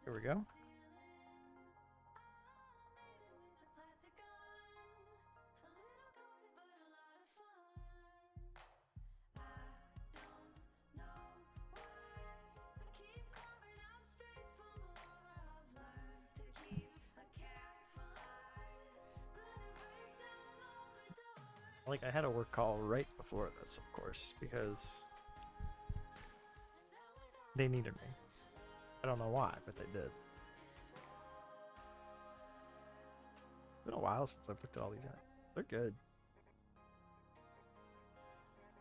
Here we go. Like, I had a work call right before this, of course, because they needed me. I don't know why, but they did. It's been a while since I've looked at all these. They're good.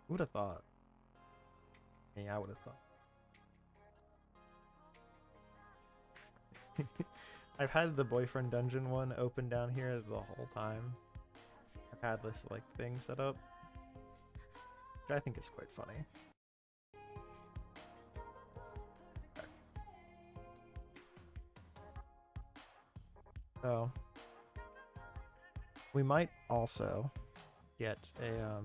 Who would have thought? Yeah, I would have thought. I've had the boyfriend dungeon one open down here the whole time. I've had this like thing set up, which I think is quite funny. So we might also get a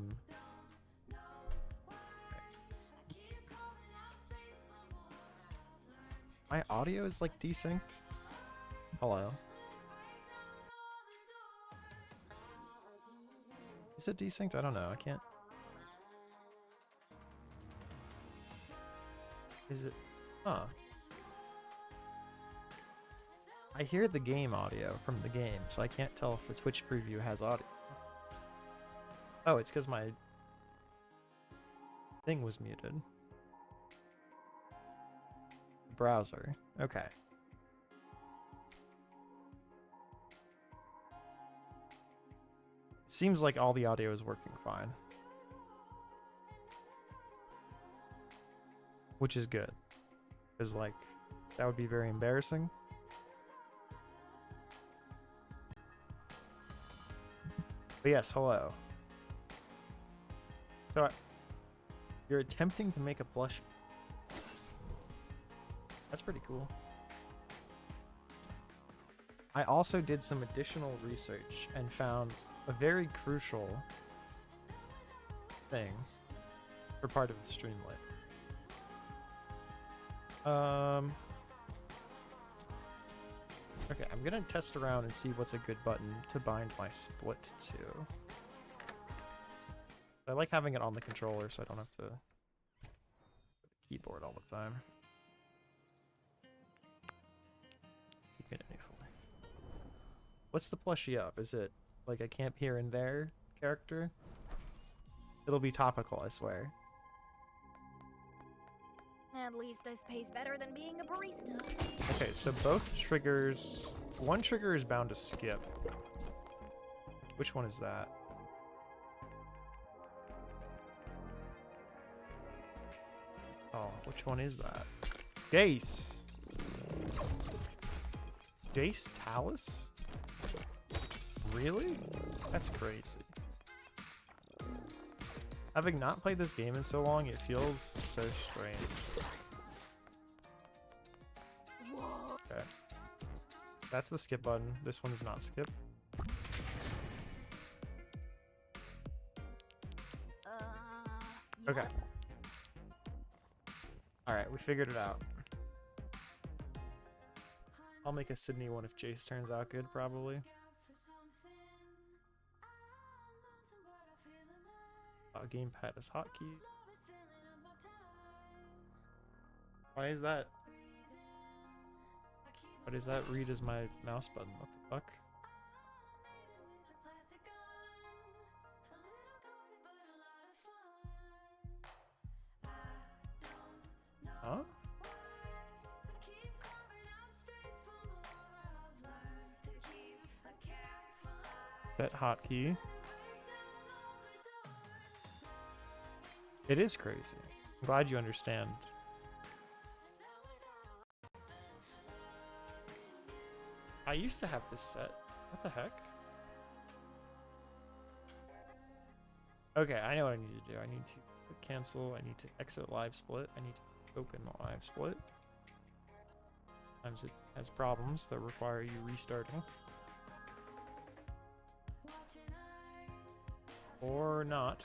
my audio is like desynced. Hello. Is it desynced? I don't know. I can't. Is it? Huh. I hear the game audio from the game, so I can't tell if the Twitch preview has audio. Oh, it's because my thing was muted. Browser. Okay. Seems like all the audio is working fine. Which is good. Because, like, that would be very embarrassing. But yes, hello. So, you're attempting to make a plush. That's pretty cool. I also did some additional research and found a very crucial thing for part of the Streamlit. Okay, I'm gonna test around and see what's a good button to bind my split to. I like having it on the controller so I don't have to the keyboard all the time. Keep it anyway. What's the plushie up? Is it like a camp here and there character? It'll be topical, I swear. At least this pays better than being a barista. Okay, so both triggers... One trigger is bound to skip. Which one is that? Oh, which one is that? Jace! Jace Talus? Really? That's crazy. Having not played this game in so long, it feels so strange. Okay. That's the skip button. This one is not skip. Okay. Alright, we figured it out. I'll make a Sydney one if Jace turns out good, probably. Gamepad is hotkey. Why is that? What is that? Read as my mouse button. What the fuck? Huh? Set hotkey. It is crazy. I'm glad you understand. I used to have this set. What the heck? Okay, I know what I need to do. I need to cancel. I need to exit live split. I need to open live split. Sometimes it has problems that require you restarting. Or not.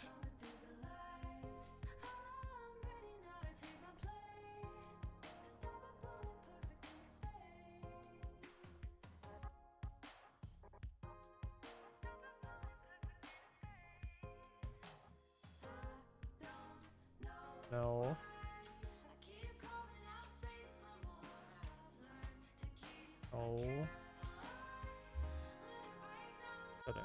No. Oh. Setting.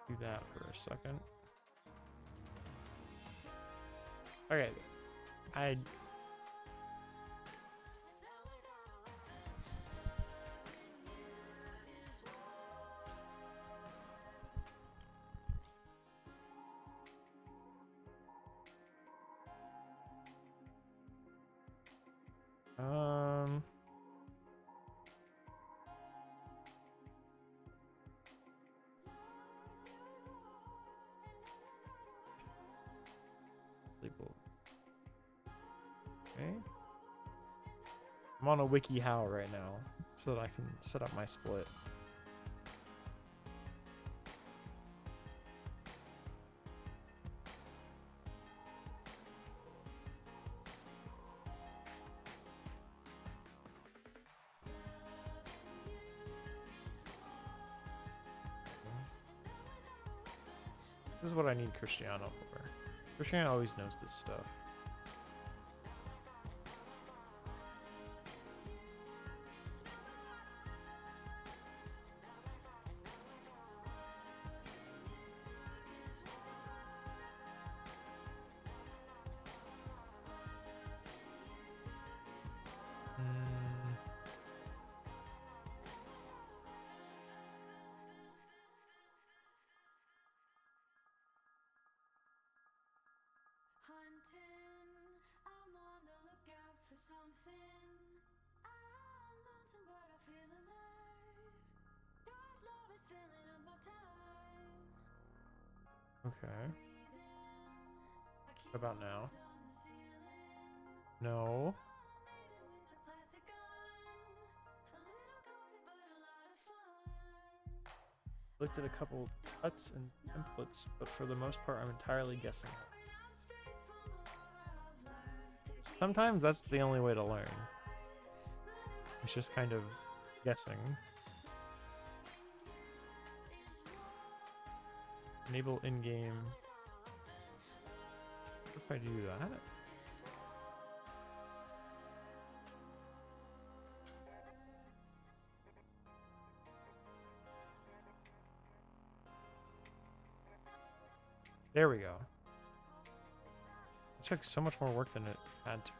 Do that for a second. Okay. I um label. Okay. I'm on a WikiHow right now so that I can set up my split. This is what I need Cristiano for. Cristiano always knows this stuff. I'm on the lookout for something. I'm lonesome, but I feel alive. God's love is filling up my time. Okay. What about now? No. Looked at a couple tuts and templates, but for the most part, I'm entirely guessing. Sometimes that's the only way to learn. It's just kind of guessing. Enable in-game. What if I do that? There we go. It took so much more work than it had to.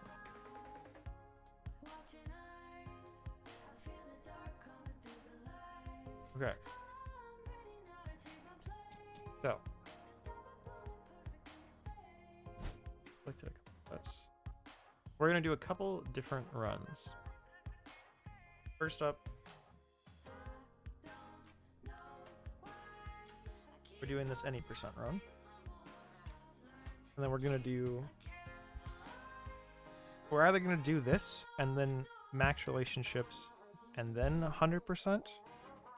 Okay. So. We're gonna do a couple different runs. First up, we're doing this any percent run. And then we're gonna do, we're either gonna do this and then max relationships and then 100%,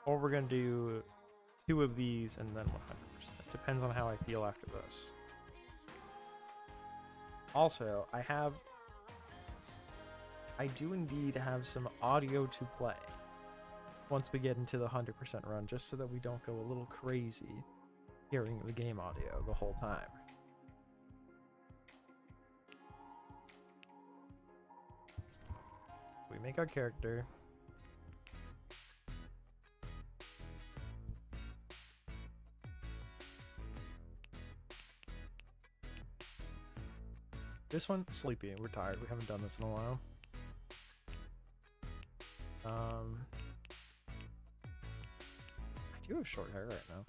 or we're gonna do 2 of these and then 100%. Depends on how I feel after this. Also, I do indeed have some audio to play once we get into the 100% run, just so that we don't go a little crazy hearing the game audio the whole time. So we make our character. This one, sleepy. We're tired. We haven't done this in a while. I do have short hair right now.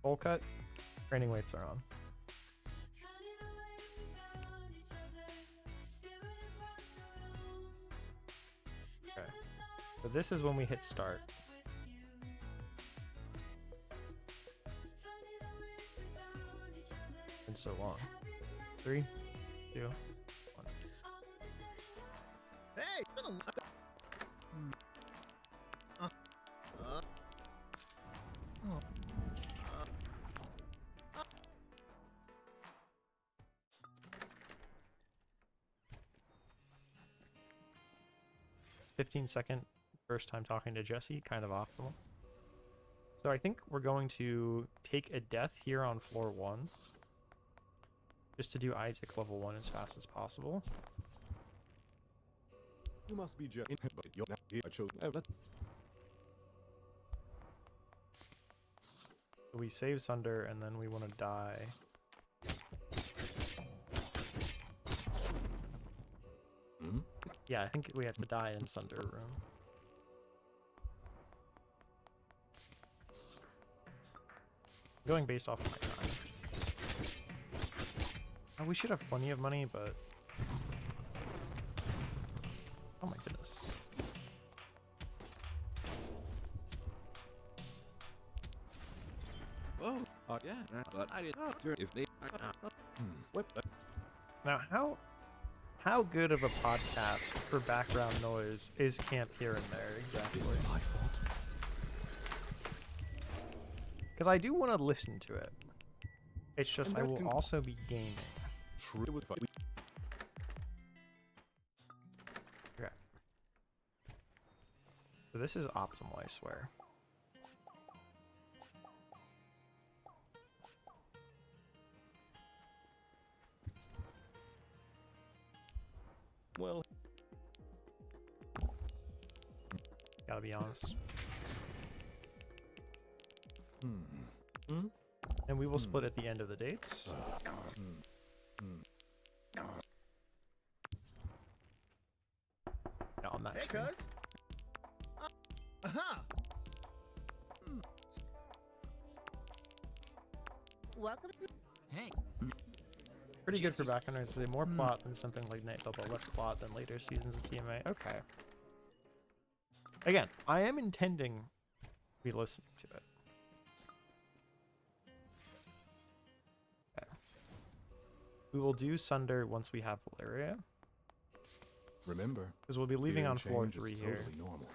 Bowl cut. Training weights are on. Okay. So this is when we hit start. Been so long. 3, 2, 1. Hey! 15-second first time talking to Jesse, kind of optimal. So I think we're going to take a death here on floor 1. Just to do Isaac level 1 as fast as possible. You must be just but you're not here. I chose We save Sunder, and then we want to die. Yeah, I think we have to die in Sunder room. Going based off of my time. Oh, we should have plenty of money, but... Oh my goodness. Oh, yeah, but I did not care if they. What? Now, how good of a podcast for background noise is Camp Here and There exactly? Is this my fault? Because I do want to listen to it. It's just And I that will can- also be gaming. True. Okay. So this is optimal, I swear. Well, Gotta be honest. And we will split at the end of the dates. No, on that Hey, screen. cuz. Uh-huh. Welcome. Hey. Pretty good for background noise. Say more plot than something like Night Double, less plot than later seasons of TMA. Okay. Again, I am intending to be listening to it. Okay. We will do Sunder once we have Valeria, remember, because we'll be leaving fear on floor change is 3 here. Totally normal.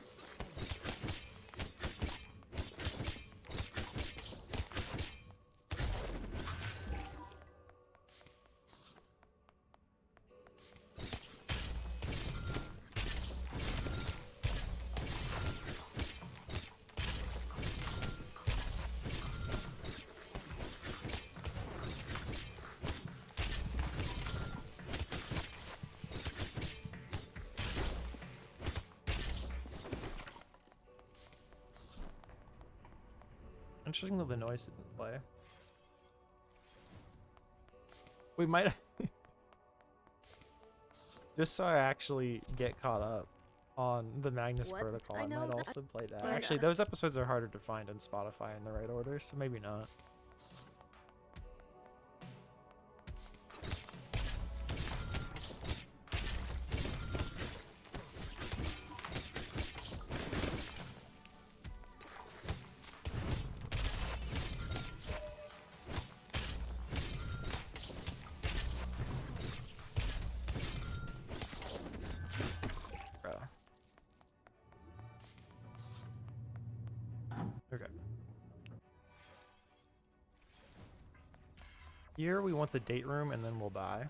Interesting that the noise didn't play. We might just so I actually get caught up on the Magnus What? Protocol, I I know might that- also play that. but, Actually, those episodes are harder to find on Spotify in the right order, so maybe not. Bruh. Okay. Here we want the date room and then we'll die.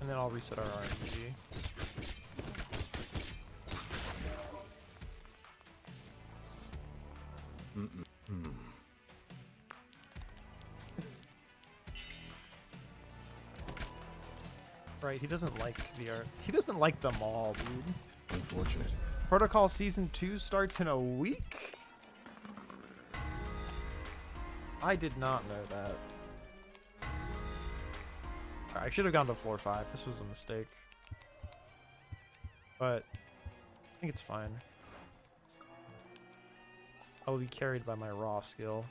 And then I'll reset our RNG. Right, he doesn't like the art. He doesn't like them all, dude. Unfortunate. Protocol Season 2 starts in a week? I did not know that. I should have gone to floor 5. This was a mistake. But I think it's fine. I will be carried by my raw skill.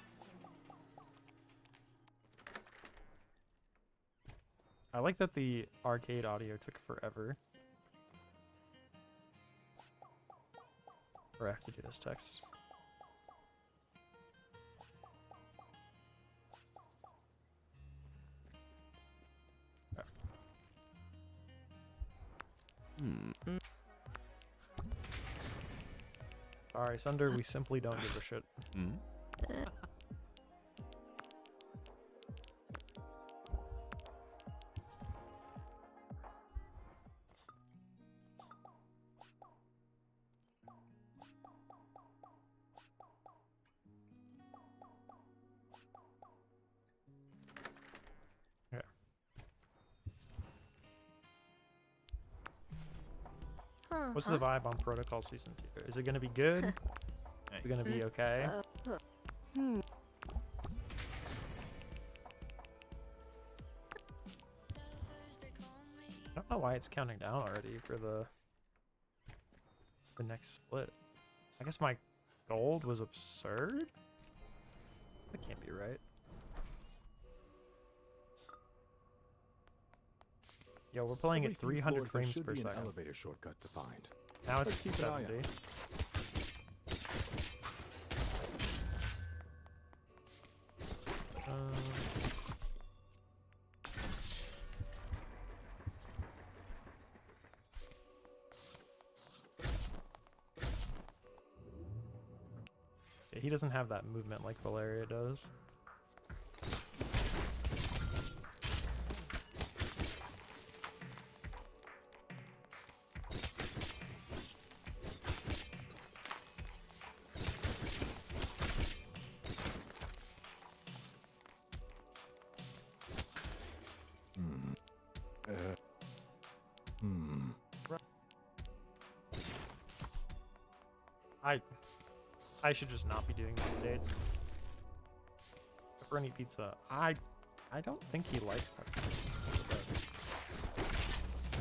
I like that the arcade audio took forever. Or I have to do this text. Alright, Sunder, we simply don't give a shit. What's the vibe on Protocol Season 2? Is it going to be good? Is it going to be okay? I don't know why it's counting down already for the next split. I guess my gold was absurd? That can't be right. Yo, we're playing at 300 frames per second. Elevator shortcut to find. Now it's Let's keep an eye 70. Yeah, he doesn't have that movement like Valeria does. I should just not be doing these dates. Pepperoni pizza. I don't think he likes pepperoni.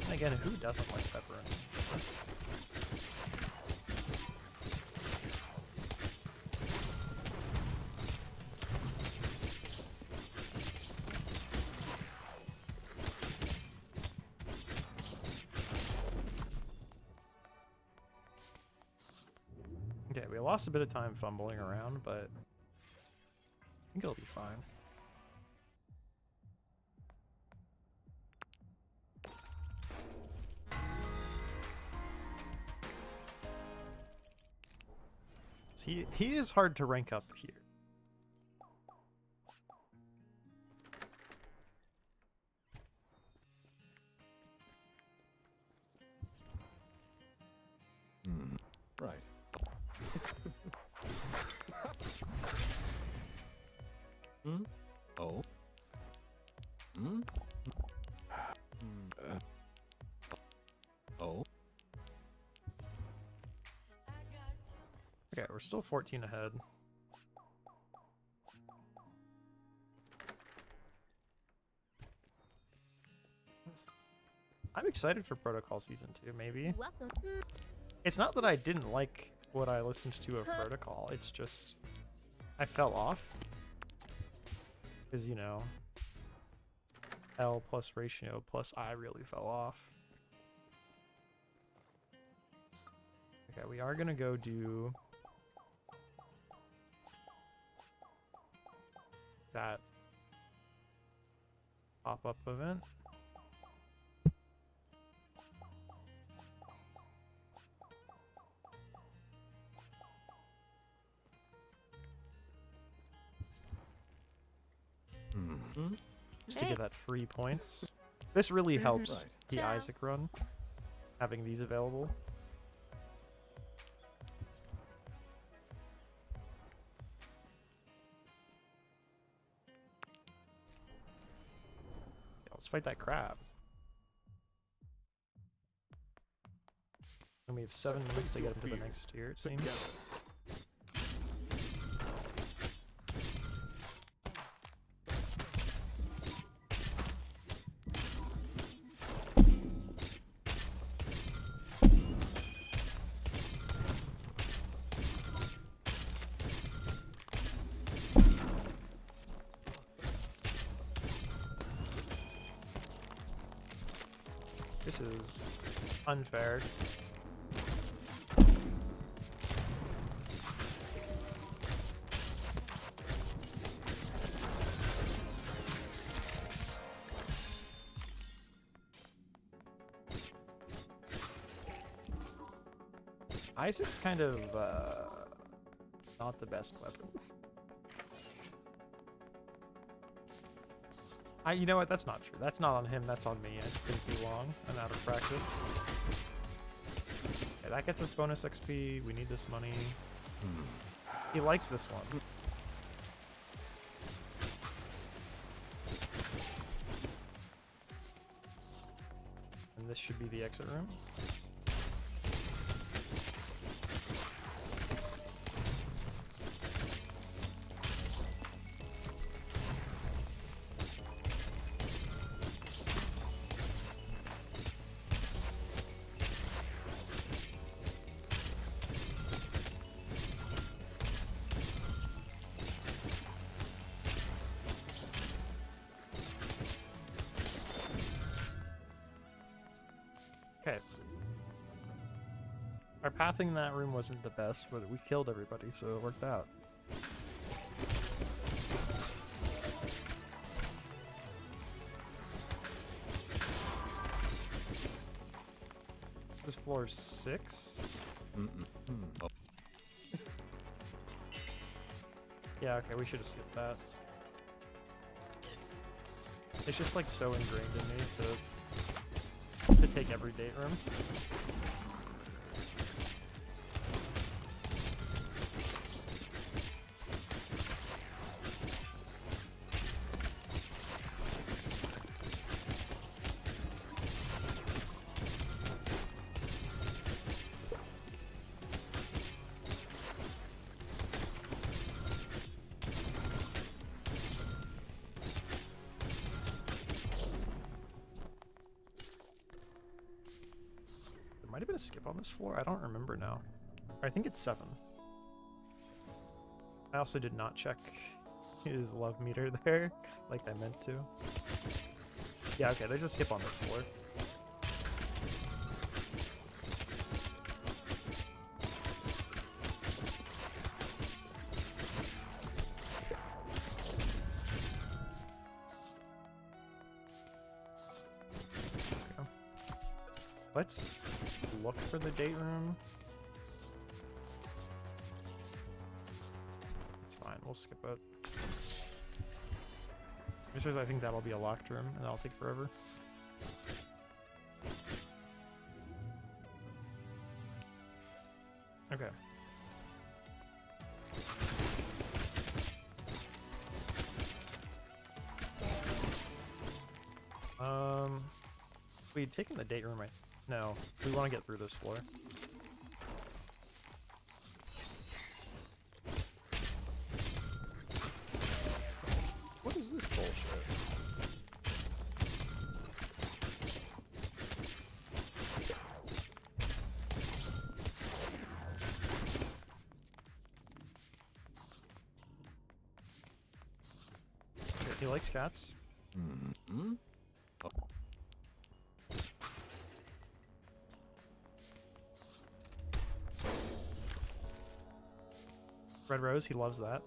But again, who doesn't like pepperoni? Okay, we lost a bit of time fumbling around, but I think it'll be fine. He is hard to rank up here. Right. Oh. Oh. Okay, we're still 14 ahead. I'm excited for Protocol Season 2, maybe. Welcome. It's not that I didn't like what I listened to of Protocol, it's just I fell off. Because, you know, L plus ratio plus I really fell off. Okay, we are going to go do that pop-up event. Just to get that free points. This really helps the Ciao. Isaac run, having these available. Yeah, let's fight that crab. And we have 7 minutes to get into the next tier, it seems. This is unfair. Isaac's kind of not the best weapon. You know what? That's not true. That's not on him. That's on me. It's been too long. I'm out of practice. Okay, that gets us bonus XP. We need this money. He likes this one. And this should be the exit room. Our pathing in that room wasn't the best, but we killed everybody, so it worked out. This is floor 6? Oh. Yeah, okay, we should have skipped that. It's just like so ingrained in me to take every date room. Might have been a skip on this floor. I don't remember now. I think it's 7. I also did not check his love meter there, like I meant to. Yeah, okay, there's a skip on this floor. Okay. Let's look for the date room. It's fine, we'll skip it. Just as I think that'll be a locked room, and that'll take forever. Okay. We'd taken the date room, no, we want to get through this floor. What is this bullshit? Okay, he likes cats. Mm-hmm. Oh. Red Rose, he loves that.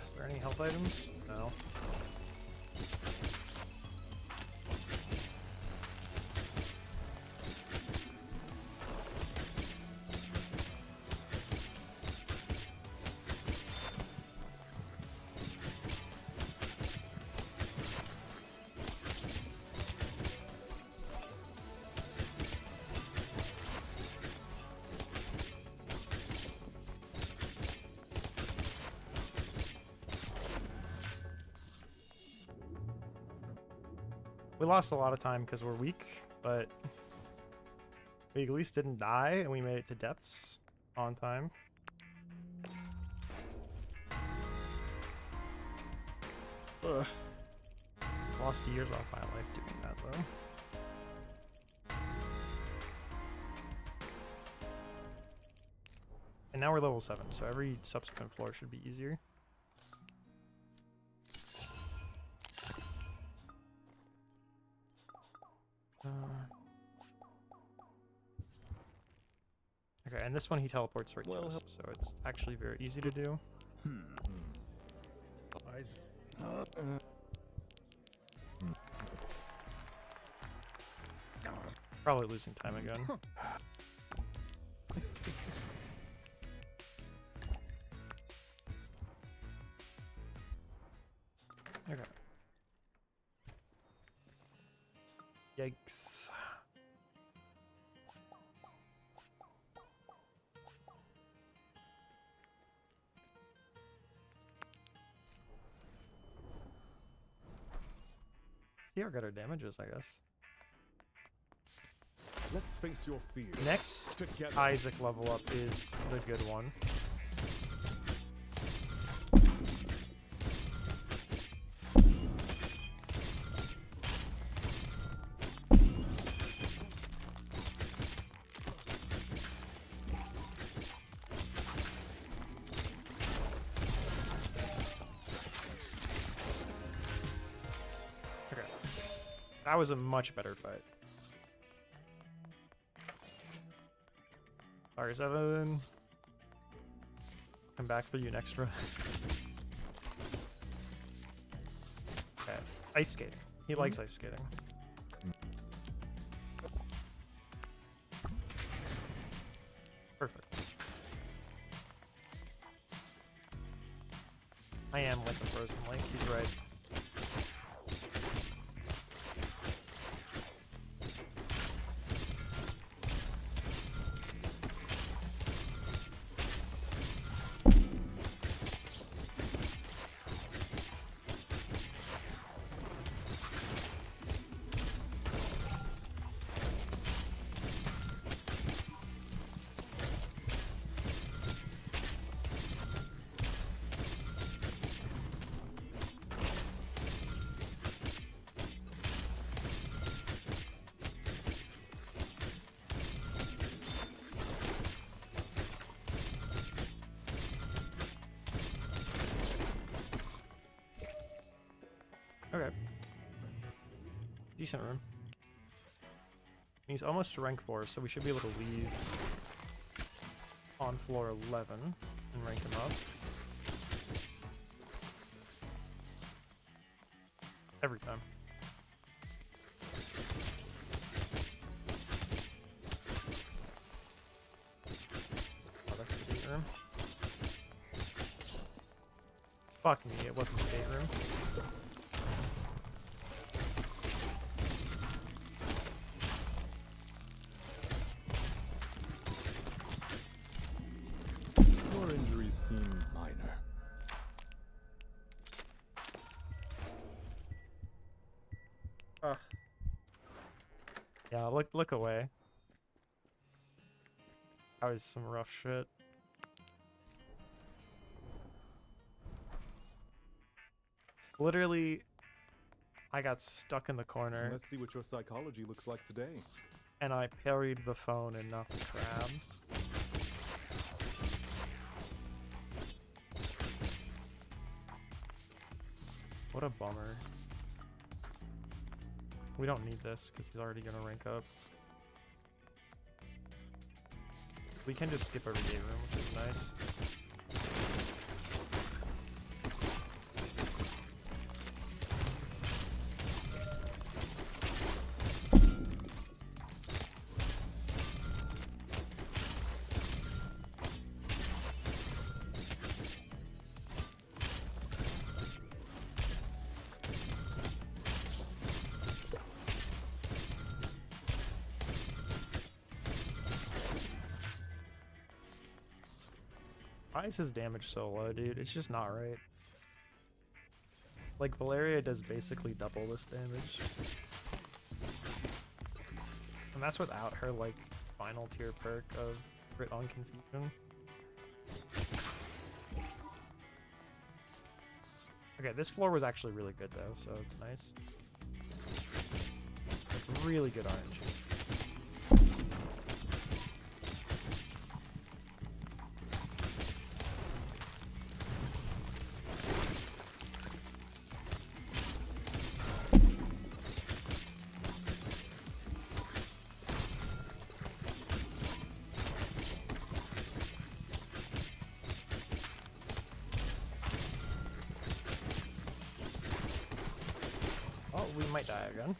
Is there any health items? No. We lost a lot of time because we're weak, but we at least didn't die and we made it to depths on time. Ugh. Lost years off my life doing that though. And now we're level 7, so every subsequent floor should be easier. Okay, and this one he teleports right to us, so it's actually very easy to do. Probably losing time again. Okay. Yikes. See how good our damage is, I guess. Let's face your fears. Next Together. Isaac level up is the good one. Okay. That was a much better fight. Sorry, 7. Come back for you next round. Okay. Ice skating. He likes ice skating. Perfect. I am like a frozen lake, he's right. Okay. Decent room. He's almost to rank 4, so we should be able to leave on floor 11 and rank him up. Every time. Oh, that's the gate room. Fuck me, it wasn't the gate room. Your injuries seem minor. Yeah, look away. That was some rough shit. Literally, I got stuck in the corner Let's see what your psychology looks like today. and I parried the phone and not the crab. What a bummer. We don't need this because he's already gonna rank up. We can just skip over gate room, which is nice. Why is his damage so low, dude? It's just not right. Like, Valeria does basically double this damage. And that's without her, like, final tier perk of crit on confusion. Okay, this floor was actually really good, though, so it's nice. Like, really good RNG. Oh, we might die again.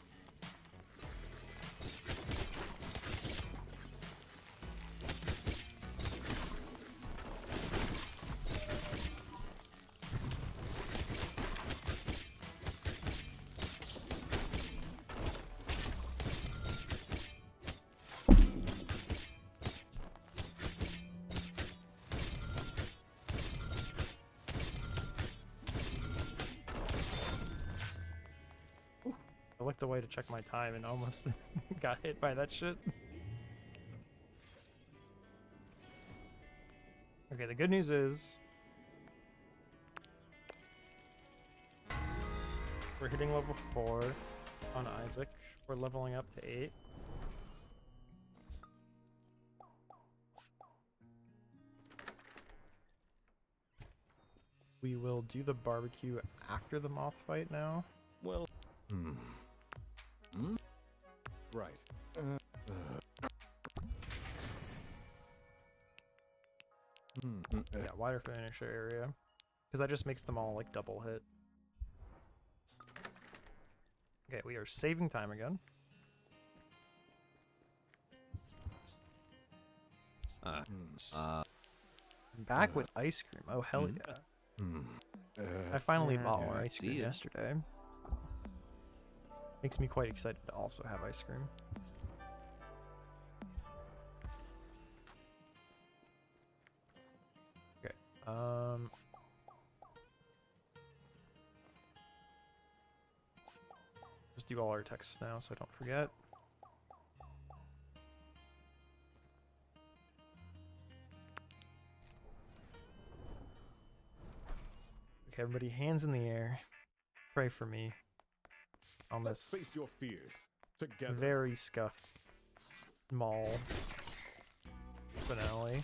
I looked away to check my time and almost got hit by that shit. Okay, the good news is we're hitting level 4 on Isaac. We're leveling up to 8. We will do the barbecue after the moth fight now. Well, right. Yeah, wider finisher area. Because that just makes them all like double hit. Okay, we are saving time again. Back with ice cream. Oh, hell yeah. I finally bought more ice cream yesterday. Makes me quite excited to also have ice cream. Okay. Just do all our texts now so I don't forget. Okay, everybody, hands in the air. Pray for me on Let's this face your fears together. very scuffed mall finale.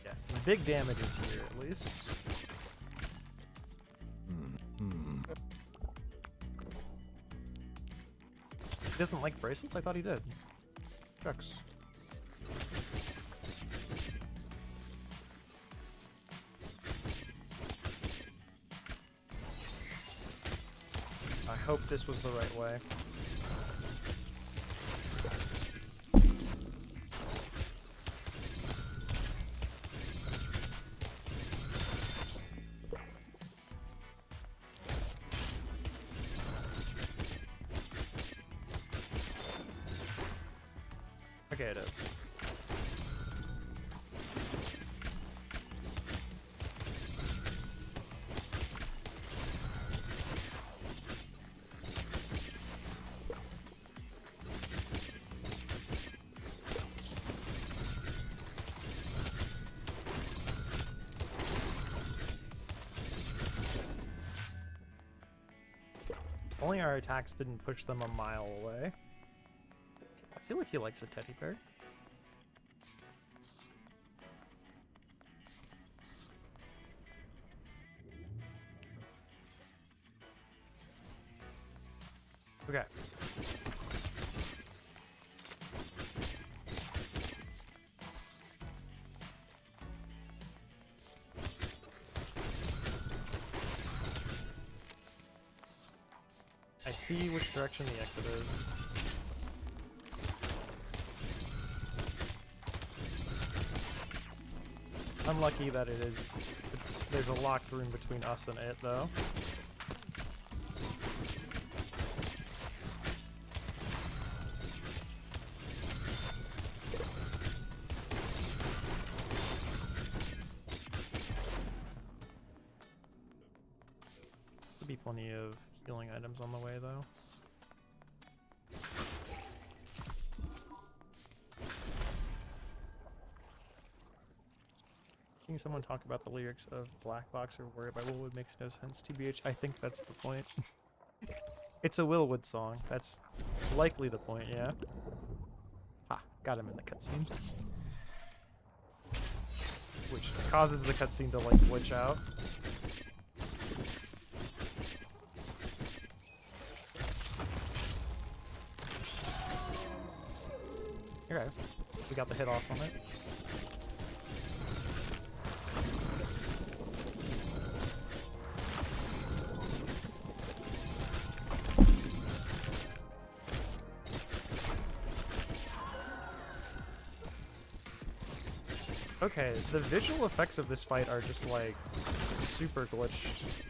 Yeah, big damages here at least. He doesn't like bracelets? I thought he did. Shucks. I hope this was the right way. Okay, it is. Only our attacks didn't push them a mile away. I feel like he likes a teddy bear. Okay. I see which direction the exit is. Unlucky that it is. There's a locked room between us and it, though. There'll be plenty of healing items on the way, though. Seeing someone talk about the lyrics of Black Box or Worry About Willwood makes no sense. TBH, I think that's the point. It's a Willwood song. That's likely the point, yeah. Ha, got him in the cutscene. Which causes the cutscene to, like, glitch out. Okay, we got the hit off on it. Okay, the visual effects of this fight are just like super glitched.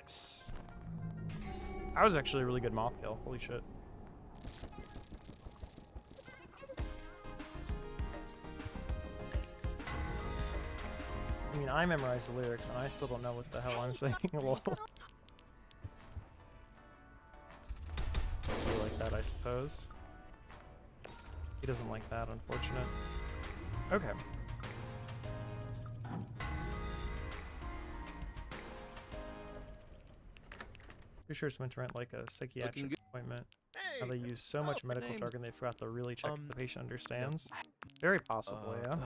Nice. That was actually a really good moth kill. Holy shit. I mean, I memorized the lyrics and I still don't know what the hell I'm saying. Lol. You like that, I suppose. He doesn't like that, unfortunate. Okay. Pretty sure it's meant to rent like a psychiatric good. appointment. Hey, How they use so much medical name's- jargon they forgot to really check if the patient understands. Very possibly, yeah.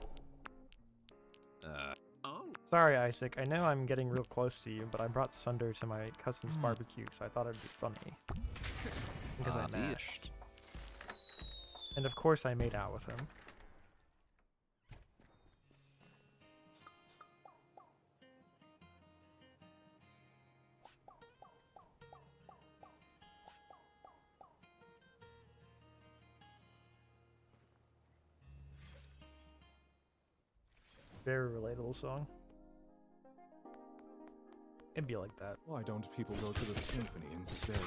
Oh. Sorry, Isaac. I know I'm getting real close to you, but I brought Sunder to my cousin's barbecue because I thought it'd be funny. Because I Ah, mashed. And of course I made out with him. Very relatable song. It'd be like that. Why don't people go to the symphony instead?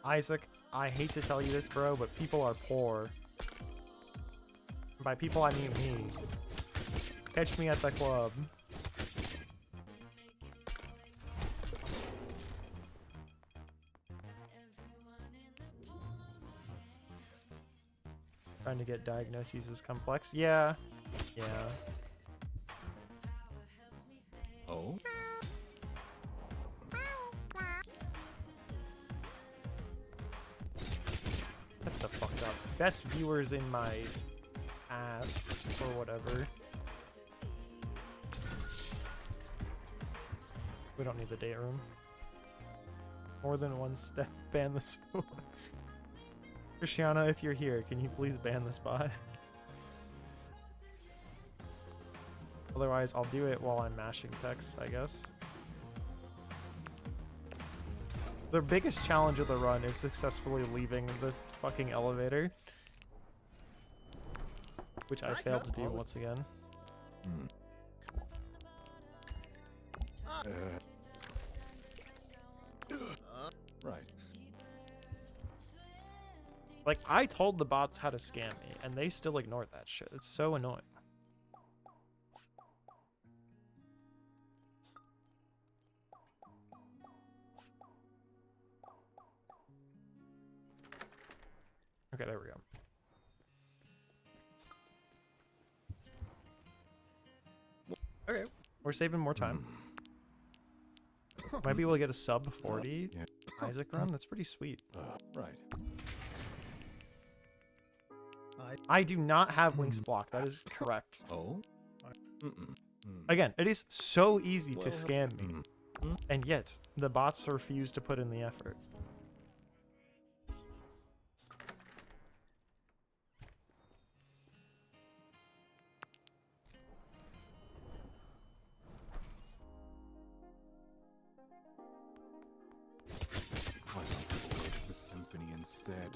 Isaac, I hate to tell you this, bro, but people are poor. By people, I mean me. Catch me at the club. Trying to get diagnoses is complex. Yeah. Yeah. Oh? Shut the fuck up. Best viewers in my ass or whatever. We don't need the date room. More than one step. Ban the sport. Cristiano, if you're here, can you please ban the spot? Otherwise, I'll do it while I'm mashing text, I guess. The biggest challenge of the run is successfully leaving the fucking elevator. Which I failed to do once again. Right. Like, I told the bots how to scam me, and they still ignored that shit. It's so annoying. Okay, there we go. Okay, we're saving more time. Might be able to get a sub 40 Yeah. Isaac run. That's pretty sweet. Right. I do not have links blocked. That is correct. Oh? Mm-mm. Again, it is so easy to Well, scam me, and yet the bots refuse to put in the effort. Why don't people go to the symphony instead?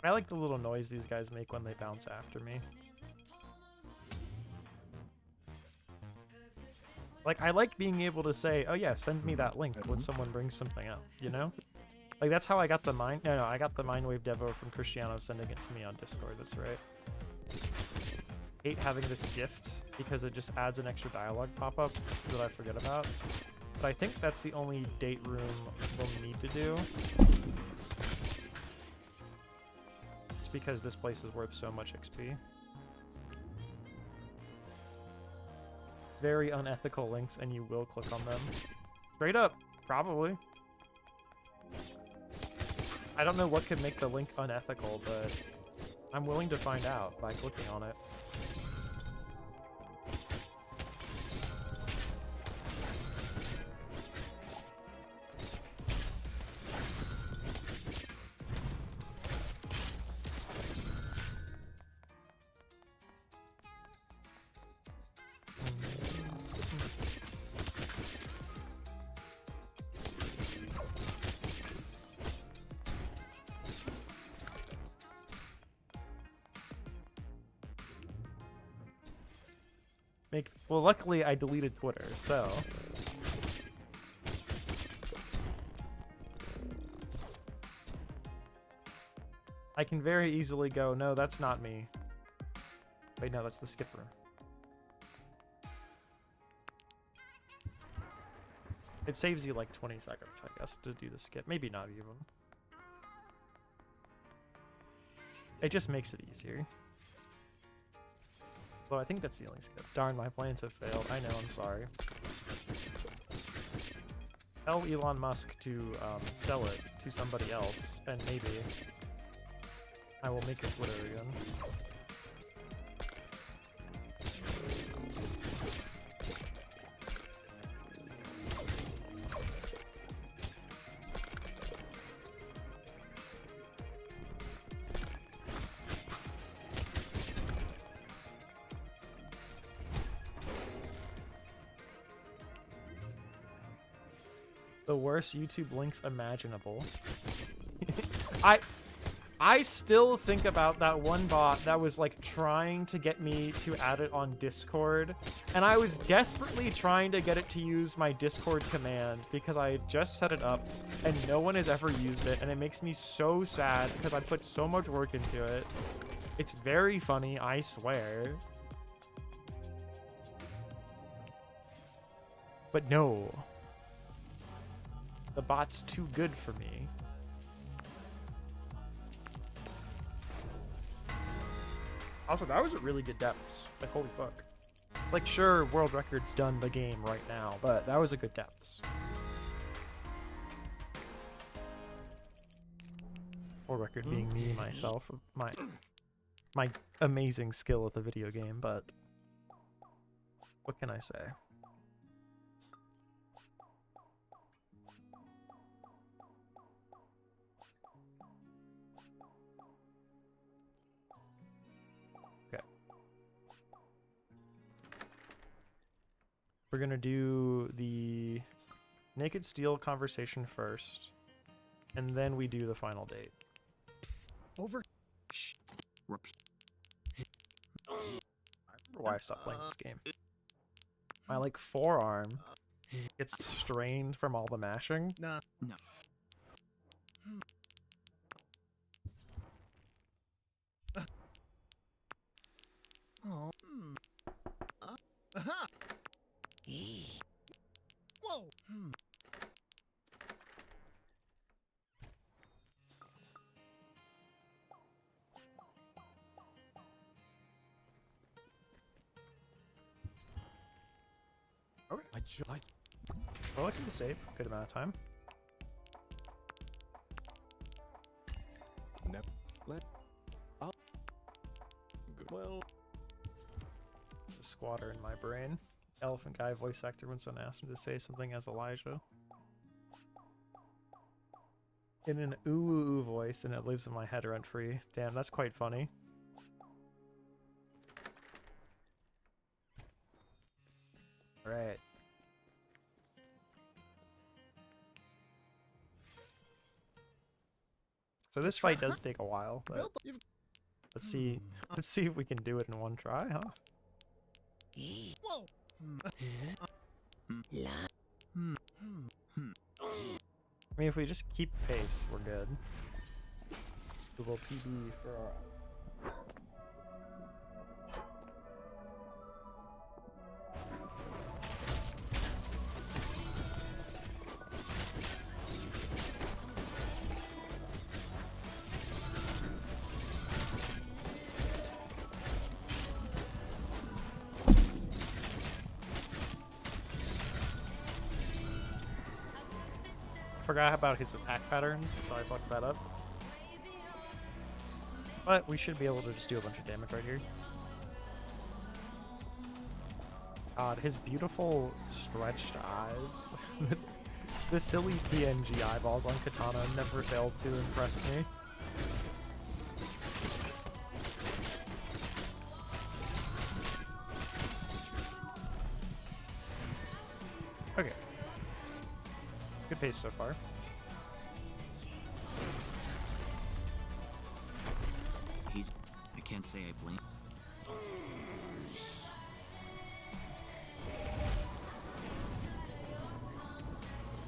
I like the little noise these guys make when they bounce after me. Like, I like being able to say, oh yeah, send me that link when someone brings something up, you know? Like, that's how I got the mind... No, I got the Mindwave Devo from Cristiano sending it to me on Discord, that's right. Hate having this gift, because it just adds an extra dialogue pop-up that I forget about. But I think that's the only date room we'll need to do. It's because this place is worth so much XP. very unethical links and you will click on them. Straight up, probably. I don't know what could make the link unethical, but I'm willing to find out by clicking on it. Well, luckily I deleted Twitter, so I can very easily go, no, that's not me. Wait, no, that's the skip room. It saves you like 20 seconds, I guess, to do the skip. Maybe not even. It just makes it easier. Well, I think that's the only skip. Darn, my plans have failed. I know, I'm sorry. Tell Elon Musk to sell it to somebody else, and maybe I will make a Twitter again. The worst YouTube links imaginable. I still think about that one bot that was like trying to get me to add it on Discord, and I was desperately trying to get it to use my Discord command because I had just set it up and no one has ever used it, and it makes me so sad because I put so much work into it. It's very funny, I swear. But no. The bot's too good for me. Also, that was a really good depths. Like, holy fuck. Like, sure, world record's done the game right now, but that was a good depths. World record being me, myself, my amazing skill at the video game, but what can I say? We're gonna do the Naked Steel conversation first, and then we do the final date. Over. Shh. Repeat. I remember why I stopped playing this game. My like forearm gets strained from all the mashing. Nah. No. Oh. Aha. Whoa. Okay. I Well, lucky to save. Good amount of time. no. Let. Up. Good. Well. The squatter in my brain. Elephant guy voice actor when someone asked him to say something as Elijah. In an ooh ooh ooh voice, and it lives in my head rent free. Damn, that's quite funny. Alright. So this fight does take a while, but let's see if we can do it in one try, huh? Whoa. I mean, if we just keep pace, we're good. Google PB for our... forgot about his attack patterns, so I fucked that up. But we should be able to just do a bunch of damage right here. God, his beautiful stretched eyes. The silly PNG eyeballs on Katana never failed to impress me. Okay. Good pace so far. I can't say I blame.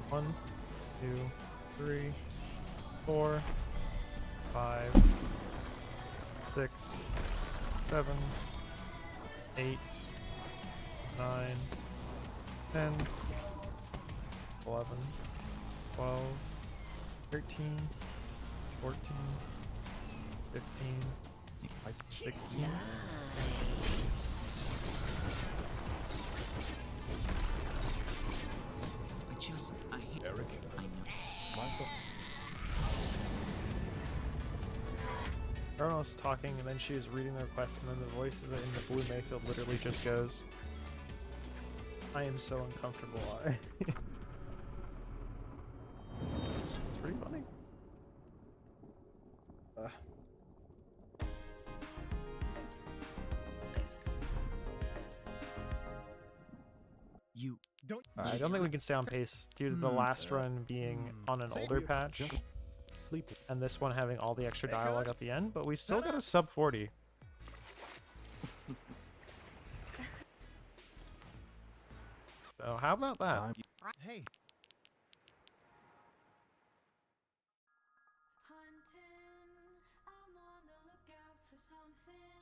1, 2, 3, 4, 5, 6, 7, 8, 9, 10, 11, 12, 13, 14, 15, 16. I hate Eric, I know. Martha, Erna's talking, and then she is reading the request, and then the voice in the Blue Mayfield literally just goes, I am so uncomfortable. It's pretty funny. You I don't think we can stay on pace due to the last run being on an older patch, sleep. and this one having all the extra dialogue at the end, but we still got a sub 40. So how about that? Time. Hey, Hunting, I'm on the lookout for something.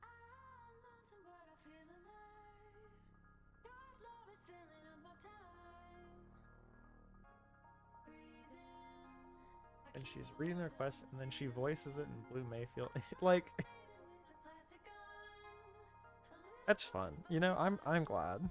I'm lonesome, but I feel alive. God's love is filling up my time. Breathing. And she's reading the request, and then she voices it in Blue Mayfield. Like, With a plastic gun. that's fun. You know, I'm glad.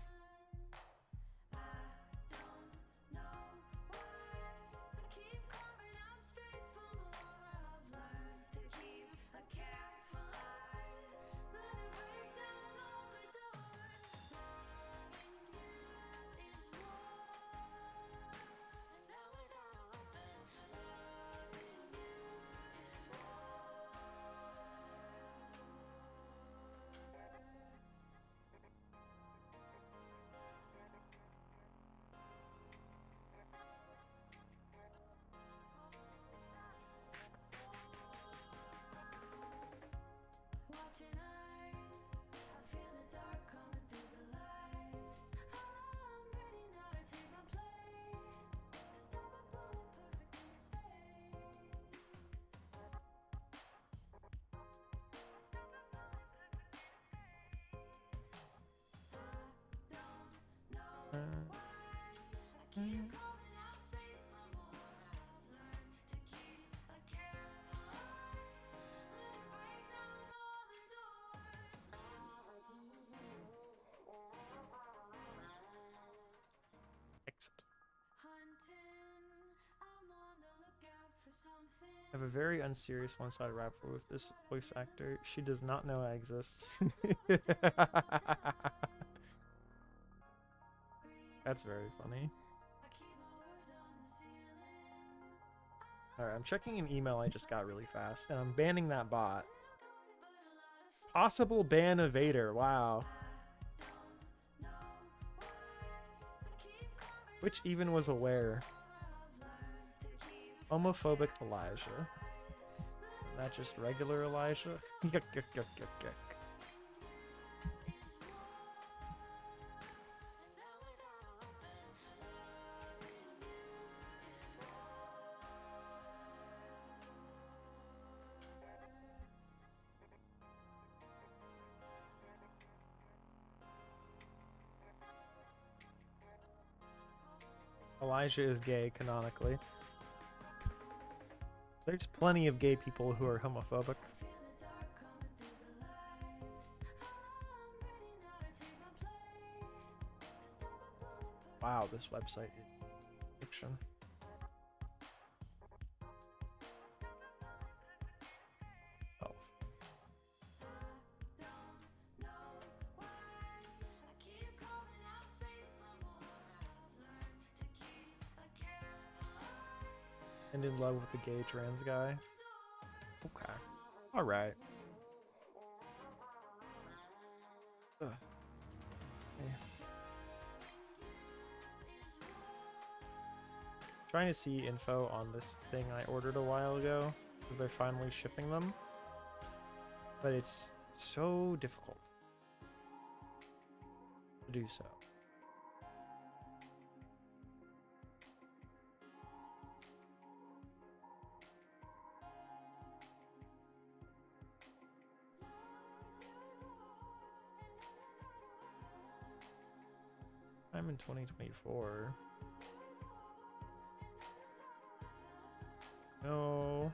Watching eyes, I feel the dark coming through the light. I'm ready now to take my place, to stop a bullet perfect in its face. I don't know why I keep calling out space for more. I've learned to keep a careful eye. Let it break down all the doors. Exit. Hunting, I'm on the lookout for something. I have a very unserious one-sided rapport with this voice actor. She does not know I exist. That's very funny. I keep my words on the ceiling. Alright, I'm checking an email I just got really fast, and I'm banning that bot. But a lot of Possible ban of Vader, wow. know why I keep carving Which even was aware. I've learned to keep Homophobic Elijah. Not just regular Elijah. Yuck, yuck, yuck, yuck, yuck. Elijah is gay, canonically. There's plenty of gay people who are homophobic. Wow, this website is fiction. and in love with the gay trans guy. Okay. Alright. Okay. Trying to see info on this thing I ordered a while ago, because they're finally shipping them. But it's so difficult to do so. I'm in 2024. No.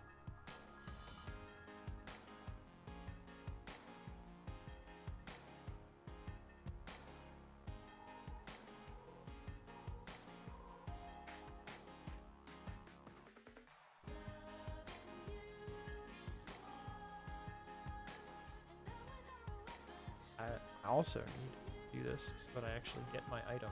I also need to do this so that I actually get my item.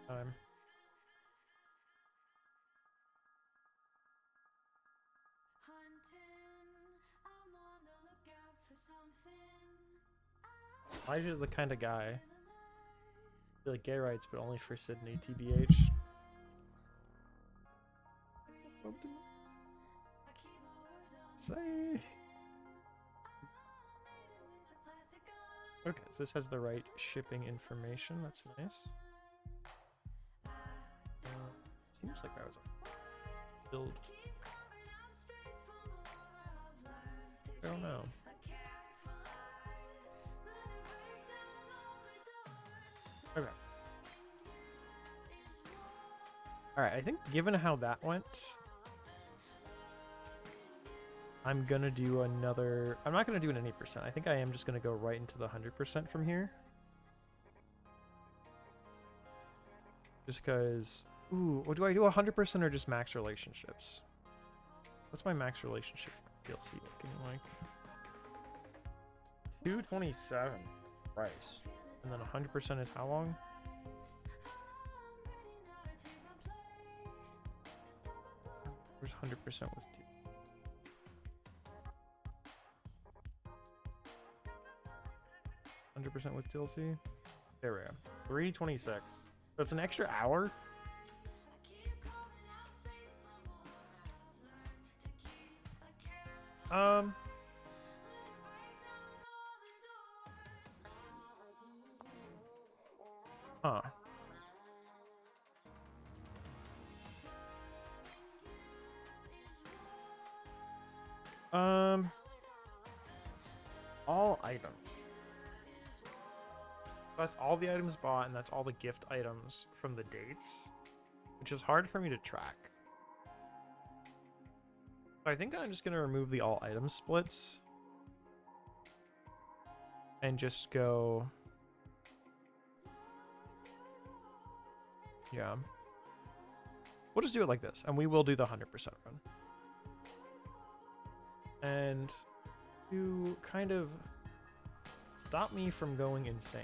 Time. Elijah's the kind of guy. I feel like gay rights, but only for Sydney, TBH. Say. Okay, so this has the right shipping information. That's nice. Seems like I was a build. I don't know. Okay. Alright, I think given how that went, I'm gonna do another... I'm not gonna do an 80%. I think I am just gonna go right into the 100% from here. Just because... Ooh, what do I do? 100% or just max relationships? What's my max relationship DLC looking like? 227 price. And then 100% is how long? Where's 100% with 2? 100% with DLC? There we go. 326. So it's an extra hour? Huh. All items. That's all the items bought, and that's all the gift items from the dates, which is hard for me to track. So I think I'm just gonna remove the all item splits and just go. Yeah. We'll just do it like this, and we will do the 100% run. And to kind of stop me from going insane,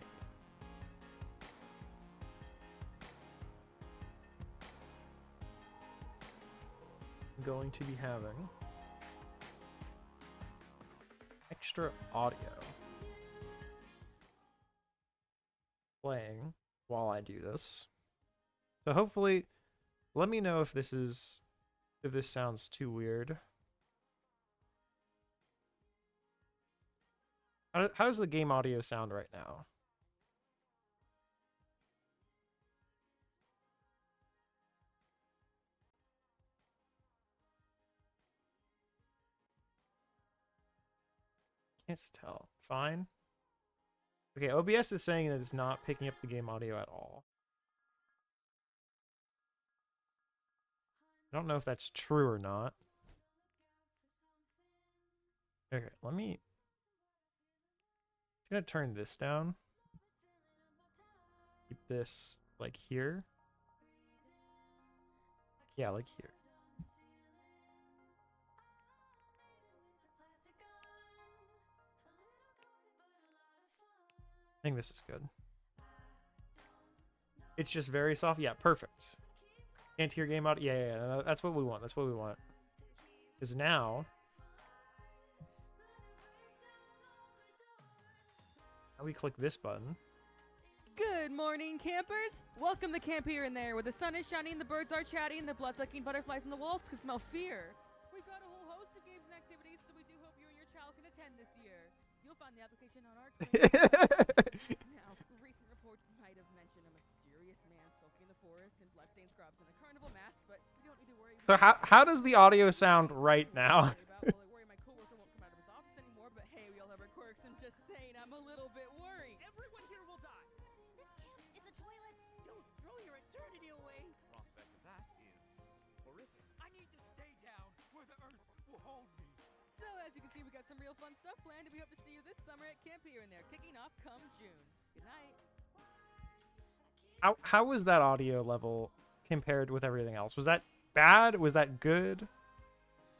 I'm going to be having extra audio playing while I do this. So hopefully, let me know if this sounds too weird. How does the game audio sound right now? Can't tell. Fine. Okay, OBS is saying that it's not picking up the game audio at all. I don't know if that's true or not. Okay, let me gonna turn this down. Keep this like here. Yeah, like here. I think this is good. It's just very soft. Yeah, perfect. Can't hear game out. Yeah. That's what we want. That's what we want. Because now we click this button. Good morning, campers! Welcome to Camp Here and There, where the sun is shining, the birds are chatting, the blood-sucking butterflies on the walls can smell fear. We've got a whole host of games and activities, so we do hope you and your child can attend this year. You'll find the application on our Now, recent reports might have mentioned a mysterious man sulking in the forest in bloodstained scrubs and a carnival mask, but you don't need to worry. So how does the audio sound right now? Well, I worry my coworker won't come out of his office anymore, but hey, we all have our quirks. I'm just saying, I'm a little bit worried. Everyone here will die. This camp is a toilet. Don't throw your eternity away. Prospect of that is horrific. I need to stay down where the earth will hold me. So, as you can see, we got some real fun stuff planned, and we hope to see you this summer at Camp Here and There, kicking off come June. Good night. How was that audio level compared with everything else? Was that bad? Was that good?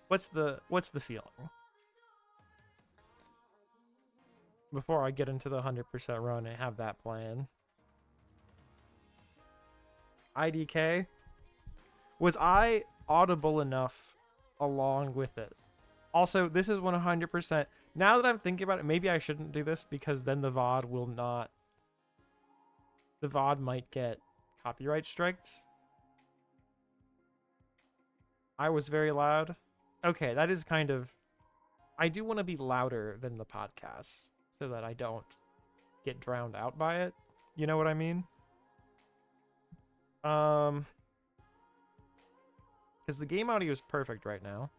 What's the feeling? Before I get into the 100% run and have that plan. IDK, was I audible enough along with it? Also, this is 100%. Now that I'm thinking about it, maybe I shouldn't do this because then the VOD will not. The VOD might get copyright strikes. I was very loud. Okay, that is kind of. I do want to be louder than the podcast so that I don't get drowned out by it. You know what I mean? Because the game audio is perfect right now.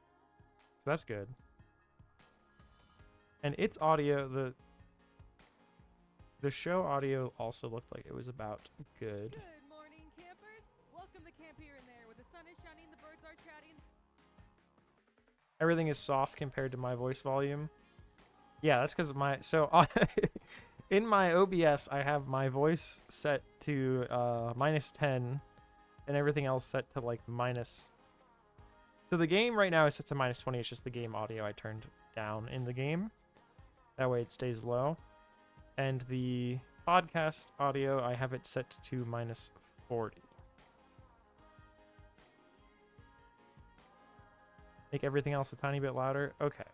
So that's good. And its audio, the show audio also looked like it was about good. Good morning, campers. Welcome to Camp Here and There, where the sun is shining, the birds are chatting. Everything is soft compared to my voice volume. Yeah, that's because my in my OBS I have my voice set to -10 and everything else set to like minus. So the game right now is set to -20. It's just the game audio I turned down in the game. That way it stays low. And the podcast audio I have it set to -40. Make everything else a tiny bit louder. Okay.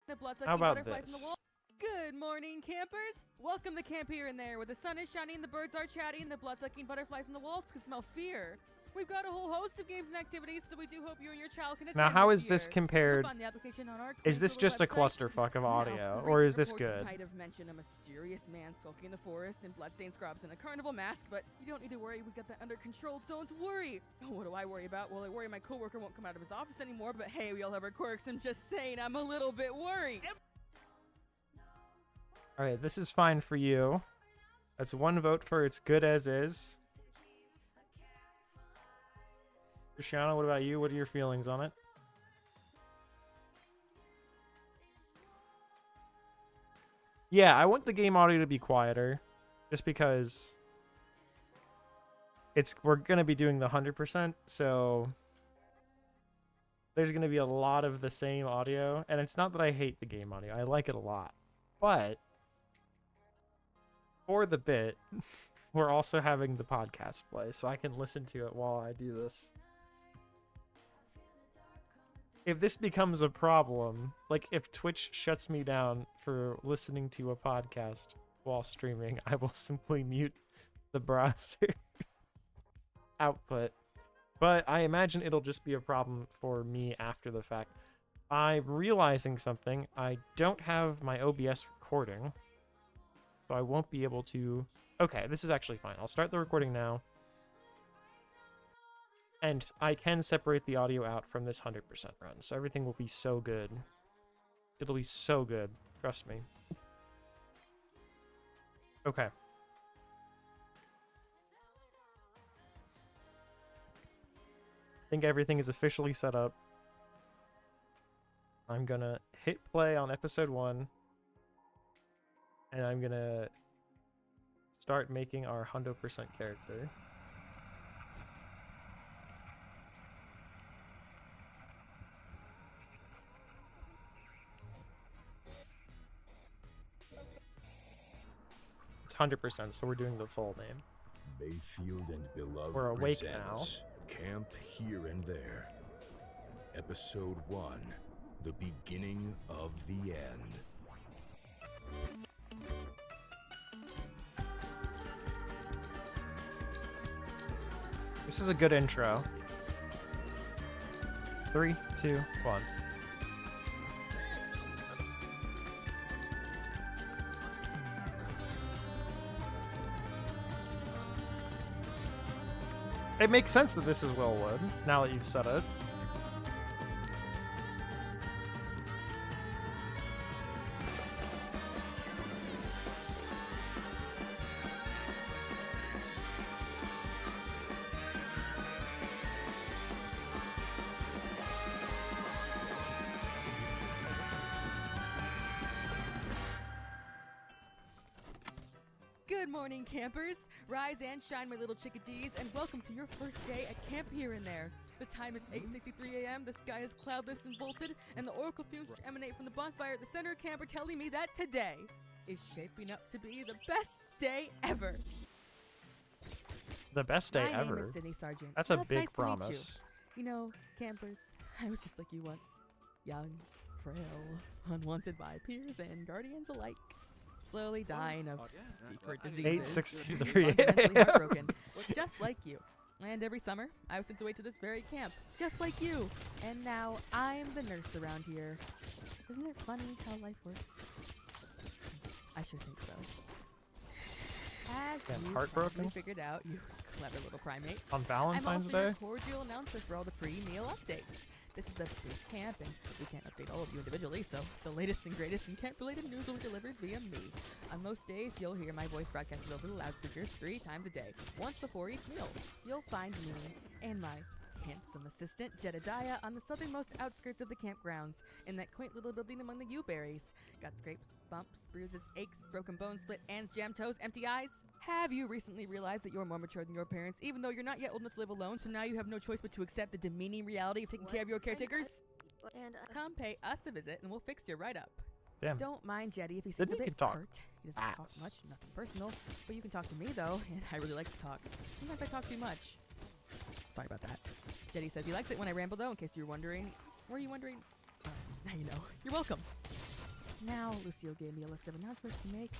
The blood-sucking How about butterflies on the this? wall. Good morning, campers. Welcome to Camp Here and There, where the sun is shining, the birds are chatting, the blood-sucking butterflies on the walls can smell fear. We've got a whole host of games and activities, so we do hope you and your child can attend Now, how this is this year. compared? You'll find the application on our Is this Queensboro just a website. clusterfuck of Now, audio, recent or is this reports good? might have mentioned a mysterious man sulking in the forest in bloodstained scrubs and a carnival mask, but you don't need to worry. We got that under control. Don't worry. Oh, what do I worry about? Well, I worry my coworker won't come out of his office anymore, but hey, we all have our quirks. I'm just saying, I'm a little bit worried. All right, this is fine for you. That's one vote for it's good as is. Cristiano, what about you? What are your feelings on it? Yeah, I want the game audio to be quieter, just because we're gonna be doing the 100%, so there's gonna be a lot of the same audio, and it's not that I hate the game audio. I like it a lot, but for the bit, we're also having the podcast play, so I can listen to it while I do this. If this becomes a problem, like if Twitch shuts me down for listening to a podcast while streaming, I will simply mute the browser output. But I imagine it'll just be a problem for me after the fact. I'm realizing something. I don't have my OBS recording, so I won't be able to... Okay, this is actually fine. I'll start the recording now. And I can separate the audio out from this 100% run, so everything will be so good. It'll be so good. Trust me. Okay. I think everything is officially set up. I'm gonna hit play on episode 1, and I'm gonna start making our 100% character. It's 100%, so we're doing the full name. Mayfield and Beloved We're awake now. presents Camp Here and There. Episode 1. The beginning of the end. This is a good intro. 3, 2, 1. It makes sense that this is Willwood, now that you've said it. Good morning, campers. Rise and shine, my little chickadees, and welcome to your first day at Camp Here and There. The time is 8:63 a.m., the sky is cloudless and vaulted, and the oracle fumes which emanate from the bonfire at the center of camp are telling me that today is shaping up to be the best day ever. The best day my ever. name is Sydney Sargent. That's a Well, it's big nice to meet you. promise. You know, campers, I was just like you once. Young, frail, unwanted by peers and guardians alike. Slowly dying of secret diseases. 8:63 fundamentally a.m. heartbroken, just like you. And every summer, I was sent away to this very camp, just like you. And now I'm the nurse around here. Isn't it funny how life works? I should think so. As Getting you heartbroken? probably figured out, you clever little primate. On I'm Valentine's also your Day? cordial announcer for all the pre-meal updates. This is a big camp, and we can't update all of you individually, so the latest and greatest in camp-related news will be delivered via me. On most days, you'll hear my voice broadcasted over the loudspeakers 3 times a day, once before each meal. You'll find me and my handsome assistant, Jedediah, on the southernmost outskirts of the campgrounds, in that quaint little building among the yew-berries. Got scrapes, bumps, bruises, aches, broken bones, split ends, jammed toes, empty eyes? Have you recently realized that you're more mature than your parents, even though you're not yet old enough to live alone, so now you have no choice but to accept the demeaning reality of taking care of your caretakers? Come pay us a visit, and we'll fix you right up. Damn. Don't mind Jetty if he seems Sydney a bit can talk hurt. He doesn't talk ass. much, nothing personal, but you can talk to me, though, and I really like to talk. Sometimes I talk too much. Sorry about that. Jetty says he likes it when I ramble, though, in case you're wondering. Were you wondering? Oh, now you know. You're welcome. Now, Lucille gave me a list of announcements to make.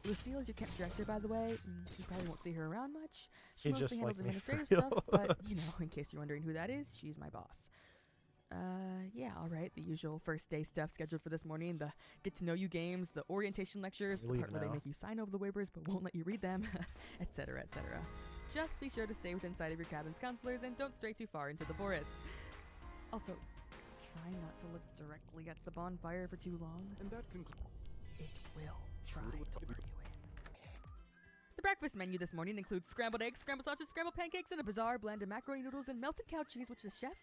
Lucille is your camp director, by the way. You probably won't see her around much. She He mostly just handles like me for administrative stuff, real. but, you know, in case you're wondering who that is, she's my boss. Yeah, alright. The usual first day stuff scheduled for this morning. The get-to-know-you games, the orientation lectures, the Leave part where they now. make you sign over the waivers but won't let you read them, etc., etc. Just be sure to stay within sight of your cabin's counselors and don't stray too far into the forest. Also, try not to look directly at the bonfire for too long. And that concludes. It will try to lure you in. The breakfast menu this morning includes scrambled eggs, scrambled sausages, scrambled pancakes, and a bizarre blend of macaroni noodles and melted cow cheese, which the chef,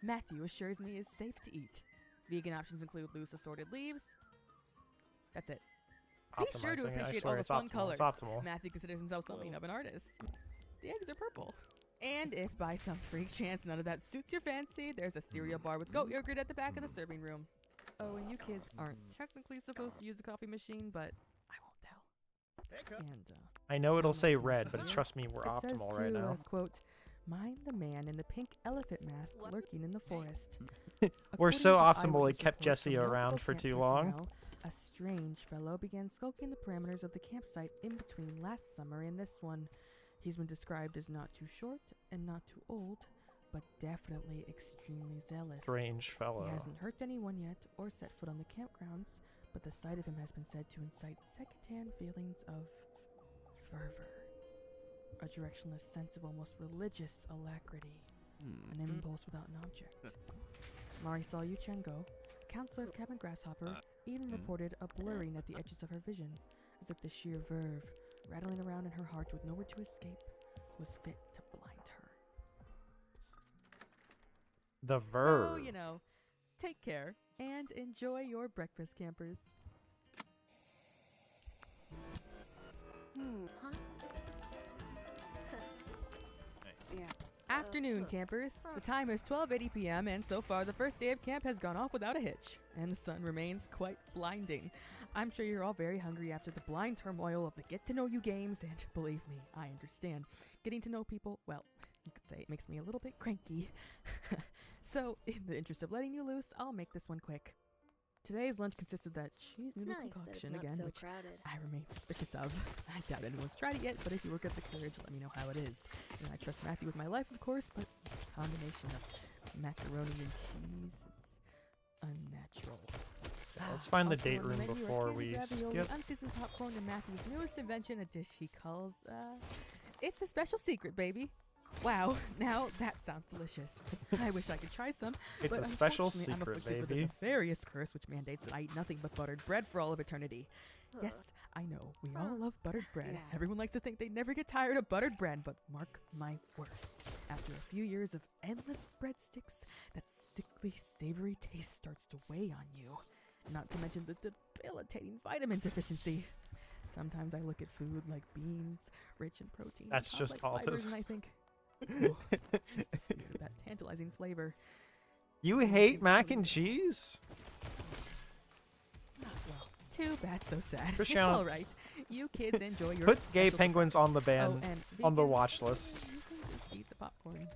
Matthew, assures me is safe to eat. Vegan options include loose assorted leaves. That's it. Be sure to Optimizing it, I appreciate swear all the it's fun optimal. colors. It's optimal. Matthew considers himself something of an artist. The eggs are purple. And if by some freak chance none of that suits your fancy, there's a cereal bar with goat yogurt at the back of the serving room. Oh, and you kids aren't technically supposed to use a coffee machine, but I won't tell. And, I know it'll I'm say not red, supposed but to trust me, we're it says optimal to, right now. quote, mind the man in the pink elephant mask lurking in the forest. We're According so to optimal it eyewitness kept reports Jesse from multiple around for camp too long. personnel, a strange fellow began skulking the parameters of the campsite in between last summer and this one. He's been described as not too short and not too old, but definitely extremely zealous. Strange fellow. He hasn't hurt anyone yet or set foot on the campgrounds, but the sight of him has been said to incite secondhand feelings of fervor, a directionless sense of almost religious alacrity, an impulse without an object. Marisol Yuchengo, counselor of Cabin Grasshopper, even reported a blurring at the edges of her vision, as if the sheer verve, rattling around in her heart with nowhere to escape, was fit to blind her. The verb. So, you know, Take care and enjoy your breakfast, campers. Huh? Yeah. Afternoon, campers. The time is 12:80 p.m. and so far the first day of camp has gone off without a hitch, and the sun remains quite blinding. I'm sure you're all very hungry after the blind turmoil of the get-to-know-you games, and believe me, I understand. Getting to know people, well, you could say it makes me a little bit cranky. So, in the interest of letting you loose, I'll make this one quick. Today's lunch consists of that cheese It's noodle nice that it's concoction not again, so which crowded. I remain suspicious of. I doubt anyone's tried it yet, but if you work up the courage, let me know how it is. And I trust Matthew with my life, of course, but the combination of macaroni and cheese, it's unnatural. Let's find the Also date on room menu are before candy we ravioli, skip. unseasoned popcorn, and Matthew's newest invention, a dish he calls, it's a special secret, baby. Wow, now that sounds delicious. I wish I could try some. It's but a special unfortunately, I'm secret, afflicted with a baby. nefarious curse which mandates that I eat nothing but buttered bread for all of eternity. Yes, I know, we all love buttered bread. Yeah. Everyone likes to think they never get tired of buttered bread, but mark my words. After a few years of endless breadsticks, that sickly, savory taste starts to weigh on you. Not to mention the debilitating vitamin deficiency. Sometimes I look at food like beans, rich in protein, That's and just complex fibers, autism. and I think, oh, just the sweet of that tantalizing flavor. You hate mac and cheese? Not well. Too bad, so sad. It's Christian, all right. You kids enjoy your Put gay special penguins surprise. on the ban, Oh, and on the vegans, watch list. You can just eat the popcorn.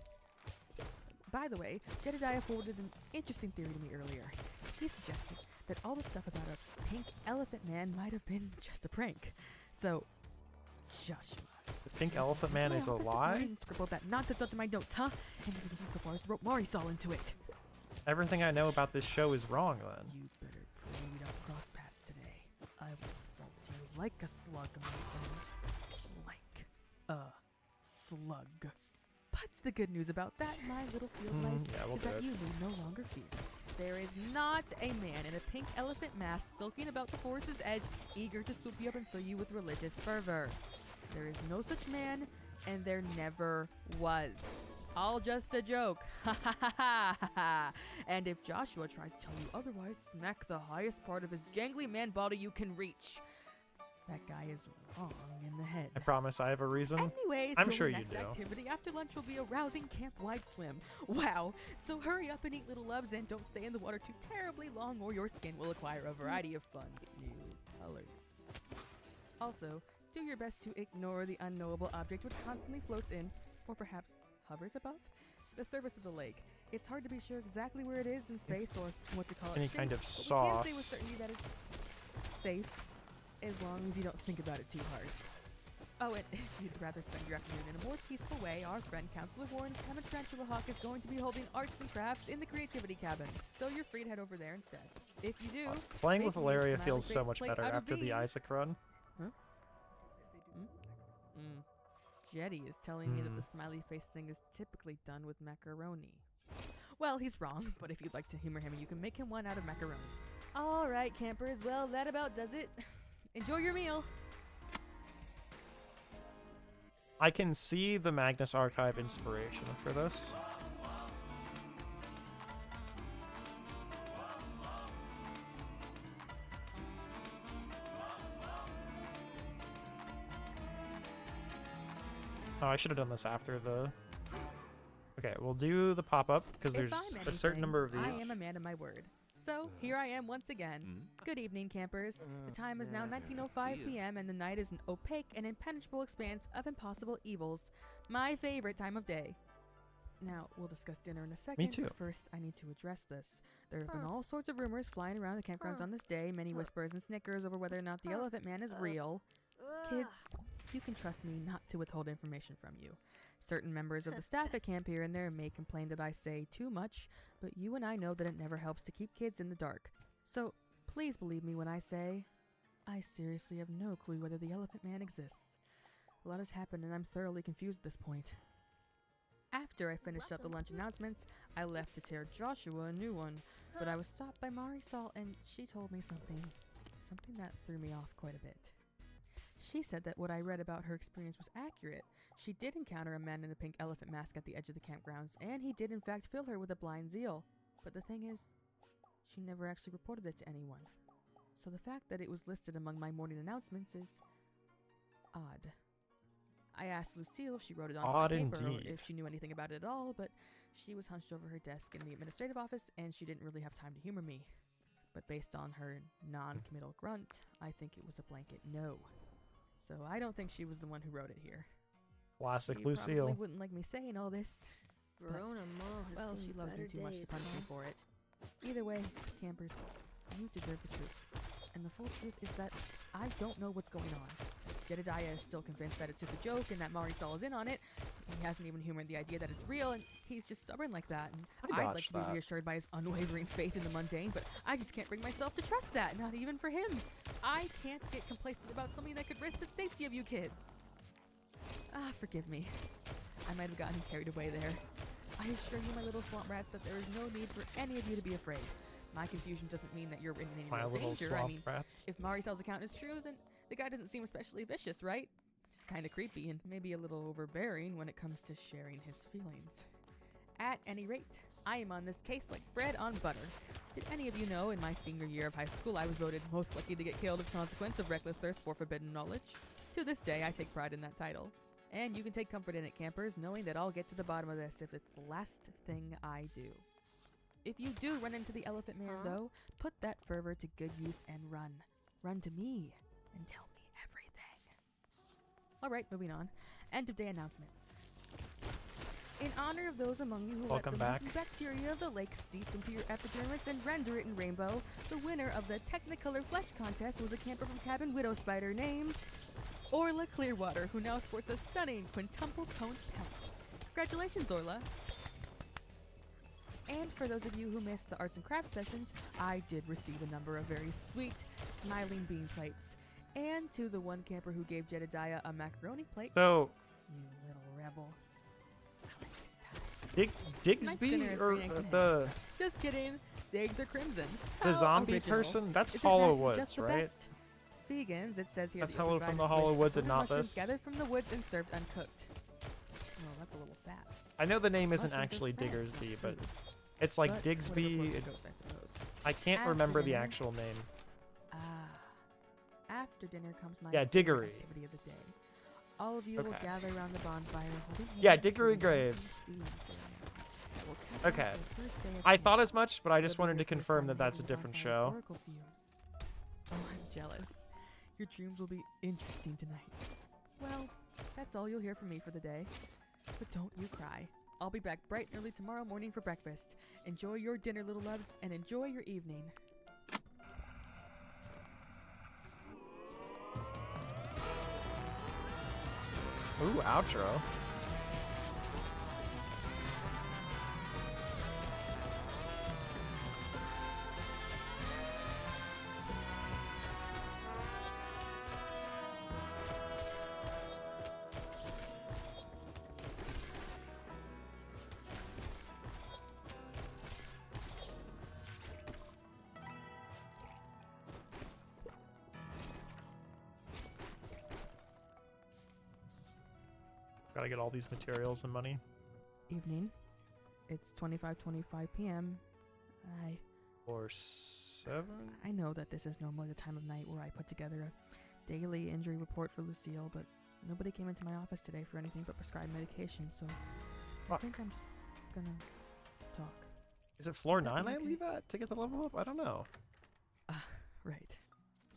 By the way, Jedediah forwarded an interesting theory to me earlier. He suggested that all the stuff about a pink elephant man might have been just a prank. So, Joshua. The pink elephant man is a lie? And scribbled that nonsense onto my notes, huh? And even went so far as to rope Marisol into it. Everything I know about this show is wrong then. You better pray we don't cross paths today. I will salt you like a slug, my friend. Like a slug. But the good news about that, my little field mice, yeah, we'll is do that it. you need no longer fear. There is not a man in a pink elephant mask skulking about the forest's edge, eager to swoop you up and fill you with religious fervor. There is no such man, and there never was. All just a joke. Ha ha ha ha ha ha. And if Joshua tries to tell you otherwise, smack the highest part of his gangly man body you can reach. That guy is wrong in the head. I promise I have a reason. Anyways, I'm your sure you next do. activity after lunch will be a rousing camp-wide swim. Wow! So hurry up and eat, little loves, and don't stay in the water too terribly long, or your skin will acquire a variety of fun new colors. Also, do your best to ignore the unknowable object which constantly floats in, or perhaps hovers above, the surface of the lake. It's hard to be sure exactly where it is in space, or what to call it. Any shape, kind of but we can say with sauce. certainty that it's safe, as long as you don't think about it too hard. Oh, and if you'd rather spend your afternoon in a more peaceful way, our friend Counselor Warren's Cabin Tarantula Hawk is going to be holding arts and crafts in the Creativity Cabin, so you're free to head over there instead. If you do, Playing with make me a Valeria smiley feels so face much plate better out of after the these. Isaac run. Jetty is telling me that the smiley face thing is typically done with macaroni. Well, he's wrong, but if you'd like to humor him, you can make him one out of macaroni. All right, campers. Well, that about does it. Enjoy your meal. I can see the Magnus Archive inspiration for this. Oh, I should have done this after the... Okay, we'll do the pop-up, because If there's I'm a certain anything, number of these. I am a man of my word. So, here I am once again. Good evening, campers. The time is now 19:05 p.m. and the night is an opaque and impenetrable expanse of impossible evils. My favorite time of day. Now, we'll discuss dinner in a second. too. But first, I need to address this. There have been all sorts of rumors flying around the campgrounds on this day, many whispers and snickers over whether or not the Elephant Man is real. Kids, you can trust me not to withhold information from you. Certain members of the staff at camp here and there may complain that I say too much, but you and I know that it never helps to keep kids in the dark. So, please believe me when I say, I seriously have no clue whether the Elephant Man exists. A lot has happened and I'm thoroughly confused at this point. After I finished up the lunch announcements, I left to tear Joshua a new one, but I was stopped by Marisol and she told me something that threw me off quite a bit. She said that what I read about her experience was accurate. She did encounter a man in a pink elephant mask at the edge of the campgrounds, and he did in fact fill her with a blind zeal. But the thing is, she never actually reported it to anyone. So the fact that it was listed among my morning announcements is odd. I asked Lucille if she wrote it on Odd my paper or indeed. if she knew anything about it at all, but she was hunched over her desk in the administrative office and she didn't really have time to humor me. But based on her non-committal grunt, I think it was a blanket no. So I don't think she was the one who wrote it here. Classic She Lucille. probably wouldn't like me saying all this. Verona Mall has Well, seen she loves me better too much to days, punish me huh? for it. Either way, campers, you deserve the truth. And the full truth is that I don't know what's going on. Jedediah is still convinced that it's just a joke and that Marisol is in on it. He hasn't even humored the idea that it's real, and he's just stubborn like that. And I I'd like dodged to be that. reassured by his unwavering faith in the mundane, but I just can't bring myself to trust that, not even for him. I can't get complacent about something that could risk the safety of you kids. Ah, forgive me. I might have gotten carried away there. I assure you, my little swamp rats, that there is no need for any of you to be afraid. My confusion doesn't mean that you're in any My real little danger. swamp I mean, rats. if Marisol's account is true, then the guy doesn't seem especially vicious, right? Just kind of creepy and maybe a little overbearing when it comes to sharing his feelings. At any rate, I am on this case like bread on butter. Did any of you know in my senior year of high school I was voted most likely to get killed as a consequence of reckless thirst for forbidden knowledge? To this day, I take pride in that title. And you can take comfort in it, campers, knowing that I'll get to the bottom of this if it's the last thing I do. If you do run into the Elephant Man, though, put that fervor to good use and run. Run to me and tell me everything. Alright, moving on. End of day announcements. In honor of those among you who Welcome let the back. mutant bacteria of the lake seep into your epidermis and render it in rainbow, the winner of the Technicolor Flesh Contest was a camper from Cabin Widow Spider named Orla Clearwater, who now sports a stunning quintuple toned pelt. Congratulations, Orla. And for those of you who missed the arts and crafts sessions, I did receive a number of very sweet, smiling bean plates. And to the one camper who gave Jedediah a macaroni plate, So, you little rebel. I'll let you stop. Digsby dinner is or free and can the Just kidding. The eggs are crimson. the How zombie original. person? That's Isn't Hollow that Woods, just the right? best? Vegans, it says here. That's that you're Hello from provided the Hollow with Woods and assorted not mushrooms this. gathered from the woods and served uncooked. Oh, that's a little sad. I know the name isn't Mushrooms are actually fresh, Diggersby, not but food. it's like But whatever Digsby. floats your boats, I suppose. I can't After remember the dinner- actual name. After dinner comes my Yeah, favorite Diggory. activity of the day. All of you will Okay. gather around the bonfire holding Yeah, hands Diggory for the welcome Graves. seating ceremony that will cap off Okay. the first day of I camp. thought as much, but I just It'll be wanted to your first confirm time that that's a hitting the different bonfire's show. oracle fumes. Oh, I'm jealous. Your dreams will be interesting tonight. Well, that's all you'll hear from me for the day. But don't you cry. I'll be back bright and early tomorrow morning for breakfast. Enjoy your dinner, little loves, and enjoy your evening. Ooh, outro. Gotta get all these materials and money. Evening. It's 25:25 p.m. Or 7? I know that this is normally the time of night where I put together a daily injury report for Lucille, but nobody came into my office today for anything but prescribed medication, so I Fuck. think I'm just gonna talk. Is it floor 9 I Okay. leave at to get the level up? I don't know. Right.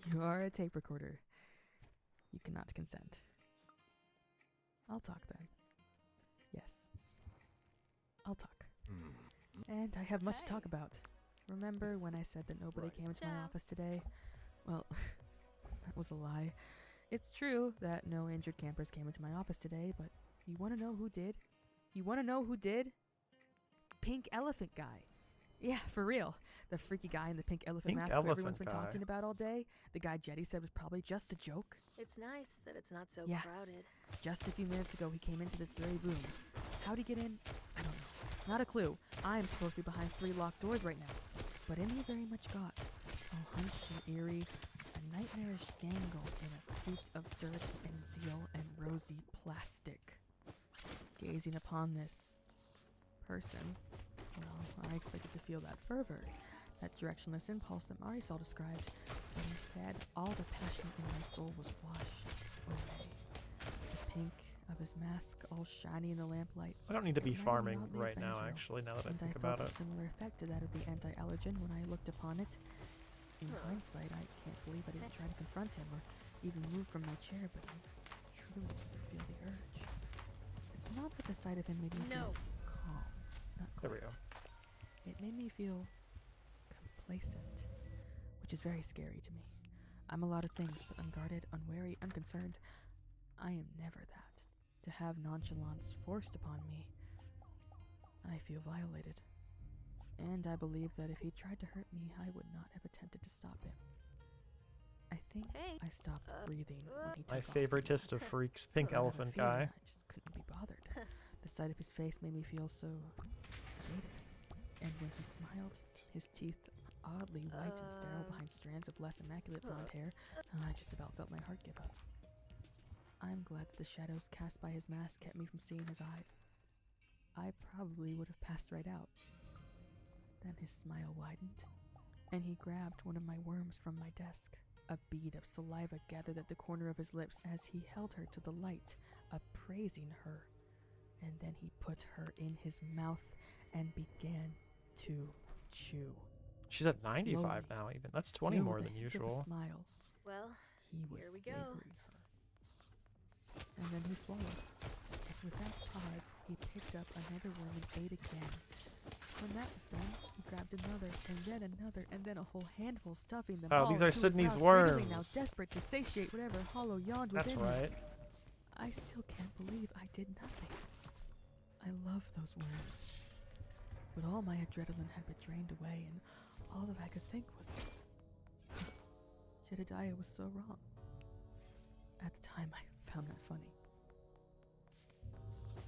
You are a tape recorder. You cannot consent. I'll talk then. Yes. I'll talk. And I have much to talk about. Remember when I said that nobody came into my office today? Well, that was a lie. It's true that no injured campers came into my office today, but you want to know who did? You want to know who did? Pink Elephant Guy. Yeah, for real. The freaky guy in the pink elephant Pink mask who everyone's elephant been guy. talking about all day. The guy Jetty said was probably just a joke. It's nice that it's not so Yeah. crowded. Just a few minutes ago, he came into this very room. How'd he get in? I don't know. Not a clue. I'm supposed to be behind 3 locked doors right now. But in he very much got. All hunched and eerie, a nightmarish gangle in a suit of dirt and zeal and rosy plastic. Gazing upon this person, well, I expected to feel that fervor, that directionless impulse that Marisol described, but instead all the passion in my soul was washed away. The pink of his mask, all shiny in the lamplight. I don't need to be It reminded me farming oddly of right now, Benadryl, actually, now that I and think I about felt it. a similar effect to that of the anti-allergen when I looked upon it. In hindsight, I can't believe I didn't try to confront him or even move from my chair, but I truly feel the urge. It's not that the sight of him made me feel calm, not There we quite. go. It made me feel complacent, which is very scary to me. I'm a lot of things, but unguarded, unwary, unconcerned. I am never that. To have nonchalance forced upon me, I feel violated. And I believe that if he tried to hurt me, I would not have attempted to stop him. I think Hey. I stopped breathing when he took My off. favoritist of freaks, pink Another elephant feeling, guy. I just couldn't be bothered. The sight of his face made me feel so sedated. And when he smiled, his teeth oddly white and sterile behind strands of less immaculate blonde hair, I just about felt my heart give up. I'm glad that the shadows cast by his mask kept me from seeing his eyes. I probably would have passed right out. Then his smile widened, and he grabbed one of my worms from my desk. A bead of saliva gathered at the corner of his lips as he held her to the light, appraising her. And then he put her in his mouth and began to chew. She's at 95 Slowly, now, even. That's 20 still more with than a hint of a usual. smile. Well, He was here we go. savoring her. And then he swallowed. And without pause, he picked up another worm and ate again. When that was done, he grabbed another, and then another, and then a whole handful, stuffing them all Oh, these are into his Sydney's mouth, greedily now worms. desperate to satiate whatever hollow yawned That's within him. right. I still can't believe I did nothing. I love those worms. But all my adrenaline had been drained away, and all that I could think was, Jedediah was so wrong. At the time, I found that funny.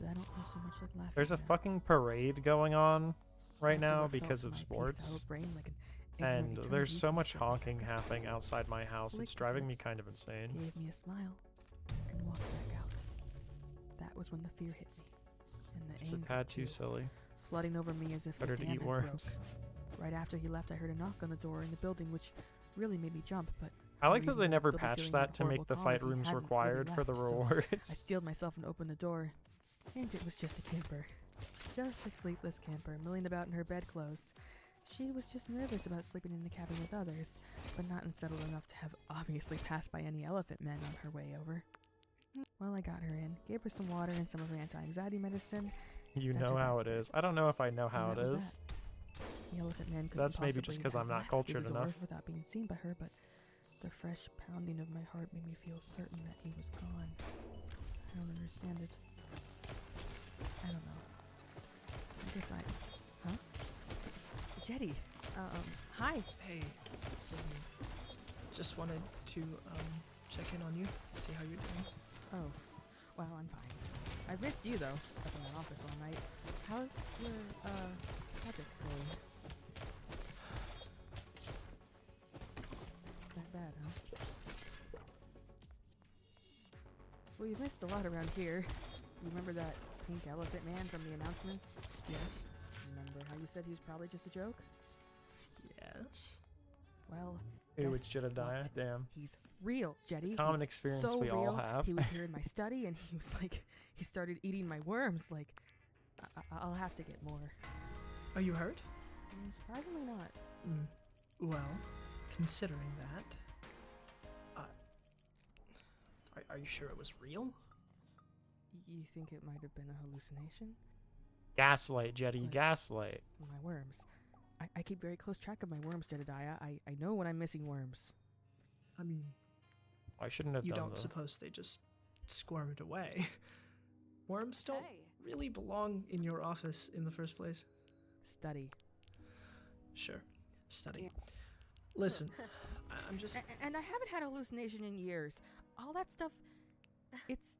But I don't feel so much like laughing There's a now. fucking parade going on right After now what felt because of my sports. peace-out brain like an And ignorant there's eternity so much consumed honking by happening outside my house. It's licked his driving me lips, kind of insane. Gave me a smile and walked back out. That was when the fear hit me, and the Just a anger tad too too, silly. flooding over me as if Better the to dam eat had broke. worms. Right after he left, I heard a knock on the door in the building, which really made me jump. But I like that reason they I'd never still be patched feeling that to horrible make the calm fight if he rooms hadn't required really for the left, so I rewards. steeled myself and opened the door, and it was just a camper. Just a sleepless camper, milling about in her bedclothes. She was just nervous about sleeping in the cabin with others, but not unsettled enough to have obviously passed by any elephant men on her way over. Well, I got her in, gave her some water and some of her anti-anxiety medicine. You sent her know back how to it bed. is. I don't know if I know how And it that was is. The elephant man couldn't That's maybe just possibly 'cause I'm have not left through cultured the door enough. without being seen by her, but the fresh pounding of my heart made me feel certain that he was gone. I don't understand it. I don't know. I guess huh? Jetty. Hi. Hey, Sydney. Just wanted to check in on you, see how you're doing. Oh, well, I'm fine. I missed you though, up in that office all night. How's your project going? Not bad, huh? Well, you've missed a lot around here. You remember that pink elephant man from the announcements? Yes. Remember how you said he was probably just a joke? Yes. Well, Ooh, guess it's Jedediah. what? Damn. He's real, Jetty. Common He's experience so we all real. have. He was here in my study, and he was like, he started eating my worms. Like, I'll have to get more. Are you hurt? Surprisingly not. Well, considering that, are you sure it was real? You think it might have been a hallucination? Gaslight, Jetty. What? Gaslight. My worms. I keep very close track of my worms, Jedediah. I know when I'm missing worms. I mean, I shouldn't have you done don't the... suppose they just squirmed away. Worms don't really belong in your office in the first place. Study. Sure, study. Listen, I'm just... And I haven't had a hallucination in years. All that stuff, it's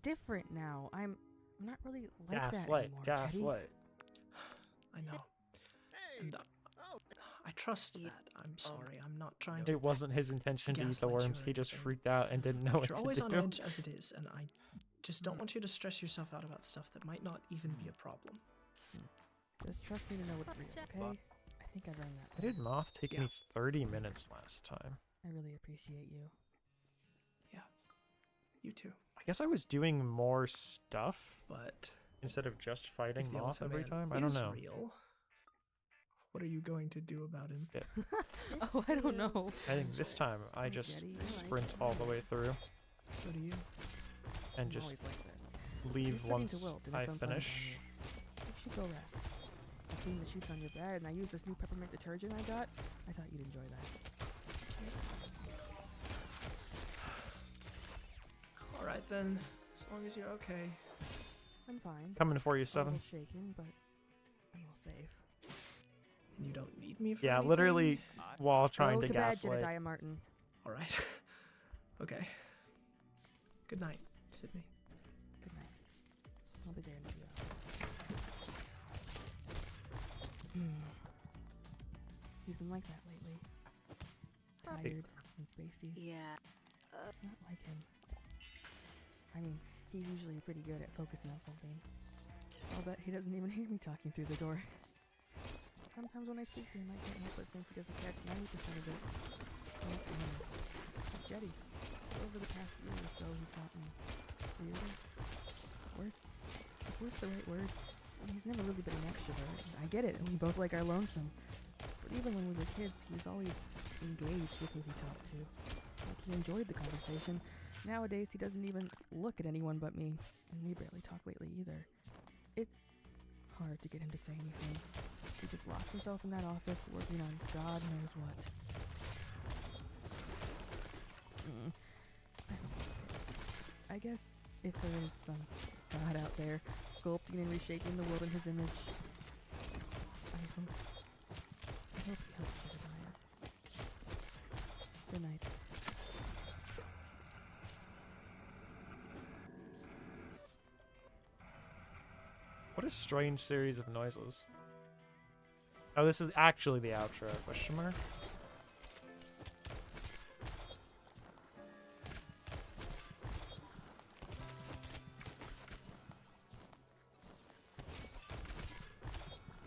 different now. I'm not really like that Gaslight. anymore, Jetty. Gaslight. I know. And I trust that. I'm sorry. I'm not trying to... It wasn't his intention to eat the gaslight you worms. or He just anything. freaked out and didn't know what You're to always do. on edge as it is, and I just don't want you to stress yourself out about stuff that might not even be a problem. Just trust me to know what's real, okay? I think I've earned that. Why did Moth take Yeah. me 30 minutes last time? I really appreciate you. You too. I guess I was doing more stuff But instead of just fighting if the Moth Elephant every Man time. I don't is know. real, what are you going to do about him? Oh, I don't know. I think this time I just Spaghetti, I like sprint all the way through So do you. and I'm just always like this. leave You're starting to once wilt, and I it's unpleasant on finish. you. You should go rest. I cleaned the sheets on your bed, and I used this new peppermint detergent I got. I thought you'd enjoy that. All right then, as long as you're okay. I'm fine. Coming for you, A 7. little shaken, but I'm all safe. And you don't need me for Yeah, anything? literally while trying Go to to bed, gaslight. Jedediah Martin. All right. Okay. Good night, Sydney. Good night. I'll be there in a few hours. He's been like that lately. Tired and spacey. Yeah. It's not like him. I mean, he's usually pretty good at focusing on something. I'll bet he doesn't even hear me talking through the door. Sometimes when I speak to him, I can't help but think he doesn't catch 90% of it. And that's fine. He's Jetty. Over the past year or so, he's gotten weirder. Worse. Is worse the right word? I mean, he's never really been an extrovert. I get it, and we both like our lonesome. But even when we were kids, he was always engaged with who he talked to. Like, he enjoyed the conversation. Nowadays, he doesn't even look at anyone but me, and we barely talk lately either. It's hard to get him to say anything. He just locks himself in that office, working on God knows what. I guess if there is some God out there, sculpting and reshaping the world in his image, I hope he helps Jedediah. Good night. What a strange series of noises. Oh, this is actually the outro, question mark?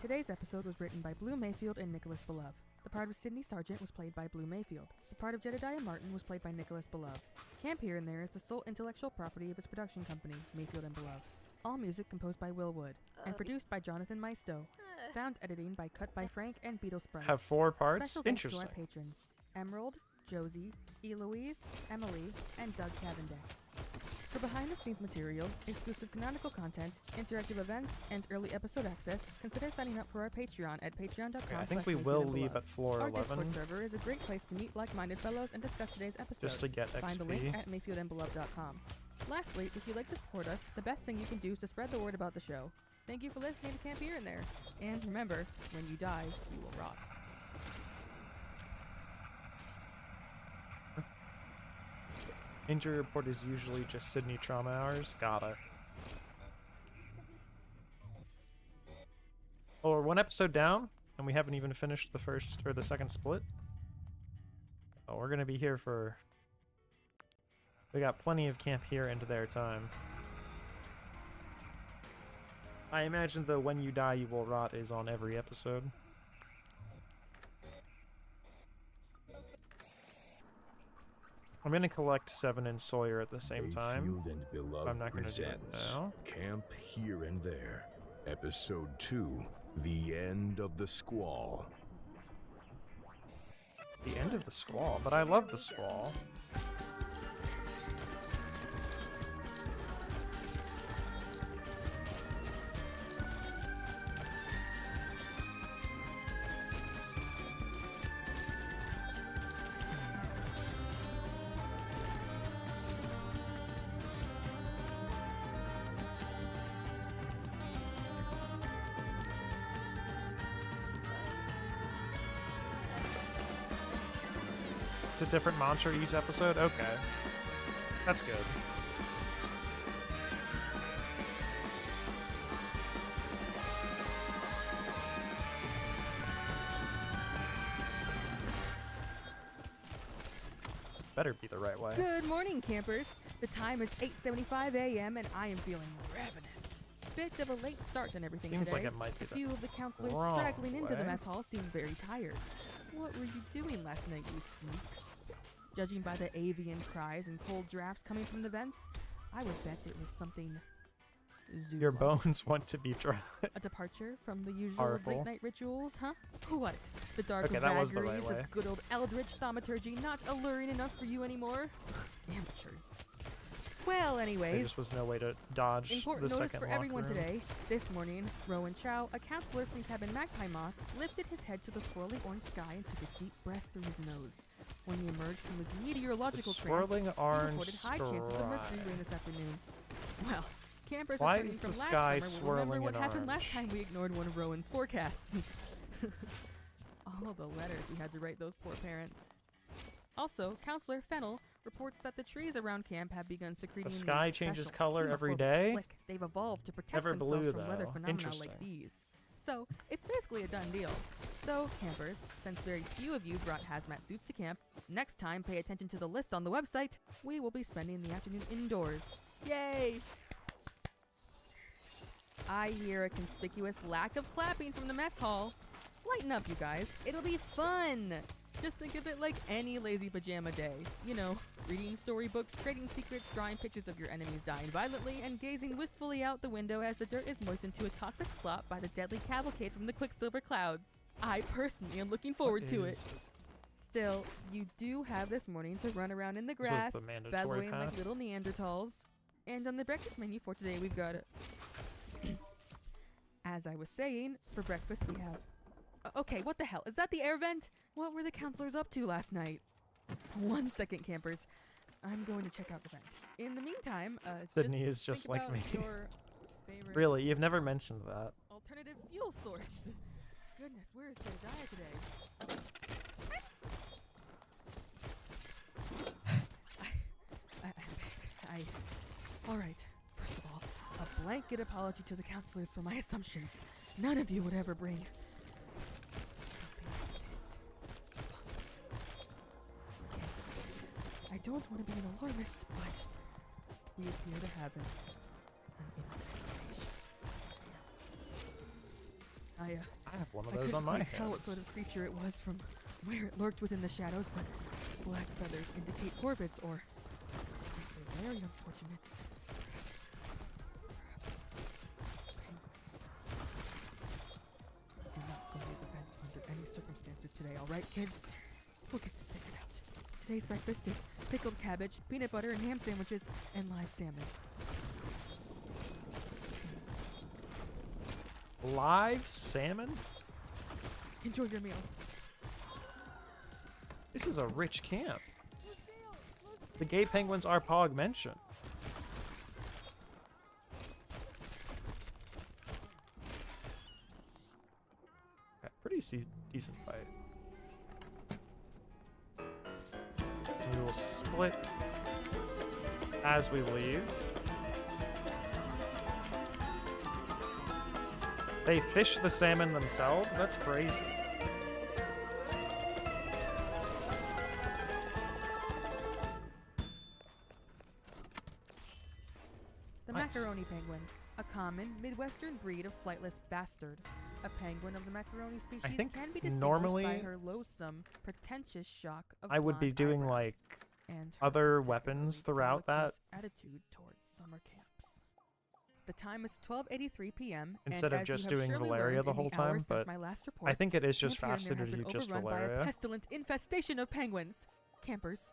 Today's episode was written by Blue Mayfield and Nicholas Belove. The part of Sydney Sargent was played by Blue Mayfield. The part of Jedediah Martin was played by Nicholas Belove. Camp Here and There is the sole intellectual property of its production company, Mayfield and Belove. All music composed by Will Wood and produced by Jonathan Maisto. Sound editing by Cut by Frank and Beetle Sprite. Have 4 parts? Special thanks to Interesting. our patrons: Emerald, Josie, Eloise, Emily, and Doug Cavendish. For behind-the-scenes material, exclusive canonical content, interactive events, and early episode access, consider signing up for our Patreon at patreon.com. Okay, I think we will leave at floor Our 11 Discord server is a great place to meet like-minded fellows and discuss today's episode. just to get Find the link XP. at mayfieldandbeloved.com. Lastly, if you'd like to support us, the best thing you can do is to spread the word about the show. Thank you for listening to Camp Here and There. And remember, when you die, you will rot. Injury report is usually just Sydney trauma hours. Got it. Oh, we're 1 episode down, and we haven't even finished the first or the second split. Oh, we're gonna be here for. We got plenty of Camp Here into their time. I imagine the "When you die, you will rot" is on every episode. I'm gonna collect 7 and Sawyer at the same time. Mayfield and Beloved I'm not gonna do it presents now. Camp Here and There, Episode 2, The End of the Squall. The end of the squall, but I love the squall. It's a different mantra each episode? Okay. That's good. Better be the right way. Good morning, campers. The time is 8:75 a.m. and I am feeling ravenous. bit of a late start and everything Seems today. like it might be A the few of the counselors wrong straggling into the way. mess hall seem very tired. What were you doing last night, you sneaks? Judging by the avian cries and cold drafts coming from the vents, I would bet it was something Your zoological. bones want to be dry. A departure from the usual Powerful. late-night rituals, huh? What? The dark Okay, that was the right vagaries way. of good old eldritch thaumaturgy not alluring enough for you anymore? Amateurs. Well, There anyways, just was no way to dodge important the notice second for everyone locker room. today. This morning, Rowan Chow, a counselor from Cabin Magpie Moth, lifted his head to the swirling orange sky and took a deep breath through his nose. When he emerged from his meteorological The trance, swirling he orange reported high chances of mercury sky. rain this afternoon. Well, campers Why returning is from the last sky summer will remember swirling what in happened last orange? time we ignored one of Rowan's forecasts. All the letters we had to write those poor parents. Also, Counselor Fennel reports that the trees around camp have begun secreting sky these changes special color every chemophobic day? slick. They've evolved to protect Never themselves blue, from weather though. phenomena Interesting. like these. So, it's basically a done deal. So, campers, since very few of you brought hazmat suits to camp, next time pay attention to the list on the website. We will be spending the afternoon indoors. Yay! I hear a conspicuous lack of clapping from the mess hall. Lighten up, you guys. It'll be fun. Just think of it like any lazy pajama day. You know, reading storybooks, trading secrets, drawing pictures of your enemies dying violently, and gazing wistfully out the window as the dirt is moistened to a toxic slop by the deadly cavalcade from the Quicksilver clouds. I personally am looking forward to it. Still, you do have this morning to run around in the was grass, the mandatory bellowing like path. little Neanderthals. And on the breakfast menu for today, we've got as I was saying, for breakfast we have... okay, what the hell? Is that the air vent? What were the counselors up to last night? 1 second, campers. I'm going to check out the vent. In the meantime, Sydney is just think like about me. your favorite Really, you've never mentioned that. alternative fuel source. Goodness, where is Jediah today? All right. First of all, a blanket apology to the counselors for my assumptions. None of you would ever bring something like this. Yes. I don't want to be an alarmist, but we appear to have an infestation. I have one of I those couldn't on my quite tell what hands. sort of creature it was from where it lurked within the shadows, but black feathers indicate corvids or something very unfortunate. Do not go near the vents under any circumstances today, alright, kids? We'll get this figured out. Today's breakfast is pickled cabbage, peanut butter, and ham sandwiches, and live salmon. Live salmon? Enjoy your meal. This is a rich camp. The gay penguins are Pog mentioned. Okay, pretty decent fight. We will split as we leave. They fish the salmon themselves? That's crazy. The Nice. macaroni penguin, a common Midwestern breed of flightless bastard. A penguin of the macaroni species think can be distinguished normally by her loathsome, pretentious shock of I would be blonde doing eyebrows like and her other particularly weapons throughout that bellicose attitude towards summer camps. The time is 12:83 p.m. instead and of as you just have doing surely Valeria learned the in whole hours time, since but my last I report, think it is just Camp faster Here to has do been just overrun by a Valeria. pestilent infestation of penguins. Campers,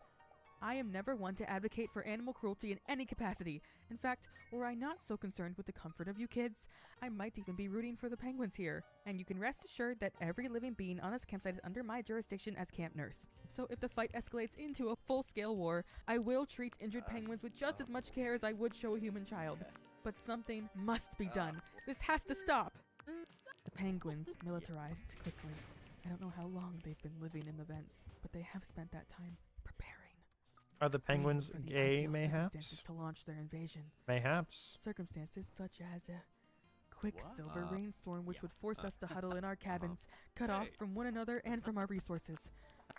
I am never one to advocate for animal cruelty in any capacity. In fact, were I not so concerned with the comfort of you kids, I might even be rooting for the penguins here. And you can rest assured that every living being on this campsite is under my jurisdiction as camp nurse. So if the fight escalates into a full-scale war, I will treat injured penguins with just as much care as I would show a human child. But something must be done. This has to stop. The penguins militarized quickly. I don't know how long they've been living in the vents, but they have spent that time preparing. Are the waiting penguins for the gay, ideal circumstances mayhaps? to launch their invasion. Mayhaps. Circumstances such as a quicksilver rainstorm which would force us to huddle in our cabins, cut off from one another and from our resources,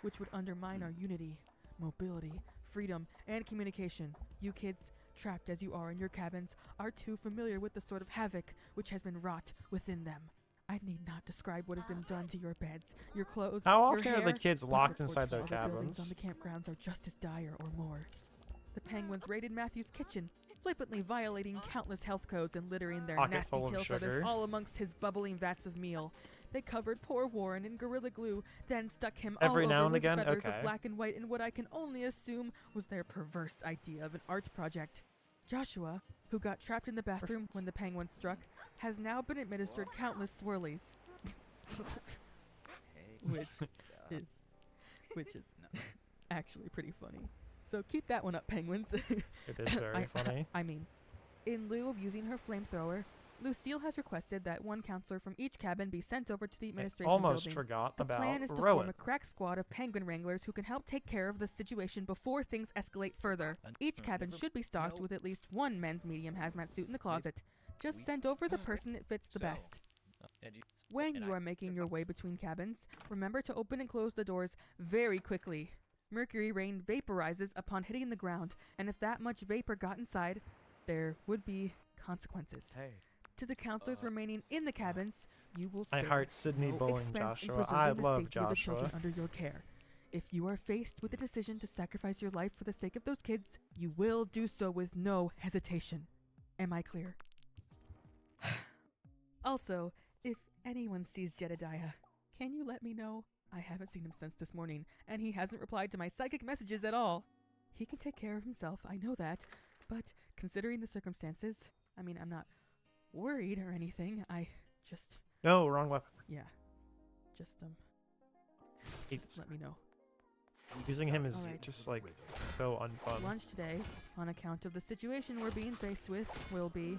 which would undermine our unity, mobility, freedom, and communication. You kids, trapped as you are in your cabins, are too familiar with the sort of havoc which has been wrought within them. I need not describe what has been done to your beds, your clothes, How your often are the hair, kids but locked reports inside from their other buildings on cabins? the campgrounds are just as dire or more. The Penguins raided Matthew's kitchen, flippantly violating countless health codes and littering their Pocket nasty full of tail feathers sugar. all amongst his bubbling vats of meal. They covered poor Warren in Gorilla Glue, then stuck him Every all now over and with again? feathers Okay. of black and white in what I can only assume was their perverse idea of an art project. Joshua, who got trapped in the bathroom when the Penguins struck, has now been administered countless swirlies. which is actually pretty funny. So keep that one up, Penguins. It is very funny. I mean, in lieu of using her flamethrower, Lucille has requested that one counselor from each cabin be sent over to the I administration almost building. forgot The about plan is to form Rowan. a crack squad of penguin wranglers who can help take care of the situation before things escalate further. Each cabin should be stocked with at least one men's medium hazmat suit in the closet. Just send over the person it fits the best. When you are making your way between cabins, remember to open and close the doors very quickly. Mercury rain vaporizes upon hitting the ground, and if that much vapor got inside, there would be consequences. To the counselors remaining in the cabins, you will I spare heart Sydney no Bowling expense in Joshua. I preserving the love safety of the children Joshua. under your care. If you are faced with the decision to sacrifice your life for the sake of those kids, you will do so with no hesitation. Am I clear? Also, if anyone sees Jedediah, can you let me know? I haven't seen him since this morning, and he hasn't replied to my psychic messages at all. He can take care of himself, I know that, but considering the circumstances, I mean, I'm not worried or anything. I just, No, wrong weapon. yeah, just let me know. Using him is Alright. just like so unfun. Lunch today, on account of the situation we're being faced with, will be.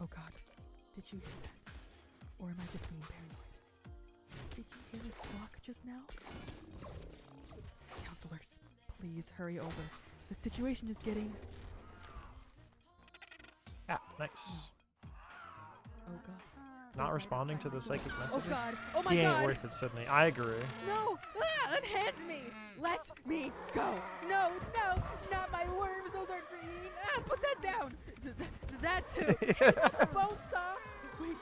Oh God, did you hear that? Or am I just being paranoid? Did you hear a squawk just now? Counselors, please hurry over. The situation is getting. Yeah, nice. Oh God. Not responding to the psychic Oh messages. God. Oh my He ain't God. worth it, Sydney. I agree. No! Ah, unhand me! Let me go! No, no, not my worms. Those aren't for eating. Ah, put that down. That too. Bone saw. Wait,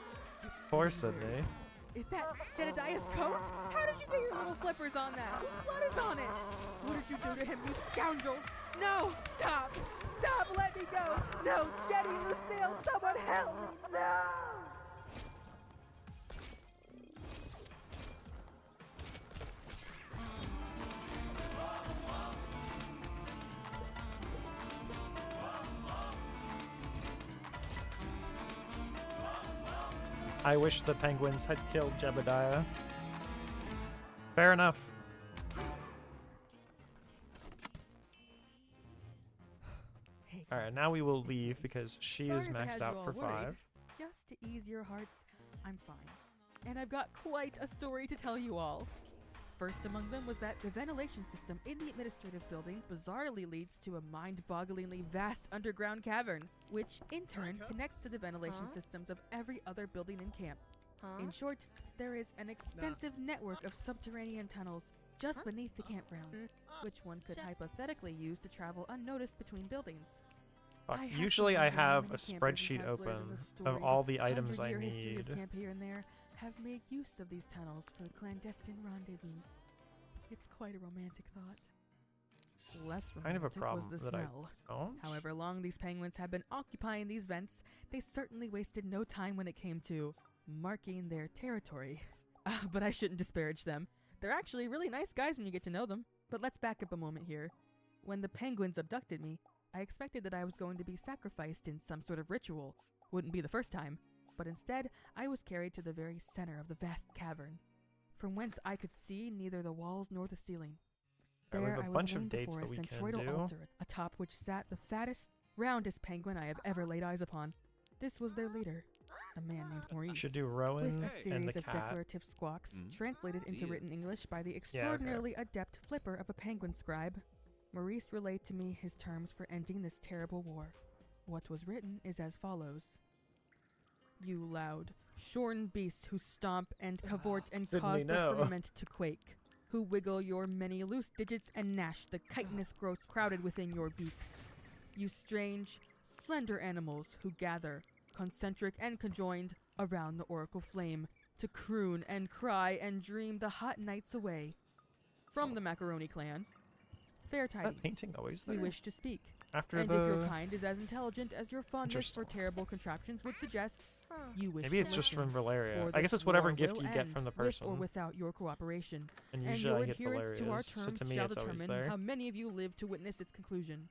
Poor Sydney. is that Jedediah's coat? How did you get your little flippers on that? Whose blood is on it? What did you do to him, you scoundrels? No! Stop! Stop! Let me go! No! Jetty, Lucille! Someone help me! No! I wish the penguins had killed Jebediah. Fair enough. Hey, Alright, now we will leave because she Sorry is if I maxed had you out all for worried. 5. Just to ease your hearts, I'm fine. And I've got quite a story to tell you all. First among them was that the ventilation system in the administrative building bizarrely leads to a mind-bogglingly vast underground cavern, which in turn connects to the ventilation systems of every other building in camp. In short, there is an extensive network of subterranean tunnels just beneath the campgrounds, which one could hypothetically use to travel unnoticed between buildings. Fuck, I have usually to I wonder how have many a campers and spreadsheet counselors open in the of storied all the items I 100-year history of need. Camp Here and There have made use of these tunnels for clandestine rendezvous. It's quite a romantic thought. Less romantic Kind of a problem was the that I smell. don't. However long these penguins have been occupying these vents, they certainly wasted no time when it came to marking their territory. But I shouldn't disparage them. They're actually really nice guys when you get to know them. But let's back up a moment here. When the penguins abducted me, I expected that I was going to be sacrificed in some sort of ritual. Wouldn't be the first time. But instead, I was carried to the very center of the vast cavern, from whence I could see neither the walls nor the ceiling. Alright, we There have a I was bunch laying of dates before that a we can centroidal do. altar, atop which sat the fattest, roundest penguin I have ever laid eyes upon. This was their leader, a man named Maurice. Should do With Rowan a and series the of cat. declarative squawks, translated into See ya. written English by the okay. extraordinarily adept flipper of a penguin scribe, Maurice relayed to me his terms for ending this terrible war. What was written is as follows. You loud, shorn beasts who stomp and cavort and Sydney, cause the no. firmament to quake, who wiggle your many loose digits and gnash the chitinous growths crowded within your beaks. You strange, slender animals who gather, concentric and conjoined, around the oracle flame to croon and cry and dream the hot nights away. From the Macaroni Clan, fair tidings. That painting always there. We wish to speak. After And the... if your kind is as intelligent as your fondness for Interesting. terrible contraptions would suggest, you wish Maybe to it's just listen. from Valeria. For I guess this it's whatever war gift will you get end from the with person. or without your cooperation. And And usually your I get adherence to our Valeria's, so terms to me shall it's always determine there. how many of you live to witness its conclusion.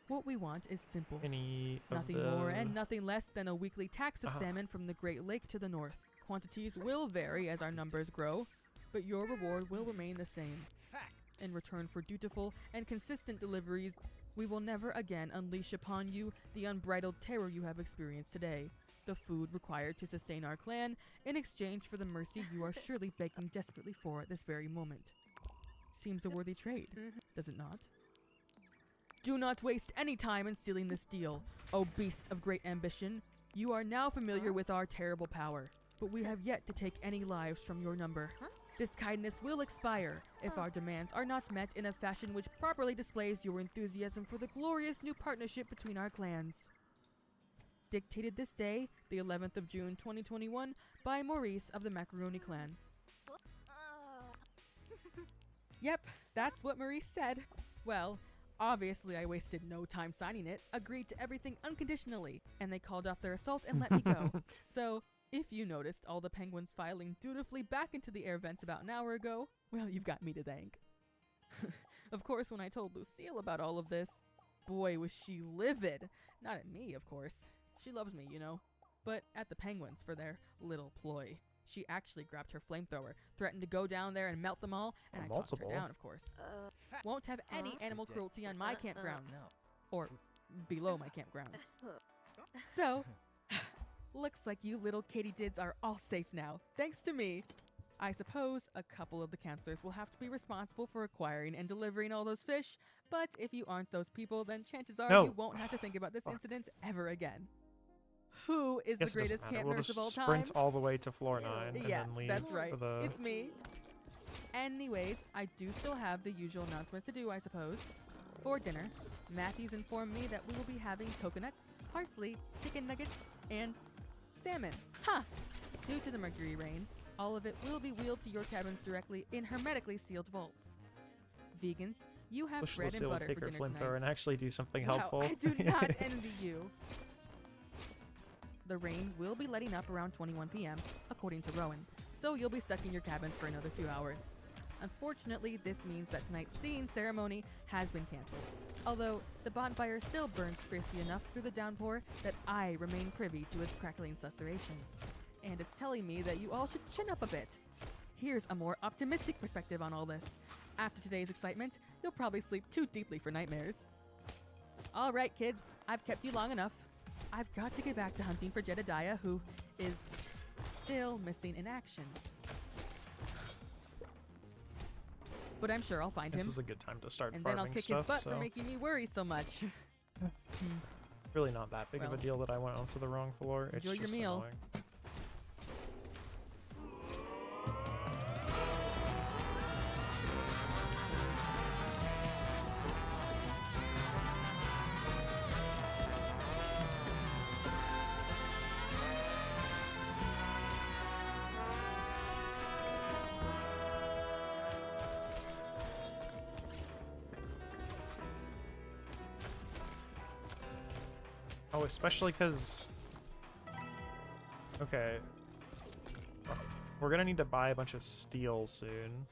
What we want is simple. Any of Nothing the... more and nothing less than a weekly tax of Uh-huh. salmon from the Great Lake to the north. Quantities will vary as our numbers grow, but your reward will remain the same. In return for dutiful and consistent deliveries, we will never again unleash upon you the unbridled terror you have experienced today. The food required to sustain our clan in exchange for the mercy you are surely begging desperately for at this very moment. Seems a worthy trade, does it not? Do not waste any time in sealing this deal, O beasts of great ambition. You are now familiar with our terrible power, but we have yet to take any lives from your number. This kindness will expire if our demands are not met in a fashion which properly displays your enthusiasm for the glorious new partnership between our clans. Dictated this day, the 11th of June 2021, by Maurice of the Macaroni Clan. Yep, that's what Maurice said. Well, obviously I wasted no time signing it, agreed to everything unconditionally, and they called off their assault and let me go. So, if you noticed all the penguins filing dutifully back into the air vents about an hour ago, well, you've got me to thank. Of course, when I told Lucille about all of this, boy, was she livid. Not at me, of course. She loves me, you know. But at the penguins for their little ploy. She actually grabbed her flamethrower, threatened to go down there and melt them all, and I talked her down, of course. Won't have any animal cruelty on my campgrounds. Or below my campgrounds. So, looks like you little katydids are all safe now, thanks to me. I suppose a couple of the counselors will have to be responsible for acquiring and delivering all those fish, but if you aren't those people, then chances are you won't have to think about this incident ever again. Who is the greatest camp we'll nurse just of all time? sprint all the way to floor 9 and Yeah, then leave that's right. for the... It's me. Anyways, I do still have the usual announcements to do, I suppose. For dinner, Matthews informed me that we will be having coconuts, parsley, chicken nuggets, and salmon. Ha! Due to the mercury rain, all of it will be wheeled to your cabins directly in hermetically sealed vaults. Vegans, you have Wish bread and Lucille would butter take for her dinner flamethrower tonight. and actually do something Wow, helpful. I do not envy you. The rain will be letting up around 21 p.m., according to Rowan, so you'll be stuck in your cabins for another few hours. Unfortunately, this means that tonight's singing ceremony has been cancelled, although the bonfire still burns fiercely enough through the downpour that I remain privy to its crackling susurrations. And it's telling me that you all should chin up a bit. Here's a more optimistic perspective on all this. After today's excitement, you'll probably sleep too deeply for nightmares. All right, kids, I've kept you long enough. I've got to get back to hunting for Jedediah, who is still missing in action. But I'm sure I'll find This him. is a good time to start And farming then I'll kick stuff, his butt so for making me worry so much. really not that big of a Well, deal that I went onto the wrong floor. It's enjoy your just meal. annoying. Oh, especially because... Okay. We're gonna need to buy a bunch of steel soon.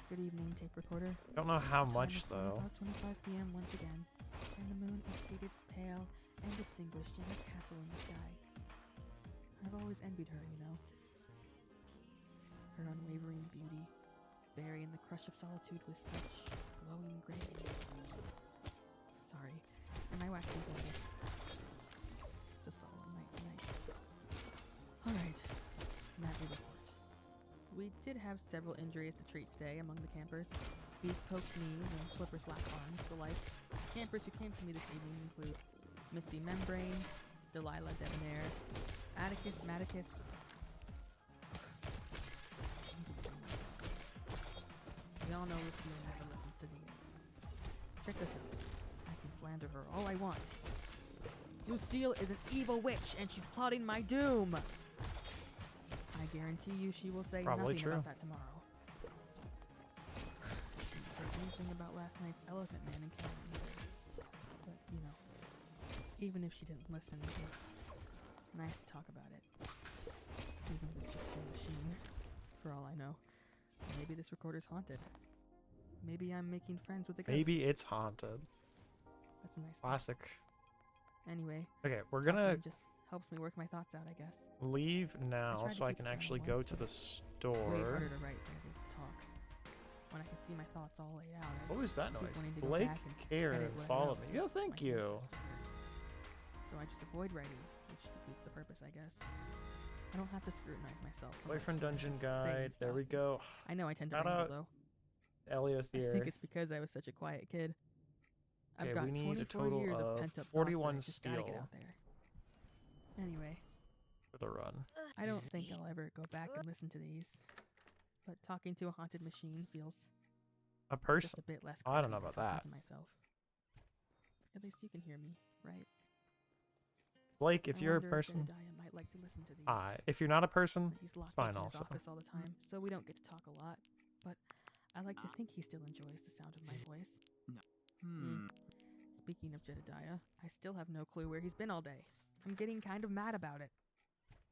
Good evening, tape recorder. Don't know how Time much is though. 25 p.m. once again, and the moon is seated pale and distinguished in a castle in the sky. I've always envied her, you know. Her unwavering beauty, burying the crush of solitude with such glowing grace. Sorry, am I waxing poetic? It's a solemn night tonight. Alright, nightly report. We did have several injuries to treat today among the campers. Beef poked knees and flipper slap arms, the like. Campers who came to me this evening include Mitzi Membrane, Delilah Debonair, Atticus Maticus. We all know Lucille never listens to these. Check this out. I can slander her all I want. Lucille is an evil witch, and she's plotting my doom. I guarantee you she will say Probably nothing true. about that tomorrow. She didn't say anything about last night's Elephant Man encounter either. But, you know, even if she didn't listen, it was nice to talk about it. Even if it's just a machine, for all I know. Maybe this recorder's haunted. Maybe I'm making friends with the ghost. Maybe it's haunted. That's a nice thing. Classic. Anyway, Okay, we're gonna talking just helps me work my thoughts out, I guess. leave now tried to so I keep can it down actually once, go to but the Way store. harder to write than it is to talk. When I can see my thoughts all laid out. I What was that keep noise? wanting to go Blake, back and Karen, edit what I follow wrote me. to Yo, my thank thoughts you. faster. So I just avoid writing, which defeats the purpose, I guess. I don't have to scrutinize myself. So much Boyfriend when I'm Dungeon just saying Guide. There we stuff. go. I know I tend to Shout ramble out though. Elio I Thier. think it's because I was such a quiet kid. I've Okay, got we need a 24 total years of of pent up 41 thoughts that I just gotta get steel. out there. Anyway, For the run. I don't think I'll ever go back and listen to these. But talking to a haunted machine feels A just person. a bit less Oh, I don't creepy know than about talking that. to myself. At least you can hear me, right? Blake, if I you're a wonder person, Jedediah might like to listen to these. if you're not a person, But he's it's locked fine up in his also. office all the time, so we don't get to talk a lot. But I like to think he still enjoys the sound of my voice. Speaking of Jedediah, I still have no clue where he's been all day. I'm getting kind of mad about it.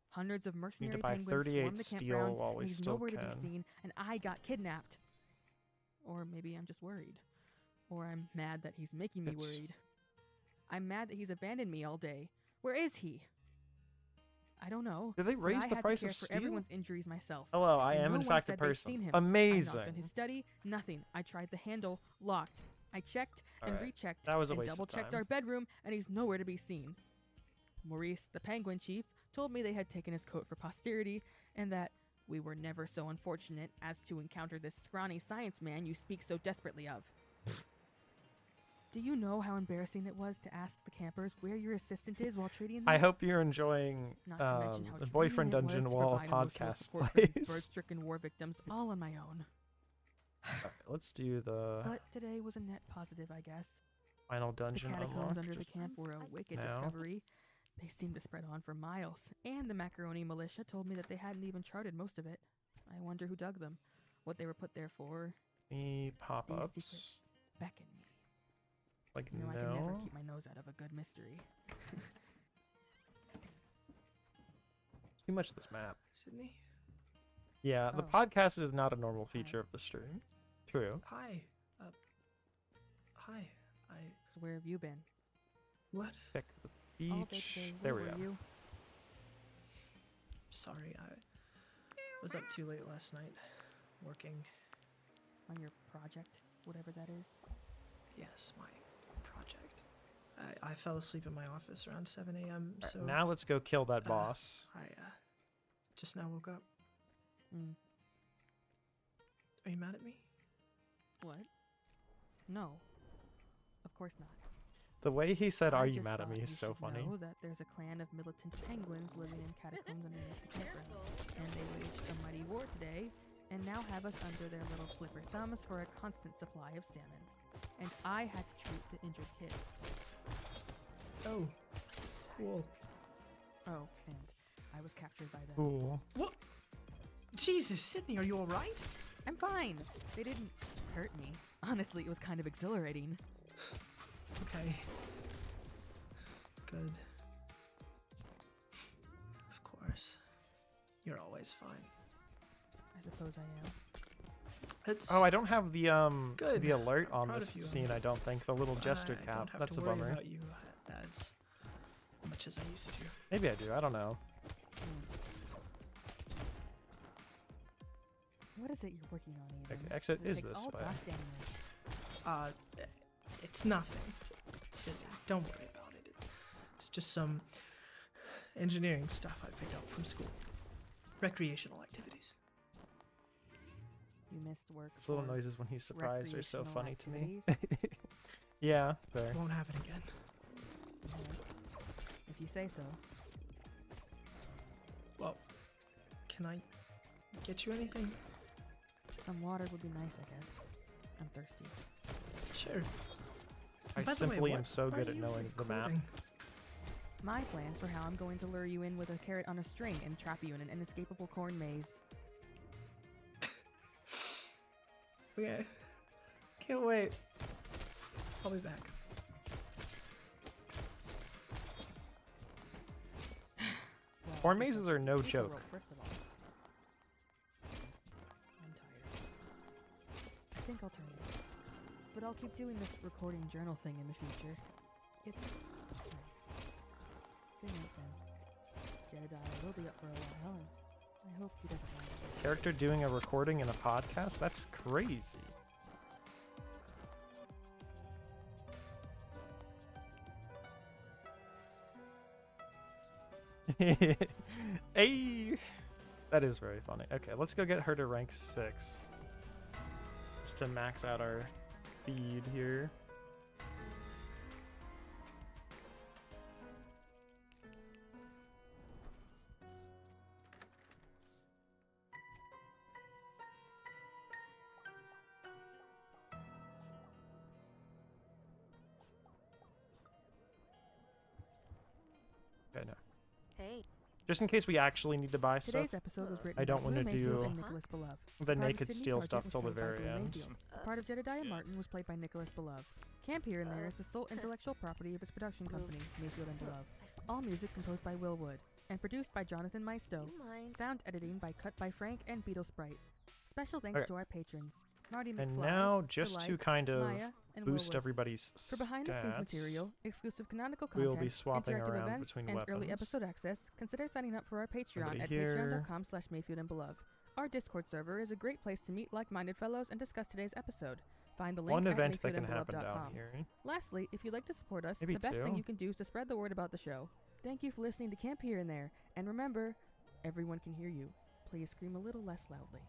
Hundreds of mercenary buy penguins 38 swarm the steel campgrounds, while and we he's still nowhere to be can. seen, and I got kidnapped. Or maybe I'm just worried. Or I'm mad that he's making me It's- worried. I'm mad that he's abandoned me all day. Where is he? I don't know. Did they but raise I the had price to care of for steel? everyone's injuries myself. Hello, I and am no in one fact a said they'd person. seen him. I knocked on Amazing. his study, nothing. I tried the handle, locked. I checked and Alright, rechecked that was a and waste of double-checked time. our bedroom, and he's nowhere to be seen. Maurice, the penguin chief, told me they had taken his coat for posterity, and that we were never so unfortunate as to encounter this scrawny science man you speak so desperately of. Do you know how embarrassing it was to ask the campers where your assistant is while treating them? I hope you're enjoying Not to mention how the Boyfriend draining it was Dungeon to while provide emotional podcast support for these plays. bird-stricken war victims all on my own. Alright, let's do the But today was a net positive, I guess. final The dungeon catacombs unlocked. under the camp were a wicked now. discovery. They seemed to spread on for miles, and the Macaroni militia told me that they hadn't even charted most of it. I wonder who dug them, what they were put there for. Any These pop-ups? secrets beckon me. Like You know, I can never no. keep my nose out of a good mystery. Too much of this map. Sydney? Yeah, the Oh. podcast is not a normal feature of the stream. True. Hi. Hi. So where have you been? What? Check the All day beach. today, There where we were go. you? Sorry, I was up too late last night, working. On your project, whatever that is. Yes, my project. I fell asleep in my office around 7 a.m. Alright, So now let's go kill that uh, boss. I just now woke up. Mm. Are you mad at me? What? No. Of course not. The way he said, I "Are you just mad at thought me?" is you so should funny. know that there's a clan of militant penguins living in catacombs underneath the campground, and they waged a mighty war today, and now have us under their little flipper thumbs for a constant supply of salmon. And I had to treat the injured kids. Oh, cool. Oh, and I was captured by them. Cool. What? Jesus, Sydney, are you all right? I'm fine. They didn't hurt me. Honestly, it was kind of exhilarating. Okay. Good. Of course. You're always fine. I suppose I am. It's Oh, I don't have the Good. the alert I'm on proud this of you. scene. I don't think the little jester I cap. don't have That's to a worry bummer. about you as much as I used to. Maybe I do. I don't know. What is it you're working on, Ethan? Okay, exit It is takes this all way. goddamn minute. It's nothing. Sydney, don't worry about it. It's just some engineering stuff I picked up from school. Recreational activities. You missed work. These little for noises when he's surprised are so recreational funny to me. activities? Yeah, fair. Won't happen again. Alright. If you say so. Well, can I get you anything? Some water would be nice, I guess. I'm thirsty. Sure. I By the way, simply am what so are good at you knowing the map. recording? My plans for how I'm going to lure you in with a carrot on a string and trap you in an inescapable corn maze. Okay. Can't wait. I'll be back. Well, Corn I guess mazes I'll are no use the joke. rope first of all. I'm tired. I think I'll turn it. But I'll keep doing this recording journal thing in the future. It's nice. Good night then. Jedediah will be up for a while, and I hope he doesn't mind it. Character doing a recording in a podcast? That's crazy. Hey, that is very funny. Okay, let's go get her to rank 6. Just to max out our speed here. Okay, no. Hey. Just in case we actually need to buy stuff, Today's episode was written I don't by Blue want to Mayfield do and Nicholas Belove. the Part of naked Sydney steal Sargent stuff was till the played by very Blue end. Mayfield. Part of Jedediah Martin was played by Nicholas Belove. Camp Here and There is the sole intellectual property of its production company, Mayfield and Belove. All music composed by Will Wood and produced by Jonathan Maisto. Sound editing by Cut by Frank and Beetle Sprite. Special thanks Okay. to our patrons, Marty McFly, And now, just to Delight, kind of Maya, and Will boost Wood. everybody's For behind-the-scenes stats, material, exclusive canonical we'll content, be swapping interactive around events, between and early weapons. episode access, consider signing up for our Patreon Somebody at here. patreon.com/Mayfield and Belove. Our Discord server is a great place to meet like-minded fellows and discuss today's episode. Find the link One at event that can happen mayfieldandbelove.com. down here. Lastly, if you'd like to support us, Maybe the best thing two. you can do is to spread the word about the show. Thank you for listening to Camp Here and There, and remember, everyone can hear you. Please scream a little less loudly.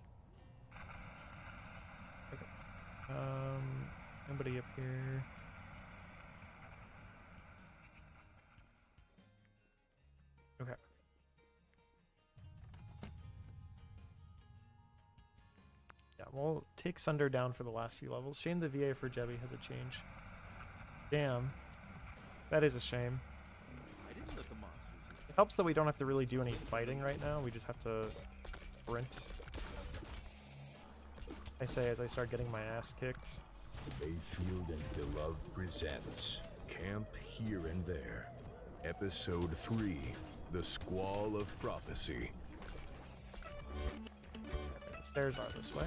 Nobody up here. Okay. Yeah, we'll take Sunder down for the last few levels. Shame the VA for Jebby hasn't changed. Damn. That is a shame. I didn't let the monsters. It helps that we don't have to really do any fighting right now. We just have to sprint. I say as I start getting my ass kicked. Mayfield and Beloved presents Camp Here and There, Episode 3, The Squall of Prophecy. The stairs are this way.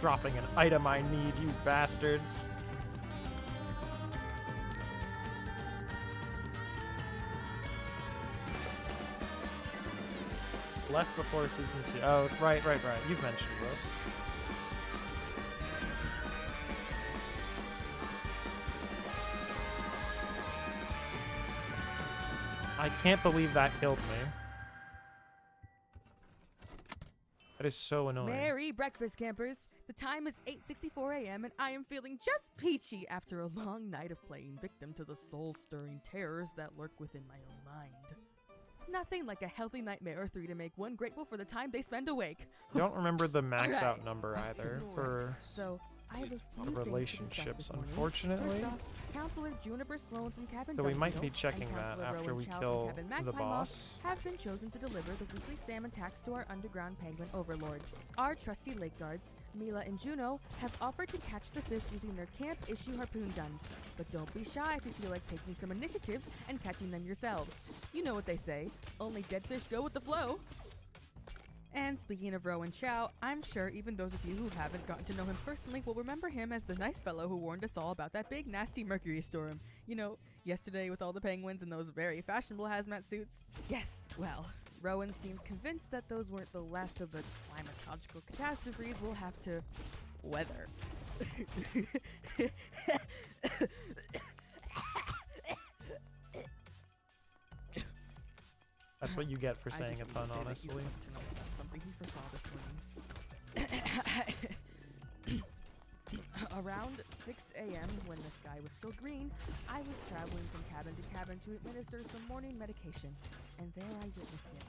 Dropping an item I need, you bastards. Left before season 2. Oh, right. You've mentioned this. I can't believe that killed me. That is so annoying. Merry breakfast, campers! The time is 8:64 a.m. and I am feeling just peachy after a long night of playing victim to the soul-stirring terrors that lurk within my own mind. Nothing like a healthy nightmare or 3 to make one grateful for the time they spend awake. I don't remember the max Alright. out number either for So, I have a few things to discuss relationships, this morning. unfortunately. First off, Counselor Juniper Sloan from Cabin So we might Dungeon be and checking that Counselor after Rowan we Chow from kill Cabin the Magpie Moth boss. have been chosen to deliver the weekly salmon tax to our underground penguin overlords. Our trusty lake guards, Mila and Juno, have offered to catch the fish using their camp-issue harpoon guns. But don't be shy if you feel like taking some initiative and catching them yourselves. You know what they say, only dead fish go with the flow. And speaking of Rowan Chow, I'm sure even those of you who haven't gotten to know him personally will remember him as the nice fellow who warned us all about that big nasty mercury storm. You know, yesterday with all the penguins in those very fashionable hazmat suits. Yes, well, Rowan seems convinced that those weren't the last of the climatological catastrophes we'll have to weather. That's what you get for I saying just a need pun, to say that you honestly. want to know about something he foresaw this morning. Around 6 a.m., when the sky was still green, I was traveling from cabin to cabin to administer some morning medication, and there I witnessed it.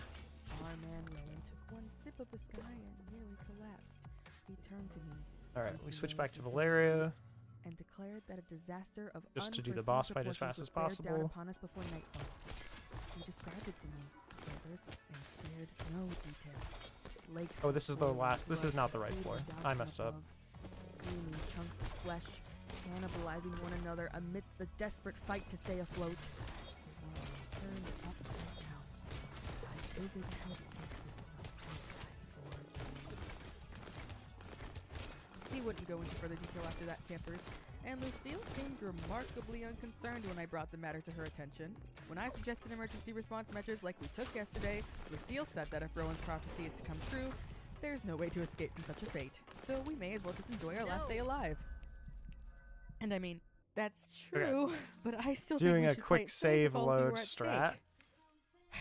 Our man Rowan took one sip of the sky and nearly collapsed. He turned to me. All right, we looking switch away back to from Valeria. and declared that a disaster of Just to do the unforeseen boss fight as fast proportions as would bear down possible. upon us before nightfall. He described it to me, brothers, and spared no detail. Lakes Oh, this is the full of last. This is blood not the right spewed floor. down I from messed up. above, screaming chunks of flesh, cannibalizing one another amidst the desperate fight to stay afloat. The world turned upside down. I vivid how See wouldn't go into further detail after that, campers, and Lucille seemed remarkably unconcerned when I brought the matter to her attention. When I suggested emergency response measures like we took yesterday, Lucille said that if Rowan's prophecy is to come true, there's no way to escape from such a fate, so we may as well just enjoy our last day alive. And I mean, that's true, but I still Doing think we a should play quick it safe save if all of you load were at strat. stake.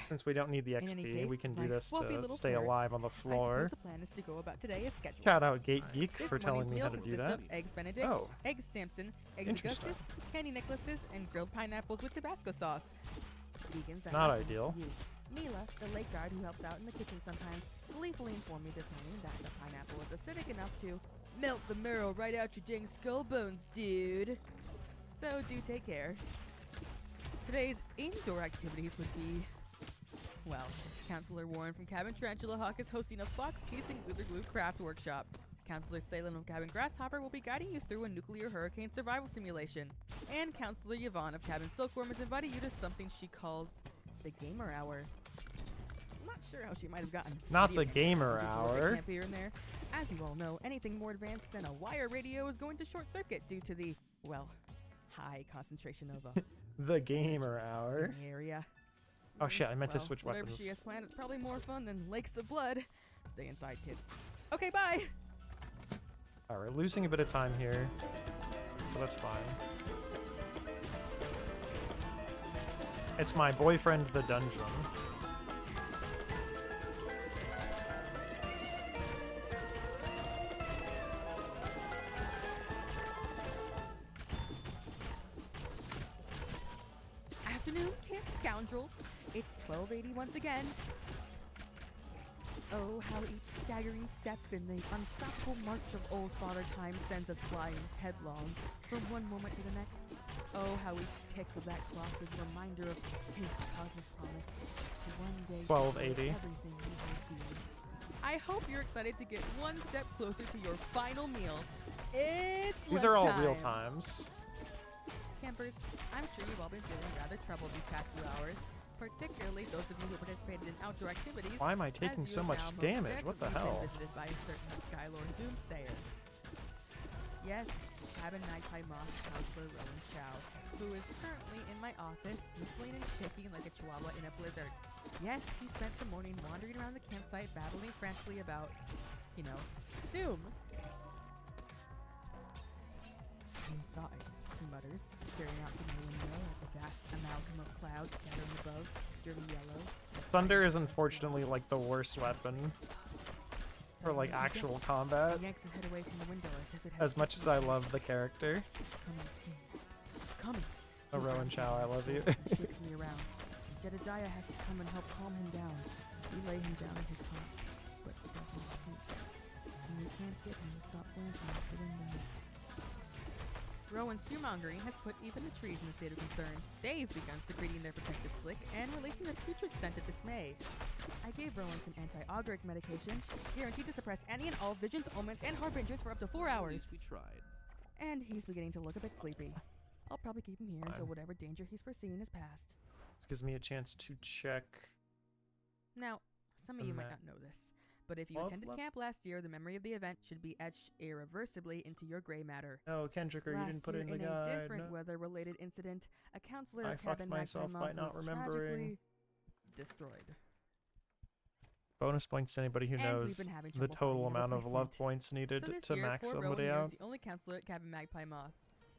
Since we don't need the In any XP, we case, can do my this fluffy to little stay parrots, alive on the I floor. suppose the plan is to go about today as scheduled. Shout out Gate Geek This for telling morning's me how meal to do consists that. of eggs Benedict, Oh. eggs Samson, eggs Interesting. Augustus, candy necklaces, and grilled pineapples with Tabasco sauce. Vegans, I Not love them ideal. for you. Mila, the lake guard who helps out in the kitchen sometimes, gleefully informed me this morning that the pineapple was acidic enough to melt the marrow right out your dang skull bones, dude. So do take care. Today's indoor activities would be, well, Counselor Warren from Cabin Tarantula Hawk is hosting a fox teeth and glitter glue craft workshop. Counselor Salem of Cabin Grasshopper will be guiding you through a nuclear hurricane survival simulation. And Counselor Yvonne of Cabin Silkworm is inviting you to something she calls the Gamer Hour. I'm not sure how she might have gotten Not video the Gamer games Hour. camp here and there. As you all know, anything more advanced than a wire radio is going to short circuit due to the, well, high concentration of The Gamer Hour. in the area. Oh shit, I meant to Well, switch whatever weapons. she has planned is probably more fun than lakes of blood. Stay inside, kids. Okay, bye! Alright, we're losing a bit of time here, but that's fine. It's my boyfriend, the dungeon. Afternoon, camp scoundrels. It's 1280 once again. Oh, how each staggering step in the unstoppable march of old Father Time sends us flying headlong from one moment to the next. Oh, how each tick of that clock is a reminder of his cosmic promise to one day 1280. everything we have been. I hope you're excited to get one step closer to your final meal. It's These are all lunchtime. real times. Campers, I'm sure you've all been feeling rather troubled these past few hours, particularly those of you who participated in outdoor activities. Why am I as taking you so have much now most damage? What the definitely hell? been visited by a certain Skylord Doomsayer. Yes, Cabin Magpie Moth Counselor Rowan Chow, who is currently in my office, sniffling and shaking like a chihuahua in a blizzard. Yes, he spent the morning wandering around the campsite battling frantically about, you know, Doom. Inside, he mutters, staring out through the window at the vast amalgam of clouds gathering above, dirty yellow. Thunder is unfortunately like the worst weapon for like actual combat. He yanks his head away from the window as if it has As much as I love the character, coming soon. It's coming. oh, Rowan Chow, I love you. Shakes me around. Jedediah has to come and help calm him down. We lay him down in his cot, but he doesn't sleep. And we can't get him to stop blinking or sitting down. Rowan's fear-mongering has put even the trees in a state of concern. They've begun secreting their protective slick and releasing a putrid scent of dismay. I gave Rowan some anti-auguric medication, guaranteed to suppress any and all visions, omens, and harbingers for up to 4 hours. we tried. And he's beginning to look a bit sleepy. I'll probably keep him here until Fine. whatever danger he's foreseen is past. This gives me a chance to check. Now, some of The you might map. not know this, but if you Love, attended love. camp last year, the memory of the event should be etched irreversibly into your gray matter. No, Kendrick, you Last didn't put it year, in the a guide. different No. weather-related incident, a counselor I of fucked Cabin myself Magpie by not was remembering. tragically destroyed. Bonus points to anybody who And we've knows been having the trouble total finding a amount of love replacement. points needed So this to year, max poor Rowan somebody here out. is the only counselor at Cabin Magpie Moth.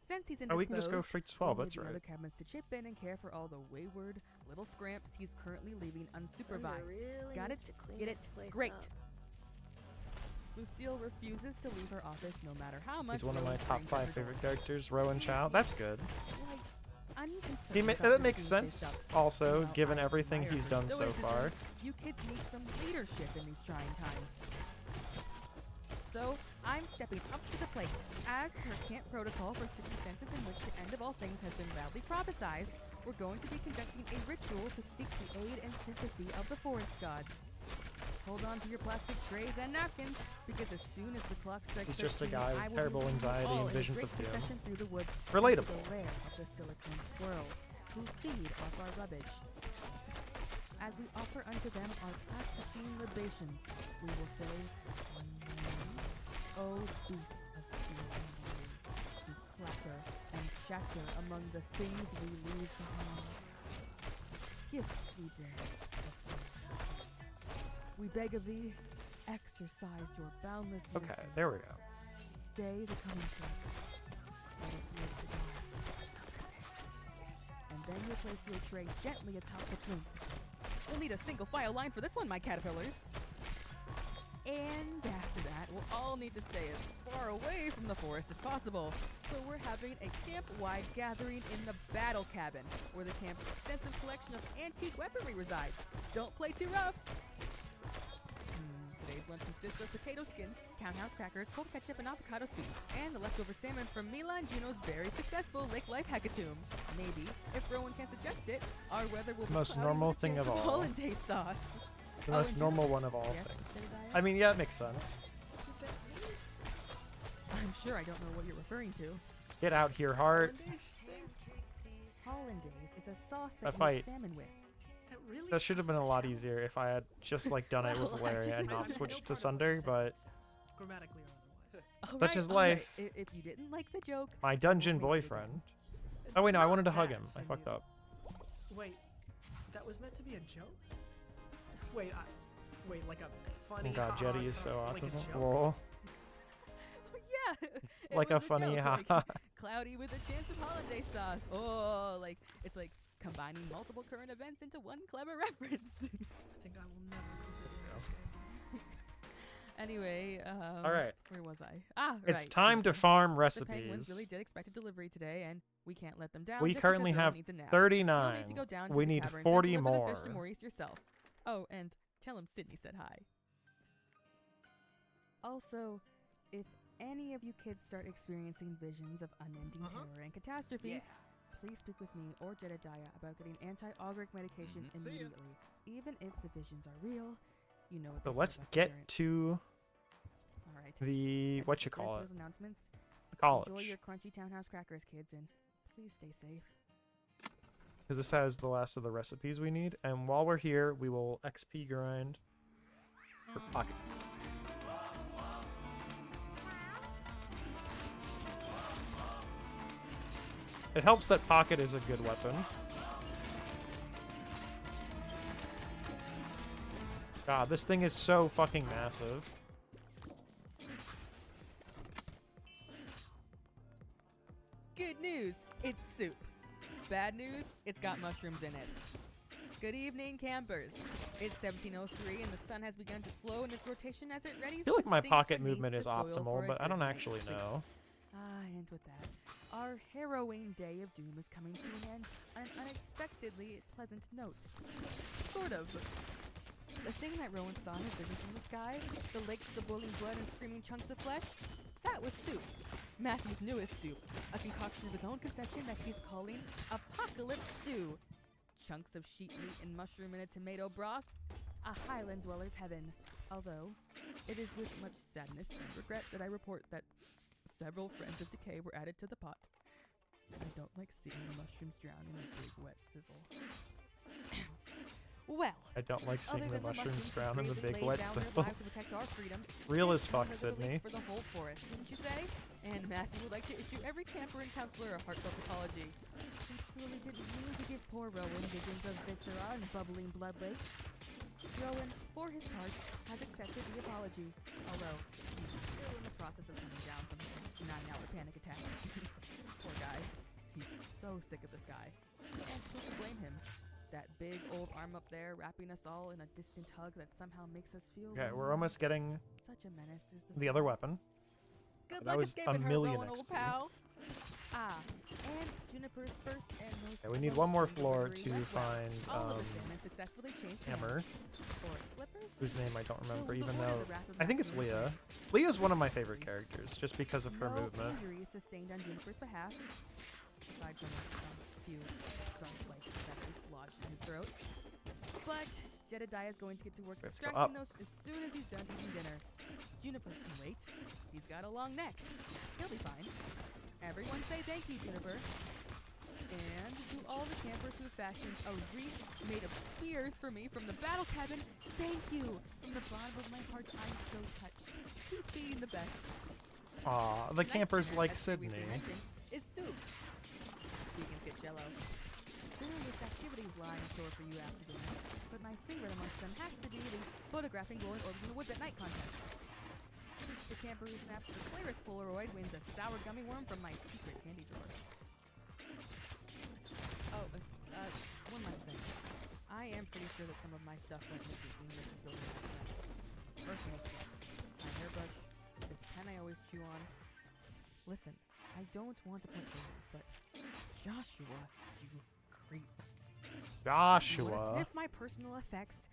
Since he's Oh, we can just go indisposed, straight to 12, we that's need the right. other cabins to chip in and care for all the wayward little scramps he's currently leaving Sunder unsupervised. really Got needs it? to clean Get this it? place Great. up. Lucille refuses to leave her office no matter how much. He's one of my Rowan top brings 5 at her favorite door. characters, Rowan Chow. That's good. Like, I'm concerned He about that your makes Tuesday sense stuff. also, While given I everything admire he's her done so stoicism, far. You kids need some leadership in these trying times. So, I'm stepping up to the plate. As per camp protocol for circumstances in which the end of all things has been loudly prophesized, we're going to be conducting a ritual to seek the aid and sympathy of the forest gods. Hold on to your plastic trays and napkins, because as soon as the clock strikes He's just a 13, guy I with will terrible lead you anxiety all and in a visions of great doom. procession through the woods Relatable. into the lair of the silicone squirrels, who feed off our rubbish. As we offer unto them our plasticine libations, we will say, O beasts of steel and iron, who clatter and shatter among the things we leave behind. Gifts we bring of God. We beg of thee, exercise your boundless mercy. Okay, there we go. Stay the coming flood. Let us live to die. And then you'll place your tray gently atop the plinths. We'll need a single file line for this one, my caterpillars. And after that, we'll all need to stay as far away from the forest as possible. So we're having a camp-wide gathering in the battle cabin, where the camp's extensive collection of antique weaponry resides. Don't play too rough. Today's lunch consists of potato skins, townhouse crackers, cold ketchup, and avocado soup, and the leftover salmon from Mila and Juno's very successful Lake Life Hackathon. Maybe, if Rowan can suggest it, our weather will be Most cloudy normal with a thing chance of all. hollandaise sauce. The Oh, most and normal Juno? one of all Yes, things. Jedediah? I mean, yeah, it makes sense. I'm sure I don't know what you're referring to. Get out here, Heart. Hollandaise is a sauce That that you fight. make salmon with. That should have been a lot easier if I had just like done it Well, with I Larry just- and I not know switched part to of what Sunder, you're but saying, grammatically or otherwise. Such is All right. life. If you didn't like the joke, my dungeon we'll make it boyfriend. It's Oh wait, no, I not wanted to hug that, him. I Cindy, fucked it's- up. Wait, that was meant to be a joke? Wait, wait, like a funny. Oh god, ha-ha Jetty is so like a autism. joke? Lol. yeah. it Like a was funny joke, haha. like, cloudy with a chance of hollandaise sauce. Oh, like it's like combining multiple current events into one clever reference. I think I will never completely understand. Anyway, All right. where was I? Ah, It's right, time to Duncan. farm The Penguins really recipes. did expect a delivery today, and we can't let them down. We just because currently Rowan have needs a nap. 39. You'll need to go down to We the need caverns 40 and deliver the fish to more. Maurice yourself. Oh, and tell him Sydney said hi. Also, if any of you kids start experiencing visions of unending terror and catastrophe, please speak with me or Jedediah about getting anti-augric medication See ya. immediately. Even if the visions are real, you know what So they say let's about get parents. to All right. the And what you there's call it, those announcements. the Enjoy college, your crunchy townhouse crackers, kids, and please stay safe. because this has the last of the recipes we need. And while we're here, we will XP grind for pocket. It helps that Pocket is a good weapon. God, this thing is so fucking massive. Good news, it's soup. Bad news, it's got mushrooms in it. Good evening, campers. It's 17:03 and the sun has begun to slow in its rotation as it readies I feel like to my sink pocket beneath movement the is soil optimal, for a but I good don't night's actually sleep. know. And with that, our harrowing day of doom is coming to an end on an unexpectedly pleasant note. Sort of. The thing that Rowan saw in his vision from the sky, the lakes of boiling blood and screaming chunks of flesh, that was soup. Matthew's newest soup, a concoction of his own conception that he's calling Apocalypse Stew. Chunks of sheep meat and mushroom in a tomato broth, a Highland dweller's heaven. Although, it is with much sadness and regret that I report that several friends of decay were added to the pot. I don't like seeing the mushrooms drown in a big wet sizzle. Well, I don't like seeing other the than mushrooms who drown in the bravely big laid wet down their sizzle. lives to protect our freedoms, Real this as fuck, comes as a relief Sydney. for the whole forest, wouldn't you say? And Matthew would like to issue every camper and counselor a heartfelt apology. Sincerely didn't mean to give poor Rowan visions of viscera and bubbling blood lakes. Rowan, for his part, has accepted the apology, although he's still in the process of coming down from his 9-hour panic attack. Poor guy. He's so sick of this guy. And who can blame him? that big old arm up there wrapping us all in a distant hug that somehow makes us feel Okay, we're lonely. almost getting Such a menace is the other sun. weapon. Good That luck was escaping a her, million Rowan, old XP. pal. Ah, and Juniper's first and most Okay, we need one more wonderful floor delivery to went well. find All of the salmon successfully changed Hammer, hands. For Flippers, whose name I don't remember, we'll even avoid though the wrath of I think it's Matthew and Leah. Flippers. Leah's one of my favorite characters, just because of her No movement. injuries sustained on Juniper's behalf, aside from a few front-like feathers lodged in his throat. But Jedediah is going to get to work We have to go extracting up. those as soon as he's done eating dinner. Juniper can wait. He's got a long neck. He'll be fine. Everyone say thank you, Juniper. And to all the campers who fashioned a wreath made of spears for me from the battle cabin, thank you. From the bottom of my heart, I'm so touched. Keep being the best. Aw, the Tonight's campers dinner, like as previously Sydney. mentioned, is soup. Vegan fit jello. Various activities lie in store for you after dinner, but my favorite amongst them has to be the photographing glowing orbs in the woods at night contest. The camper who snaps the clearest Polaroid wins a sour gummy worm from my secret candy drawer. Oh, one last thing. I am pretty sure that some of my stuff went missing when this is building last night. Personal stuff. My hairbrush, this pen I always chew on. Listen, I don't want to point fingers, but Joshua, you creep. You want to Joshua. sniff my personal effects?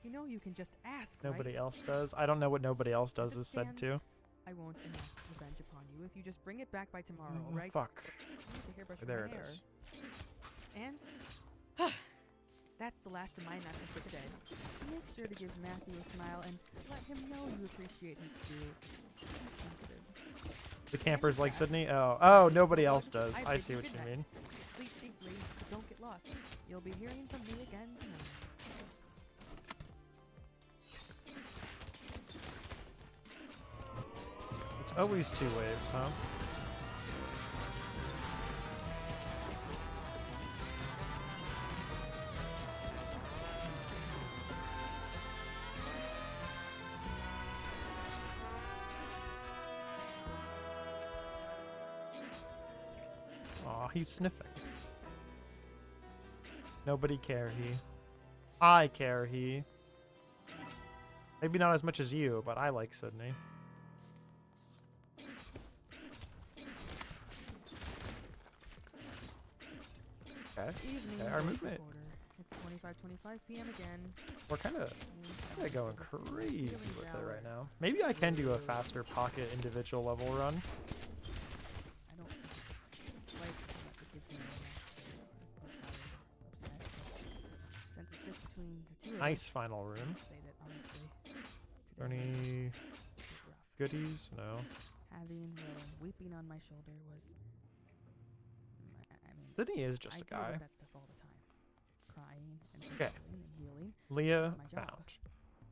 You know you can just ask, Nobody right? else does. I don't know what nobody else As does it is said stands, to. I won't enact revenge upon you if you just bring it back by tomorrow, Oh, right? fuck. I need the hairbrush for There my it hair. is. And that's the last of my message for today. Make sure to give Matthew a smile and let him know you appreciate his spirit. He's sensitive. The campers like Sydney? Oh, nobody else Bugs, does. I I bid see you what you good mean. night. Sleep deeply, but don't get lost. You'll be hearing from me again tomorrow. It's always two waves, huh? Aw, he's sniffing. Nobody care, he. I care, he. Maybe not as much as you, but I like Sydney. Okay. Evening, Okay, our voice movement. recorder. It's 25:25 p.m. again. We're kind of going crazy Feeling with it dour. right now. Maybe I can do a faster pocket individual level run. I don't like what the kids know or upset. Since it's just between the two of Nice us, final room. I'll say that honestly. Is there Today any was rough. goodies? No. Having Rowan weeping on my shoulder was. I mean, Sydney is just I a deal guy. with that stuff all the time. Crying and Okay. consoling and healing. Leah It's my job. found.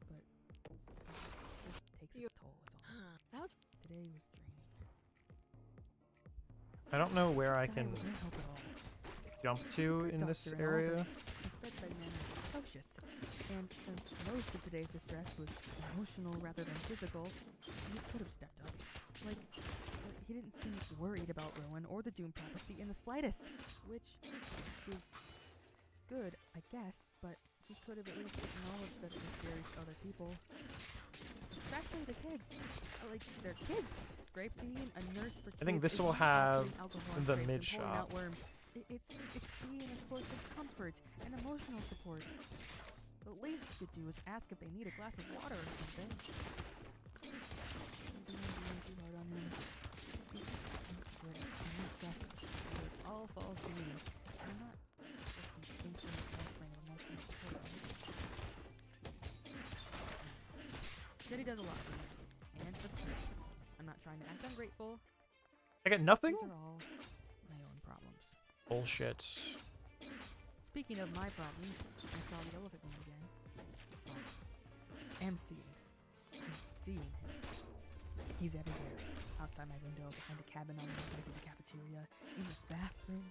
But it takes its toll, is all. That was Today was draining. I don't know where I Diet can wouldn't help at all. jump to in this Doctor and all, area. but his bedside manner was atrocious. And since most of today's distress was emotional rather than physical, he could have stepped up. Like, he didn't seem worried about Rowan or the Doom prophecy in the slightest, which is good, I guess, but he could have at least acknowledged that it was scary to other people. Especially the kids. Like, they're kids. Grape being a nurse for kids. I think this is will not about have putting alcohol in the grapes and mid pulling out shop. worms. It's being a source of comfort and emotional support. The least you could do is ask if they need a glass of water or something. I'm being too hard on him. Good. And this stuff, it all falls to me. I'm not just some infinite wellspring of emotional support. Jetty does a lot for me. And for the kids. I'm not trying to act ungrateful. I got nothing? These are all my own problems. Bullshit. Speaking of my problems, I saw the elephant man again. I'm seeing him. He's everywhere. Outside my window, behind the cabin on the way to the cafeteria, in the bathroom.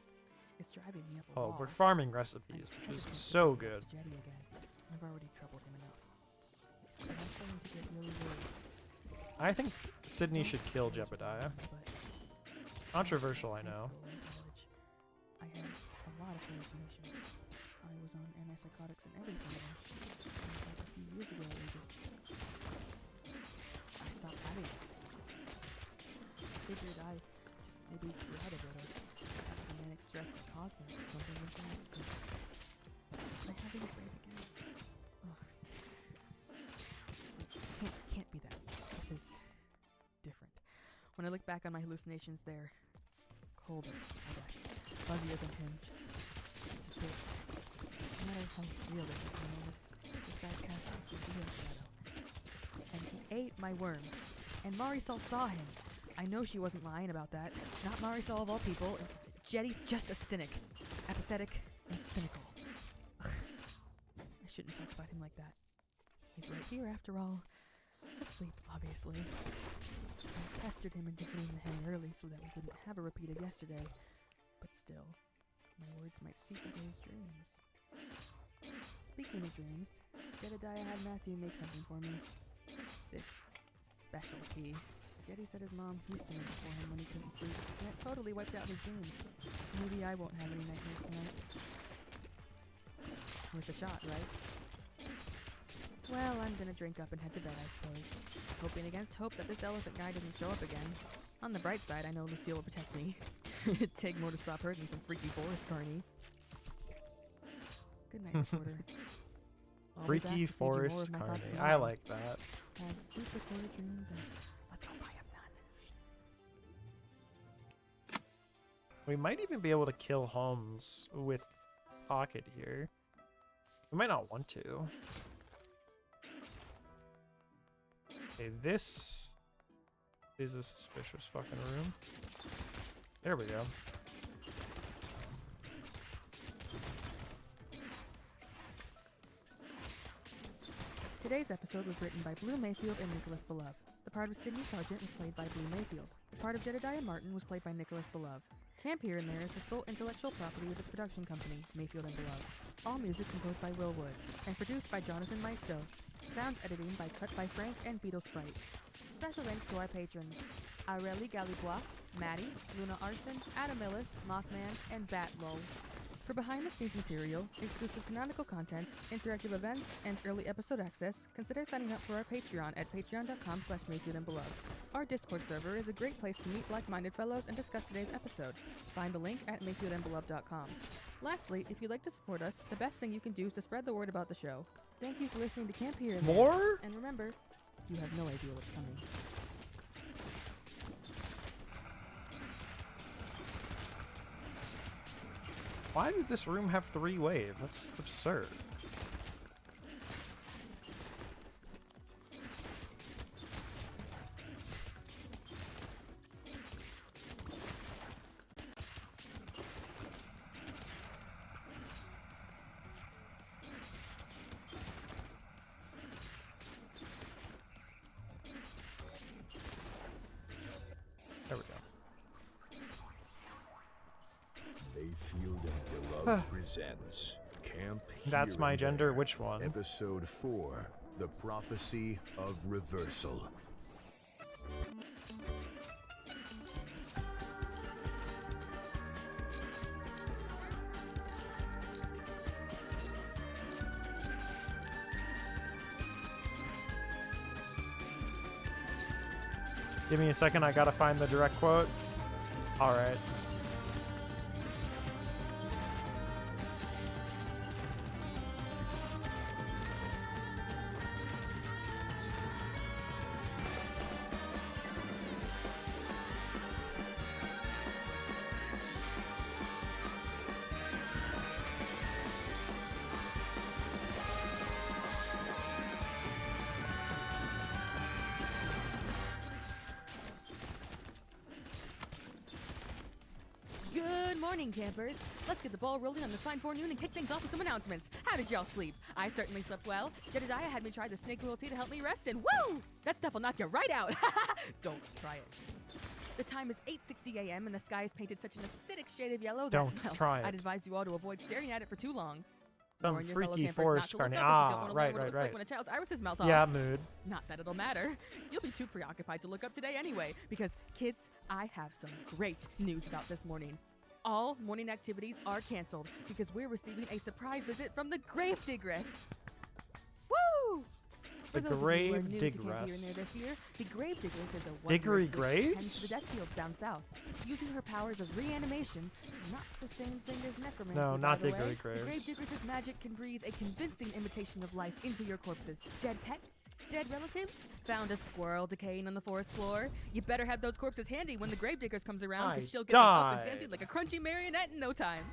It's driving me up a Oh, wall. we're farming recipes, which is so good. Jetty again. I've already troubled him enough. But I'm starting to get really worried. I think Sydney should kill Don't Jebediah. but Controversial, I high know. school and college, I had a lot of hallucinations. I was on antipsychotics and everything. And a few years ago, I stopped having it. Figured I just maybe grew out of it, or the manic stress that caused it, or something like that. But I'm having it right again. Ugh. Can't be that. This is different. When I look back on my hallucinations, they're colder, I guess. Fuzzier than him. Just a bit. No matter how real they are, this guy cast off a real shadow. And he ate my worms. And Marisol saw him. I know she wasn't lying about that. Not Marisol of all people. Jetty's just a cynic. Apathetic and cynical. Ugh. I shouldn't talk about him like that. He's right here after all. Asleep, obviously. I pestered him into hitting the hen early so that we wouldn't have a repeat of yesterday. But still, my words might seep into his dreams. Speaking of dreams, Jedediah had Matthew make something for me. This special tea. Jetty said his mom used to make it for him when he couldn't sleep, and it totally wiped out his dreams. Maybe I won't have any nightmares tonight. Worth a shot, right? Well, I'm gonna drink up and head to bed, I suppose. Hoping against hope that this elephant guy doesn't show up again. On the bright side, I know Lucille will protect me. It'd take more to stop her than some freaky forest carney. Good night, reporter. Always ask Freaky to feed you more forest of my thoughts carney. I tomorrow. like that. Have sweet recorded dreams, and let's hope I have none. We might even be able to kill Holmes with Pocket here. We might not want to. Okay, this is a suspicious fucking room. There we go. Today's episode was written by Blue Mayfield and Nicholas Belove. The part of Sidney Sargent was played by Blue Mayfield. The part of Jedediah Martin was played by Nicholas Belove. Camp Here and There is the sole intellectual property of its production company, Mayfield and Belove. All music composed by Will Wood and produced by Jonathan Maisto. Sound editing by Cut by Frank and Beetle Sprite. Special thanks to our patrons: Aurelie Galibois, Maddie, Luna Arson, Adam Millis, Mothman, and Batlol. For behind-the-scenes material, exclusive canonical content, interactive events, and early episode access, consider signing up for our Patreon at patreon.com/MayfieldandBelove. Our Discord server is a great place to meet like-minded fellows and discuss today's episode. Find the link at MayfieldandBelove.com. Lastly, if you'd like to support us, the best thing you can do is to spread the word about the show. Thank you for listening to Camp Here and There. More? And remember, you have no idea what's coming. Why did this room have 3 waves? That's absurd. There we go. Mayfield and Beloved presents Camp That's Here my and gender. There, Which one? Episode 4, The Prophecy of Reversal. Give me a second. I gotta find the direct quote. All right. Good morning, campers. Let's get the ball rolling on this fine forenoon and kick things off with some announcements. How did y'all sleep? I certainly slept well. Jedediah had me try the snake oil tea to help me rest, and woo! That stuff will knock you right out. Don't try it. The time is 8:60 a.m. and the sky is painted such an acidic shade of yellow that, Don't well, try it. I'd advise you all to avoid staring at it for too long. Some Warn your fellow freaky campers not forest to look carney. up if you don't Ah, want to right, learn what it right, looks like right. when a child's irises melt Yeah, off. mood. Not that it'll matter. You'll be too preoccupied to look up today anyway, because kids, I have some great news about this morning. All morning activities are canceled because we're receiving a surprise visit from the Gravedigress. Woo! For The those of you who are new to Camp Here and Gravedigress. There this year, the Gravedigress is a Diggory wondrous witch who tends Graves? to the death fields down south, using her powers of reanimation. Not the same thing as necromancy, No, by not the Diggory way. Graves. The Gravedigress's magic can breathe a convincing imitation of life into your corpses. Dead pets, dead relatives, found a squirrel decaying on the forest floor. You better have those corpses handy when the Gravediggers comes around, I because she'll get them up and died. dancing like a crunchy marionette in no time.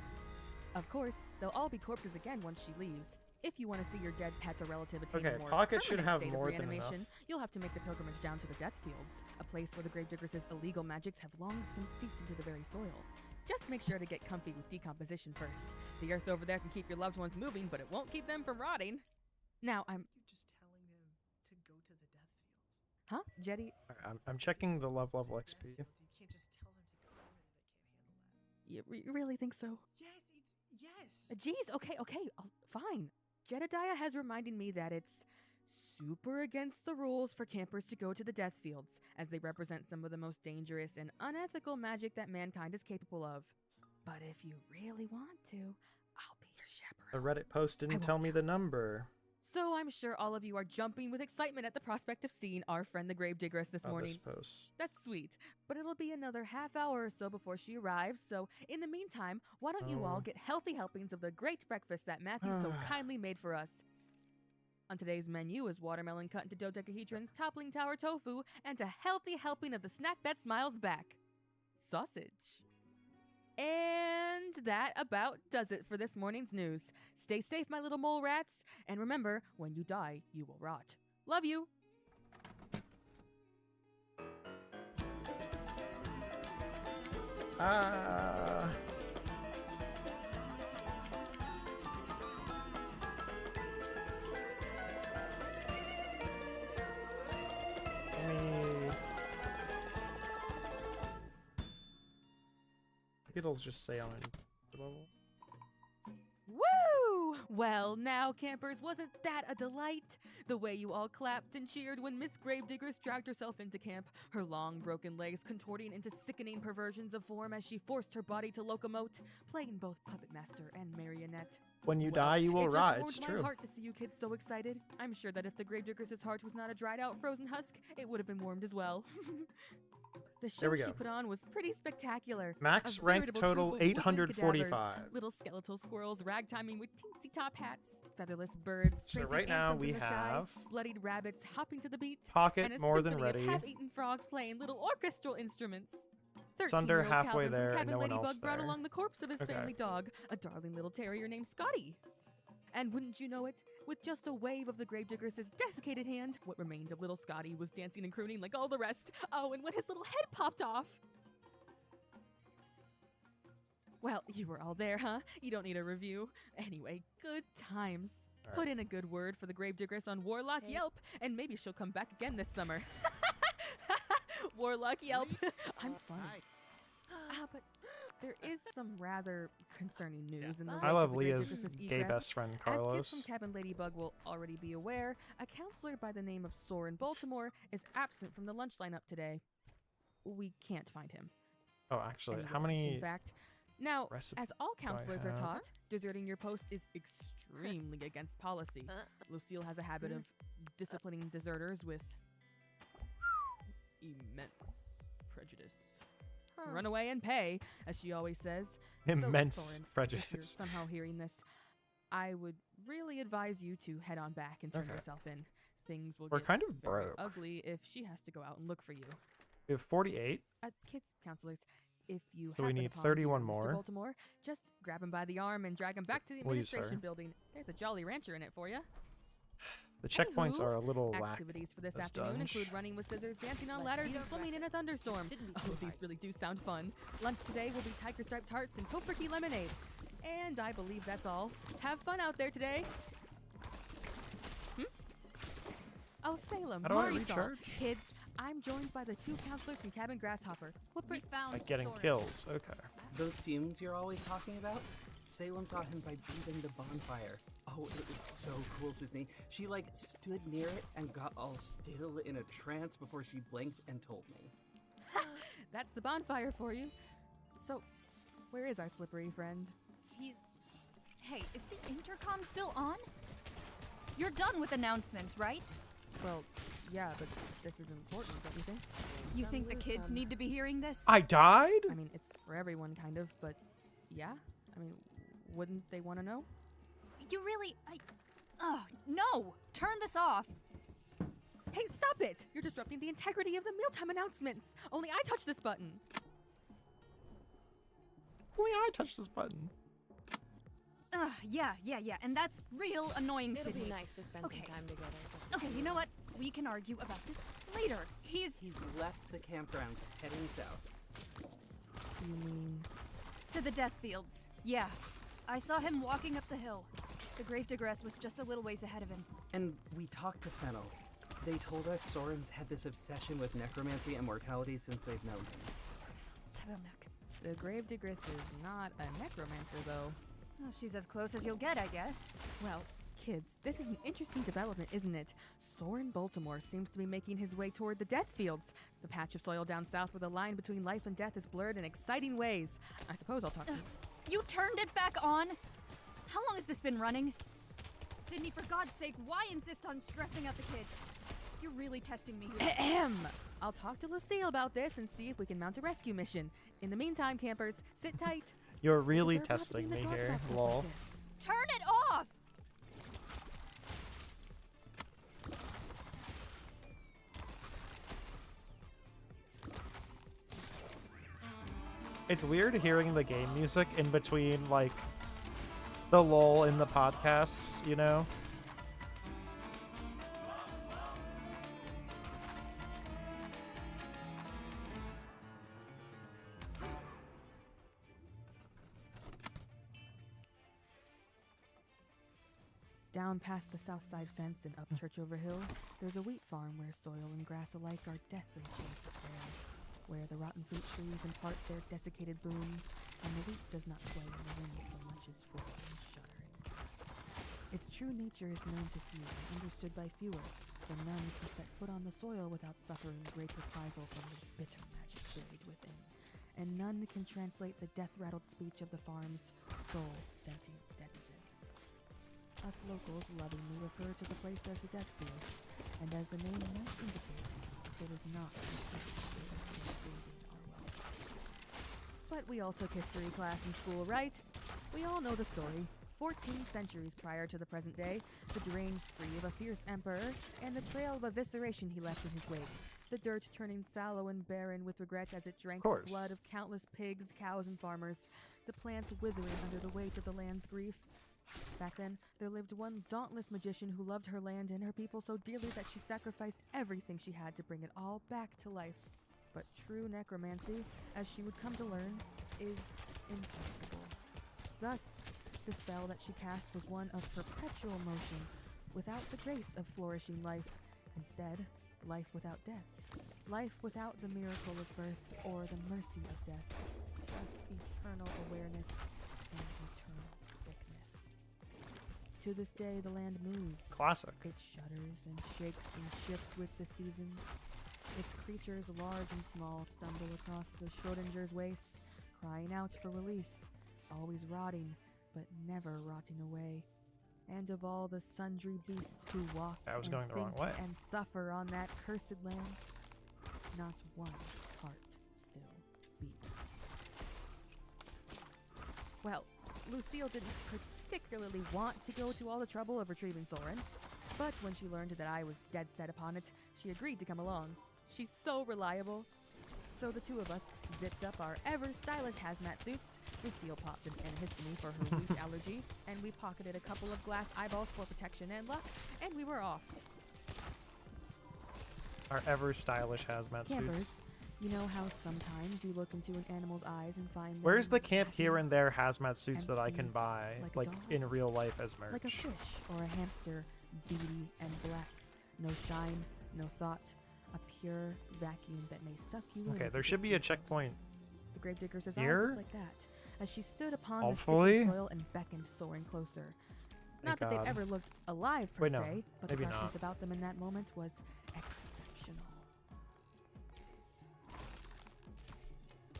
Of course, they'll all be corpses again once she leaves. If you want to see your dead pet or relative attain Okay, a more Pocket should permanent have state more of than reanimation, enough. you'll have to make the pilgrimage down to the Death Fields, a place where the Gravediggers' illegal magics have long since seeped into the very soil. Just make sure to get comfy with decomposition first. The earth over there can keep your loved ones moving, but it won't keep them from rotting. Now, You're just telling him to go to the death fields. Huh? Jetty? Alright, I'm checking the level XP. You can't just tell them to go there. They can't handle that. You really think so? Yes, it's yes. Jeez, okay, fine. Jedediah has reminded me that it's super against the rules for campers to go to the Death Fields, as they represent some of the most dangerous and unethical magic that mankind is capable of. But if you really want to, I'll be your The chaperone. Reddit post didn't won't tell me tell the number So I'm sure all of you are jumping with excitement at the prospect of seeing our friend the Gravedigress this of morning. this post. That's sweet, but it'll be another half hour or so before she arrives, so in the meantime, why don't you all Oh. get healthy helpings of the great breakfast that Matthew so kindly made for us? On today's menu is watermelon cut into dodecahedrons, toppling tower tofu, and a healthy helping of the snack that smiles back. Sausage. And that about does it for this morning's news. Stay safe, my little mole rats, and remember, when you die, you will rot. Love you! Ah. Let me. It'll just say on a level. Woo! Well, now, campers, wasn't that a delight? The way you all clapped and cheered when Miss Gravediggers dragged herself into camp, her long broken legs contorting into sickening perversions of form as she forced her body to locomote, playing both puppet master and marionette. When you Well, die, you will it rot. just It's warmed my true. heart to see you kids so excited. I'm sure that if the Gravediggers' heart was not a dried out frozen husk, it would have been warmed as well. The show There we she go. put on was pretty spectacular. Max A rank veritable total troop of woodland 845. cadavers, little skeletal squirrels ragtiming with teensy top hats, featherless birds So tracing right now anthems we in the sky, have bloodied rabbits hopping to the beat, Pocket and a more than symphony ready. of half-eaten frogs playing little orchestral instruments. Sunder 13-year-old halfway Calvin from there and Cabin no one Ladybug else brought there. along the corpse of his Okay. family dog, a darling little terrier named Scotty. And wouldn't you know it, with just a wave of the Gravediggers' desiccated hand, what remained of little Scotty was dancing and crooning like all the rest. Oh, and when his little head popped off. Well, you were all there, huh? You don't need a review. Anyway, good times. All right. Put in a good word for the Gravediggers on Warlock Yelp, and maybe she'll come back again this summer. Warlock Yelp. I'm funny. But there is some rather concerning news in the wake I of love the Leah's Gravediggers' gay egress. best friend, As kids Carlos. from Cabin Ladybug will already be aware, a counselor by the name of Soren Baltimore is absent from the lunch lineup today. We can't find him. Oh, actually, how anywhere, many In fact, now, recipes as all do I counselors are have? taught, deserting your post is extremely against policy. Lucille has a habit of disciplining deserters with immense prejudice. Run away and pay, as she always says. Immense so, Soren, If prejudice. you're somehow hearing this, I would really advise you to head on back and turn Okay. yourself in. Things will We're get kind of very broke. ugly if she has to go out and look for you. We have 48. Kids counselors, if you So we happen need upon 31 dear more. Mr. Baltimore, just grab him by the arm and drag him back to the We'll use her. administration building. There's a Jolly Rancher in it for you. The checkpoints Anywho, are a little lack. Activities for this this afternoon dunge. include running with scissors, dancing on Let's ladders, eat and our swimming in a thunderstorm. Shouldn't be Oh, too these hard. really do sound fun. Lunch today will be tiger striped tarts and tofurkey lemonade. And I believe that's all. Have fun out there today. Oh, Salem, How do I Marisol. recharge? Kids, I'm joined by the two counselors from Cabin Grasshopper. What We found Like getting Soren. kills. Okay. Those fumes you're always talking about? Salem saw him by breathing the bonfire. Oh, it was so cool, Sydney. She stood near it and got all still in a trance before she blinked and told me. That's the bonfire for you. So, Where is our slippery friend? He's... Hey, is the intercom still on? You're done with announcements, right? Well, yeah, but this is important, don't you think? You think the kids need to be hearing this? I died? I mean, it's for everyone, kind of, but yeah. I mean, wouldn't they want to know? You really... Oh, no! Turn this off! Hey, stop it! You're disrupting the integrity of the mealtime announcements! Only I touched this button! Only I touched this button. Yeah, and that's real annoying, It'll Sydney. be nice to spend some time together. Okay, you know what? We can argue about this later. He's left the campground, heading south. You mean... to the death fields. Yeah. I saw him walking up the hill. The grave digress was just a little ways ahead of him. And we talked to Fennel. They told us Soren's had this obsession with necromancy and mortality since they've known him. The grave digress is not a necromancer, though. Well, she's as close as you'll get, I guess. Well, kids, this is an interesting development, isn't it? Soren Baltimore seems to be making his way toward the death fields, the patch of soil down south where the line between life and death is blurred in exciting ways. I suppose I'll talk to you. You turned it back on? How long has this been running? Sydney, for God's sake, why insist on stressing out the kids? You're really testing me here. Ahem! I'll talk to Lucille about this and see if we can mount a rescue mission. In the meantime, campers, sit tight. You're really You deserve not to be in testing the me dark here, about stuff lol. like this. Turn it off! It's weird hearing the game music in between, like, the lull in the podcast, you know? Down past the south side fence and up Church Over Hill, there's a wheat farm where soil and grass alike are deathly shades of gray, where the rotten fruit trees impart their desiccated blooms, and the wheat does not sway in the wind so much as float and shudder in dust. Its true nature is known to few and understood by fewer, for none can set foot on the soil without suffering great reprisal from the bitter magic buried within, and none can translate the death-rattled speech of the farm's soul sentient denizen. Us locals lovingly refer to the place as the Death Fields, and as the name might indicate, it is not a place where the still breathing are welcome. But we all took history class in school, right? We all know the story. 14 centuries prior to the present day, the deranged spree of a fierce emperor, and the trail of evisceration he left in his wake. The dirt turning sallow and barren with regret as it drank the blood of countless pigs, cows, and farmers. The plants withering under the weight of the land's grief. Back then, there lived one dauntless magician who loved her land and her people so dearly that she sacrificed everything she had to bring it all back to life. But true necromancy, as she would come to learn, is impossible. Thus, the spell that she cast was one of perpetual motion, without the grace of flourishing life. Instead, life without death. Life without the miracle of birth or the mercy of death. Just eternal awareness and eternal sickness. To this day, the land moves. Classic. It shudders and shakes and shifts with the seasons. Its creatures, large and small, stumble across the Schrodinger's waste, crying out for release, always rotting, but never rotting away. And of all the sundry beasts who walk I was and going the wrong think way. and suffer on that cursed land, not one heart still beats. Well, Lucille didn't particularly want to go to all the trouble of retrieving Soren, but when she learned that I was dead set upon it, she agreed to come along. She's so reliable. So the two of us zipped up our ever-stylish hazmat suits. Lucille popped an antihistamine for her wheat allergy, and we pocketed a couple of glass eyeballs for protection and luck, and we were off. Our ever stylish hazmat Campers, suits. you know how sometimes you look into an animal's eyes and find them Where's the camp happy, here and there hazmat suits that I can empty, buy, like a like in doll's? real life as merch? Like a fish or a hamster, beady and black. No shine, no thought. A pure vacuum that may suck you in. Okay, if there you should get be a too close. checkpoint. The gravedigger's eyes Here? looked like that, as she stood upon Hopefully. the sticky soil and beckoned Soren closer. Not that God. they'd ever looked alive per Wait, no, se, but maybe the darkness not. about them in that moment was exceptional.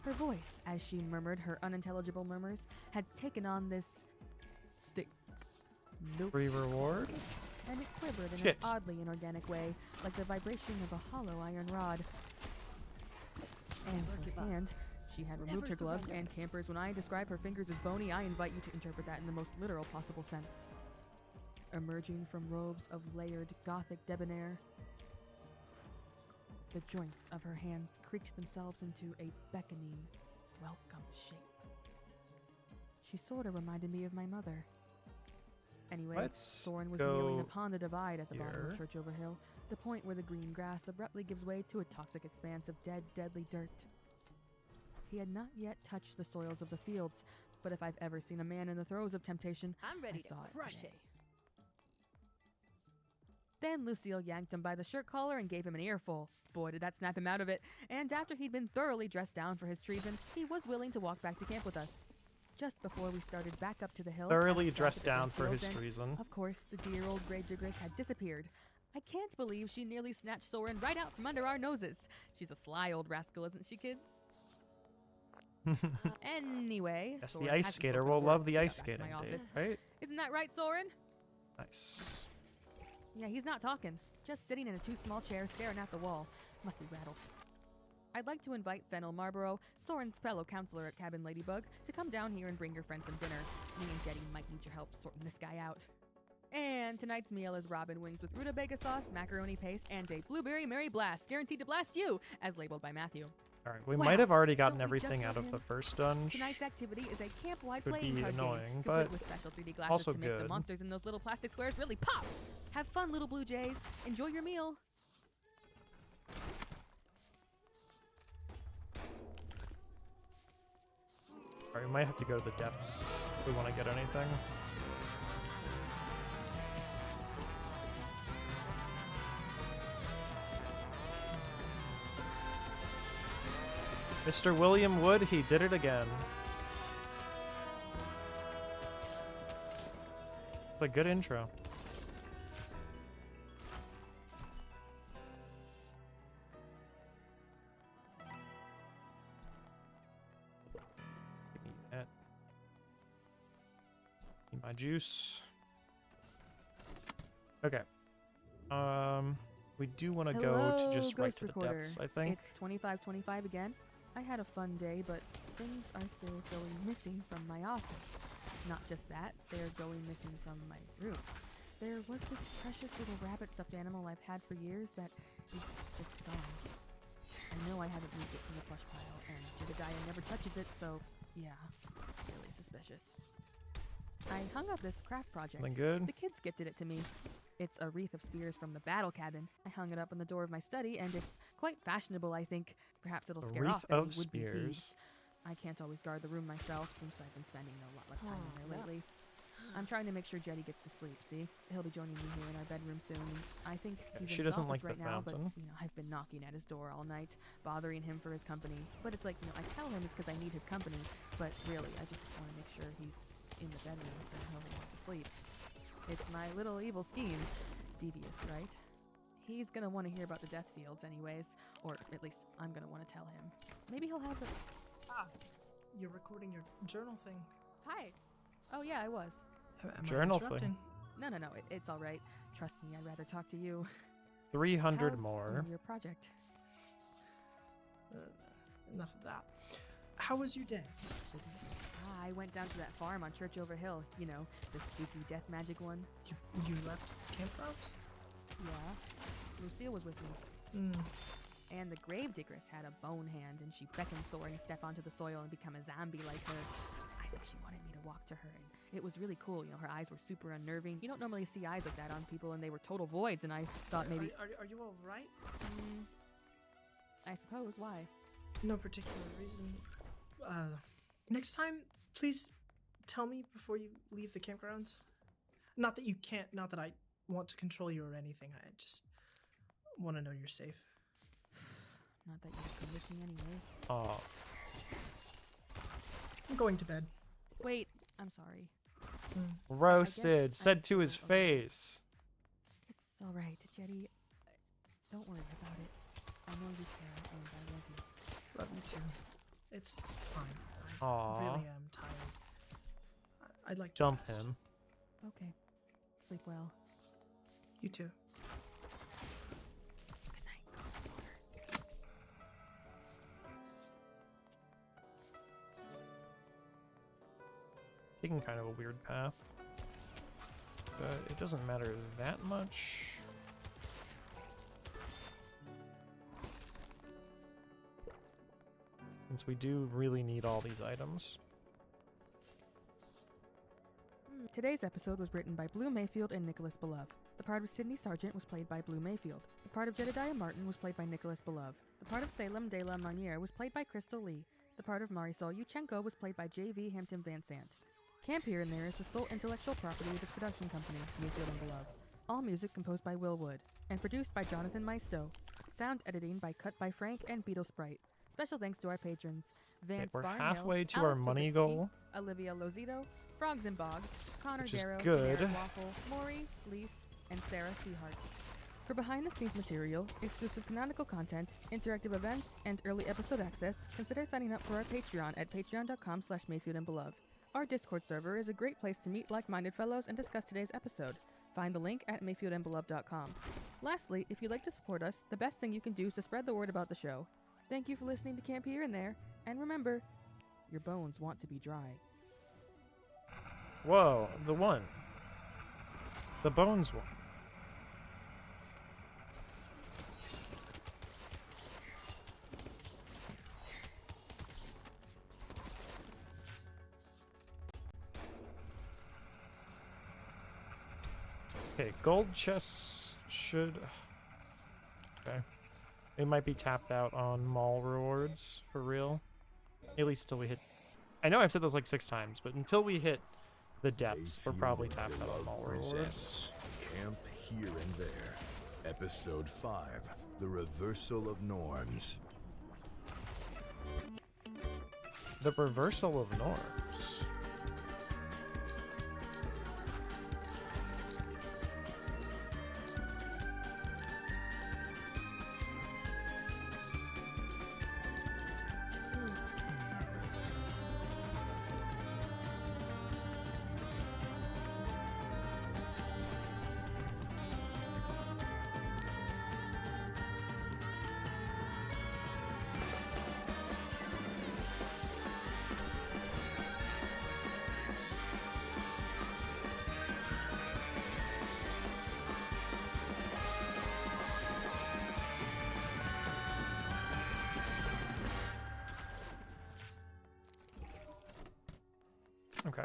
Her voice, as she murmured her unintelligible murmurs, had taken on this thick, milk Free reward? and it quivered in Shit. an oddly inorganic way, like the vibration of a hollow iron rod. And her hand, she had removed her gloves, and campers, when I describe her fingers as bony, I invite you to interpret that in the most literal possible sense. Emerging from robes of layered gothic debonair, the joints of her hands creaked themselves into a beckoning, welcome shape. She sort of reminded me of my mother. Anyway, Let's Soren was go kneeling upon the divide at the bottom here. of Church Over Hill, the point where the green grass abruptly gives way to a toxic expanse of dead, deadly dirt. He had not yet touched the soils of the fields, but if I've ever seen a man in the throes of temptation, I'm ready I to saw it crush today. it. Then Lucille yanked him by the shirt collar and gave him an earful. Boy, did that snap him out of it. And after he'd been thoroughly dressed down for his treason, he was willing to walk back to camp with us. Just before we started back up to the hill, Thoroughly past the dressed grass down for his fields, and, treason. Of course, the dear old gravediggers had disappeared. I can't believe she nearly snatched Soren right out from under our noses. She's a sly old rascal, isn't she, kids? Anyway, Yes, Soren the ice hasn't skater spoken a will word love since the we ice got back to skating my date, office. right? Isn't that right, Soren? Nice. Yeah, he's not talking. Just sitting in a 2 small chairs staring at the wall. Must be rattled. I'd like to invite Fennel Marlborough, Soren's fellow counselor at Cabin Ladybug, to come down here and bring your friends some dinner. Me and Jetty might need your help sorting this guy out. And tonight's meal is robin wings with rutabaga sauce, macaroni paste, and a blueberry Mary Blast, guaranteed to blast you, as labeled by Matthew. Alright, we Wow, might have already gotten don't we just everything love out of him? the first dungeon. Tonight's activity is a camp-wide Could playing be card annoying, game, but complete with special 3D glasses also to make the good. monsters in those little plastic squares really pop. Have fun, little blue jays. Enjoy your meal. Alright, we might have to go to the depths if we want to get anything. Mr. William Wood, he did it again. It's a good intro. Give me that. Need my juice. Okay. We do want to go to just right Ghost to the Recorder. depths, I think. It's 2525 again. I had a fun day, but things are still going missing from my office. Not just that, they're going missing from my room. There was this precious little rabbit stuffed animal I've had for years that is just gone. I know I haven't moved it from the plush pile, and Jedediah never touches it, so yeah, really suspicious. I hung up this craft project. Something good? The kids gifted it to me. It's a wreath of spears from the battle cabin. I hung it up on the door of my study, and it's quite fashionable, I think. Perhaps it'll A scare wreath off any of would-be spears. thieves. I can't always guard the room myself, since I've been spending a lot less time in there lately. I'm trying to make sure Jetty gets to sleep, see? He'll be joining me here in our bedroom soon. I think he's she in his doesn't office like right the now, but fountain. I've been knocking at his door all night, bothering him for his company. But it's like, I tell him it's because I need his company, but really, I just want to make sure he's in the bedroom so he'll want to sleep. It's my little evil scheme. Devious, right? He's gonna want to hear about the death fields anyways, or at least I'm gonna want to tell him. Maybe he'll have it. Ah, you're recording your journal thing. Hi. Oh yeah, I was. Am I Journal thing. interrupting? No, it's all right. Trust me, I'd rather talk to you. 300 How's, more. your project? Enough of that. How was your day, Sydney? I went down to that farm on Church Over Hill. You know, the spooky death magic one. You left campgrounds? Yeah. Lucille was with me. Hmm. And the gravediggers had a bone hand, and she beckoned Soren to step onto the soil and become a zombie like her. I think she wanted me to walk to her, and it was really cool. You know, her eyes were super unnerving. You don't normally see eyes like that on people, and they were total voids, and I thought maybe... Are you all right? I suppose. Why? No particular reason. Next time, please tell me before you leave the campgrounds. Not that you can't, not that I want to control you or anything. I just want to know you're safe. Not that you'd come with me anyways. Oh. I'm going to bed. Wait, I'm sorry. Roasted, I said to his face. It's all right, Jetty. Don't worry about it. I know you care, and I love you. Love you too. It's fine. I Aw. really am tired. I'd like to Dump rest. him. Okay. Sleep well. You too. Good night, Ghost. Taking kind of a weird path. But it doesn't matter that much. Since we do really need all these items. Today's episode was written by Blue Mayfield and Nicholas Belove. The part of Sydney Sargent was played by Blue Mayfield. The part of Jedediah Martin was played by Nicholas Belove. The part of Salem de la Marniere was played by Crystal Lee. The part of Marisol Yuchenko was played by J.V. Hampton Van Sant. Camp Here and There is the sole intellectual property of its production company, Mayfield and Belove. All music composed by Will Wood, and produced by Jonathan Maisto. Sound editing by Cut by Frank and Beetle Sprite. Special thanks to our patrons, Vance we're Barnhill, halfway to our Alex money Lipinski, goal. Olivia Lozito, Frogs and Bogs, Connor Which is Darrow, good. Garrett Waffle, Maury, Lise, and Sarah Seahart. For behind-the-scenes material, exclusive canonical content, interactive events, and early episode access, consider signing up for our Patreon at patreon.com/MayfieldandBelove. Our Discord server is a great place to meet like-minded fellows and discuss today's episode. Find the link at mayfieldandbelove.com. Lastly, if you'd like to support us, the best thing you can do is to spread the word about the show. Thank you for listening to Camp Here and There, and remember, your bones want to be dry. Whoa, the one. The bones one. Okay, gold chests should... Okay. They might be tapped out on mall rewards, for real. At least until we hit... I know I've said this like 6 times, but until we hit the depths, we're probably tapped out on mall rewards. Presents Camp Here and There, Episode 5, The Reversal of Norms. The reversal of norms. Okay.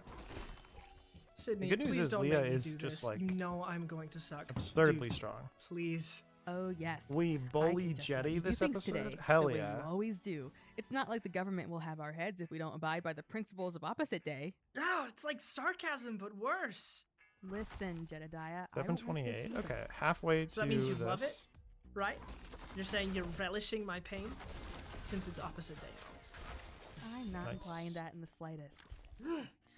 Sydney, The good news please is don't Leah make me is do just this. like You know I'm going to suck. absurdly Dude, strong. Please. Oh, yes. We I can bully just let Jetty you do this things episode? today, Hell the way yeah. you always do. It's not like the government will have our heads if we don't abide by the principles of opposite day. No, it's like sarcasm, but worse. Listen, Jedediah. I don't like this 728. either. Okay, halfway So to that means you this. love it, right? You're saying you're relishing my pain since it's opposite day. I'm not Nice. implying that in the slightest.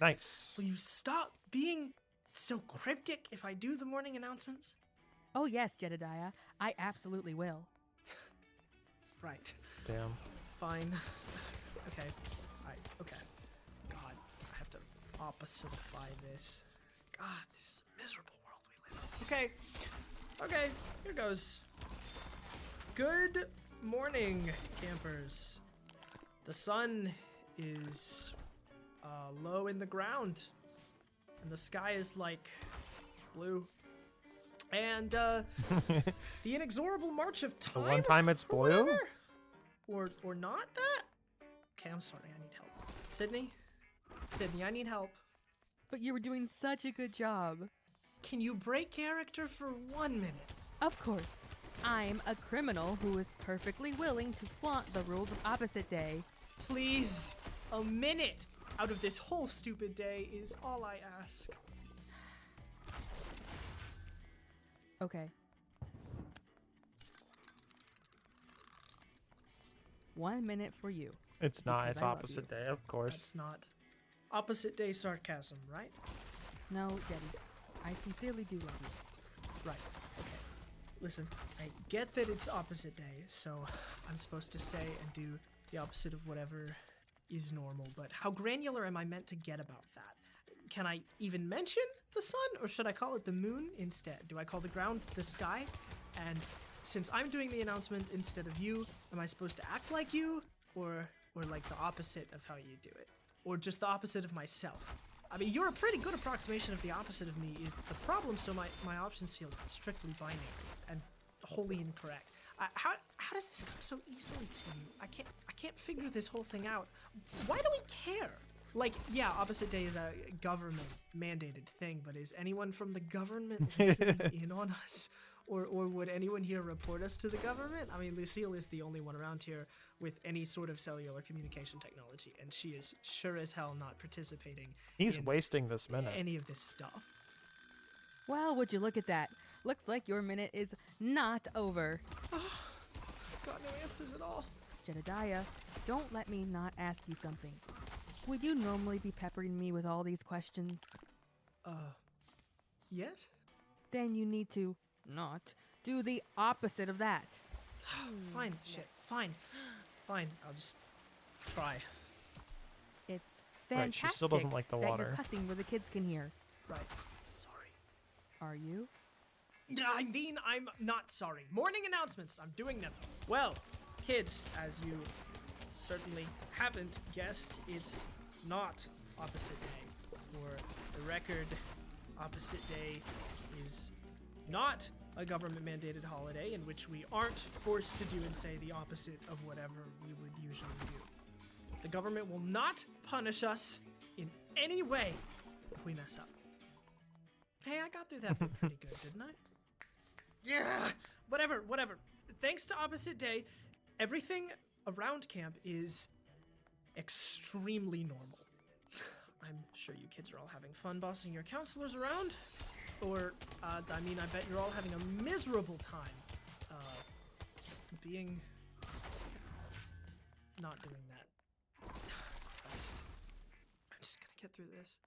Nice. Will you stop being so cryptic if I do the morning announcements? Oh, yes, Jedediah. I absolutely will. Right. Damn. Fine. Okay. Alright, okay. God, I have to oppositeify this. God, this is a miserable world we live in. Okay. Okay, here goes. Good morning, campers. The sun is low in the ground, and the sky is like blue. And the inexorable march of time. The one time it's or blue? whatever. Or not that? Okay, I'm sorry, I need help. Sydney, I need help. But you were doing such a good job. Can you break character for 1 minute? Of course. I'm a criminal who is perfectly willing to flaunt the rules of opposite day. Please, a minute out of this whole stupid day is all I ask. Okay. 1 minute for you. It's not. Because It's I love opposite you. day, of course. That's not opposite day sarcasm, right? No, Jetty. I sincerely do love you. Right. Okay. Listen, I get that it's opposite day, so I'm supposed to say and do the opposite of whatever is normal, but how granular am I meant to get about that? Can I even mention the sun, or should I call it the moon instead? Do I call the ground the sky? And since I'm doing the announcement instead of you, am I supposed to act like you, or like the opposite of how you do it? Or just the opposite of myself? I mean, you're a pretty good approximation of the opposite of me is the problem, so my options feel strictly binary and wholly incorrect. How does this come so easily to you? I can't figure this whole thing out. Why do we care? Like, yeah, opposite day is a government mandated thing, but is anyone from the government listening in on us? Or would anyone here report us to the government? I mean, Lucille is the only one around here with any sort of cellular communication technology, and she is sure as hell not participating He's in wasting this minute. any of this stuff. Well, would you look at that? Looks like your minute is not over. Got no answers at all. Jedediah, don't let me not ask you something. Would you normally be peppering me with all these questions? Yes? Then you need to not do the opposite of that. Fine, shit, fine. Fine, I'll just try. It's Right, fantastic she still doesn't like the that water. you're cussing where the kids can hear. Right. Sorry. Are you? I mean, I'm not sorry. Morning announcements. I'm doing them. Well, kids, as you certainly haven't guessed, it's not opposite day. For the record, opposite day is not a government-mandated holiday in which we aren't forced to do and say the opposite of whatever we would usually do. The government will not punish us in any way if we mess up. Hey, I got through that bit pretty good, didn't I? Yeah, whatever. Thanks to opposite day, everything around camp is extremely normal. I'm sure you kids are all having fun bossing your counselors around. Or, I bet you're all having a miserable time, being... not doing that. Christ. I'm just gonna get through this.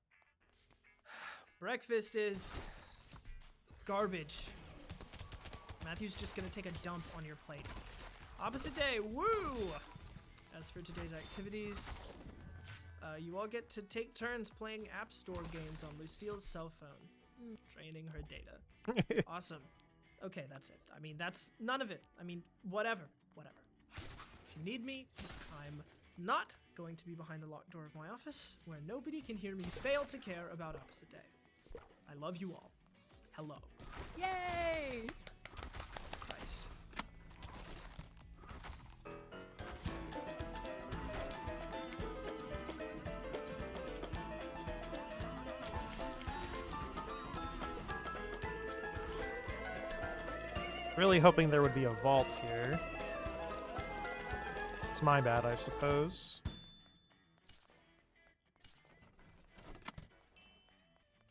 Breakfast is... garbage. Matthew's just gonna take a dump on your plate. Opposite day, woo! As for today's activities, you all get to take turns playing App Store games on Lucille's cell phone. Draining her data. Awesome. Okay, that's it. I mean, that's none of it. I mean, whatever. If you need me, I'm not going to be behind the locked door of my office, where nobody can hear me fail to care about opposite day. I love you all. Hello. Yay! Christ. Really hoping there would be a vault here. It's my bad, I suppose.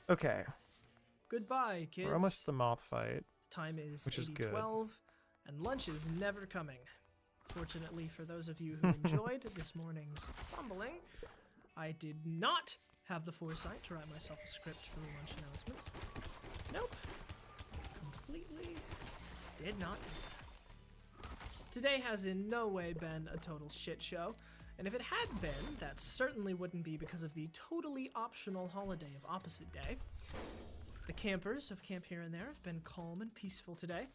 Okay, Goodbye, kids. we're almost at the moth fight. The time is which is good. 12, and lunch is never coming. Fortunately for those of you who enjoyed this morning's fumbling, I did not have the foresight to write myself a script for the lunch announcements. Nope. Completely did not do that. Today has in no way been a total shit show, and if it had been, that certainly wouldn't be because of the totally optional holiday of Opposite Day. The campers of Camp Here and There have been calm and peaceful today,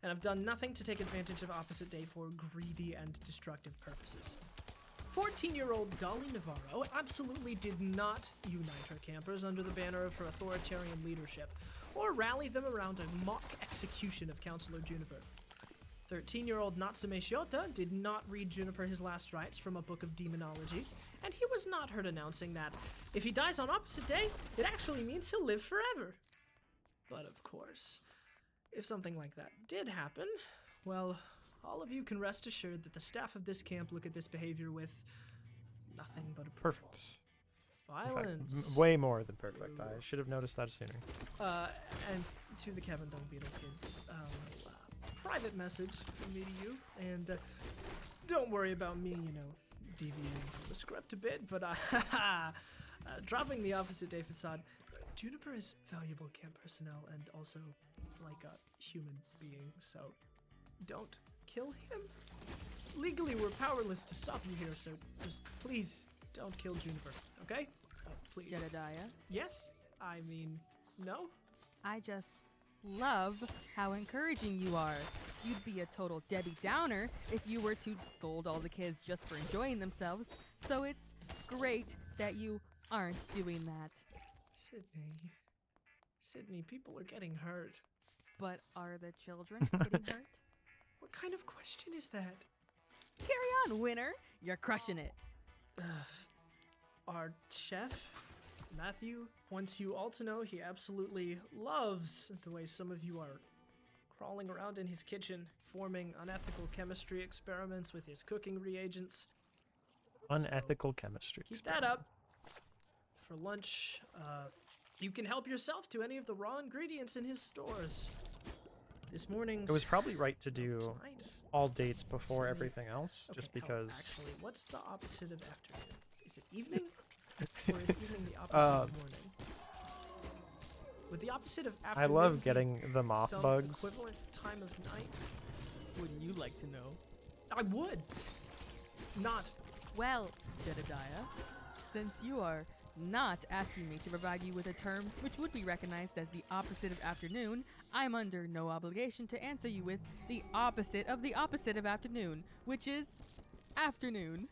and have done nothing to take advantage of Opposite Day for greedy and destructive purposes. 14-year-old Dolly Navarro absolutely did not unite her campers under the banner of her authoritarian leadership, or rally them around a mock execution of Counselor Juniper. 13-year-old Natsume Shiota did not read Juniper his last rites from a book of demonology, and he was not heard announcing that if he dies on Opposite Day, it actually means he'll live forever. But of course, if something like that did happen, well, all of you can rest assured that the staff of this camp look at this behavior with nothing but approval. Perfect. Violence. In fact, way more than perfect. I should have noticed that sooner. And to the Kevin Dung Beetle kids, private message from me to you, and don't worry about me, deviating from the script a bit, but dropping the Opposite Day facade, Juniper is valuable camp personnel and also like a human being, so don't kill him. Legally, we're powerless to stop you here, so just please don't kill Juniper, okay? Please. Jedediah, Yes? I mean, no? I just love how encouraging you are. You'd be a total Debbie Downer if you were to scold all the kids just for enjoying themselves. So it's great that you aren't doing that. Sydney, people are getting hurt. But are the children getting hurt? What kind of question is that? Carry on, winner. You're crushing it. Our chef, Matthew, wants you all to know he absolutely loves the way some of you are crawling around in his kitchen, forming unethical chemistry experiments with his cooking reagents. Unethical chemistry. Keep that up. For lunch, you can help yourself to any of the raw ingredients in his stores. This morning's... It was probably right to do tonight. all dates before Sydney. everything else, Okay, just hell, because... actually, what's the opposite of afternoon? Is it evening? Or is evening the opposite of morning? With the opposite of I afternoon love be getting the moth bugs. self-equivalent time of night? Wouldn't you like to know? I would. Not. Well, Jedediah, since you are not asking me to provide you with a term which would be recognized as the opposite of afternoon, I'm under no obligation to answer you with the opposite of afternoon, which is afternoon.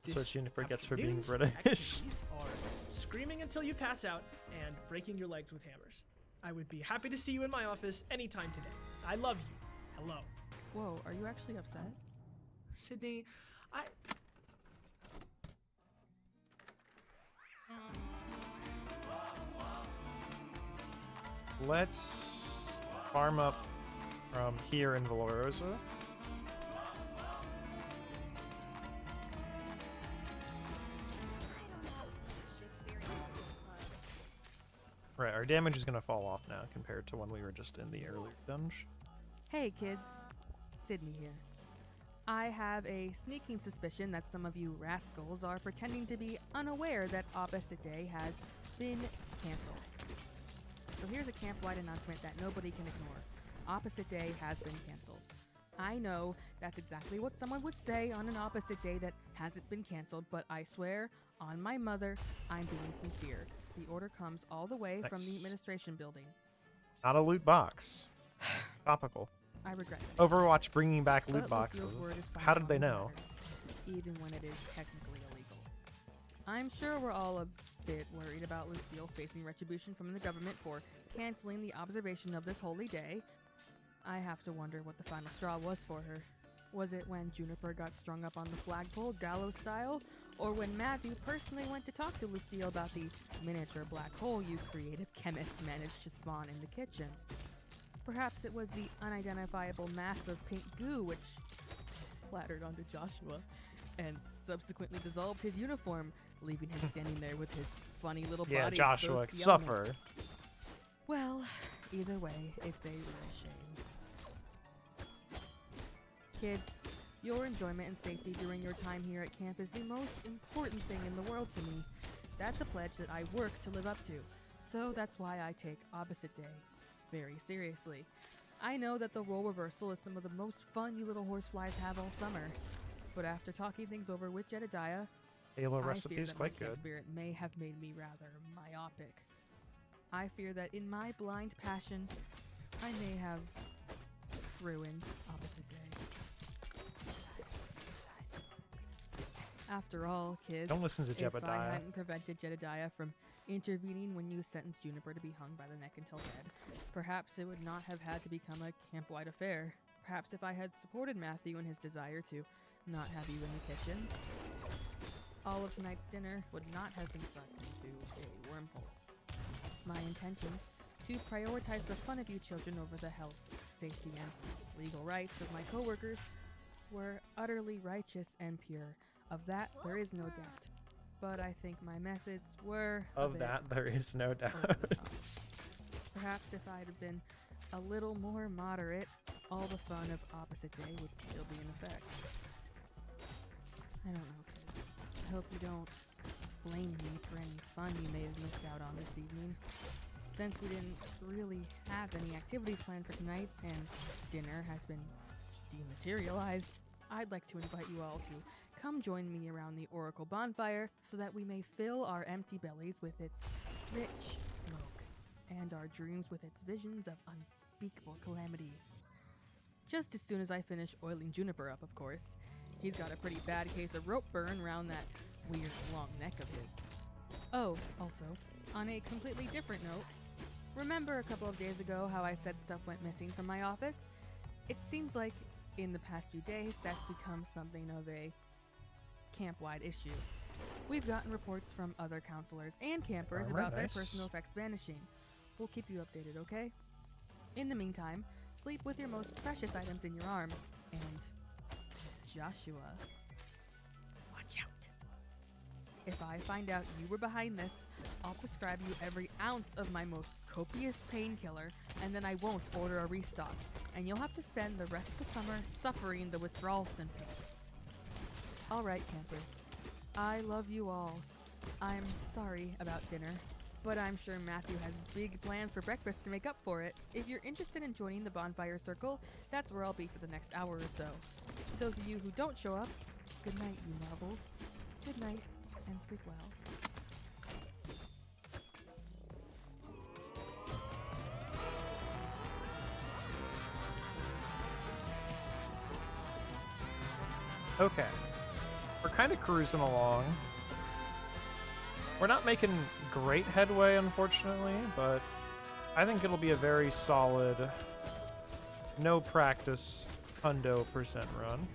That's what Juniper gets for being Afternoon's British. activities are screaming until you pass out and breaking your legs with hammers. I would be happy to see you in my office anytime today. I love you. Hello. Whoa, are you actually upset? Sydney, I... Let's farm up from here in Valorosa. Right, our damage is going to fall off now compared to when we were just in the earlier dungeon. Hey kids, Sydney here. I have a sneaking suspicion that some of you rascals are pretending to be unaware that Opposite Day has been canceled. So here's a camp-wide announcement that nobody can ignore. Opposite Day has been canceled. I know that's exactly what someone would say on an opposite day that hasn't been canceled, but I swear, on my mother, I'm being sincere. The order comes all the way from the Nice. administration building. Not a loot box. Topical. I regret it. Overwatch bringing back But loot Lucille's word boxes. is How final did they on what know? matters, even when it is technically illegal. I'm sure we're all a bit worried about Lucille facing retribution from the government for canceling the observation of this holy day. I have to wonder what the final straw was for her. Was it when Juniper got strung up on the flagpole, gallows style? Or when Matthew personally went to talk to Lucille about the miniature black hole you creative chemist managed to spawn in the kitchen? Perhaps it was the unidentifiable mass of pink goo which splattered onto Joshua and subsequently dissolved his uniform, leaving him standing there with his funny little body Yeah, Joshua, exposed to the suffer. elements. Well, either way, it's a real shame. Kids, your enjoyment and safety during your time here at camp is the most important thing in the world to me. That's a pledge that I work to live up to. So that's why I take Opposite Day very seriously. I know that the role reversal is some of the most fun you little horseflies have all summer. But after talking things over with Jedediah, Halo I recipe fear is that my quite camp good. spirit may have made me rather myopic. I fear that in my blind passion, I may have ruined Opposite Day. After all, kids, Don't listen to if I Jebediah. hadn't prevented Jedediah from intervening when you sentenced Juniper to be hung by the neck until dead, perhaps it would not have had to become a camp-wide affair. Perhaps if I had supported Matthew in his desire to not have you in the kitchen, all of tonight's dinner would not have been sucked into a wormhole. My intentions, to prioritize the fun of you children over the health, safety, and legal rights of my coworkers, were utterly righteous and pure. Of that, there is no doubt. But I think my methods were a Of bit that, there is no over doubt. the top. Perhaps if I'd have been a little more moderate, all the fun of Opposite Day would still be in effect. I don't know, kids. I hope you don't blame me for any fun you may have missed out on this evening. Since we didn't really have any activities planned for tonight, and dinner has been dematerialized, I'd like to invite you all to come join me around the Oracle bonfire so that we may fill our empty bellies with its rich smoke and our dreams with its visions of unspeakable calamity. Just as soon as I finish oiling Juniper up, of course. He's got a pretty bad case of rope burn around that weird long neck of his. Oh, also, on a completely different note, remember a couple of days ago how I said stuff went missing from my office? It seems like in the past few days that's become something of a camp-wide issue. We've gotten reports from other counselors and campers Armor, about their nice. personal effects vanishing. We'll keep you updated, okay? In the meantime, sleep with your most precious items in your arms, and Joshua, watch out. If I find out you were behind this, I'll prescribe you every ounce of my most copious painkiller, and then I won't order a restock, and you'll have to spend the rest of the summer suffering the withdrawal symptoms. Alright, campers. I love you all. I'm sorry about dinner, but I'm sure Matthew has big plans for breakfast to make up for it. If you're interested in joining the bonfire circle, that's where I'll be for the next hour or so. To those of you who don't show up, good night, you marbles. Good night, and sleep well. Okay. We're kind of cruising along. We're not making great headway, unfortunately, but I think it'll be a very solid, no practice, hundo % run.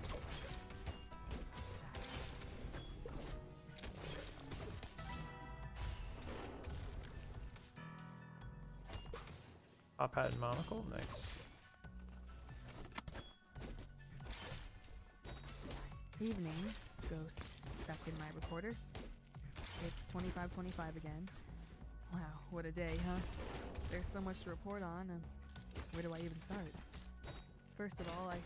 Top hat and monocle, nice. Evening, Ghost stepped in my recorder. It's 25:25 again. Wow, what a day, huh? There's so much to report on. Where do I even start? First of all, I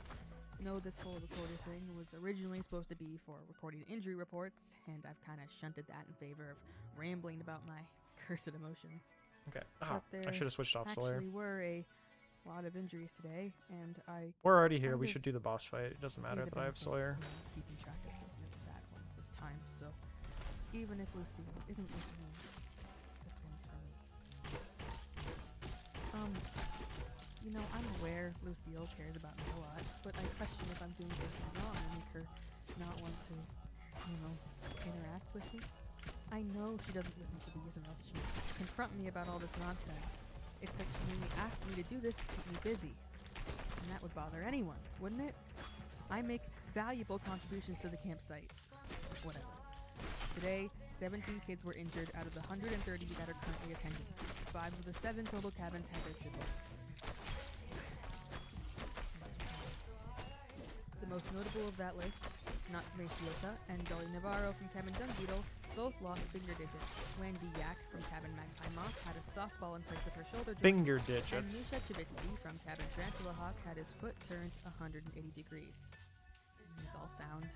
know this whole recorder thing was originally supposed to be for recording injury reports, and I've kind of shunted that in favor of rambling about my cursed emotions. Okay. But Oh, I should have switched off Sawyer. actually were a lot of injuries today, and I... We're already here. kind We of should do the boss fight. It doesn't see matter the that I have benefits Sawyer. in keeping track of the bad ones this time, so even if Lucille isn't with me, this one's for me. You know, I'm aware Lucille cares about me a lot, but I question if I'm doing something wrong to make her not want to, you know, interact with me. I know she doesn't listen to these, or else she'd confront me about all this nonsense. It's like she mainly asked me to do this to keep me busy. And that would bother anyone, wouldn't it? I make valuable contributions to the campsite. Whatever. Today, 17 kids were injured out of the 130 that are currently attending. 5 of the 7 total cabins had their siblings. The most notable of that list, Natsume Shiota and Dolly Navarro from Cabin Dung Beetle, both lost finger digits. Wendy Yak from Cabin Magpie Moth had a softball in place of her shoulder joint. Finger And digits. Musa Chivitsky from Cabin Tarantula Hawk had his foot turned 180 degrees. These all sound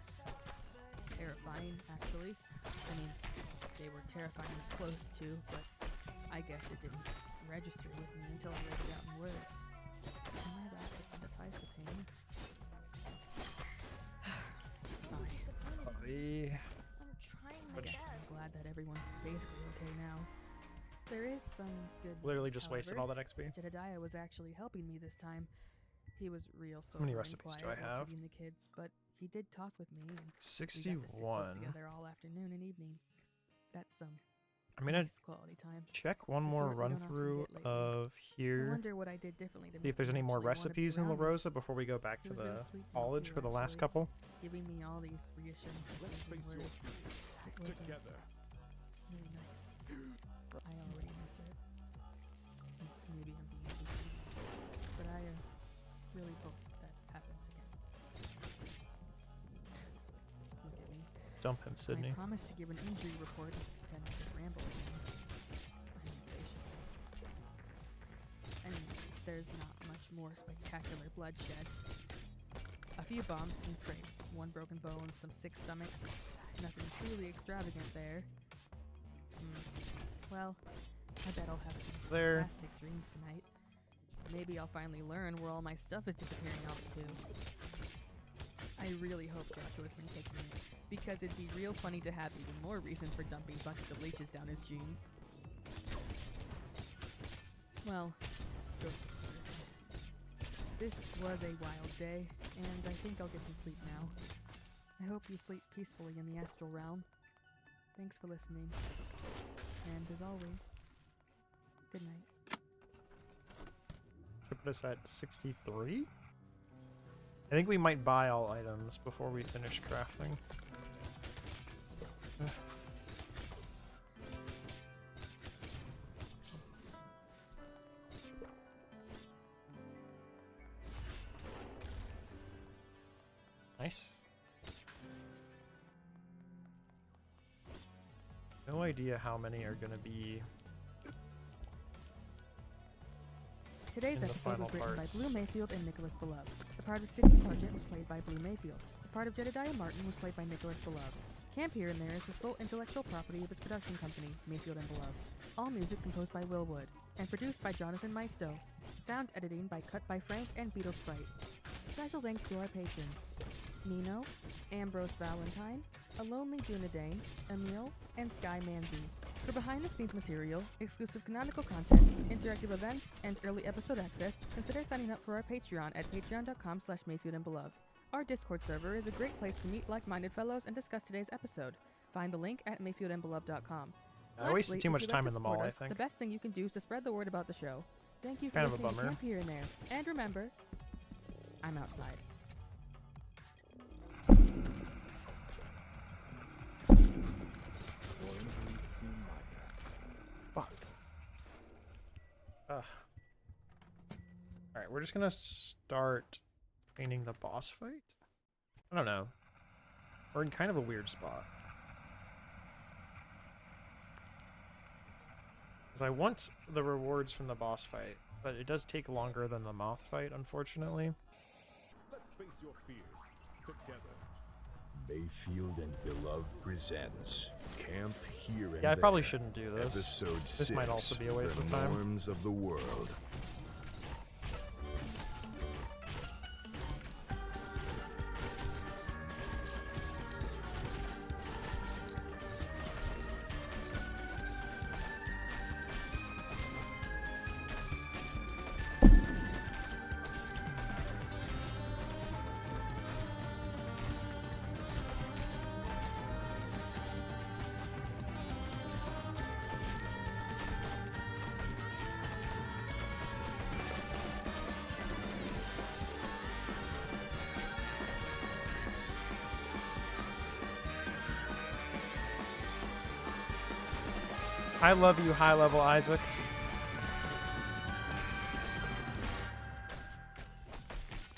terrifying, actually. I mean, they were terrifying close to, but I guess it didn't register with me until I read it out in words. Am I that desensitized to pain? Sorry. Sorry. I'm trying my I guess best. I'm glad that everyone's basically okay now. There is some good Literally news, just wasted however. all that XP. Jedediah was actually helping me this time. He was real How many sober and recipes do I quiet while have? feeding the kids, but he did talk with me, and we got to sit close 61. together all afternoon and evening. That's some I'm gonna nice quality time. check one The more sort we don't run often through get lately. of I here. wonder what I did differently to See make if there's him any more actually wanna be recipes in La around me. Rosa before we go back He to was the real sweet to me college too, for the last actually, couple. giving me all these reassuring words. It was Together. really nice. I already miss it. Maybe I'm being too sweet, but I really hope that happens again. Look at me. Dump him, Sydney. I promised to give an injury report, then I just ramble again. I'm insatiable. And there's not much more spectacular bloodshed. A few bumps and scrapes, 1 broken bone, some sick stomachs. Nothing truly extravagant there. Well, I bet I'll have some There. fantastic dreams tonight. Maybe I'll finally learn where all my stuff is disappearing off to. I really hope Joshua's been taking it, because it'd be real funny to have even more reason for dumping buckets of leeches down his jeans. Well, this was a wild day, and I think I'll get some sleep now. I hope you sleep peacefully in the astral realm. Thanks for listening. And as always, good night. Should put us at 63? I think we might buy all items before we finish crafting. Nice. No idea how many are gonna be. Today's in the episode final was written parts. by Blue Mayfield and Nicholas Beloved. The part of Sidney Sargent was played by Blue Mayfield. The part of Jedediah Martin was played by Nicholas Beloved. Camp Here and There is the sole intellectual property of its production company, Mayfield and Beloved. All music composed by Will Wood, and produced by Jonathan Maisto. Sound editing by Cut by Frank and Beetle Sprite. Special thanks to our patrons: Nino, Ambrose Valentine, A Lonely Junadane, Emil, and Sky Manzi. For behind-the-scenes material, exclusive canonical content, interactive events, and early episode access, consider signing up for our Patreon at patreon.com/MayfieldandBeloved. Our Discord server is a great place to meet like-minded fellows and discuss today's episode. Find the link at mayfieldandbeloved.com. I wasted too much time in the mall, I think. The best thing you can do is to spread the word about the show. Thank you for Kind of a listening to bummer. Camp Here and There. And remember, I'm outside. Fuck. Ugh. Alright, we're just gonna start painting the boss fight? I don't know. We're in kind of a weird spot. Because I want the rewards from the boss fight, but it does take longer than the moth fight, unfortunately. Let's face your fears together. Mayfield and Beloved presents Camp Here and Yeah, I probably There. shouldn't do this. Episode This might 6, also be a waste The of time. Norms of the World. I love you, high level Isaac.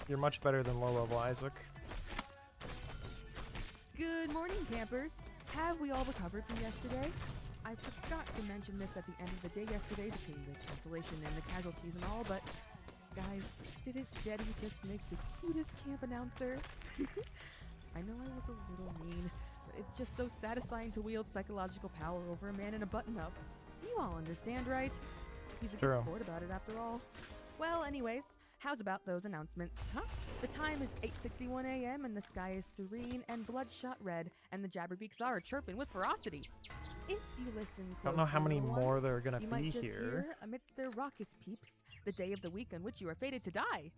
You're much better than low level Isaac. Good morning, campers. Have we all recovered from yesterday? I forgot to mention this at the end of the day yesterday between the cancellation and the casualties and all, but guys, didn't Jetty just make the cutest camp announcer? I know I was a little mean, but it's just so satisfying to wield psychological power over a man in a button-up. You all understand, right? He's a True. good sport about it after all. Well, anyways, how's about those announcements, huh? The time is 8:61 a.m. and the sky is serene and bloodshot red, and the Jabberbeaks are chirping with ferocity. If you listen closely, Don't know how many little more ones, there are gonna you be might just here. hear, amidst their raucous peeps, the day of the week on which you are fated to die.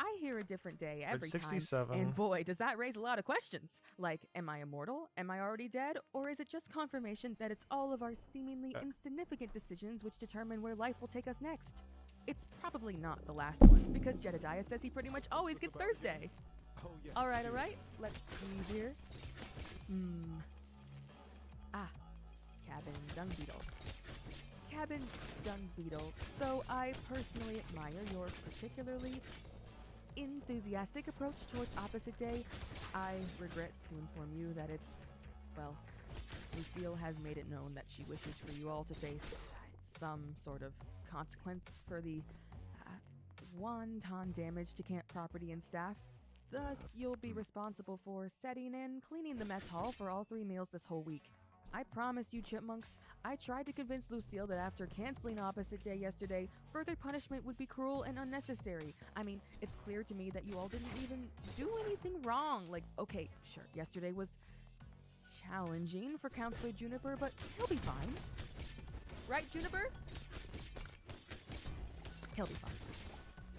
I hear a different day every It's time, 67. and boy, does that raise a lot of questions. Like, am I immortal? Am I already dead? Or is it just confirmation that it's all of our seemingly insignificant decisions which determine where life will take us next? It's probably not the last one, because Jedediah says he pretty much always gets Thursday. Alright, let's see here. Cabin Dung Beetle. Cabin Dung Beetle, though I personally admire your particularly enthusiastic approach towards opposite day, I regret to inform you that it's, well, Lucille has made it known that she wishes for you all to face some sort of consequence for the wanton damage to camp property and staff. Thus, you'll be responsible for setting and cleaning the mess hall for all 3 meals this whole week. I promise you, chipmunks, I tried to convince Lucille that after canceling opposite day yesterday, further punishment would be cruel and unnecessary. I mean, it's clear to me that you all didn't even do anything wrong. Like, okay, sure, yesterday was challenging for Counselor Juniper, but he'll be fine. Right, Juniper? He'll be fine.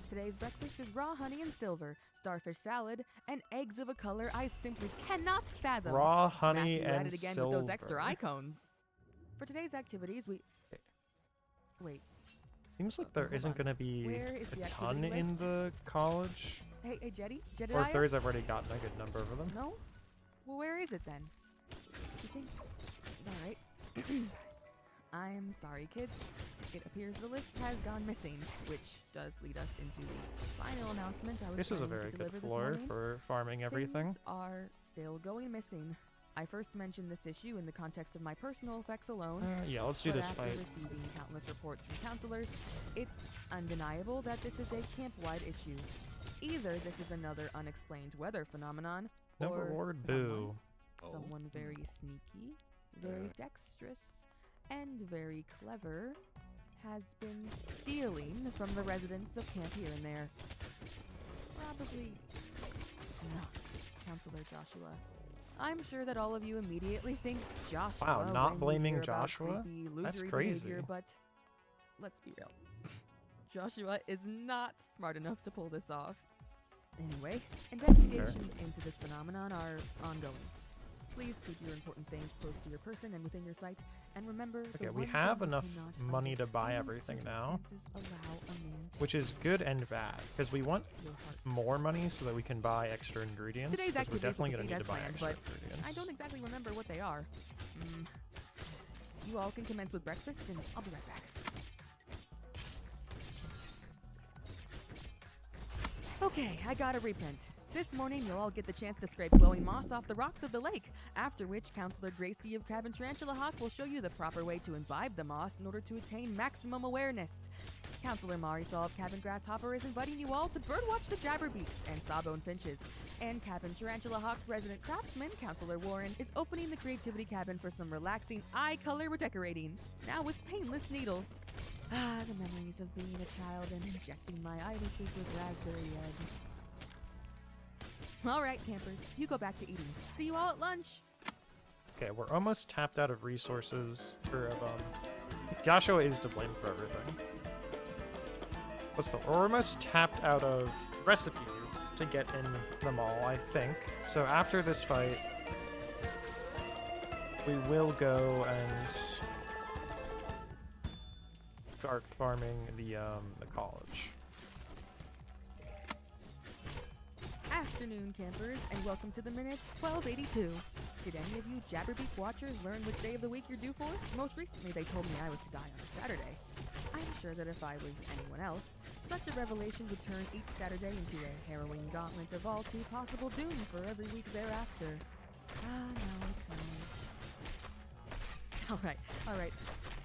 Today's breakfast is raw honey and silver, starfish salad, and eggs of a color I simply cannot fathom. Raw honey Matthew and at it again silver. with those extra icons. For today's activities, we... Wait. Seems like there Hold isn't on. going to be Where is the a ton activity in list? the college. Hey, Jetty? Jedediah? Or if there is, I've already gotten a good number of them. No? Well, where is it then? You think... Alright. I'm sorry, kids. It appears the list has gone missing, which does lead us into the final announcement I was This is a planning to very good deliver this floor morning. for farming everything. Things are still going missing. I first mentioned this issue in the context of my personal effects alone. Yeah, let's do but this after fight. receiving countless reports from counselors, it's undeniable that this is a camp-wide issue. Either this is another unexplained weather phenomenon, Number or ward, boo. someone very sneaky, very dexterous, and very clever has been stealing from the residents of camp here and there. Probably not, Counselor Joshua. I'm sure that all of you immediately think Joshua. Wow, not when you blaming hear about Joshua? creepy, That's losery crazy. behavior, but let's be real. Joshua is not smart enough to pull this off. Anyway, investigations into this phenomenon are ongoing. Please keep your important things close to your person and within your sight, and remember. Okay, the we one have thing you enough cannot, money under to buy any everything now, circumstances, allow a man to which is good and bad, because we want your heart. more money so that we can buy extra ingredients. Today's 'cause we're activities will definitely going to proceed need as to buy planned, extra but ingredients. I don't exactly remember what they are. You all can commence with breakfast, and I'll be right back. Okay, I got a reprint. This morning, you'll all get the chance to scrape glowing moss off the rocks of the lake, after which Counselor Gracie of Cabin Tarantula Hawk will show you the proper way to imbibe the moss in order to attain maximum awareness. Counselor Marisol of Cabin Grasshopper is inviting you all to birdwatch the jabberbeaks and sawbone finches. And Cabin Tarantula Hawk's resident craftsman, Counselor Warren, is opening the creativity cabin for some relaxing eye color decorating, now with painless needles. Ah, the memories of being a child and injecting my irises with raspberry egg. All right, campers, you go back to eating. See you all at lunch. Okay, we're almost tapped out of resources. Joshua is to blame for everything. We're almost tapped out of recipes to get in the mall, I think. So after this fight, we will go and start farming the college. Afternoon, campers, and welcome to the minute 1282. Did any of you Jabberbeak watchers learn which day of the week you're due for? Most recently, they told me I was to die on a Saturday. I'm sure that if I was anyone else, such a revelation would turn each Saturday into a harrowing gauntlet of all too possible doom for every week thereafter. Ah, no. Alright.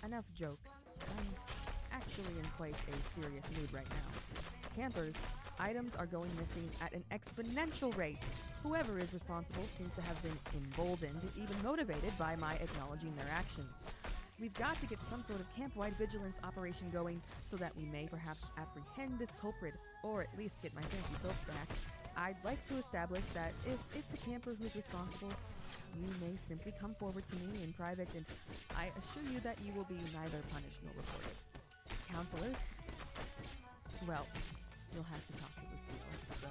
Enough jokes. I'm actually in quite a serious mood right now. Campers, items are going missing at an exponential rate. Whoever is responsible seems to have been emboldened, even motivated by my acknowledging their actions. We've got to get some sort of camp-wide vigilance operation going so that we may perhaps apprehend this culprit, or at least get my fancy soaps back. I'd like to establish that if it's a camper who's responsible, you may simply come forward to me in private, and I assure you that you will be neither punished nor reported. Counselors? Well, you'll have to talk to Lucille, so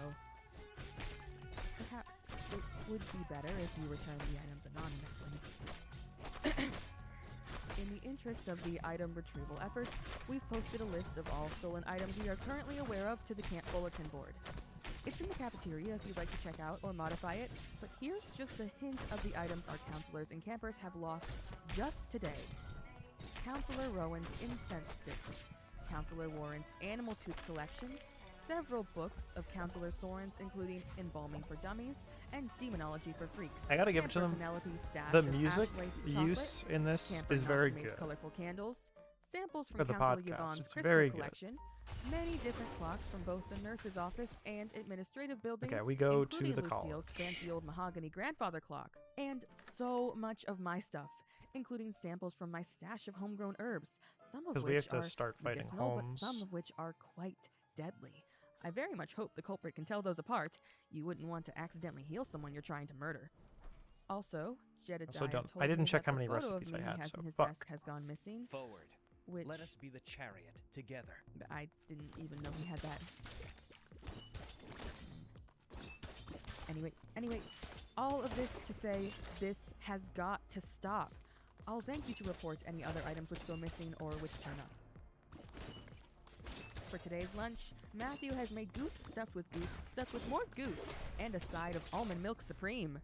perhaps it would be better if you return the items anonymously. In the interest of the item retrieval effort, we've posted a list of all stolen items we are currently aware of to the camp bulletin board. It's in the cafeteria if you'd like to check out or modify it, but here's just a hint of the items our counselors and campers have lost just today. Counselor Rowan's incense sticks, Counselor Warren's animal tooth collection, several books of Counselor Soren's, including Embalming for Dummies and Demonology for Freaks. I gotta give it to them. The music use in this is very good. Colorful candles, samples For from the Counselor podcast, Yvonne's it's crystal very good. collection, many different clocks from both the nurse's office and administrative building. Okay, we go to including the Lucille's college. fancy old mahogany grandfather clock, and so much of my stuff. including samples from my stash of homegrown herbs, some of 'Cause which we have to are start fighting medicinal, homes. but some of which are quite deadly. I very much hope the culprit can tell those apart. You wouldn't want to accidentally heal someone you're trying to murder. Also, Jedediah told I didn't me check that how the many photo of recipes me I he had, has so in his fuck. desk has gone missing. Forward. Which Let us be the chariot together. I didn't even know he had that. Anyway, all of this to say, this has got to stop. I'll thank you to report any other items which go missing or which turn up. For today's lunch, Matthew has made goose stuffed with more goose, and a side of almond milk supreme.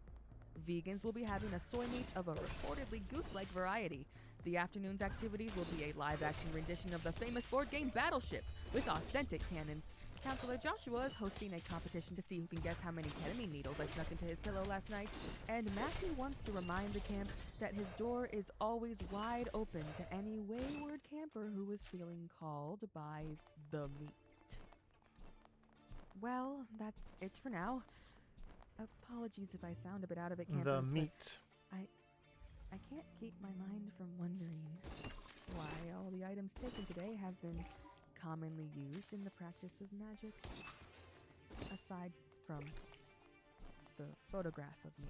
Vegans will be having a soy meat of a reportedly goose-like variety. The afternoon's activities will be a live-action rendition of the famous board game Battleship, with authentic cannons. Counselor Joshua is hosting a competition to see who can guess how many ketamine needles I snuck into his pillow last night, and Matthew wants to remind the camp that his door is always wide open to any wayward camper who is feeling called by the meat. Well, that's it for now. Apologies if I sound a bit out of it, campers, The but meat. I can't keep my mind from wondering why all the items taken today have been commonly used in the practice of magic, aside from the photograph of me.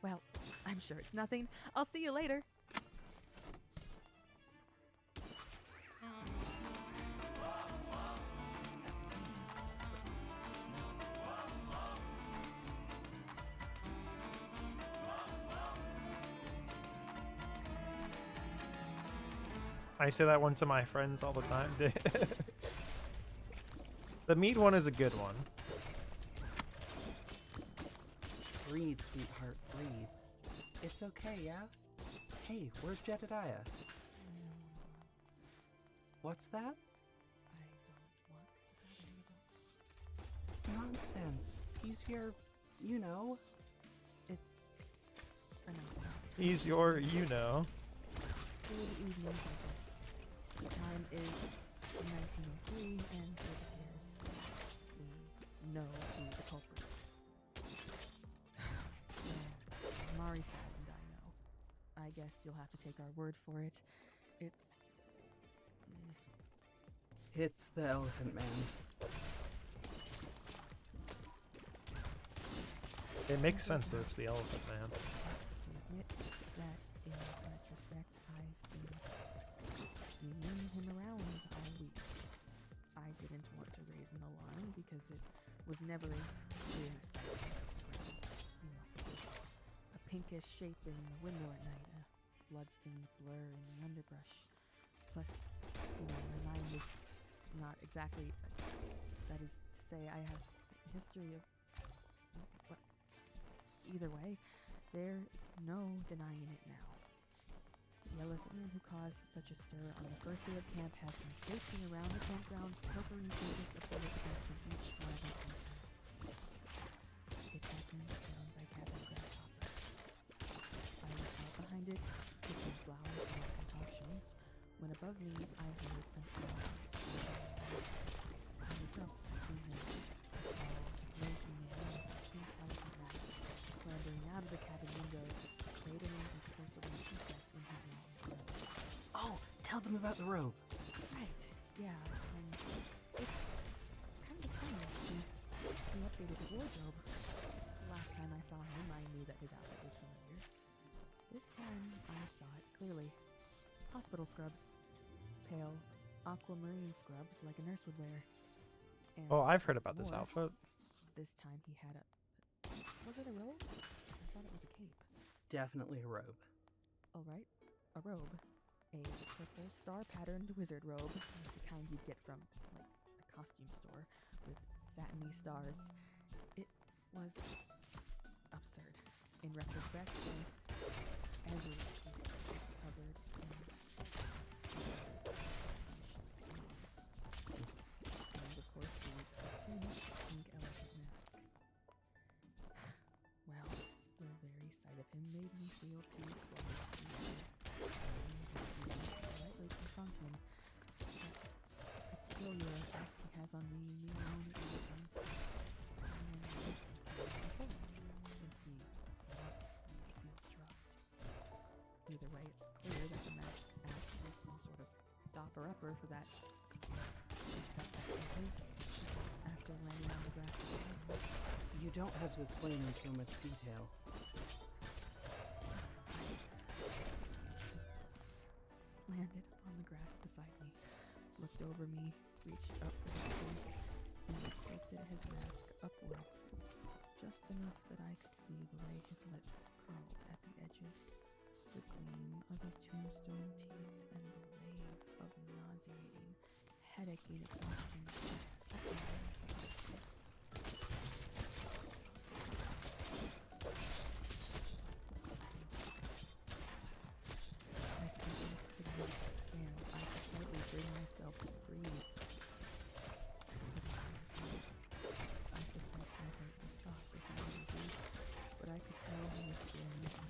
Well, I'm sure it's nothing. I'll see you later. I say that one to my friends all the time. The meat one is a good one. Breathe, sweetheart, breathe. It's okay, yeah? Hey, where's Jedediah? What's that? Nonsense. He's your, you know. It's He's your, you know. Good evening, campus. The time is 1903, and it appears we know who the culprit is. Well, Mari's silent, I know. I guess you'll have to take our word for it. It's the Elephant Man. It makes sense that it's the Elephant Man. To admit that in retrospect, I've been seeing him around all week. I didn't want to raise an alarm because it was never a clear sight. You know, a pinkish shape in the window at night, a bloodstained blur in the underbrush. Plus, you know, my mind is not exactly. That is to say, I have a history of. Well, either way, there's no denying it now. The Elephant Man who caused such a stir on the first day of camp has been chasing around the campgrounds, pilfering pages of bullet points from each one of us. It happened down by Cabin Grasshopper. I was out behind it, picking flowers and concoctions, when above me I heard an owl scream. I looked up to see him, a tall, lanky man with a pink elephant mask, clambering out of the cabin window, cradling a porcelain tea set in his long throat. Oh, tell them about the robe. Right, yeah, and it's kind of funny. He updated his wardrobe. Last time I saw him, I knew that his outfit was familiar. This time, I saw it clearly. Hospital scrubs. Pale, aquamarine scrubs like a nurse would wear. And Oh, I've heard what's about this more, outfit. This time he had a... Was it a robe? I thought it was a cape. Definitely a robe. Alright, a robe. A purple star-patterned wizard robe, the kind you'd get from, like, a costume store, with satiny stars. It was absurd. In retrospect, and every piece was covered in and of course the cartoonish pink elephant mask. Well, the very sight of him made me feel too close to him. Politely confront him. That peculiar effect he has on me alone at anything. And I control him if he wants me to feel drugged. clear that the mask acts as some sort of stopper-upper for that. After landing on the grass. You don't have to explain in so much detail. Landed on the grass beside me, looked over me, reached up for his face, and tilted his mask upwards, just enough that I could see the way his lips curled at the edges, the gleam of his tombstone teeth, and the wave of nauseating, headaching exhaustion. I simply couldn't stand. I could hardly bring myself to breathe. I suspect my heart would stop if I were to breathe, but I could tell he was staring at me,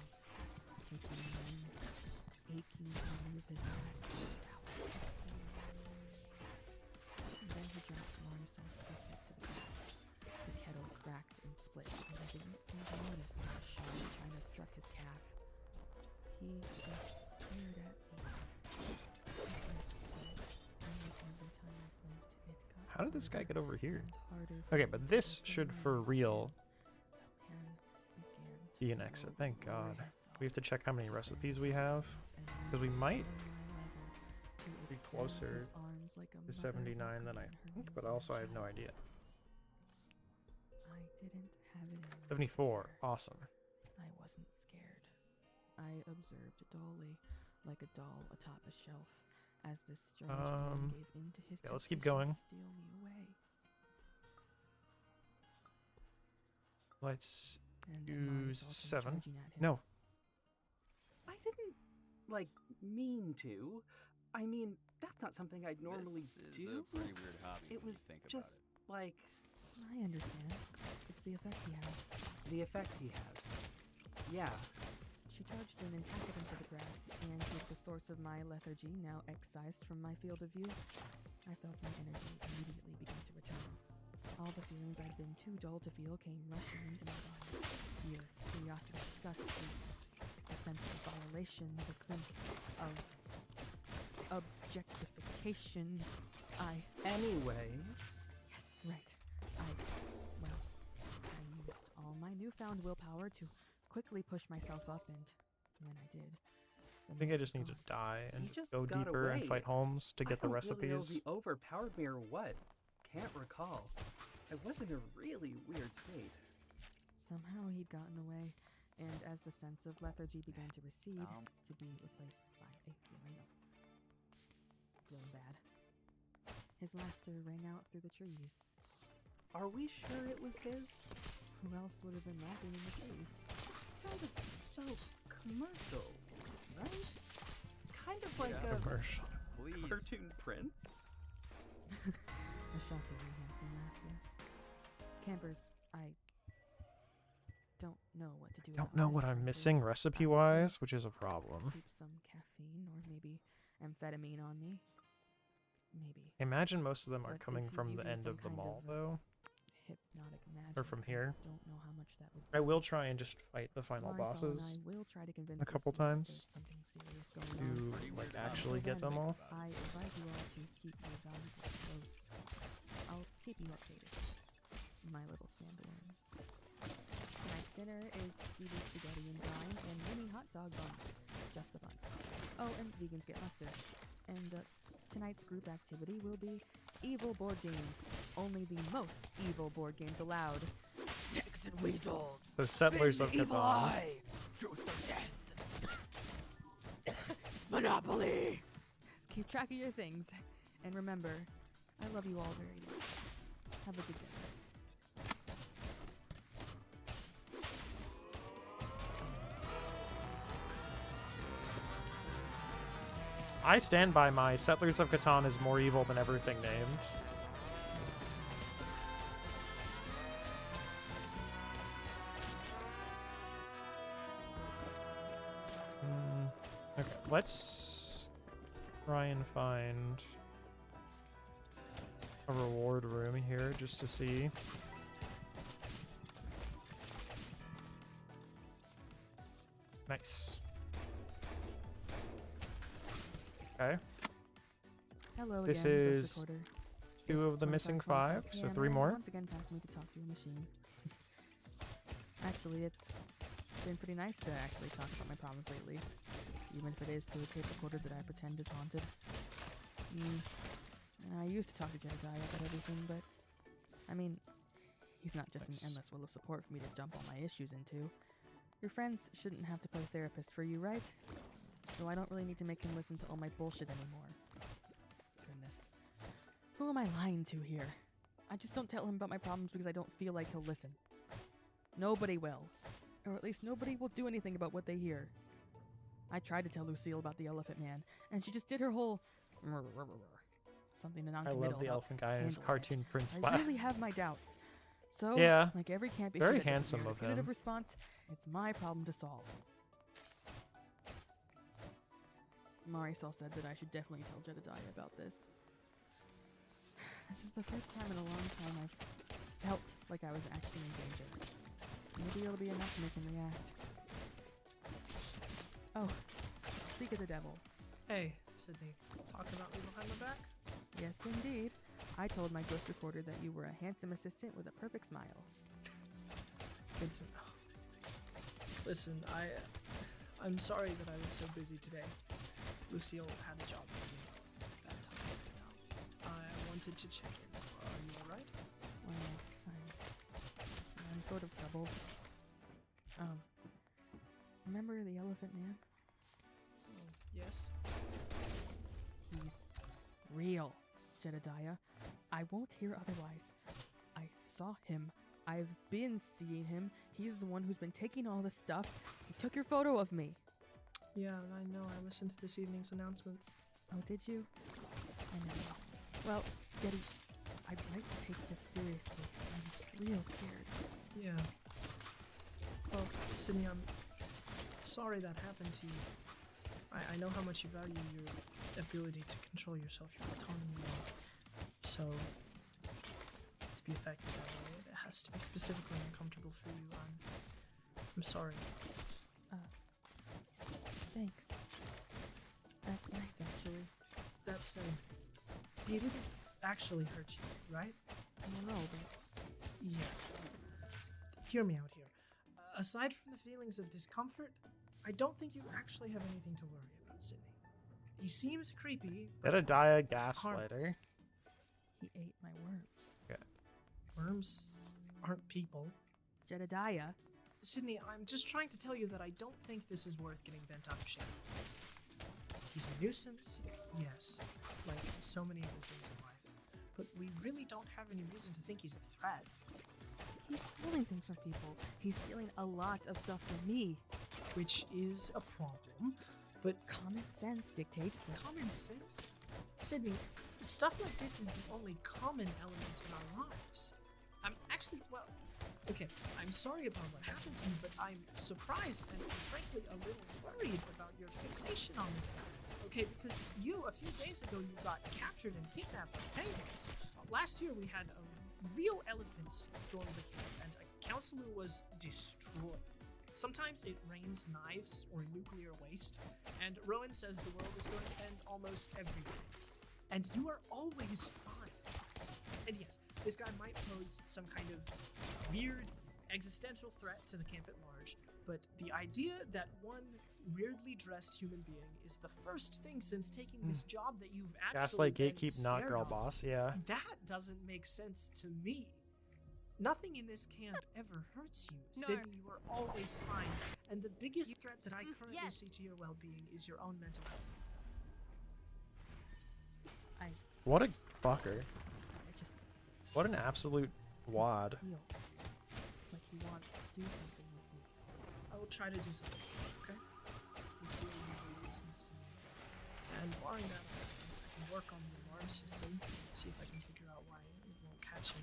taking me in, aching to remove his mask. And then he dropped Marisol's plastic to the grass. The kettle cracked and split, and I didn't seem to notice how Sean China struck his calf. He just stared at me. How did this guy get over here? Okay, but this should for real be an exit. Thank God. We have to check how many recipes we have, because we might be closer to 79 than I think, but also I have no idea. I didn't have it in me. 74. Awesome. I wasn't scared. I observed dully, like a doll atop a shelf, as this strange man gave in to his yeah, let's keep temptation going. to steal me away. Let's And then use Marisol came 7. charging at him. No. I didn't, like, mean to. I mean, that's not something I'd normally This do. is a pretty weird hobby It when you was think about just, like, I understand. It's the effect he has. the effect he has. Yeah. She charged in and tackled him to the grass, and with the source of my lethargy now excised from my field of view, I felt my energy immediately begin to return. All the feelings I'd been too dull to feel came rushing into my body. Fear, curiosity, disgust, a sense of violation, the sense of objectification. Anyway. Yes, right. I used all my newfound willpower to quickly push myself up, and when I did, I think I just need to die and He just go got deeper and away. fight Holmes to get the I don't really know if recipes. he overpowered me or what. Can't recall. I was in a really weird state. Somehow he'd gotten away, and as the sense of lethargy began to recede, to be replaced by a feeling of feeling bad, his laughter rang out through the trees. Are we sure it was his? Who else would have been laughing in the trees? It sounded so commercial, right? Kind of like a Commercial. Please. cartoon prince. A shockingly handsome laugh, yes. Campers, I don't know what to do. Don't about know this, what I'm frankly. missing recipe-wise, which is a problem. Keep some caffeine or maybe amphetamine on me. Maybe. Imagine most of them are But if coming he's from the using end some of the kind mall, of, though. Hypnotic magic. Or from here. I don't know how much that would I will try and just fight the final Marisol bosses and I will try to convince a couple Lucy that times there's something serious going on. to like actually get them all. I invite you all to keep your valuables close. I'll keep you updated, my little sandworms. Tonight's dinner is seaweed spaghetti and brine and mini hot dog buns. Just the buns. Oh, and vegans get mustard. And tonight's group activity will be evil board games. Only the most evil board games allowed. Snakes and weasels. So Settlers of Evil Catan. Eye. Truth or death. Monopoly. Keep track of your things. And remember, I love you all very much. Have a good day. I stand by my Settlers of Catan is more evil than everything named. Okay, let's try and find a reward room here just to see. Nice. Okay. Hello This again, Ghost is Recorder. 2 It's of the missing 25:25 5, so PM, 3 and more. Once again, time for me to talk to a machine. Actually, it's been pretty nice to actually talk about my problems lately, even if it is through a tape recorder that I pretend is haunted. I used to talk to Jedediah about everything, but I mean, he's not just an endless well of support for me to dump all my issues into. Your friends shouldn't have to play therapist for you, right? So I don't really need to make him listen to all my bullshit anymore. Goodness. Who am I lying to here? I just don't tell him about my problems because I don't feel like he'll listen. Nobody will. Or at least nobody will do anything about what they hear. I tried to tell Lucille about the Elephant Man, and she just did her whole something to I non-committal love the about elephant guy and his handling it. cartoon prince I style. really have my doubts. So, Yeah, like every camp issue very that doesn't handsome merit a of punitive him. response, it's my problem to solve. Marisol said that I should definitely tell Jedediah about this. This is the first time in a long time I've felt like I was actually in danger. Maybe it'll be enough to make him react. Oh, speak of the devil. Hey, Sydney. Talking about me behind my back? Yes, indeed. I told my ghost recorder that you were a handsome assistant with a perfect smile. Good to know. Listen, I'm sorry that I was so busy today. Lucille had a job for me at that time. I wanted to check in. Are you alright? Well, I'm sort of troubled. Remember the Elephant Man? Yes? He's real, Jedediah. I won't hear otherwise. I saw him. I've been seeing him. He's the one who's been taking all this stuff. He took your photo of me. Yeah, I know. I listened to this evening's announcement. Oh, did you? I know. Well, Jeddy, I'd like to take this seriously. I'm real scared. Yeah. Well, Sydney, I'm sorry that happened to you. I know how much you value your ability to control yourself, your autonomy. So, to be effective that way, it has to be specifically uncomfortable for you. I'm sorry. Thanks. That's nice, actually. That said, he didn't actually hurt you, right? I don't know, but... Yeah. Hear me out here. Aside from the feelings of discomfort, I don't think you actually have anything to worry about, Sydney. He seems creepy. Jedediah Gaslighter. He ate my worms. Okay. Worms aren't people. Jedediah. Sydney, I'm just trying to tell you that I don't think this is worth getting bent out of shape. He's a nuisance, yes, like so many other things in life. But we really don't have any reason to think he's a threat. He's stealing things from people. He's stealing a lot of stuff from me. Which is a problem, but common sense dictates that. Common sense? Sydney, stuff like this is the only common element in our lives. I'm actually, well, okay, I'm sorry about what happened to you, but I'm surprised and frankly a little worried about your fixation on this guy. Okay, because a few days ago, you got captured and kidnapped by penguins. Last year, we had a real elephants storm the camp, and a counselor was destroyed. Sometimes it rains knives or nuclear waste, and Rowan says the world is going to end almost every day. And you are always fine. And yes, this guy might pose some kind of weird existential threat to the camp at large, but the idea that one weirdly dressed human being is the first thing since taking this job that you've actually Gaslight, been gatekeep, not scared girl of, boss, yeah. that doesn't make sense to me. Nothing in this camp ever hurts you. No. Sydney, you are always fine. And the biggest threat that I currently see to your well-being is your own mental health. What a fucker. What an absolute wad. Feel like he wants to do something with me. I will try to do something, okay? You see what you nuisance to me. And barring that, I can work on the alarm system, see if I can figure out why it won't catch him.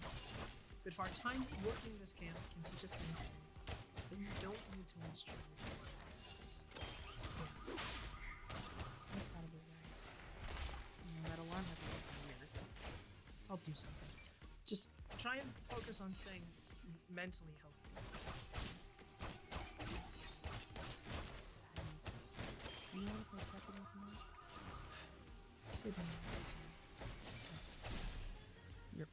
But if our time working this camp can teach us anything, it's that you don't need to waste your energy on this. You're probably right. That alarm hasn't worked in years. I'll do something. Just try and focus on staying mentally healthy. Do you want to play President tonight? Sydney, you're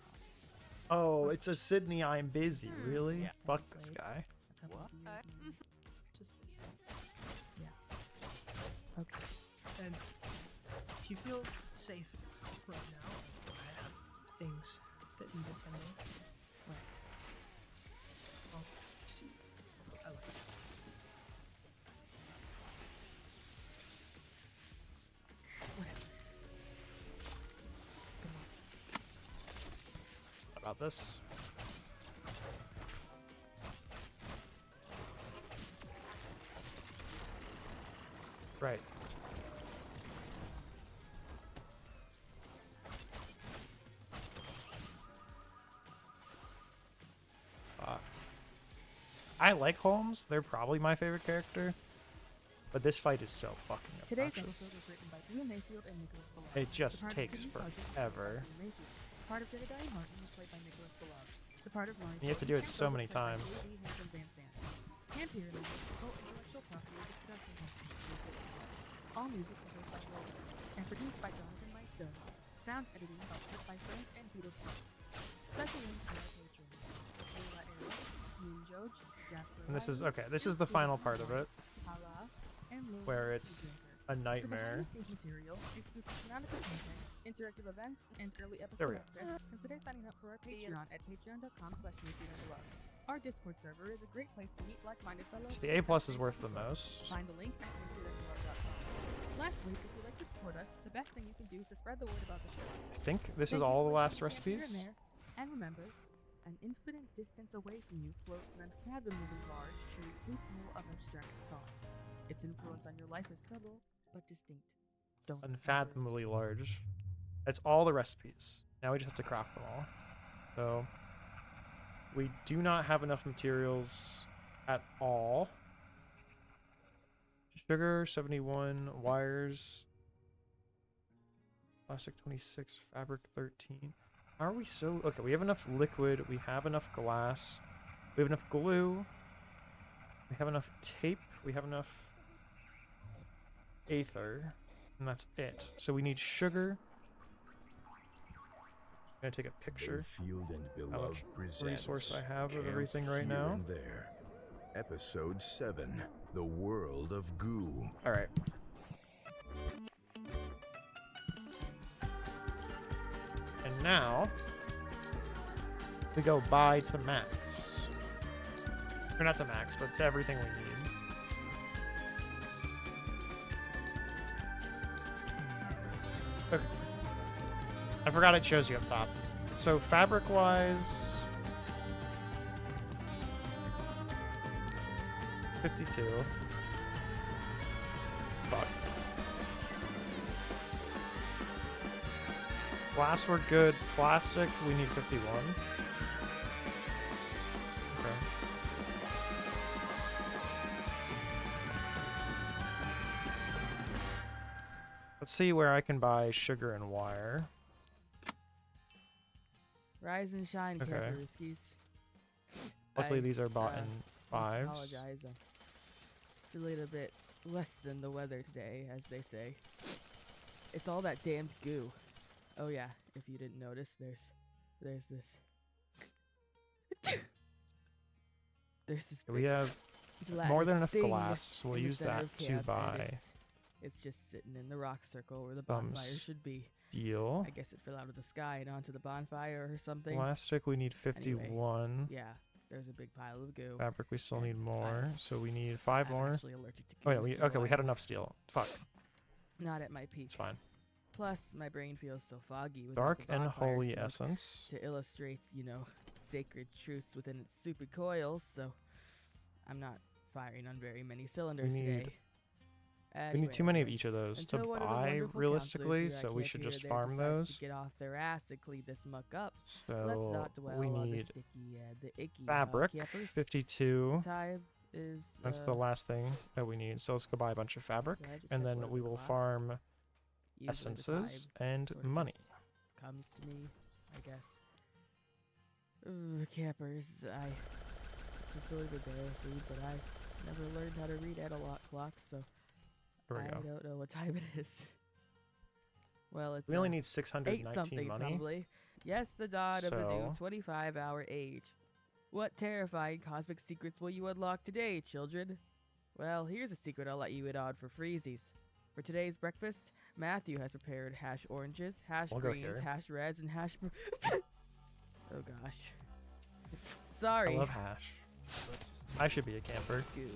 Oh, it's a Sydney. I'm busy. Really? Yeah. Fuck this guy. a couple of years maybe. Just yeah. Okay. And if you feel safe right now, I have things that need attending. Right. I'll see. I like it. Whatever. Good luck. What about this? Right. I like Holmes. They're probably my favorite character. But this fight is so fucking Today's obnoxious. episode was written by Drew Mayfield and Nicholas Below. It just The part of takes Sidney Sargent was forever. played by Drew Mayfield. The part of Jedediah Martin was played by Nicholas Below. The part of Maury You have to Sullivan do it so was many played by times. J.D. Hanson Van Sant. Camp Pyramid is the sole intellectual property of the production company. All music composed by Roland and produced by Jonathan Meister. Sound editing helped by Frank and Peter Smith. Special links to our patrons: Leila Arias, Moon George, Jasper And this is Riley, okay. This is and the final Stephen part of it, Hala, and Lil where Tea it's Drinker. a For nightmare. behind-the-scenes material, exclusive canonical content, interactive events, and early There we episode go. access, consider signing up for our Patreon at patreon.com/mayfeelinglove. Our Discord server is a great place to meet like-minded fellows. So the A+ is worth the most. Find the link at mayfeelinglove.com. Lastly, if you'd like to support us, the best thing you can do is to spread the word about the show. I think this Thank is you all the for last listening here recipes. and there. And remember, an infinite distance away from you floats an unfathomably large true pool of abstract thought. Its influence on your life is subtle but distinct. Don't Unfathomably large. That's all the recipes. Now we just have to craft them all. So we do not have enough materials at all. Sugar 71, wires, plastic 26, fabric 13. Are we so okay? We have enough liquid, we have enough glass, we have enough glue, we have enough tape, we have enough aether, and that's it. So we need sugar. I'm gonna take a picture. Field and How Beloved much presents resource I have of Camp everything right Here now. and There. Episode 7, The World of Goo. All right. And now we go buy to max. Or not to max, but to everything we need. Okay. I forgot it shows you up top. So fabric wise, 52. Fuck. Glass, we're good. Plastic, we need 51. Okay. Let's see where I can buy sugar and wire. Rise and shine, Okay. Camperooskies. Luckily, these are bought in I fives. apologize. I'm feeling a bit less than the weather today, as they say. It's all that damned goo. Oh yeah, if you didn't notice, there's this. There's this. We big have more gelatinous than enough thing glass, so we'll in the use center that of to camp, and buy It's just sitting in the rock circle where the some bonfire should be. steel. I guess it fell out of the sky and onto the bonfire or something. Plastic, we need Anyway, 51. yeah, there's a big pile of goo. Fabric, we still and need more, so we need 5 I'm more. actually allergic to Oh, yeah, goo, we, so okay, we I'm had enough steel. Fuck, not at my peak. it's fine. Plus, my brain feels so foggy with Dark the and bonfire holy smoke essence. to illustrate, sacred truths within its soupy coils. So, I'm not firing on very many cylinders need- today. We need too many of each of those to until one of the buy wonderful realistically, counselors here so at we Camp should Here just There farm decides those. To get off their ass and clean this muck up. Let's So not dwell we on the need sticky, the icky fabric, campers. 52. Time is. That's the last thing that we need. So let's go buy a bunch of fabric, Can I just and check then one of we the will clocks? farm Usually the essences time and sort of money. just comes to me, I guess. Ooh, campers, it's sort of embarrassing, but I never learned how to read analog clocks, so Here we I go. don't know what time it is. Well, it's We only need 8 619 something money. probably. Yes, the dawn of the new So- 25-hour age. What terrifying cosmic secrets will you unlock today, children? Well, here's a secret I'll let you in on for freezies. For today's breakfast, Matthew has prepared hash oranges, hash We'll go greens, here. hash reds, and hash. Oh gosh. Sorry. I love hash. I should be a camper. Goo.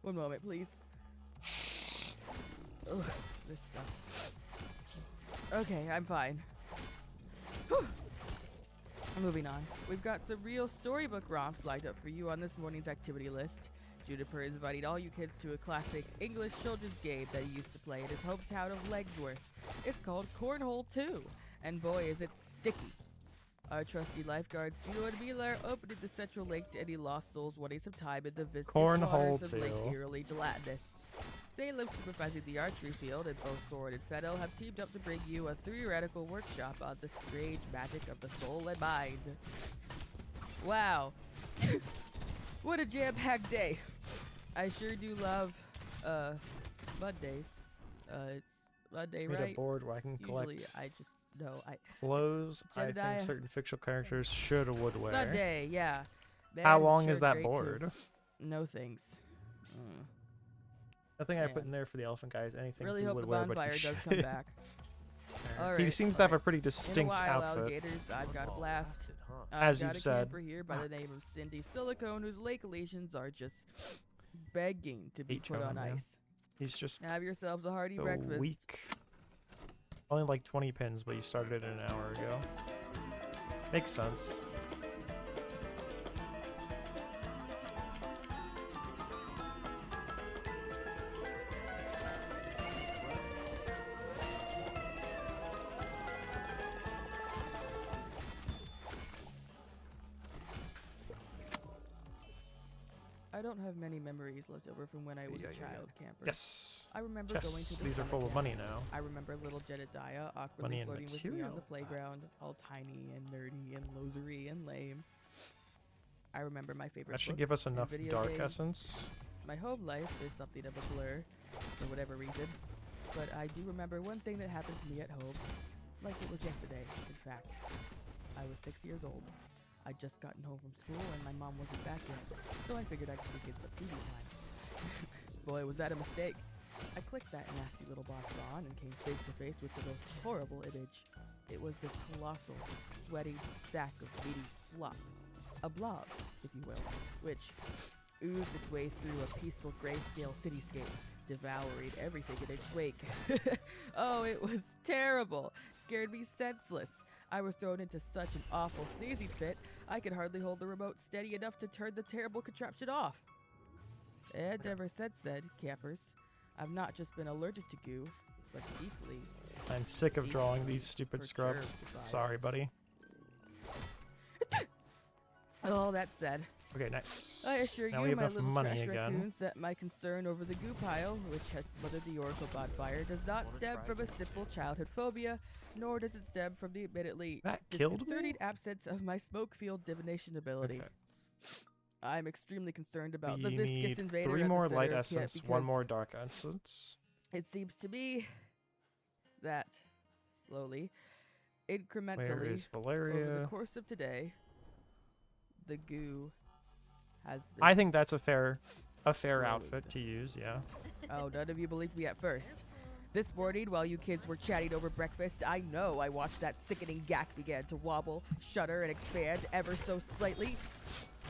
One moment, please. Ugh, this stuff. Okay, I'm fine. Whew. Moving on. We've got some real storybook romps lined up for you on this morning's activity list. Juniper is inviting all you kids to a classic English children's game that he used to play in his hometown of Legsworth. It's called Cornhole 2, and boy is it sticky. Our trusty lifeguards, Juno and Mila, are opening the central lake to any lost souls wanting some time in the viscous Cornhole waters of Lake 2. Eerily Gelatinous. Salem, supervising the archery field, and both Sword and Fennel have teamed up to bring you a theoretical workshop on the strange magic of the soul and mind. Wow. What a jam-packed day. I sure do love, Mondays. It's Monday, Made right? a board where I can collect Usually, I just, no, clothes I Jedediah. think certain fictional characters should or would wear. Sunday, yeah. How Man, long sure is that great too. board? No thanks. Nothing I Man. put in there for the elephant guy is anything Really he hope would the wear, but bonfire he does should. come back. Alright, He seems to have a pretty in a distinct while, outfit. alligators, I've got a blast. As I've you've got a said. camper here by the name of Cindy Silicone, whose lake lesions are just begging to be Hate put Jonah, on man. ice. He's just Have yourselves a hearty so breakfast. weak. Only like 20 pins, but you started it an hour ago. Makes sense. I don't have many memories left over from when I was a child camper. Yes. I remember going Yes, to the these are summer full of camp. money now. I remember little Jedediah awkwardly Money and flirting with me on material. the playground, all tiny and nerdy and losery and lame. I remember my favorite That should books give us and enough video dark games. essence. My home life is something of a blur, for whatever reason. But I do remember one thing that happened to me at home, like it was yesterday, in fact. I was 6 years old. I'd just gotten home from school and my mom wasn't back yet, so I figured I'd sneak in some TV time. Boy, was that a mistake. I clicked that nasty little box on and came face to face with the most horrible image. It was this colossal, sweaty sack of meaty slop. A blob, if you will, which oozed its way through a peaceful grayscale cityscape, devouring everything in its wake. Oh, it was terrible. Scared me senseless. I was thrown into such an awful sneezing fit, I could hardly hold the remote steady enough to turn the terrible contraption off. And ever since then, campers, I've not just been allergic to goo, but deeply. I'm sick of drawing these stupid scrubs. perturbed by it. Sorry, buddy. All that said, Okay, nice. I assure now you, we have my enough little money trash again. raccoons, that my concern over the goo pile, which has smothered the Oracle bonfire, does not stem from a simple childhood phobia, nor does it stem from the admittedly That killed me? disconcerting absence of my smoke field divination ability. Okay. I'm extremely concerned about the We viscous need invader 3 at the more light center of Kit essence, 1 because more dark essence. It seems to me that slowly, Where incrementally, is over the Valeria? course of today, the goo has been. I think that's a fair Slowly. outfit to use, yeah. Oh, none of you believed me at first. This morning, while you kids were chatting over breakfast, I know I watched that sickening gack begin to wobble, shudder, and expand ever so slightly.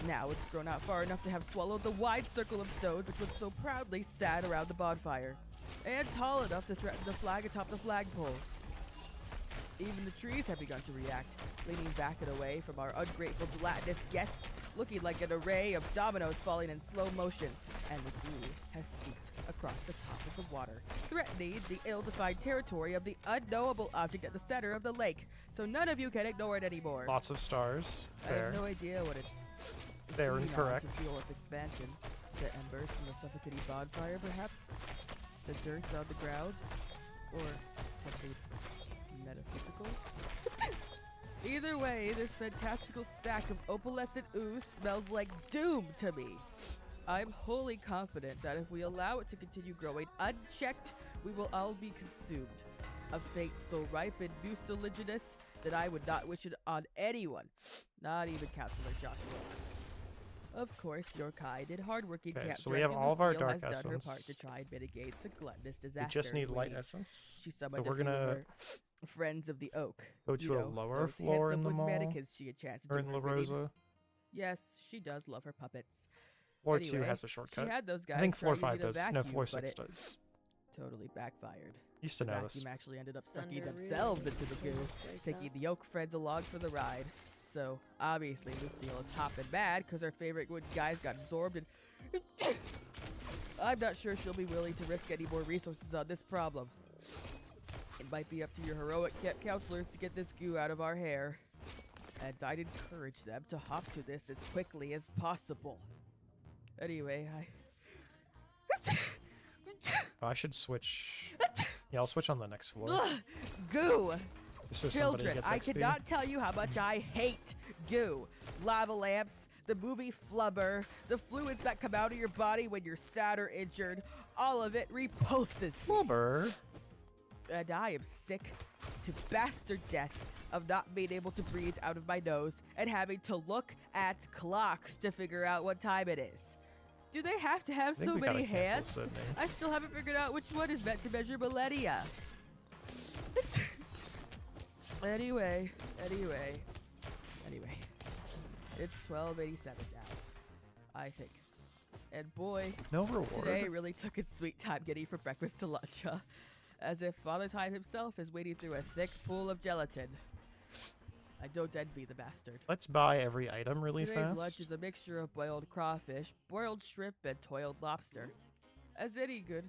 Now it's grown out far enough to have swallowed the wide circle of stones which was so proudly sat around the bonfire, and tall enough to threaten the flag atop the flagpole. Even the trees have begun to react, leaning back and away from our ungrateful gelatinous guest, looking like an array of dominoes falling in slow motion, and the goo has seeped across the top of the water, threatening the ill-defined territory of the unknowable object at the center of the lake, so none of you can ignore it anymore. Lots of stars. I Fair. have no idea what it's Fair and feeding on correct. to fuel its expansion. The embers from a suffocating bonfire, perhaps? The dirt on the ground? Or something metaphysical? Either way, this fantastical sack of opalescent ooze smells like doom to me. I'm wholly confident that if we allow it to continue growing unchecked, we will all be consumed. A fate so ripe and mucilaginous that I would not wish it on anyone, not even Counselor Joshua. Of course, your kind and hardworking Okay, camp so we have director all of our Lucille dark has done her part essence. to try and mitigate the gluttonous disaster. We just need light when essence. She So summoned we're a few of gonna her friends of the oak. go You to a know, lower those floor in handsome the wooden mall. mannequins she had chances Or to in La work with. Rosa. Yes, she does love her puppets. Floor 2 Anyway, has a shortcut. She had those guys I think floor try 5 using a does. No, vacuum, floor but 6 it does. totally backfired. Used to The know vacuum this. actually ended up It's sucking under themselves really into the goo, this place taking up. the oak friends along for the ride. So obviously Lucille is hopping mad because her favorite wood guys got absorbed, and I'm not sure she'll be willing to risk any more resources on this problem. It might be up to your heroic counselors to get this goo out of our hair, and I'd encourage them to hop to this as quickly as possible. Anyway, I should switch. Yeah, I'll switch on the next floor. Ugh, goo! Just so somebody Children, gets I XP. cannot tell you how much I hate goo. Lava lamps, the movie Flubber, the fluids that come out of your body when you're sad or injured, all of it repulses me. Flubber. And I am sick to bastard death of not being able to breathe out of my nose and having to look at clocks to figure out what time it is. Do they have to have I think so we many gotta cancel hands? Sydney. I still haven't figured out which one is meant to measure millennia. Anyway. It's 12:87 now, I think. And boy, No reward. today really took its sweet time getting from breakfast to lunch, huh? As if Father Time himself is wading through a thick pool of gelatin. I don't envy the bastard. Let's buy every item really Today's fast. lunch is a mixture of boiled crawfish, boiled shrimp, and toiled lobster. As any good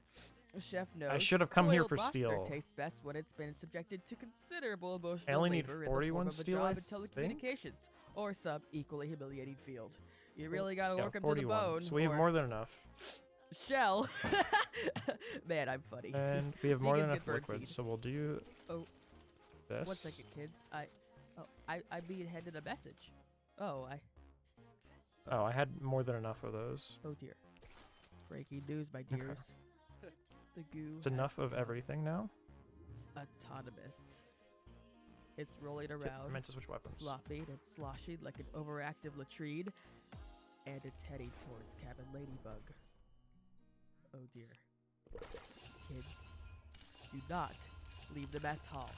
chef knows, I should have come here toiled for lobster steel. tastes best when it's been subjected to considerable emotional I only need labor in the 41 form of steel, a I job in think? telecommunications or some equally humiliating field. You really gotta Yeah, work 'em to the 41. bone. So we have or more than enough. shell. Man, I'm funny. And we have more than Vegans enough get bird liquids, feed. so we'll do Oh, this. 1 second, kids. I being handed a message. Oh, I had more than enough of those. oh dear. Breaking news, my Okay. dears. The goo. It's has enough of become everything now. autonomous. It's rolling Shit, I around, meant to switch weapons. slopping and sloshing like an overactive latrine, and it's heading towards Cabin Ladybug. Oh dear. Kids, do not leave the mess hall.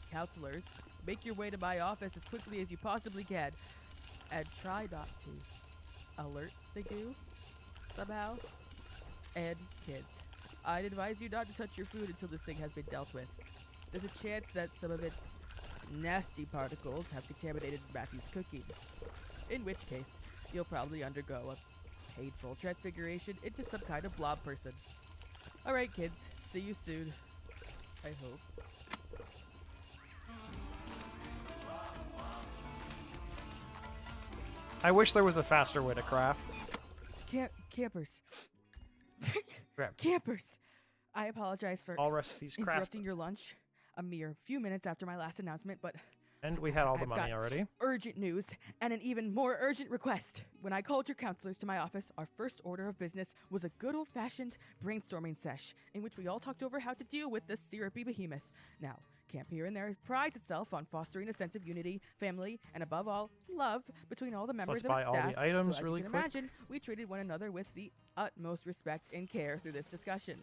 Counselors, make your way to my office as quickly as you possibly can, and try not to alert the goo somehow. And kids, I'd advise you not to touch your food until this thing has been dealt with. There's a chance that some of its nasty particles have contaminated Matthew's cooking, in which case you'll probably undergo a painful transfiguration into some kind of blob person. Alright kids, see you soon. I hope. I wish there was a faster way to craft. Campers. Grab. Campers! I apologize for All recipes interrupting crafted. your lunch a mere few minutes after my last announcement, but And we had all the I've money got already. urgent news and an even more urgent request. When I called your counselors to my office, our first order of business was a good old-fashioned brainstorming sesh in which we all talked over how to deal with this syrupy behemoth. Now, Camp Here and There prides itself on fostering a sense of unity, family, and above all, love between all the members let's of buy its all the staff. items so as really you can quick. imagine, we treated one another with the utmost respect and care through this discussion.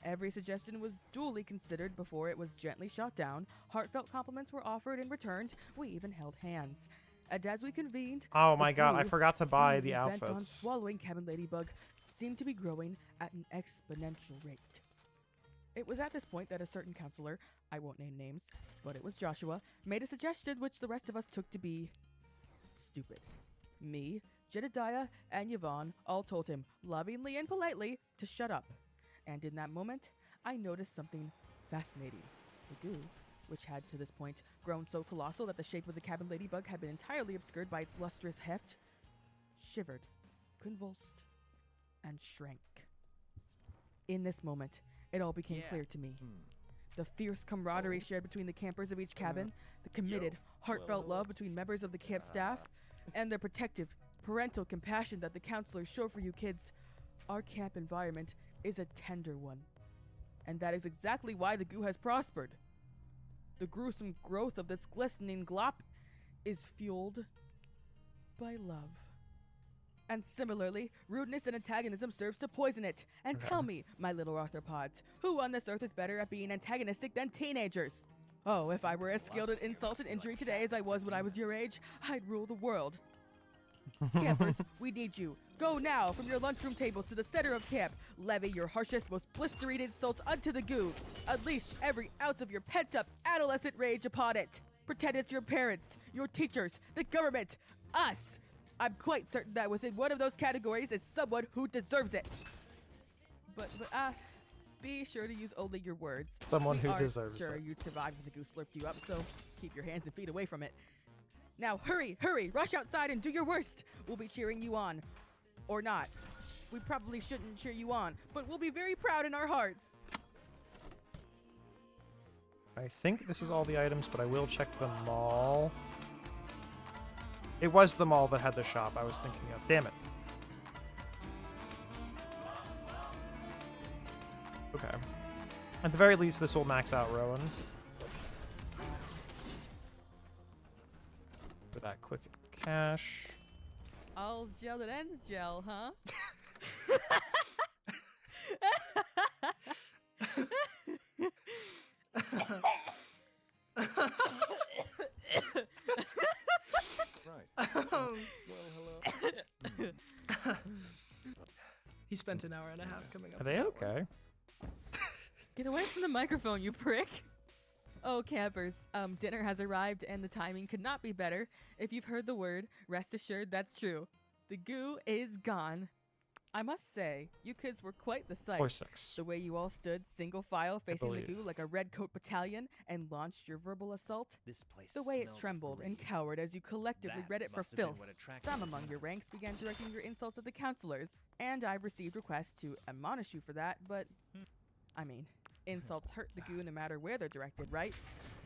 Every suggestion was duly considered before it was gently shot down. Heartfelt compliments were offered and returned. We even held hands. And as we convened, Oh the my god, I goo, forgot to buy seemingly the bent on outfits. swallowing Cabin Ladybug seemed to be growing at an exponential rate. It was at this point that a certain counselor, I won't name names, but it was Joshua, made a suggestion which the rest of us took to be stupid. Me, Jedediah, and Yvonne all told him, lovingly and politely, to shut up. And in that moment, I noticed something fascinating. The goo, which had to this point grown so colossal that the shape of the Cabin Ladybug had been entirely obscured by its lustrous heft, shivered, convulsed, and shrank. In this moment, it all became clear to me. The fierce camaraderie shared between the campers of each cabin, the committed, heartfelt love between members of the camp staff, and the protective, parental compassion that the counselors show for you kids Our camp environment is a tender one. And that is exactly why the goo has prospered. The gruesome growth of this glistening glop is fueled by love. And similarly, rudeness and antagonism serves to poison it. And tell me, my little arthropods, who on this earth is better at being antagonistic than teenagers? Oh, if I were as skilled at insult and injury today as I was when I was your age, I'd rule the world. Campers, we need you. Go now from your lunchroom tables to the center of camp. Levy your harshest, most blistering insults unto the goo. Unleash every ounce of your pent-up adolescent rage upon it. Pretend it's your parents, your teachers, the government, us. I'm quite certain that within one of those categories is someone who deserves it. But be sure to use only your words. Someone We who aren't deserves sure it. you'd survive if the goo slurped you up, so keep your hands and feet away from it. Now hurry, rush outside and do your worst. We'll be cheering you on. Or not. We probably shouldn't cheer you on, but we'll be very proud in our hearts. I think this is all the items, but I will check the mall. It was the mall that had the shop I was thinking of. Damn it. Okay. At the very least, this will max out Rowan. For that quick cash. All's gel that ends gel, huh? He spent an hour and a half coming up. Are they okay? Get away from the microphone, you prick! Oh, campers, dinner has arrived and the timing could not be better. If you've heard the word, rest assured that's true. The goo is gone. I must say, you kids were quite the sight. Or 6. The way you all stood single file facing the believe. goo like a red coat battalion and launched your verbal assault. This place The way it smells trembled and great. cowered as you collectively That read it for must have been filth. what attracted Some you among to your us. ranks began directing your insults at the counselors, and I've received requests to admonish you for that, but I mean, insults hurt the goo no matter where they're directed, right?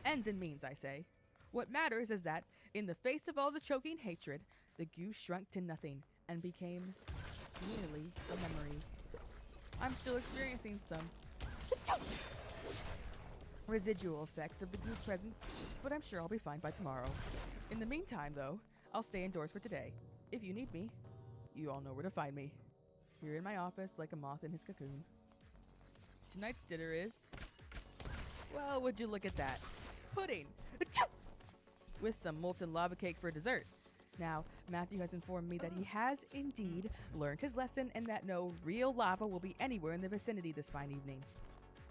Ends and means, I say. What matters is that, in the face of all the choking hatred, the goo shrunk to nothing and became merely a memory. I'm still experiencing some residual effects of the goo presence, but I'm sure I'll be fine by tomorrow. In the meantime, though, I'll stay indoors for today. If you need me, you all know where to find me. Here in my office like a moth in his cocoon. Tonight's dinner is... well, would you look at that? Pudding! With some molten lava cake for dessert. Now, Matthew has informed me that he has indeed learned his lesson and that no real lava will be anywhere in the vicinity this fine evening.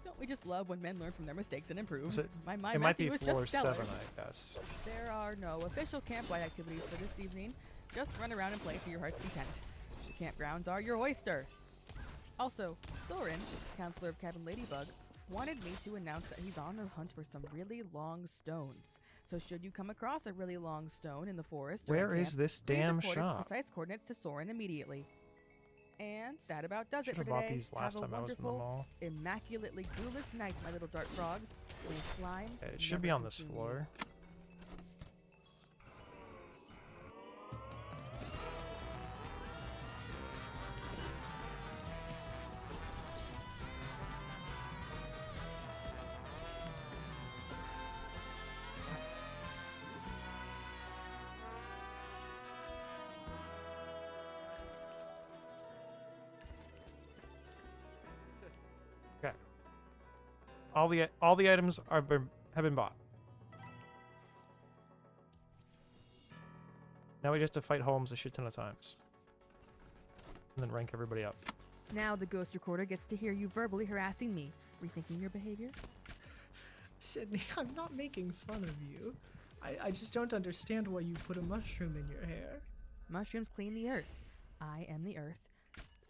Don't we just love when men learn from their mistakes and improve? Is it, My it Matthew might be is floor just stellar. 7, I guess. There are no official camp-wide activities for this evening. Just run around and play to your heart's content. The campgrounds are your oyster. Also, Soren, counselor of Cabin Ladybug, wanted me to announce that he's on the hunt for some really long stones. So should you come across a really long stone in the forest or Where at is camp, this please damn report shop? its precise coordinates to Soren immediately. And that about does it for Should've bought today. these last Have a time I was in the wonderful, mall. immaculately ghouless night, my little dart frogs. May slime Okay, it should be never on this consume you. floor. Okay. All the items have been bought. Now we just have to fight Holmes a shit ton of times. And then rank everybody up. Now the ghost recorder gets to hear you verbally harassing me, rethinking your behavior. Sydney, I'm not making fun of you. I just don't understand why you put a mushroom in your hair. Mushrooms clean the earth. I am the earth.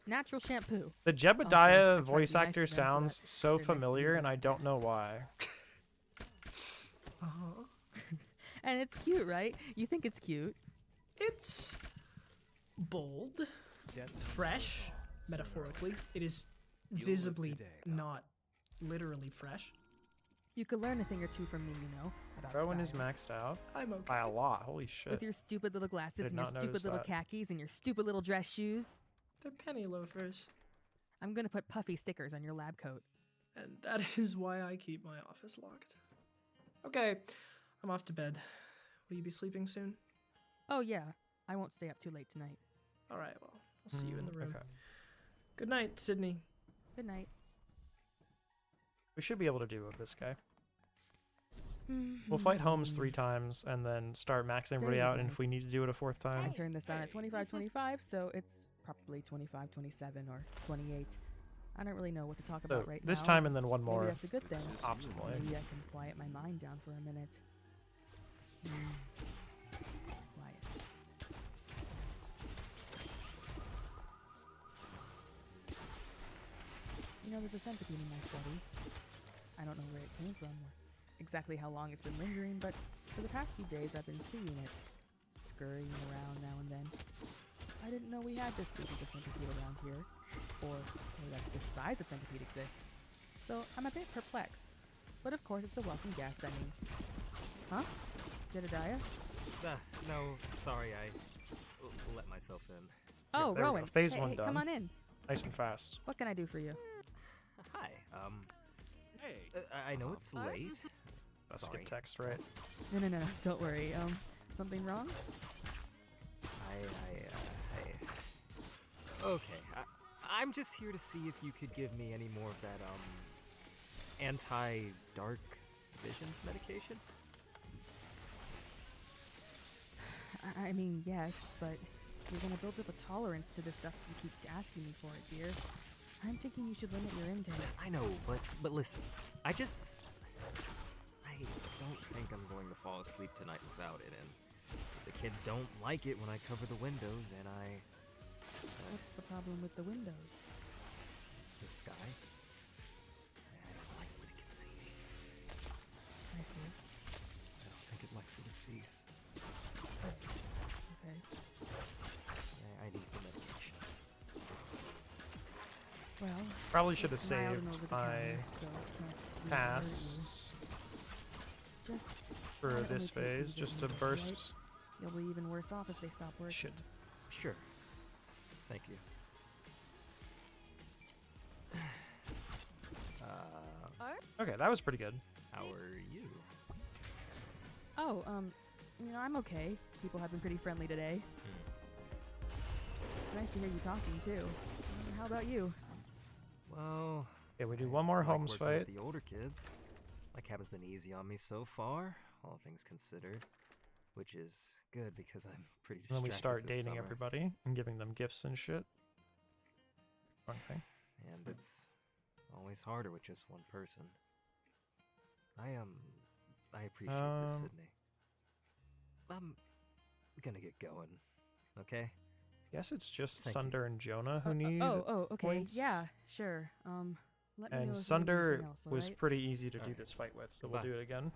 Natural shampoo. The Also, I Jebediah try to be voice nice to actor them so sounds that so they're nice to familiar, me and I don't know why. Uh-huh. And it's cute, right? You think it's cute? It's bold, fresh, metaphorically. It is visibly not literally fresh. You could learn a thing or two from me, you know, about Rowan is style. maxed out I'm okay. by a lot. Holy shit. With your stupid little Did glasses and your not stupid notice little that. khakis and your stupid little dress shoes. They're penny loafers. I'm gonna put puffy stickers on your lab coat. And that is why I keep my office locked. Okay, I'm off to bed. Will you be sleeping soon? Oh yeah, I won't stay up too late tonight. All right, well, I'll see you in the room. Okay. Good night, Sydney. Good night. We should be able to do this guy. We'll fight Holmes 3 times and then start maxing everybody out, and if we need to do it a 4th I time, turned this on at 25-25, so it's probably 25-27 or 28. I don't really know what to talk so about right now. this time and then one more. Maybe that's a good thing. Optimally. Maybe I can quiet my mind down for a minute. Quiet. You know, there's a centipede in my study. I don't know where it came from or exactly how long it's been lingering, but for the past few days I've been seeing it scurrying around now and then. I didn't know we had this species of centipede around here, or that this size of centipede exists. So I'm a bit perplexed. But of course it's a welcome guest, I mean. Huh? Jedediah? No, sorry, I let myself in. Oh, there we go. Rowan. Phase hey, 1 hey, done. come on in. Nice and fast. What can I do for you? Hi, Hey. I know it's late. Let's Sorry. skip text, right? No, don't worry. Something wrong? Okay, I'm just here to see if you could give me any more of that, anti-dark visions medication? I mean, yes, but you're gonna build up a tolerance to the stuff you keep asking me for it, dear. I'm thinking you should limit your intake. I know, but listen, I don't think I'm going to fall asleep tonight without it, and the kids don't like it when I cover the windows, and What's the problem with the windows? the sky. I don't like when it can see me. I see. I don't think it likes what it sees. Okay. I need the medication. Well, Probably should have it's mild saved and over the my counter, so it can't really hurt pass you. Just for try to this only take phase, these just to vitamins, burst. right? You'll be even worse off if they stop working. Shit. Sure. Thank you. Okay, that was pretty good. How are you? Oh, I'm okay. People have been pretty friendly today. It's nice to hear you talking, too. How about you? Well, Okay, we do one more I like Holmes working with fight. the older kids. My cabin's been easy on me so far, all things considered, which is good because I'm pretty And then we distracted start this dating summer. everybody and giving them gifts and shit. Fun thing. And it's always harder with just one person. I appreciate this, Sydney. I'm gonna get going, okay? Guess it's just Thank Sunder and Jonah who need okay. points. Yeah, sure. Let me know And if you need Sunder anything else, was alright? pretty easy to do Alright. this fight with, so Goodbye. we'll do it again.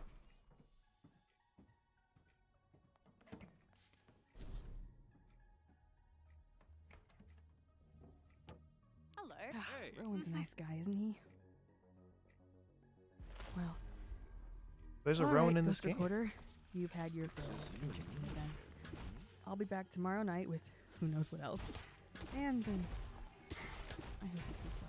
Hello. Rowan's a nice guy, isn't he? Well, There's a all Rowan right, in this Ghost game. Recorder, you've had your fill of interesting events. I'll be back tomorrow night with who knows what else. And then I hope you sleep well.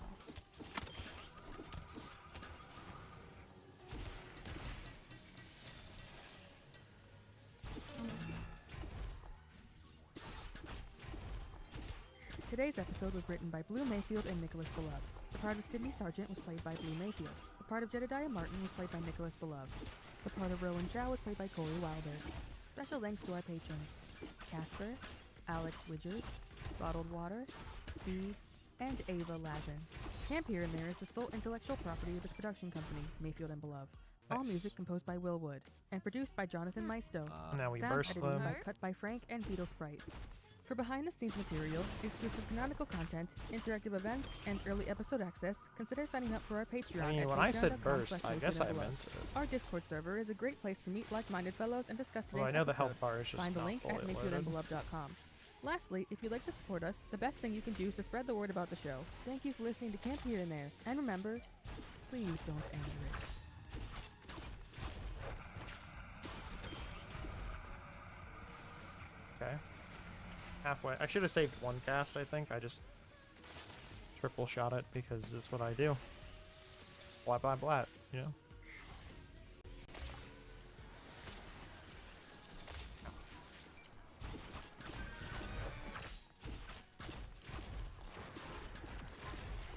Today's episode was written by Blue Mayfield and Nicholas Beloved. The part of Sydney Sargent was played by Blue Mayfield. The part of Jedediah Martin was played by Nicholas Beloved. The part of Rowan Zhao was played by Corey Wilder. Special thanks to our patrons: Casper, Alex Widgers, Bottled Water, Steve, and Ava Lazin. Camp Here and There is the sole intellectual property of its production company, Mayfield and Beloved. All Nice. music composed by Will Wood and produced by Jonathan Maisto. Now we Sound burst editing them. by Cut by Frank and Beetle Sprite. For behind-the-scenes material, exclusive canonical content, interactive events, and early episode access, consider signing up for our Patreon. I mean, at when I said patreon.com/Mayfield burst, I and guess I Beloved. meant it. Our Discord server is a great place to meet like-minded fellows and discuss today's Well, I know the episode. health bar is just Find the not link fully at loaded. mayfieldandbeloved.com. Lastly, if you'd like to support us, the best thing you can do is to spread the word about the show. Thank you for listening to Camp Here and There. And remember, please don't anger it. Okay. Halfway. I should have saved one cast, I think. I just triple shot it because it's what I do. Blat blat blat, you know?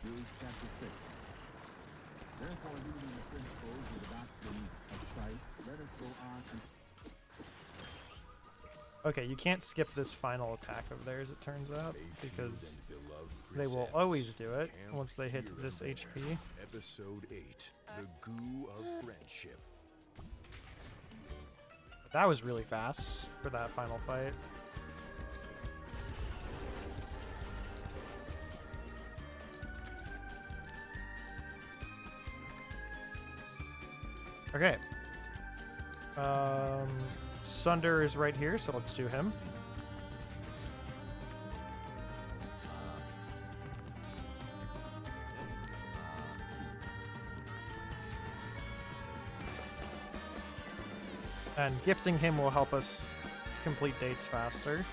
Read chapter 6. Therefore, leaving the principles of the doctrine of Christ, let us go on and Okay, you can't skip this final attack of theirs, it turns out, because they will always do it once they hit this HP. Episode 8, The Goo of Friendship. That was really fast for that final fight. Okay. Sunder is right here, so let's do him. And gifting him will help us complete dates faster.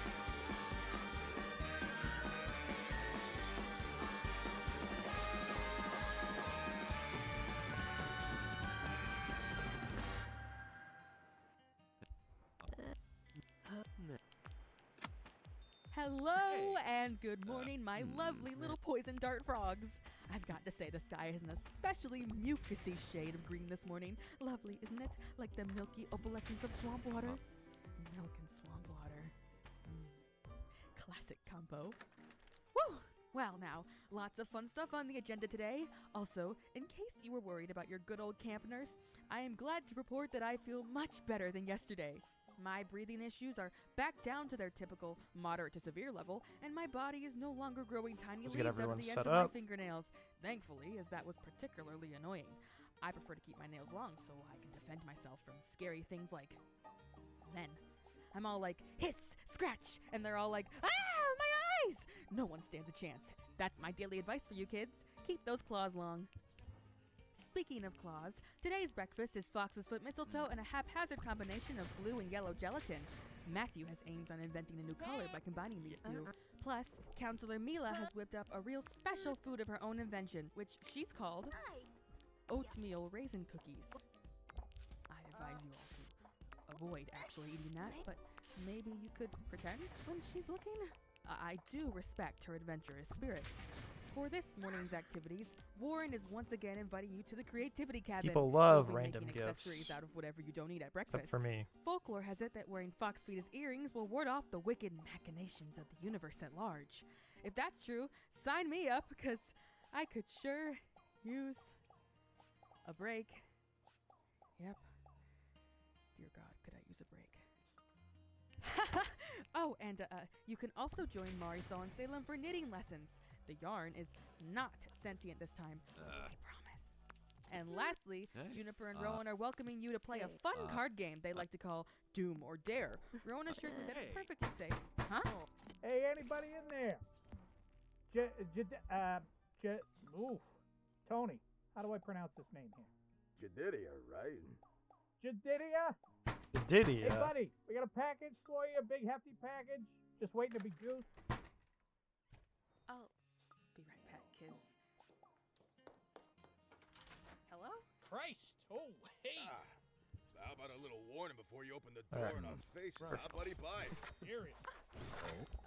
Hello and good morning, my lovely little poison dart frogs. I've got to say the sky is an especially mucusy shade of green this morning. Lovely, isn't it? Like the milky opalescence of swamp water. Milk and swamp water. Classic combo. Woo! Well now, lots of fun stuff on the agenda today. Also, in case you were worried about your good old camp nurse, I am glad to report that I feel much better than yesterday. My breathing issues are back down to their typical moderate to severe level, and my body is no longer growing tiny Let's leaves get out of everyone the ends set of my up. fingernails. Thankfully, as that was particularly annoying. I prefer to keep my nails long so I can defend myself from scary things like men. I'm all like, hiss, scratch, and they're all like, ah, my eyes! No one stands a chance. That's my daily advice for you kids. Keep those claws long. Speaking of claws, today's breakfast is fox's foot mistletoe and a haphazard combination of blue and yellow gelatin. Matthew has aims on inventing a new color by combining these two. Plus, Counselor Mila has whipped up a real special food of her own invention, which she's called oatmeal raisin cookies. I'd advise you all to avoid actually eating that, but maybe you could pretend when she's looking? I do respect her adventurous spirit. For this morning's activities, Warren is once again inviting you to the Creativity Cabin. People love We'll be random making gifts. accessories out of whatever you don't eat at breakfast. Except for me. Folklore has it that wearing fox feet as earrings will ward off the wicked machinations of the universe at large. If that's true, sign me up, because I could sure use a break. Yep. Dear God, could I use a break? Oh, and you can also join Marisol and Salem for knitting lessons. The yarn is not sentient this time. I promise. And lastly, Juniper and Rowan are welcoming you to play a fun card game they like to call Doom or Dare. Rowan assured me that's perfectly safe. Huh? Hey, anybody in there? Tony, how do I pronounce this name here? Jedidia, right? Jedidia? Jedidia? Hey, buddy, we got a package for you, a big hefty package. Just waiting to be juiced. I'll be right back, kids. Hello? Christ! Oh, hey! How about a little warning before you open the All door right. in our faces, huh, Perfect. buddy? Bye. Serious.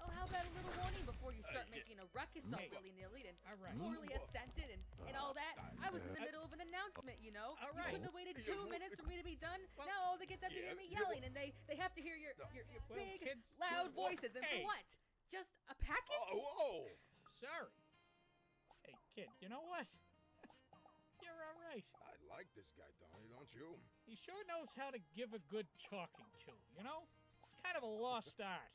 Oh, how about a little warning before you start making a ruckus all Hey. willy-nilly and All right. poorly assented and all that? I was in the middle of an announcement, you know? All You right. couldn't have waited 2 minutes for me to be done? Now all the kids have to hear me yelling, and they have to hear your Well, big, kids, loud voices. And hey. for what? Just a package? Oh, Sorry. Hey, kid, you know what? You're all right. I like this guy, Donnie, don't you? He sure knows how to give a good talking to, you know? It's kind of a lost art.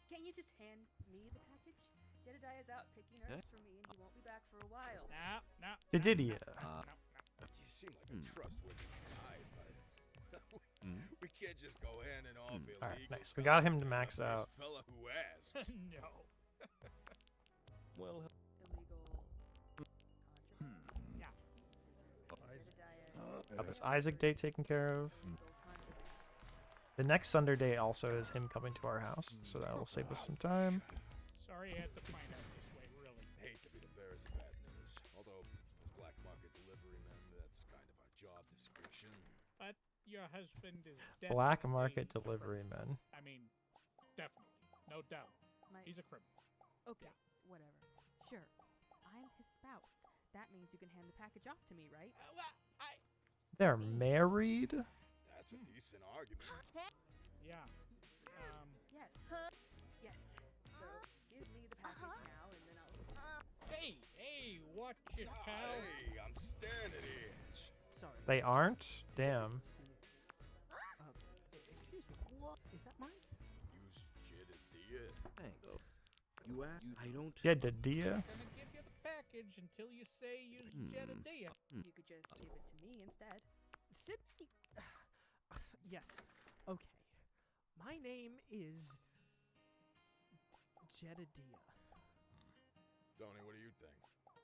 Can you just hand me the package? Jedediah's out picking herbs for me, and he won't be back for a while. No. Jedidia. You seem like a trustworthy guy, but we can't just go handing off illegal. Alright, nice. We got him to max out. Fella who asks. No. Well, Yeah. Got this Isaac day taken care of. The next Sunday day also is him coming to our house, so that will save us some time. Sorry I had to find out this way, job description. But your husband is Black definitely market a delivery criminal. men. I mean, definitely. No doubt. He's a criminal. Okay, whatever. Sure. I'm his spouse. That means you can hand the package off to me, right? They're married? That's a decent argument. Yeah. Yes. Yes. So give me the package now, and then I'll. Hey, watch it, pal. Hey, I'm standing here. Sorry. They aren't? Damn. Excuse me. Is that mine? Use Jedediah. Thanks. You asked. I don't. Jedediah? I'm gonna give you the package until you say use Jedediah. You could just give it to me instead. Sydney. Yes. Okay. My name is Jedediah. Donnie, what do you think?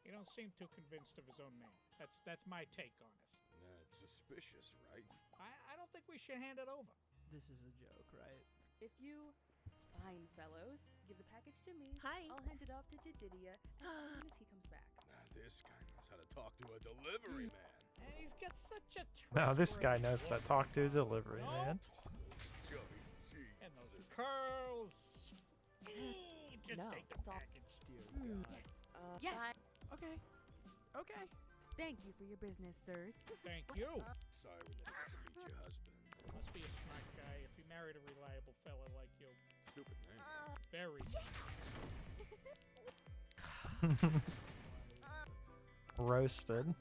You don't seem too convinced of his own name. That's my take on it. That's suspicious, right? I don't think we should hand it over. This is a joke, right? If you fine fellows give the package to me, Hi. I'll hand it off to Jedediah as soon as he comes back. Now this guy knows how to talk to a delivery man. And he's got such a Now this guy trustworthy knows how to look. talk to his delivery No? man. And those curls. Just No, take the it's all- package. Dear Yes. Yes. Okay. Okay. Thank you for your business, sirs. Thank you. Sorry we never got to meet your husband. Must be a smart guy if he married a reliable fella like you. Stupid name. Very. Roasted.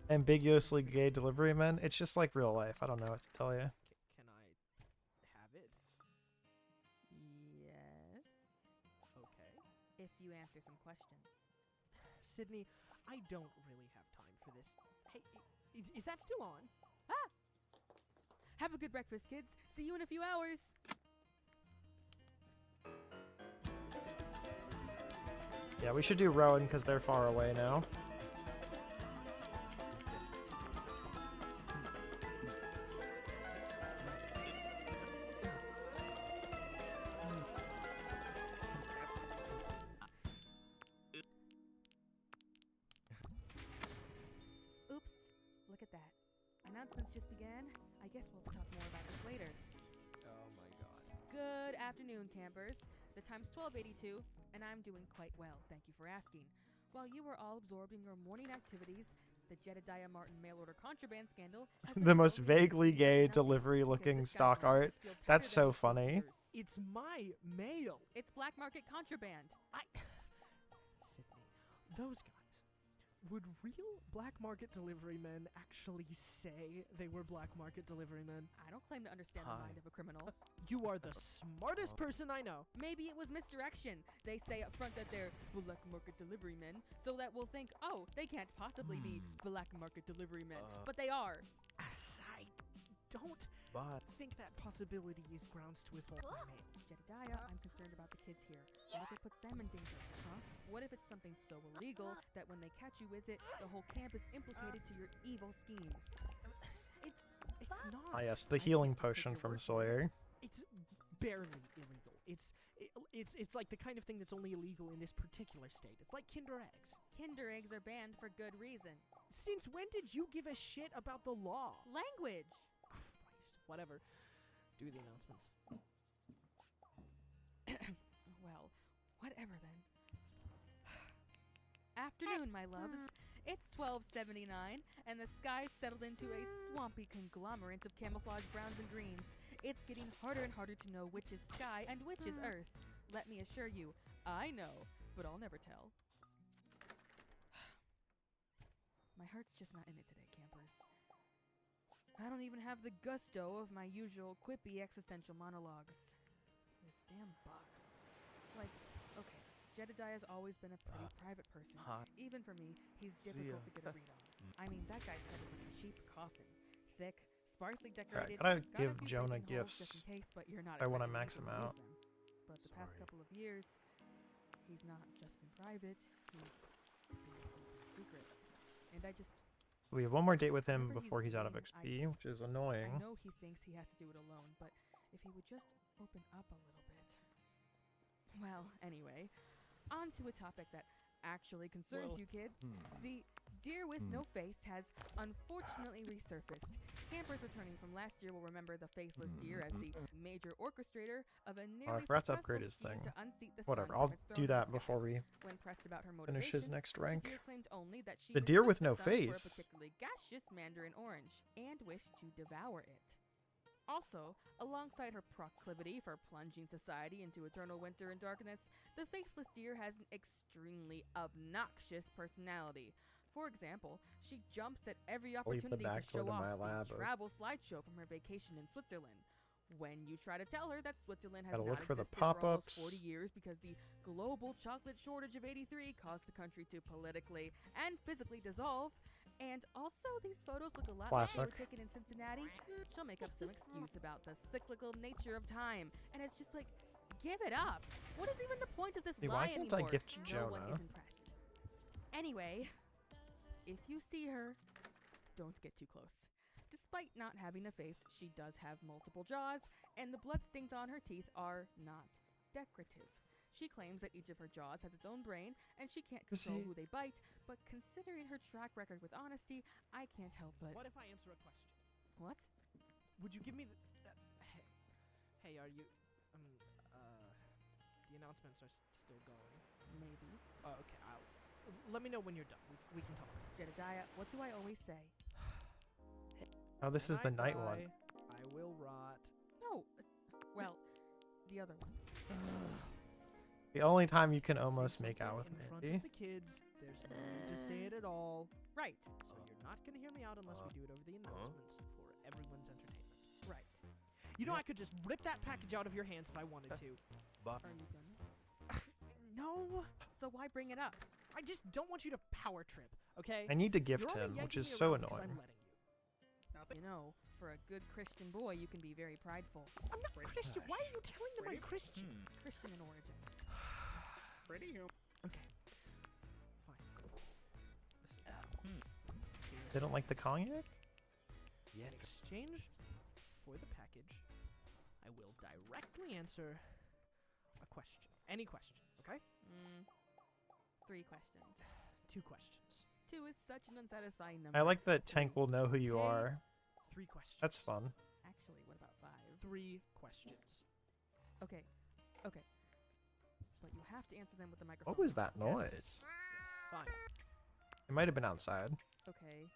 Ambiguously gay delivery men. It's just like real life. I don't know what to tell you. Can I have it? Yes. Okay. If you answer some questions. Sydney, I don't really have time for this. Hey, is that still on? Have a good breakfast, kids. See you in a few hours. Yeah, we should do Rowan because they're far away now. Oops. Look at that. Announcements just began. I guess we'll talk more about this later. Oh my god. Good afternoon, campers. The time's 12:82, and I'm doing quite well, thank you for asking. While you were all absorbed in your morning activities, the Jedediah Martin mail-order contraband scandal has been The most building in vaguely speed gay and up delivery because looking this guy's stock line art. is sealed That's tighter so than most funny. yours. It's my mail. It's black market contraband. Sydney, those guys. Would real black market delivery men actually say they were black market delivery men? I don't claim to understand the mind of a criminal. You are the smartest person I know. Maybe it was misdirection. They say up front that they're black market delivery men, so that we'll think, oh, they can't possibly be black market delivery men. But they are. I don't think that possibility is grounds to withhold my mail. Jedediah, I'm concerned about the kids here. What if it puts them in danger, huh? What if it's something so illegal that when they catch you with it, the whole camp is implicated to your evil schemes? It's not. Ah, yes, the healing potion from Sawyer. It's barely illegal. It's like the kind of thing that's only illegal in this particular state. It's like Kinder eggs. Kinder eggs are banned for good reason. Since when did you give a shit about the law? Language! Christ, whatever. Do the announcements. Well, whatever then. Afternoon, my loves. It's 12:79, and the sky's settled into a swampy conglomerate of camouflage browns and greens. It's getting harder and harder to know which is sky and which is earth. Let me assure you, I know, but I'll never tell. My heart's just not in it today, campers. I don't even have the gusto of my usual quippy existential monologues. This damn box. Like, okay, Jedediah's always been a pretty private person. Even for me, he's difficult to get a read on. I mean, that guy's head is like a cheap coffin. Thick, sparsely decorated. gotta it's got a give few Jonah breaking holes gifts just in case, but you're not if I wanna expecting max me him to out. use them. But the past couple of years, he's not just been private, he's been open secrets. And I just... We have one more date with him whenever before he's out of doing, XP, which is annoying. I know he thinks he has to do it alone, but if he would just open up a little bit. Well, anyway, on to a topic that actually concerns Well, you kids. The Deer with no face has unfortunately resurfaced. Campers returning from last year will remember the faceless deer as the major orchestrator of a Oh, I nearly forgot to successful upgrade his scheme thing. to unseat the Whatever, sun I'll from its do throne in that the before sky. we When pressed about her finish his motivations, next the rank. deer claimed only that she The deer mistook with the no sun for a face. particularly gaseous mandarin orange and wished to devour it. Also, alongside her proclivity for plunging society into eternal winter and darkness, the faceless deer has an extremely obnoxious personality. For example, she jumps at every I'll leave the opportunity to back door show to off my the lab of- travel slideshow from her vacation in Switzerland. When you try to tell her that Switzerland has Gotta not look for the existed for almost pop-ups. 40 years because the global chocolate shortage of '83 caused the country to politically and physically dissolve, and also these photos look a lot like they were Classic. taken in Cincinnati, she'll make up some excuse about the cyclical nature of time, and it's just like, give it up. What is even the point of this See, lie why can't anymore? I gift No one Jonah? is impressed. Anyway, if you see her, don't get too close. Despite not having a face, she does have multiple jaws, and the bloodstains on her teeth are not decorative. She claims that each of her jaws has its own brain, and she can't control who they bite, but considering her track record with honesty, I can't help but... What if I answer a question? What? Would you give me the... hey, are you... the announcements are still going. Maybe. Oh, okay. Let me know when you're done. We can talk. Jedediah, what do I always say? Oh, this When is the I night die, one. I will rot. No. Well, the other one. The only time you can Say almost make out with something in front Mandy. of the kids. There's no need to say it at all. Right. So you're not gonna hear me out unless we do it over the announcements for everyone's entertainment. Right. You know, I could just rip that package out of your hands if I wanted to. Are you gonna? No. So why bring it up? I just don't want you to power trip, okay? I need to You're gift only him, which yanking is me so around because annoying. I'm letting you. You know, for a good Christian boy, you can be very prideful. I'm not Christian. Why are you telling them I'm Christian? Christian in origin. Pretty him. Okay. Fine. Listen. They don't like the cognac? In exchange for the package, I will directly answer a question. Any question, okay? 3 questions. 2 questions. 2 is such an unsatisfying number. I like that Tank will know who you Okay. are. 3 questions. That's fun. Actually, what about 5? 3 questions. Okay. Okay. But you have to answer them with the microphone. What was that Yes. noise? Fine. It might have been outside. Okay.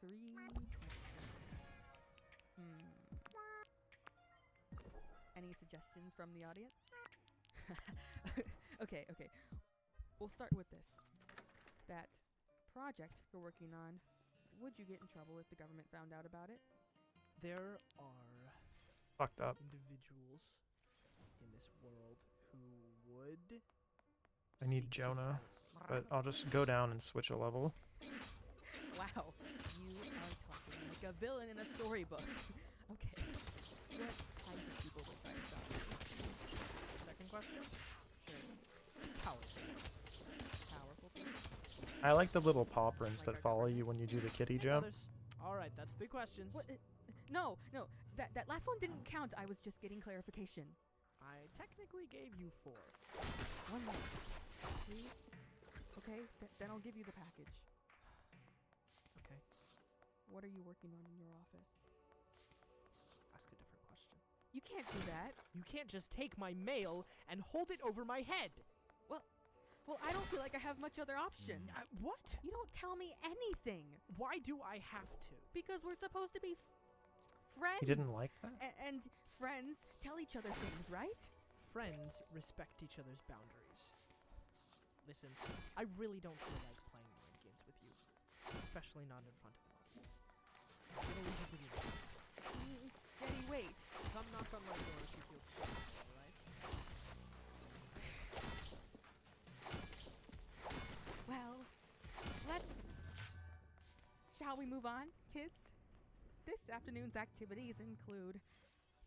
3 questions. Any suggestions from the audience? Okay. We'll start with this. That project you're working on, would you get in trouble if the government found out about it? There are Fucked up. individuals in this world who would. I need seek to Jonah, help. but I'll just go down and switch a level. Wow, you are talking like a villain in a storybook. Okay. What kinds of people would try to stop you? Second question? Sure. Powerful. Powerful people? I like the little paw prints that follow you when you do the kitty jump. Alright, that's 3 questions. What? No. That last one didn't count. I was just getting clarification. I technically gave you 4. 1 more. Please? Okay, then I'll give you the package. Okay. What are you working on in your office? Ask a different question. You can't do that. You can't just take my mail and hold it over my head. Well, I don't feel like I have much other option. What? You don't tell me anything. Why do I have to? Because we're supposed to be friends. You didn't like that? And friends tell each other things, right? Friends respect each other's boundaries. Listen, I really don't feel like playing mind games with you, especially not in front of an audience. I'm gonna leave you to the Jenny, wait. Come knock on my door if you feel comfortable, alright? Well, shall we move on, kids? This afternoon's activities include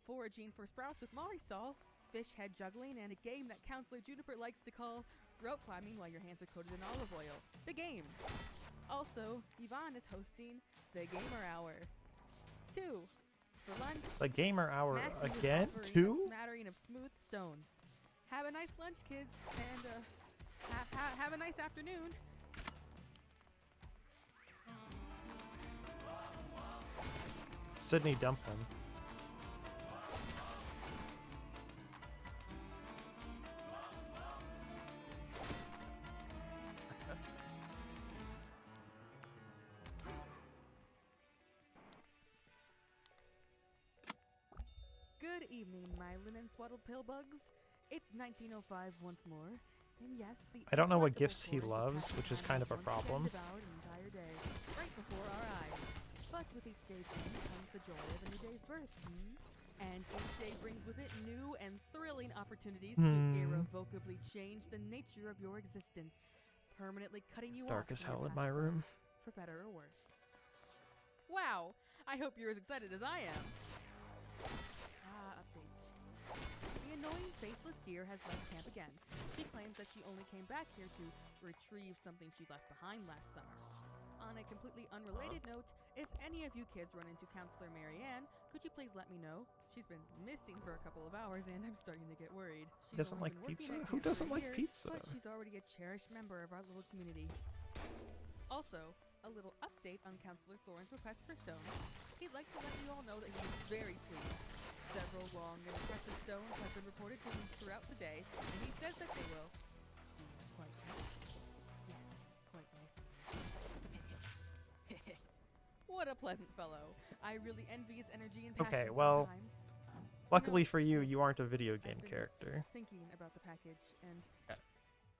foraging for sprouts with Marisol, fish head juggling, and a game that Counselor Juniper likes to call rope climbing while your hands are coated in olive oil. The game. Also, Yvonne is hosting the Gamer Hour. 2. For lunch, The gamer hour Maxie is again? offering a 2? smattering of smooth stones. Have a nice lunch, kids, and have a nice afternoon. Sydney dump him. Good evening, my linen swaddled pillbugs. It's 1905 once more, and yes, the I don't know what implacable gifts he Florence loves, Paxton which is has kind of a once again problem. devoured an entire day, right before our eyes. But with each day's end comes the joy of a new day's birth, and each day brings with it new and thrilling opportunities to irrevocably change the nature of your existence, permanently cutting you Dark off as from your hell in my past room. self, for better or worse. Wow! I hope you're as excited as I am. Update. The annoying faceless deer has left camp again. She claims that she only came back here to retrieve something she left behind last summer. On a completely unrelated note, if any of you kids run into Counselor Marianne, could you please let me know? She's been missing for a couple of hours and I'm starting to get worried. She's Doesn't only like been working pizza? at Who camp for doesn't a like year, pizza? But she's already a cherished member of our little community. Also, a little update on Counselor Soren's request for stones. He'd like to let you all know that he's very pleased. Several long and impressive stones have been reported to him throughout the day, and he says that they will be quite nice. Yes, quite nice. What a pleasant fellow. I really envy his energy and passion Okay, well, sometimes. luckily You know, for you, kids, you aren't a video I've game been character. thinking about the package, and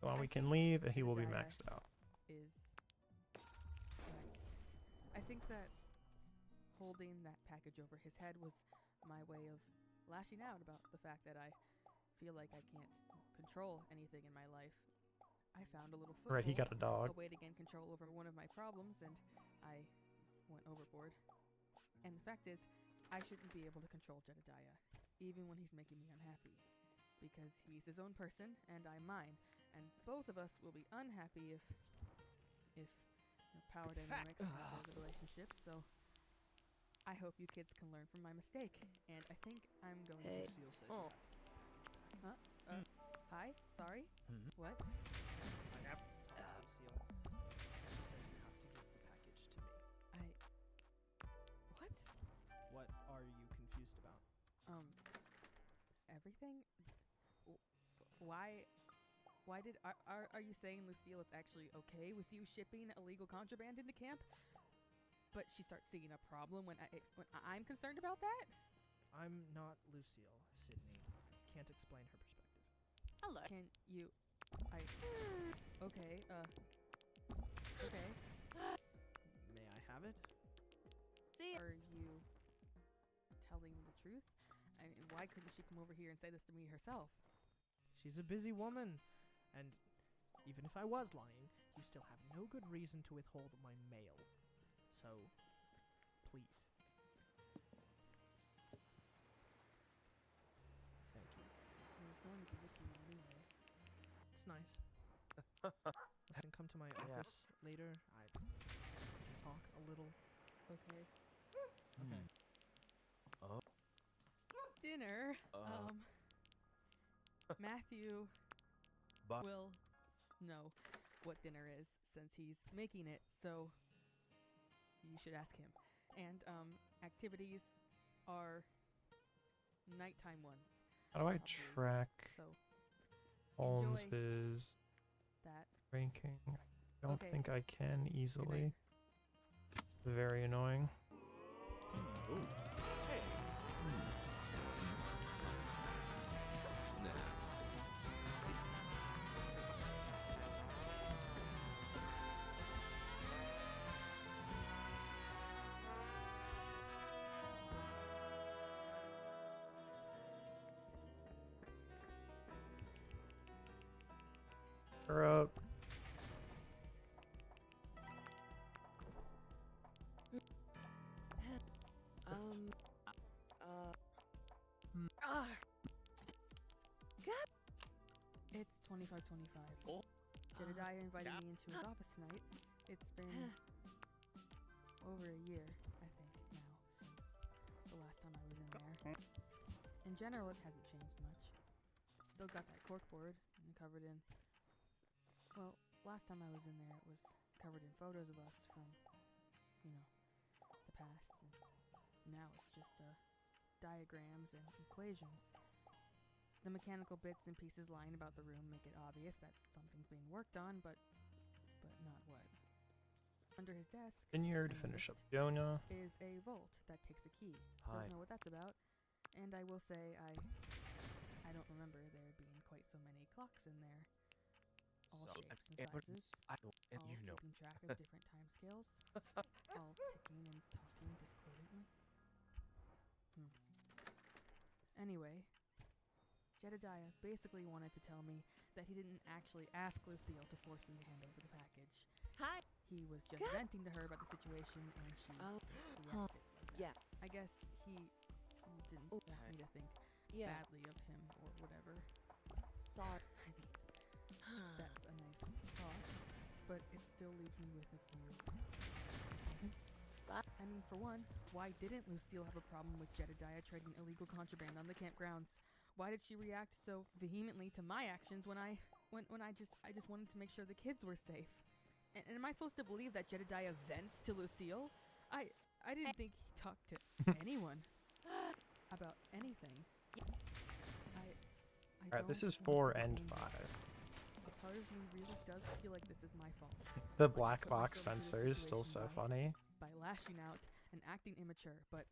Go on, I we can think leave, and he will be Jedediah maxed out. is right. I think that holding that package over his head was my way of lashing out about the fact that I feel like I can't control anything in my life. I found a little foothold, Right, he got a dog. way to gain control over one of my problems, and I went overboard. And the fact is, I shouldn't be able to control Jedediah, even when he's making me unhappy. Because he's his own person, and I'm mine. And both of us will be unhappy if power dynamics enter the relationship. So I hope you kids can learn from my mistake. And I think I'm going Hey. to seal says Oh. Huh? Hi? Sorry? What? Lucille. She says you have to give the package to me. What? What are you confused about? Everything? Why are you saying Lucille is actually okay with you shipping illegal contraband into camp? But she starts seeing a problem when I'm concerned about that? I'm not Lucille, Sydney. Can't explain her perspective. Hello. Can you... Okay, okay. May I have it? See, are you telling the truth? I mean, why couldn't she come over here and say this to me herself? She's a busy woman, and even if I was lying, you still have no good reason to withhold my mail. So, please. Thank you. I was going to give it to you anyway. It's nice. Listen, come to my office later. I can talk a little. Okay. Okay. Dinner. Matthew will know what dinner is since he's making it, so you should ask him. And activities are nighttime ones. How do I probably. track So Holmes's that. ranking? I don't Okay. think I can easily. Very annoying. Her up. God. It's 25-25. Jedediah invited me into his office tonight. It's been over a year, I think, now, since the last time I was in there. In general, it hasn't changed much. Still got that corkboard and covered in... Well, last time I was in there, it was covered in photos of us from, the past. And now it's just diagrams and equations. The mechanical bits and pieces lying about the room make it obvious that something's being worked on, but not what. Under his desk, In here to I finish up noticed, Jonah. is a vault that takes a key. Hi. Don't know what that's about, and I will say I don't remember there being quite so many clocks in there. All shapes and sizes, all keeping track of different time scales, all ticking and talking discordantly. Anyway, Jedediah basically wanted to tell me that he didn't actually ask Lucille to force me to hand over the package. Hi. He was just venting to her about the situation, and she reacted like that. I guess he didn't want me to think badly of him or whatever. Sorry. I mean, that's a nice thought, but it still leaves me with a few questions. I mean, for one, why didn't Lucille have a problem with Jedediah trading illegal contraband on the campgrounds? Why did she react so vehemently to my actions when I just wanted to make sure the kids were safe? And am I supposed to believe that Jedediah vents to Lucille? I didn't think he talked to anyone about anything. Alright, this don't is want 4 to and blame 5. him. A part of me really does feel like this is my fault. The Like, I black put box myself into sensor this is still situation so funny. by lashing out and acting immature, but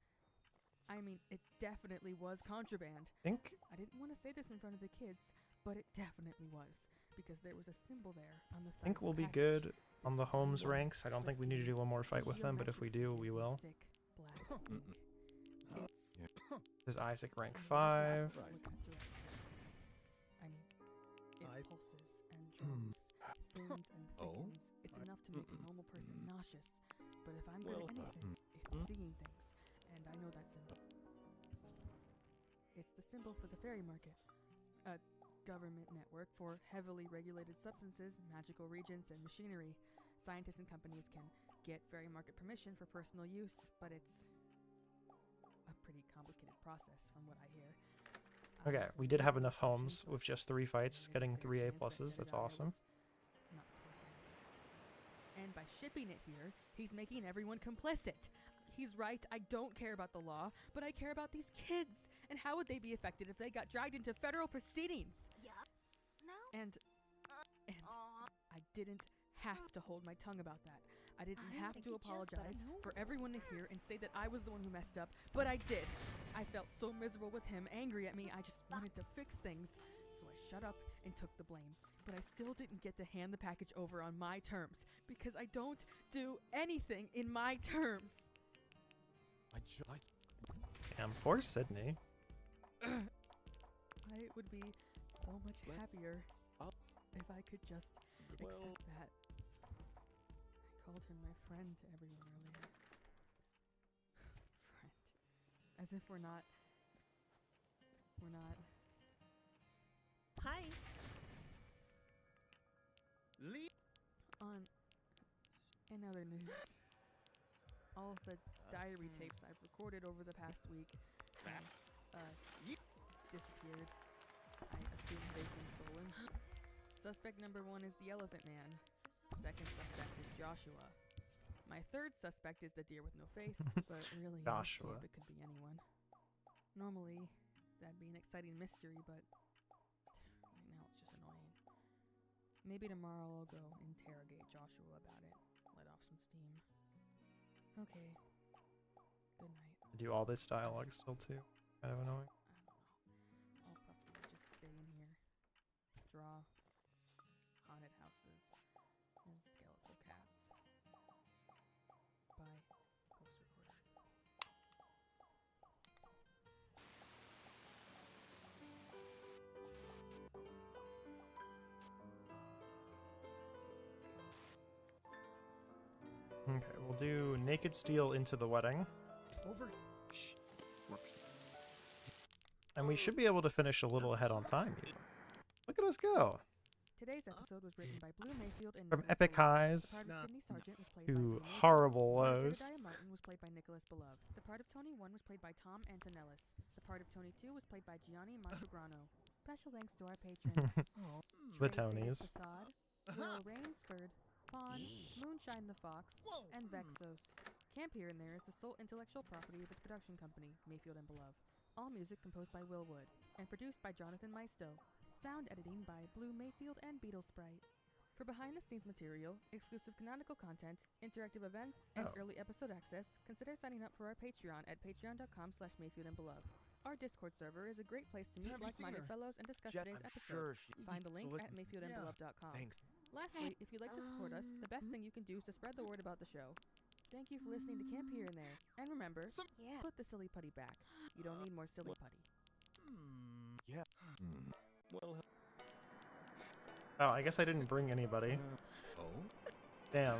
I mean, it definitely was contraband. Think I didn't want to say this in front of the kids, but it definitely was, because there was a symbol there on the I side think of we'll the be package. good on the Holmes ranks. I don't think we need to do one more fight with them, but if we do, we will. Thick black ink. This is Isaac rank You have 5. to look at directly. I mean, it pulses and drums, thins and thickens. It's enough to make a normal person nauseous. But if I'm good at anything, it's seeing things, and I know that symbol. It's the symbol for the fairy market, a government network for heavily regulated substances, magical reagents, and machinery. Scientists and companies can get fairy market permission for personal use, but it's a pretty complicated process from what I hear. Okay, we did have enough homes with just 3 fights, getting 3 A pluses. That's awesome. Not supposed to happen. And by shipping it here, he's making everyone complicit. He's right, I don't care about the law, but I care about these kids. And how would they be affected if they got dragged into federal proceedings? Yeah. No. And I didn't have to hold my tongue about that. I didn't I have think to he just, but I apologize know for everyone to hear and say that I was the one who messed up, but I did. I felt so miserable with him, angry at me, I just wanted to fix things. So I shut up and took the blame. But I still didn't get to hand the package over on my terms, because I don't do anything in my terms. Damn, poor Sydney. I would be so much happier if I could just accept that. I called him my friend to everyone earlier. Friend. As if we're not. Hi. In other news, all of the diary tapes I've recorded over the past week have disappeared. I assume they've been stolen. Suspect number 1 is the Elephant Man. Second suspect is Joshua. My third suspect is the deer with no face, but really, Joshua. it could be anyone. Normally, that'd be an exciting mystery, but right now it's just annoying. Maybe tomorrow I'll go interrogate Joshua about it, let off some steam. Okay. Good night. Do all this dialogue still too. Kind of annoying. I'll probably just stay in here. Draw haunted houses and skeletal cats. Bye, Ghost Recorder. Okay, we'll do Naked Steel into the wedding. Over. And we should be able to finish a little ahead on time here. Look at us go. Today's episode was written by Blue Mayfield and From Nicholas epic Beloved. highs The part of Sydney Sargent was played to by Blue Mayfield. horrible The part of lows. Jedediah Martin was played by Nicholas Beloved. The part of Tony 1 was played by Tom Antonellis. The part of Tony 2 was played by Gianni Montegrano. Special thanks to our patrons. The Trey Tonys. Facade, Willow Rainsford, Fawn, Moonshine the Fox, and Vexos. Camp Here and There is the sole intellectual property of its production company, Mayfield and Beloved. All music composed by Will Wood, and produced by Jonathan Maisto. Sound editing by Blue Mayfield and Beetle Sprite. For behind-the-scenes material, exclusive canonical content, interactive events, and early episode access, consider signing up for our Patreon at patreon.com/MayfieldandBeloved. Our Discord server is a great place to meet like-minded fellows and discuss today's episode. Find the link at mayfieldandbeloved.com. Lastly, if you'd like to support us, the best thing you can do is to spread the word about the show. Thank you for listening to Camp Here and There. And remember, put the silly putty back. You don't need more silly putty. Yeah. Well. Oh, I guess I didn't bring anybody. Oh? Damn.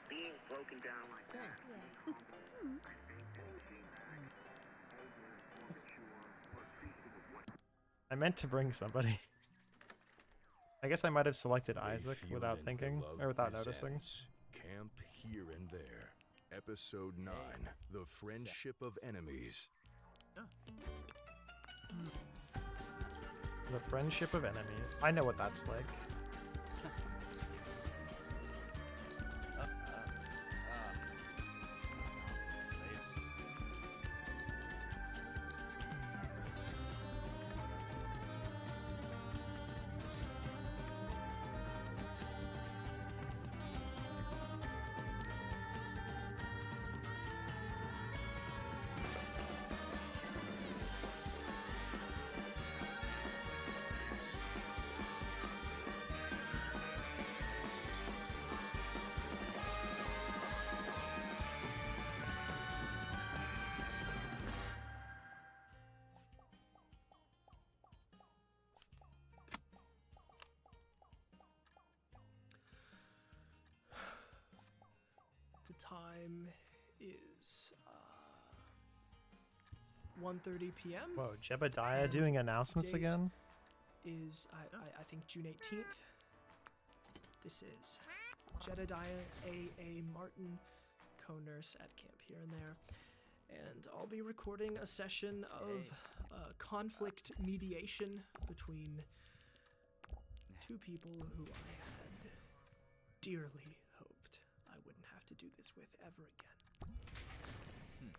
Being broken down like that. I meant to bring somebody. I guess I might have selected Isaac without and thinking, Beloved or without noticing. presents Camp Here and There. Episode 9, The Friendship of Enemies. The Friendship of Enemies. I know what that's like. The time is 1:30 p.m. Whoa, Jebediah And doing announcements date again? Is I think June 18th. This is Jedediah A.A. Martin, co-nurse at Camp Here and There, and I'll be recording a session of conflict mediation between two people who I had dearly hoped I wouldn't have to do this with ever again.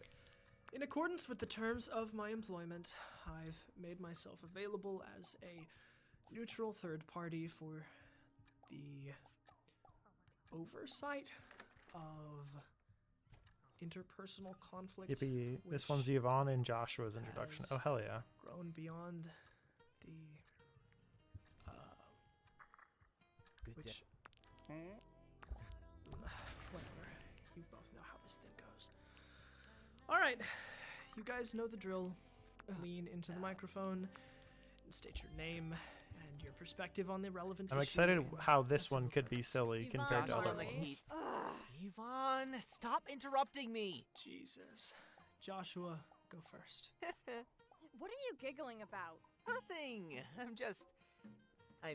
In accordance with the terms of my employment, I've made myself available as a neutral third party for the oversight of interpersonal conflict. Yippee. This which one's Yvonne and Joshua's introduction. has Oh, hell yeah. grown beyond the which whatever. You both know how this thing goes. All right, you guys know the drill. Lean into the microphone and state your name and your perspective on the relevant I'm issue. excited how this one could be silly compared to other Yvonne, ones. Yvonne, stop interrupting me. Jesus. Joshua, go first. What are you giggling about? Nothing. I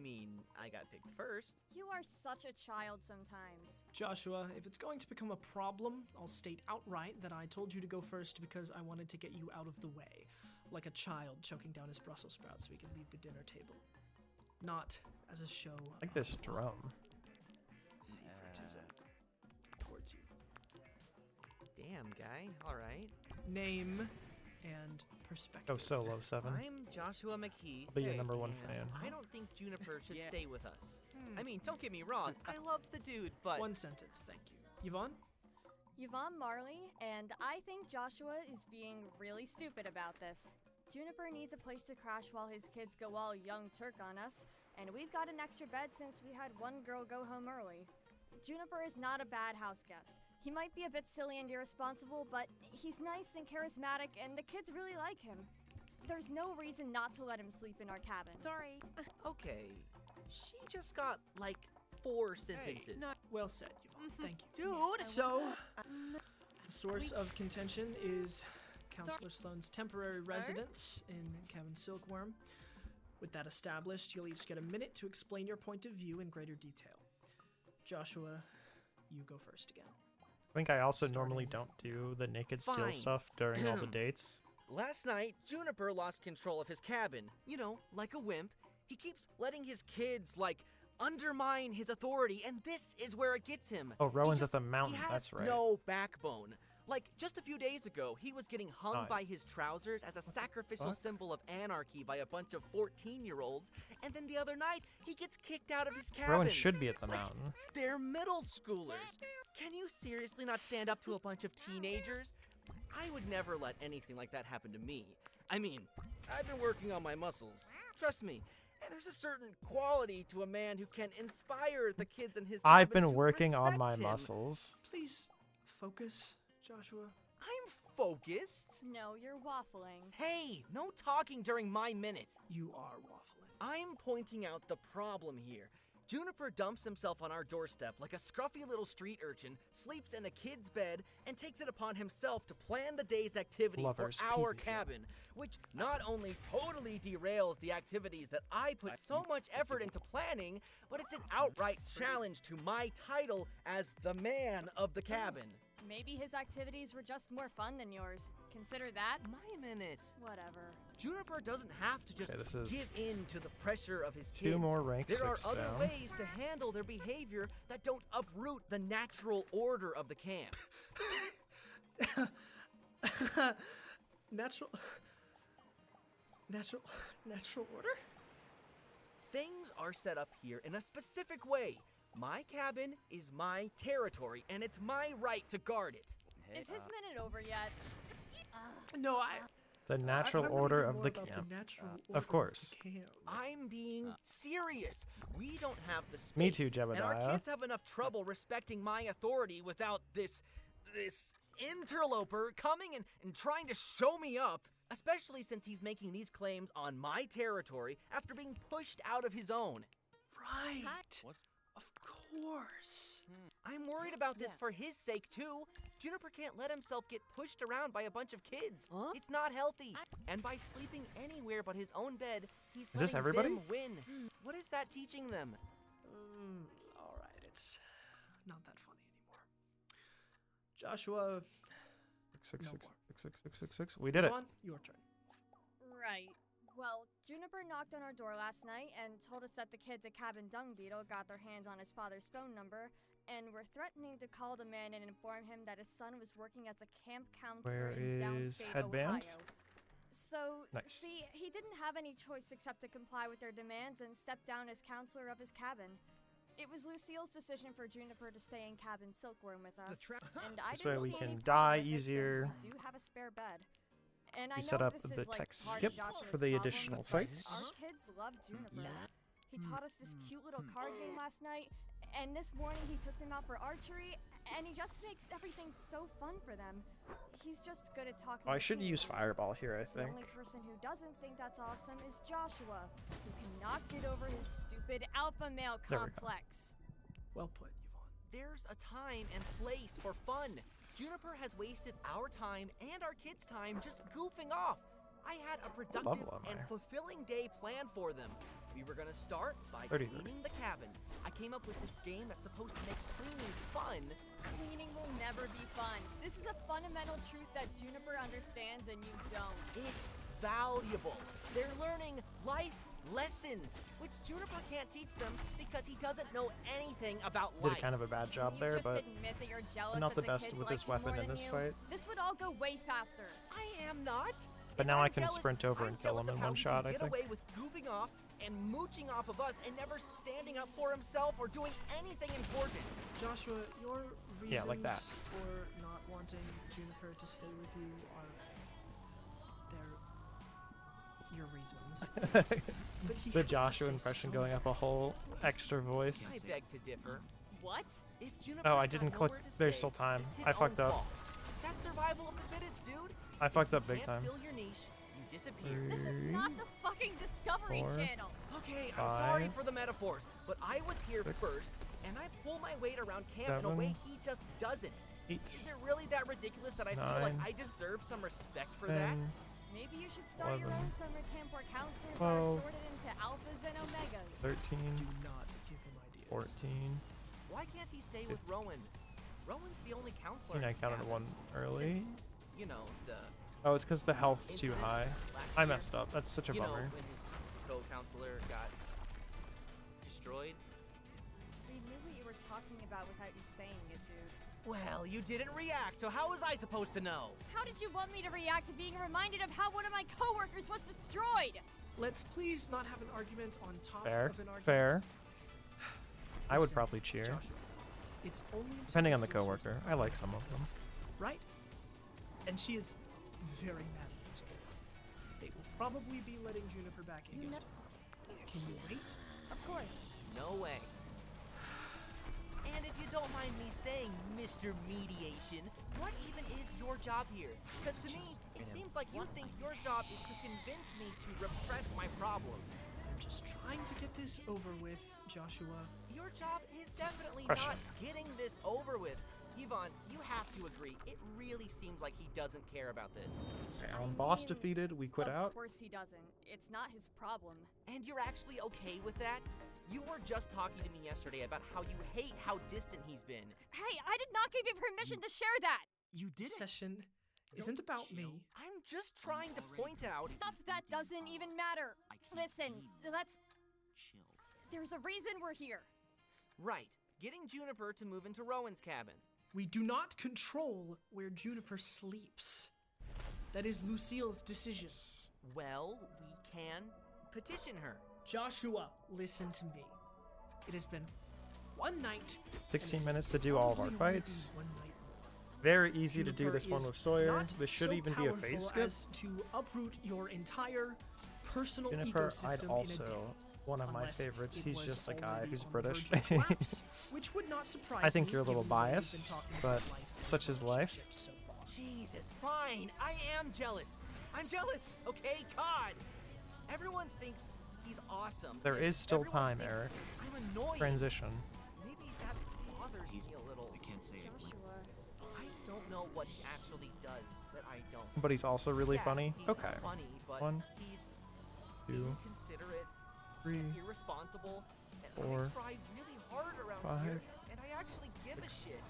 got picked first. You are such a child sometimes. Joshua, if it's going to become a problem, I'll state outright that I told you to go first because I wanted to get you out of the way, like a child choking down his Brussels sprouts so he can leave the dinner table. Not as a show I like this drum. favoritism towards you. Damn, guy. All right. Name and perspective. Go solo, 7. I'm Joshua McKee. I'll be your Hey, number 1 and fan. I don't think Juniper should Yeah. stay with us. I mean, don't get me wrong. I love the dude, but... One sentence, thank you. Yvonne? Yvonne Marley, and I think Joshua is being really stupid about this. Juniper needs a place to crash while his kids go all young Turk on us, and we've got an extra bed since we had one girl go home early. Juniper is not a bad house guest. He might be a bit silly and irresponsible, but he's nice and charismatic, and the kids really like him. There's no reason not to let him sleep in our cabin. Sorry. Okay, she just got, 4 sentences. Well said, Yvonne. Thank you. Dude! So, the source of contention is Counselor Sloane's temporary residence in Cabin Silkworm. With that established, you'll each get a minute to explain your point of view in greater detail. Joshua, you go first again. I think I also normally don't do the naked steal Fine. stuff during all the dates. Last night, Juniper lost control of his cabin. You know, like a wimp. He keeps letting his kids, undermine his authority, and this is where it gets him. Oh, Rowan's He at the just- mountain. He has That's right. no backbone. Like, just a few days ago, he was getting hung God. by his trousers as a sacrificial fuck? symbol of anarchy by a bunch of 14-year-olds, and then the other night, he gets kicked out of his cabin. Rowan should be at the Like, mountain. They're middle schoolers. Can you seriously not stand up to a bunch of teenagers? I would never let anything like that happen to me. I mean, I've been working on my muscles. Trust me. And there's a certain quality to a man who can inspire the kids in his I've cabin been to working on respect my him. muscles. Please focus, Joshua. I'm focused. No, you're waffling. Hey, no talking during my minute. You are waffling. I'm pointing out the problem here. Juniper dumps himself on our doorstep like a scruffy little street urchin, sleeps in a kid's bed, and takes it upon himself to plan the day's activities Lovers, for our PvP. cabin, which not only totally derails the activities that I put so much effort into planning, but it's an outright challenge to my title as the man of the cabin. Maybe his activities were just more fun than yours. Consider that. My minute. Whatever. Juniper doesn't have to just Okay, this is give in to the pressure of his two kids. more rank There are 6 other down. ways to handle their behavior that don't uproot the natural order of the camp. Natural order? Things are set up here in a specific way. My cabin is my territory, and it's my right to guard it. Is his minute over yet? No, The natural I'm order wondering of more the about camp. natural order Of course. the camp. I'm being serious. We don't have the space. Me too, And our Jebediah. kids have enough trouble respecting my authority without this interloper coming and trying to show me up. Especially since he's making these claims on my territory after being pushed out of his own. Right. Of course. I'm worried about this for his sake too. Juniper can't let himself get pushed around by a bunch of kids. It's not healthy. And by sleeping anywhere but his own bed, he's Is this letting everybody? them win. What is that teaching them? All right, it's not that funny anymore. Joshua, 6666666. We did it. Vaughn, your turn. Right. Well, Juniper knocked on our door last night and told us that the kids at Cabin Dung Beetle got their hands on his father's phone number and were threatening to call the man and inform him that his son was working as a camp counselor Where in is downstate Headband? Ohio. So, Nice. see, he didn't have any choice except to comply with their demands and step down as counselor of his cabin. It was Lucille's decision for Juniper to stay in Cabin Silkworm with us, and I This way didn't we see any can problem die with it since easier. we do have a spare bed. And I We know set up this the is like text part of skip Joshua's for the problem, additional but fights. Our kids love Juniper. He taught us this cute little card game last night, and this morning he took them out for archery, and he just makes everything so fun for them. He's just good at talking. Oh, I to should use teenagers. Fireball here, I The think. only person who doesn't think that's awesome is Joshua, who cannot get over his stupid alpha male There we go. complex. Well put, Yvonne. There's a time and place for fun. Juniper has wasted our time and our kids' time just goofing off. I had a productive level am and I? fulfilling day planned for them. We were gonna start by 30. cleaning the cabin. I came up with this game that's supposed to make cleaning fun. Cleaning will never be fun. This is a fundamental truth that Juniper understands and you don't. It's valuable. They're learning life lessons, which Juniper can't teach them because he doesn't know anything about Did life. a kind of a bad job You there, just but admit that you're jealous I'm not that the best kids with like this you weapon more in than this you. fight. This would all go way faster. I am not. But If now I I'm can jealous, sprint over I'm and kill jealous him of in how one he shot, can I get think. away with goofing off and mooching off of us and never standing up for himself or doing anything important. Joshua, your reasons Yeah, like that. for not wanting Juniper to stay with you are they're your reasons. But he The has to Joshua stay impression so going up a whole extra voice. I beg to differ. What? If Juniper's Oh, I got didn't nowhere click. to There's stay, still time. it's his I fucked own up. fault. That's survival of the fittest, dude. I fucked up big Can't time. fill your niche, you disappear. This is not the fucking Discovery 4, Channel. Okay, I'm sorry 5, for the metaphors, but I was here 6, first, and I pull my weight around camp in a 7, way he just doesn't. 8, Is it really that ridiculous that I feel like 9, I deserve some respect for 10, that? Maybe you should start your 11, own summer camp where counselors 12, are sorted into alphas and omegas. 13, Do not give him ideas. 14. Why can't he stay with Rowan? Rowan's the only counselor. I think I in his counted cabin. one early. Since, you know, the Oh, it's because the health's too incident high. last I year. messed up. That's such a You know, bummer. when his co-counselor got destroyed. knew what you were talking about without you saying it, dude. Well, you didn't react, so how was I supposed to know? How did you want me to react to being reminded of how one of my coworkers was destroyed? Let's please not have an argument on top Fair, of an argument. fair. I would Listen, probably cheer. Joshua, it's only until Depending on the it seems coworker. I like some of them. right? And she is very mad at those kids. They will probably be letting Juniper back in against her. Can you wait? Of course. No way. And if you don't mind me saying, Mr. Mediation, what even is your job here? Because to me, it seems like you think your job is to convince me to repress my problems. I'm just trying to get this over with, Joshua. Your job is definitely Question. not getting this over with. Yvonne, you have to agree. It really seems like he doesn't care about this. Boss defeated, we quit out. Of course he doesn't. It's not his problem. And you're actually okay with that? You were just talking to me yesterday about how you hate how distant he's been. Hey, I did not give you permission to share that! You did it. Session isn't about me. I'm just trying to point out. Stuff that doesn't even matter. Listen, let's... There's a reason we're here. Right. Getting Juniper to move into Rowan's cabin. We do not control where Juniper sleeps. That is Lucille's decision. Well, we can petition her. Joshua, listen to me. It has been one night. 16 minutes to do all of our Probably will fights. be one night. Very easy to do Juniper this one is with Sawyer. not This should so even be a face powerful skip. as to uproot your entire personal Juniper, ecosystem I'd in a also day. one of my Unless favorites. it He's was just a guy already who's on the British. verge of collapse, which would not surprise I think me, you're a little given the way we've been biased, talking but about life and such is life. relationships so far. Jesus, fine. I am jealous. I'm jealous, okay? God. Everyone thinks he's awesome. There and is still everyone time, thinks Eric. I'm annoying. Transition. Maybe that bothers me a little. I can't say Joshua. I don't know what he actually does that I don't. But he's also really funny. He's Okay. funny, but 1, he's 2, inconsiderate, 3, irresponsible, and 4, I try really hard around 5, here, and I actually give a shit.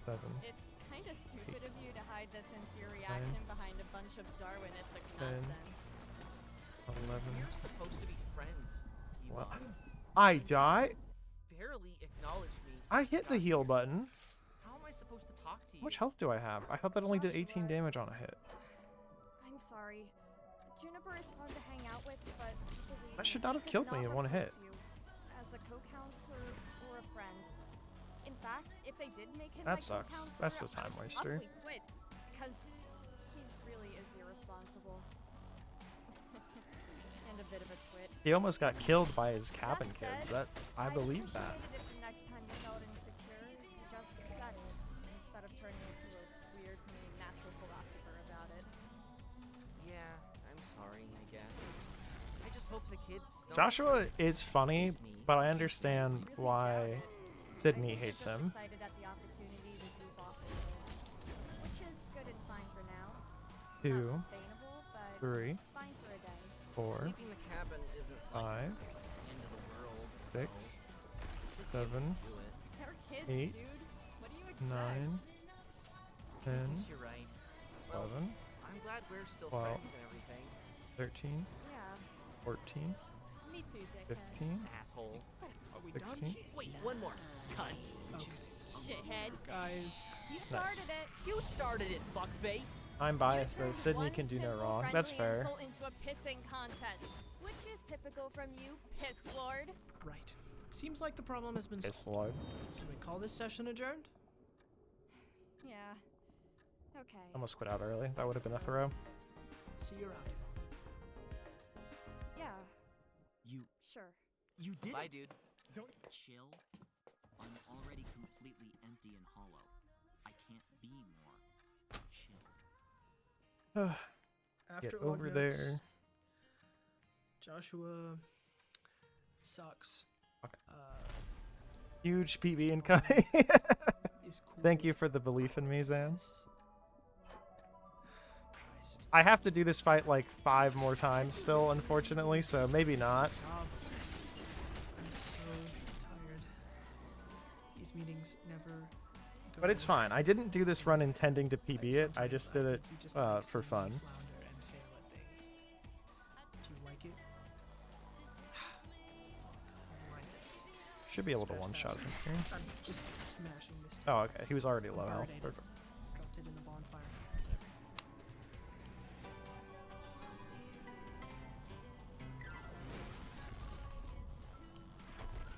7. It's kind of stupid of you to hide that sincere reaction behind a bunch of Darwinistic 10, nonsense. 11. We're supposed to be friends, Well, Yvonne. I die. Barely acknowledge me. I hit the heal button. How am I supposed to talk to you? How much health do I have? I thought that only did 18 damage on a hit. I'm sorry. Juniper is fun to hang out with, but believe That should me, not have he killed could me in not one hit. replace you as a co-counselor or a friend. In fact, if they did make him That my sucks. co-counselor, That's a time I'd waster. probably quit, because he really is irresponsible. And a bit of a twit. He almost got killed by his cabin That kids. said, That I believe that. appreciate it if the next time you felt insecure, you just said it, instead of turning into a weird, mean, natural philosopher about it. Yeah, I'm sorry, I guess. I just hope the kids don't Joshua is funny, but I understand why Sydney hates him. Excited at the opportunity to goof off a little, which is good and fine for now. 2, Not sustainable, but 3, fine for a day. 4, Leaving the cabin isn't 5, like the end of the world. 6, Do 7, it. They're kids, 8, dude. What do you expect? 9, 10, I guess you're right. Well, 11, I'm glad we're still 12, friends and everything. 13, Yeah. 14, Me too, dickhead. 15, Asshole. Are we 16. done? Wait, one more. Cunt. Shithead. Guys. You started Nice. it. You started it, fuckface. I'm biased though. Turned Sydney one can do no simple, wrong. That's friendly fair. insult into a pissing contest, which is typical from you, piss lord. Right. Seems like the problem has been Piss solved. lord. Can we call this session adjourned? Yeah. Okay. Almost quit out early. That would have been a throw. See you around. Yeah. You Sure. did Bye, it. dude. Don't chill. I'm already completely empty and hollow. I can't be more. Chill. After Get log over notes, there. Joshua sucks. Huge PB incoming. Is cool. Thank you for the belief in me, Zan. I have to do this fight like 5 more times still, unfortunately, so maybe not. I'm so tired. These meetings never go But it's well. fine. I didn't do this run intending to PB it. I just did it You just like for seeing fun. me flounder and fail at things. Do you like it? Should be able to one-shot him here. I'm just smashing this. Oh, okay. He was already low health. Barricaded. Perfect. Dropped it in the bonfire.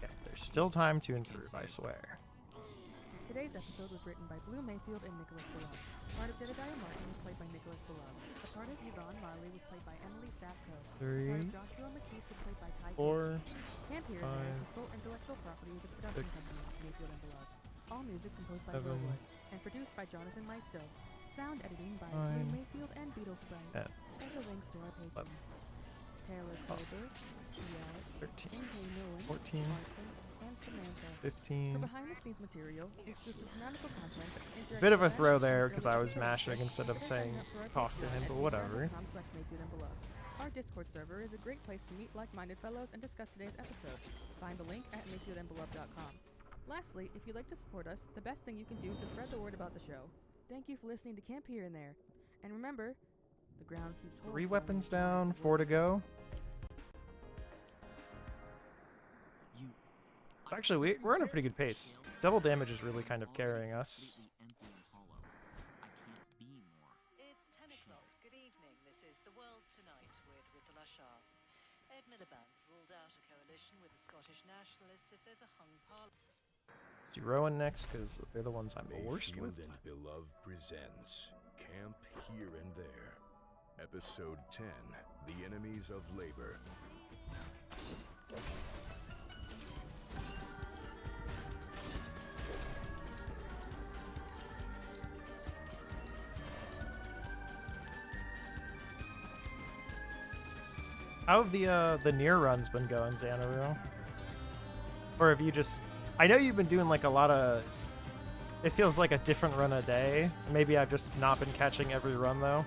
Okay, there's still time to improve, I swear. Today's episode was written by Blue Mayfield and Nicholas Beloved. Part of Jedediah Martin was played by Nicholas Beloved. A part of Yvonne Marley was played by Emily Sapko. Three, Part of Joshua McKeith was played by Ty four, Camp Here and There is five, the sole intellectual property of its production six, company, Mayfield and Beloved. All music composed by seven, Will Wood and produced by Jonathan Maisto. Sound editing by Blue nine, Mayfield and Beetle Sprite. 10, Special links to our patrons. Taylor 12, Colbert, Ciel, 13, MJ Nolan, 14, Marson, and Samantha. 15. For behind-the-scenes material, exclusive canonical content, interactive Bit of a events, throw there and because early I was access, mashing instead of consider saying signing up for our talk to Patreon him, at but whatever. patreon.com/mayfieldandbeloved. Our Discord server is a great place to meet like-minded fellows and discuss today's episode. Find the link at mayfieldandbeloved.com. Lastly, if you'd like to support us, the best thing you can do is to spread the word about the show. Thank you for listening to Camp Here and There. And remember, the ground keeps holding. 3 weapons down, 4 to go. Actually, we're in a pretty good pace. Double damage is really kind of carrying us. It's 10 o'clock. Good evening. This is The World Tonight with the Lashar. Ed Miliband's ruled out a coalition with the Scottish Nationalists if there's a hung parliament. Do Rowan next, because they're the ones I'm the worst with. Mayfield and Beloved presents Camp Here and There. Episode 10, The Enemies of Labor. How have the near runs been going, Xanaru? Or have you just... I know you've been doing like a lot of... It feels like a different run a day. Maybe I've just not been catching every run though.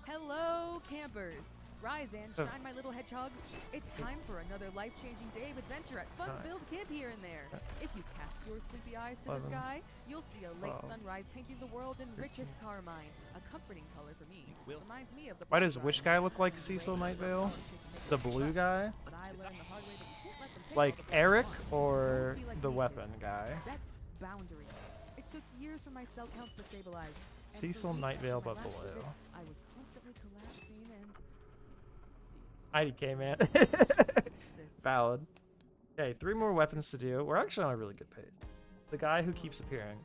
Hello, campers! Rise and shine, my little hedgehogs. It's time for another life-changing day of adventure at fun-filled Camp Here and There. If you cast your sleepy eyes to the 11, sky, you'll see a late 12, sunrise painting the world in richest carmine, a comforting color for me. Reminds me of the Why does black which garden. guy look like Cecil Nightvale? The blue guy? But I learned the hard way that you can't let them take Like all the Eric fun. or Don't be like the me, weapon kids. guy? Set boundaries. It took years for my cell counts to stabilize. and for Cecil weeks after Nightvale my but last blue. visit, I was constantly collapsing and IDK, man. Valid. Okay, 3 more weapons to do. We're actually on a really good pace. The guy who keeps appearing.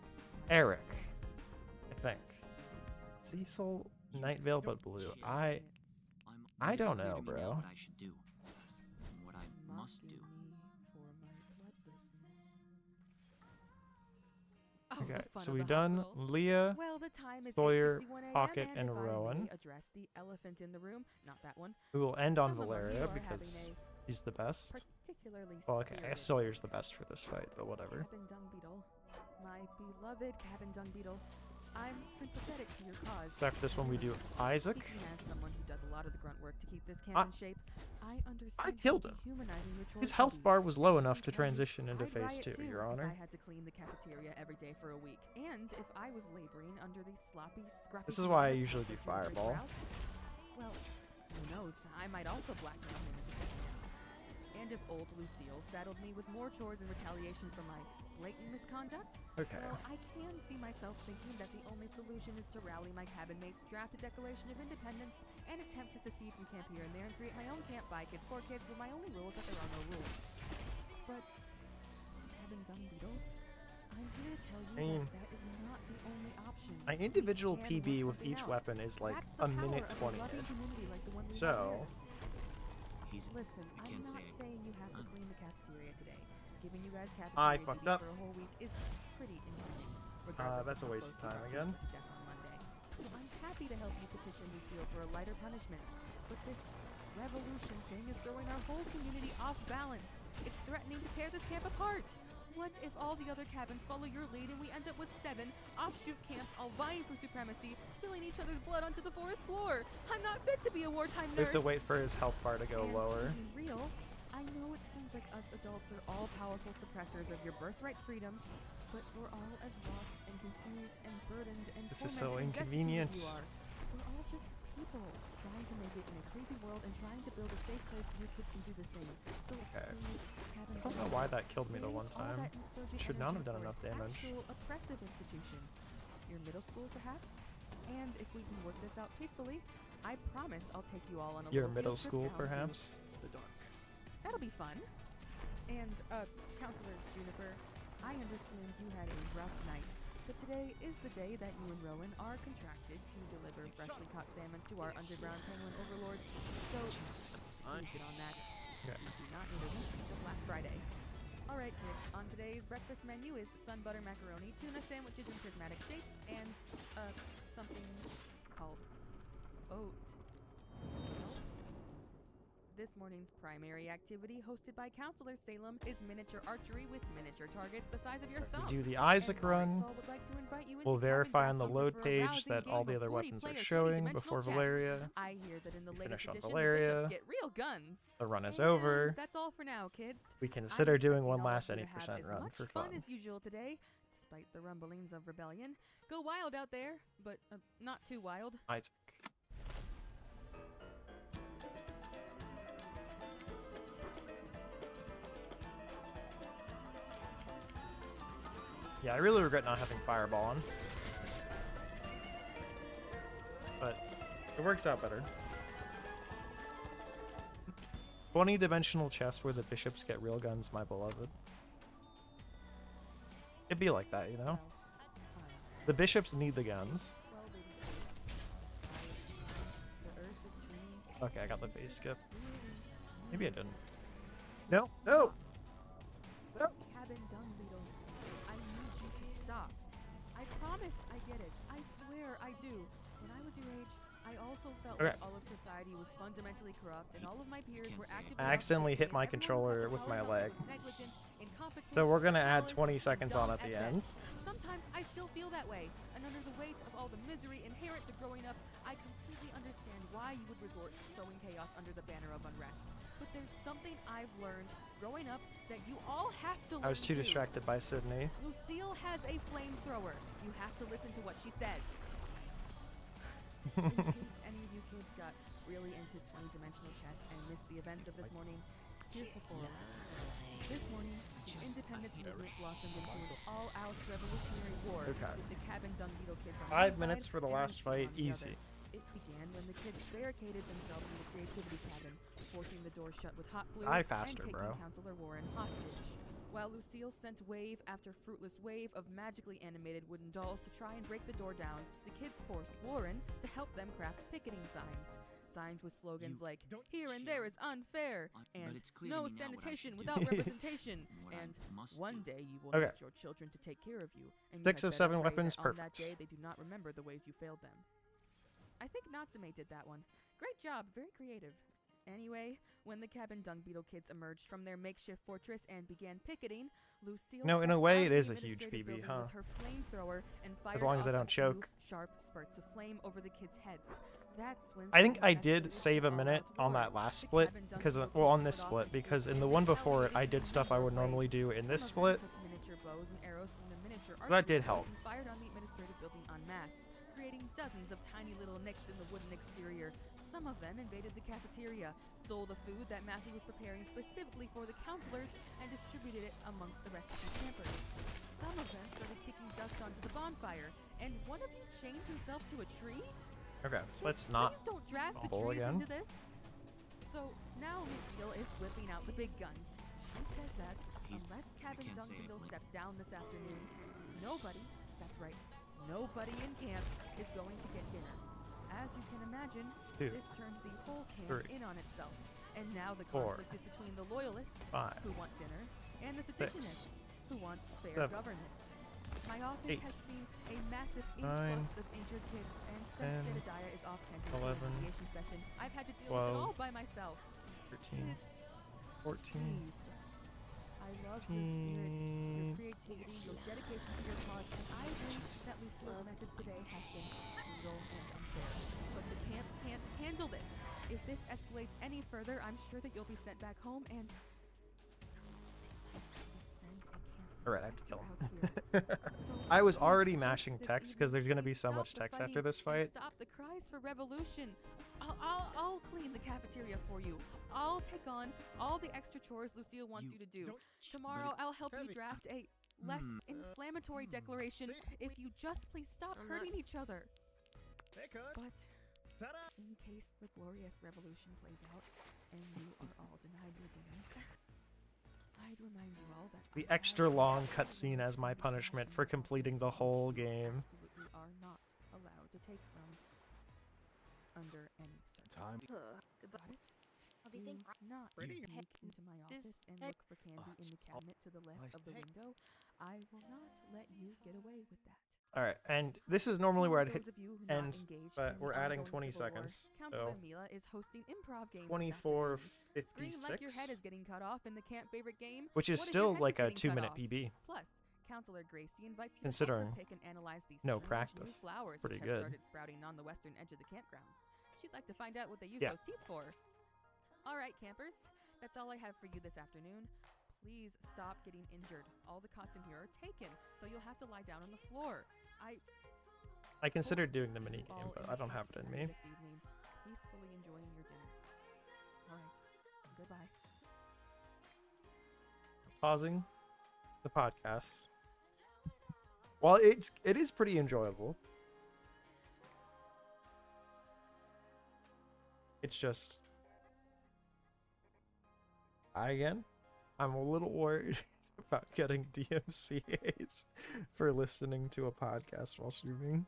Eric. I think. Cecil Nightvale but blue. I don't know, bro. What I should do, and what I must do. Okay, fun so of we've the done hospital. Leah, Well, the time is Sawyer, 8:61 a.m. Pocket, and if I may Rowan. address the elephant in the room, not that one. We will end on Some among you Valeria are because having he's the best. particularly Well, okay, I guess spirited Sawyer's the best for this fight, but whatever. Cabin dung beetle, my beloved cabin dung beetle. I'm sympathetic to your cause. So after this one, we do Isaac. Speaking as someone who does a lot of the grunt work to keep this camp in shape, I understand. I killed him. dehumanizing your His chore health duties. bar was low enough And to tell you, transition into I'd phase riot 2, too Your if Honor. I had to clean the cafeteria every day for a week, and if I was laboring under the sloppy, scruffy. This is why I conditions usually of do the January Fireball. drought. Well, who knows? I might also blackmail him into this now. And if old Lucille saddled me with more chores in retaliation for my blatant misconduct, Okay. well, I can see myself thinking that the only solution is to rally my cabin mates, draft a Declaration of Independence, and attempt to secede from Camp Here and There and create my own camp by kids for kids with my only rule is that there are no rules. But, cabin dung beetle, I'm here to tell you that that is not the only option. My individual We can PB work with something each out. weapon is like That's the a minute power of a 20 loving -ish. community like the one we have So, here. Listen, I'm can't not say saying you have to clean the cafeteria today. Giving you guys I cafeteria fucked duty up. for a whole week is pretty inhumane. regardless that's a how waste of close time you again. got to death on Monday. So I'm happy to help you petition Lucille for a lighter punishment. But this revolution thing is throwing our whole community off balance. It's threatening to tear this camp apart. What if all the other cabins follow your lead and we end up with 7 offshoot camps all all vying for supremacy, spilling each other's blood onto the forest floor. I'm not fit to be a wartime We nurse. have to wait for his health bar to go And lower. to be real, I know it seems like us adults are all powerful suppressors of your birthright freedoms, but we're all as lost and confused and burdened and This is so tormented and destitute inconvenient. as you are. We're all just people trying to make it in a crazy world and trying to build a safe place where your kids can do the same. So Okay. please, Cabin I don't know why that killed me the one save all time. that insurgent Should not have energy done for enough an damage. Actual oppressive institution. Your middle school, perhaps? And if we can work this out peacefully, I promise I'll take you all on a Your little middle field trip school, down to perhaps? the dark. That'll be fun. And, Counselor Juniper, I understand you had a rough night, but today is the day that you and Rowan are contracted to deliver freshly caught salmon to our underground penguin overlords. So, please get on that. Okay. You do not need a week until last Friday. Alright kids, on today's breakfast menu is sun butter macaroni, tuna sandwiches in prismatic shapes, and, something called oat. This morning's primary activity, hosted by Counselor Salem, is miniature archery with miniature targets the size of your thumb. We do the Isaac And run. Marisol would like to invite you into We'll Cabin verify on the Grasshopper load for a page rousing that all game the of other 40 weapons are player showing 20-dimensional before chess. Valeria. I hear that in the We latest finish on edition, Valeria. the bishops get real guns. The run is And over. that's all for now, kids. We consider doing expecting one all of last you to any have percent as run much for fun. as usual today, despite the rumblings of rebellion. Go wild out there, but not too wild. Isaac. Yeah, I really regret not having Fireball on. But it works out better. 20-dimensional chess where the bishops get real guns, my beloved. It'd be like that, you know? The bishops need the guns. Okay, I got the base skip. Maybe I didn't. No, no! No! Cabin dung beetle. I need you to stop. I promise I get it. I swear I do. When I was your age, I also felt Okay. like all of society was fundamentally corrupt and all of my peers were actively I accidentally hit my controller with my leg. So we're gonna add 20 seconds on at the end. Sometimes I still feel that way, and under the weight of all the misery inherent to growing up, I completely understand why you would resort to sowing chaos under the banner of unrest. But there's something I've learned growing up that you all have to learn I was too too. distracted by Sydney. Lucille has a flamethrower. You have to listen to what she says. In case any of you kids got really into 20-dimensional chess and missed the events of this morning, here's the forum. This morning, the independence movement blossomed into an all-out revolutionary war Okay. with the Cabin Dung Beetle kids on 5 one minutes side for the and last Lucille fight, on the easy. other. It began when the kids barricaded themselves in the creativity cabin, forcing the door shut with hot glue Die faster, and taking bro. Counselor Warren hostage. While Lucille sent wave after fruitless wave of magically animated wooden dolls to try and break the door down, the kids forced Warren to help them craft picketing signs. Signs with slogans like, "Here and there is unfair," and it's clear "No to me now what I sanitation should without do." representation," What I and must "One do. day you will Okay. need your children to take care of you." And 6 you of had 7 better pray weapons, that on that perfect. day they do not remember the ways you failed them. I think Natsume did that one. Great job, very creative. Anyway, when the Cabin Dung Beetle kids emerged from their makeshift fortress and began picketing, Lucille No, in a stepped way out it of is the a huge administrative BB, building huh? with her flamethrower and fired As long as off I a don't few choke. sharp spurts of flame over the kids' heads. That's when I think things I did escalated save to a minute all-out on war. that last The split, Cabin Dung because Beetle well, kids on this split off split, into because in groups the and one before it, I retaliated did in a stuff I number would of normally ways. do in this Some of them split. took miniature bows and arrows from the miniature That did archery help. and fired on the administrative building en masse, creating dozens of tiny little nicks in the wooden exterior. Some of them invaded the cafeteria, stole the food that Matthew was preparing specifically for the counselors, and distributed it amongst the rest of the campers. Some of them started kicking dust onto the bonfire, and one of you chained himself to a tree? Okay, Kids, let's not please don't drag the fumble trees again. into this. So now Lucille is whipping out the big guns. She says that unless Cabin can't Dung say it, Beetle like- steps down this afternoon, nobody, that's right, nobody in camp is going to get dinner. As you can imagine, 2, this turns the whole camp 3, in on itself. And now the 4, conflict is between the loyalists, 5, who want dinner, and the 6, seditionists, who want fair 7, governance. My office 8, has seen a massive 9, influx of injured kids, and since 10, Jedediah is off tending to a 11, mediation session, I've had to deal 12, with it all by myself. 13, Kids, 14, please. I love your spirit, your creativity, your dedication to your cause, and I agree that Lucille's methods today any further, I'm sure that you'll be sent back home and Alright, I have to kill him. I was already mashing text because there's gonna be so much text after this fight. Stop the cries for revolution. I'll clean the cafeteria for you. I'll take on all the extra chores Lucia wants you to do. Tomorrow I'll help you draft a less inflammatory declaration if you just please stop hurting each other. But in case the glorious revolution plays out and you are all denied your dinners, I'd remind you all that The extra long cutscene as my punishment for completing the whole game. absolutely are not allowed to take from under any Time. Got it? Do not sneak into my office and look for candy in the cabinet to the left of the window. I will not let you get away with that. Alright, and this is normally where I'd hit Those of you who not end, engaged but in we're the adding ongoing 20 civil war, seconds. Counselor So Mila is hosting improv games. 24:56. Scream like your head is getting cut off in the camp favorite game. Which is What if your still head like is a getting cut 2-minute off? PB. Plus, Counselor Gracie invites you Considering to pick and analyze these no strange practice. new flowers It's pretty which good. have started sprouting on the western edge of the campgrounds. She'd like to find out what they use Yeah. those teeth for. All right, campers, that's all I have for you this afternoon. Please stop getting injured. All the cots in here are taken, so you'll have to lie down on the floor. I considered doing the mini all game, but in I don't have it in me. this evening, peacefully enjoying your dinner. All right, goodbye. Pausing the podcast. Well, it is pretty enjoyable. It's just I'm a little worried about getting DMCA'd for listening to a podcast while streaming.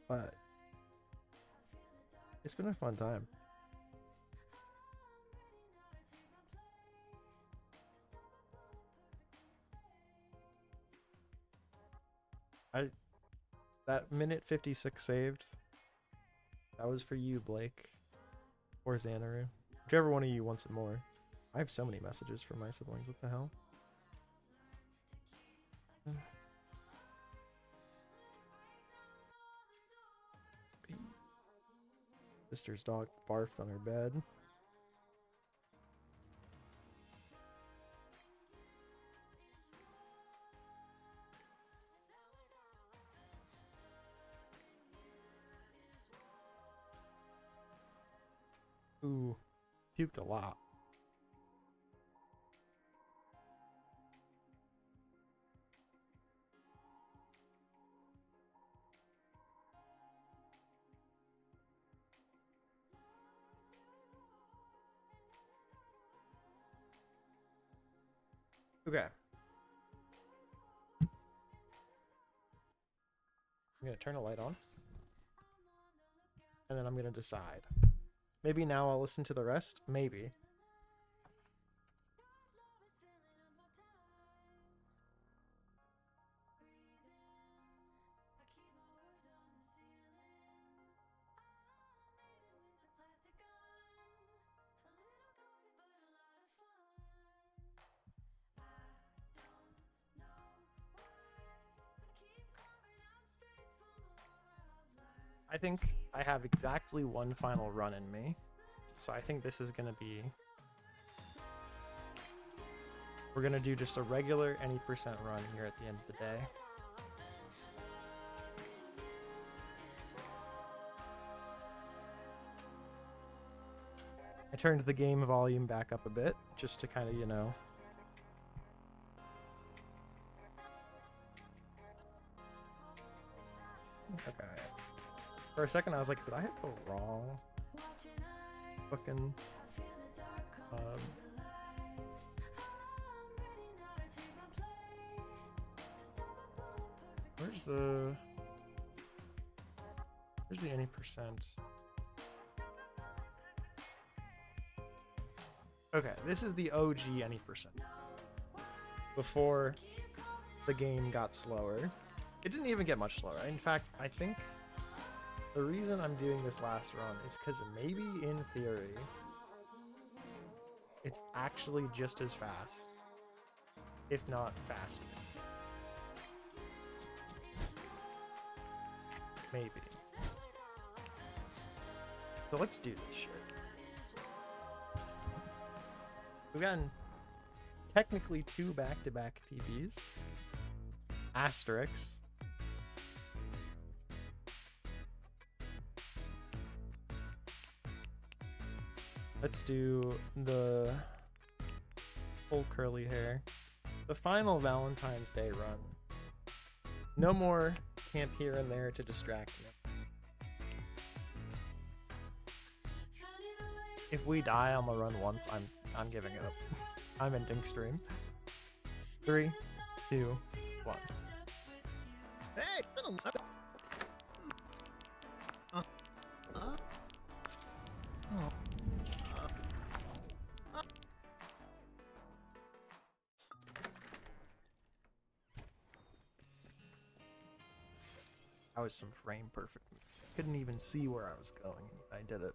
But it's been a fun time. That minute 56 saved, that was for you, Blake, or Xanaru. Whichever one of you wants it more. I have so many messages from my siblings, what the hell? Sister's dog barfed on her bed. Ooh, puked a lot. Okay. I'm gonna turn a light on. And then I'm gonna decide. Maybe now I'll listen to the rest? Maybe. I think I have exactly one final run in me. So I think this is going to be... We're going to do just a regular any percent run here at the end of the day. I turned the game volume back up a bit, just to kind of, you know... Okay. For a second I was like, did I hit the wrong fucking where's the any percent? Okay, this is the OG any percent. Before the game got slower. It didn't even get much slower. In fact, I think the reason I'm doing this last run is because maybe in theory, it's actually just as fast, if not faster. Maybe. So let's do this shit. We've gotten technically 2 back-to-back PBs. Asterix. Let's do the full curly hair. The final Valentine's Day run. No more camp here and there to distract me. If we die on the run once, I'm giving up. I'm ending stream. 3, 2, 1. Hey, it's been a That was some frame perfect. Couldn't even see where I was going. I did it.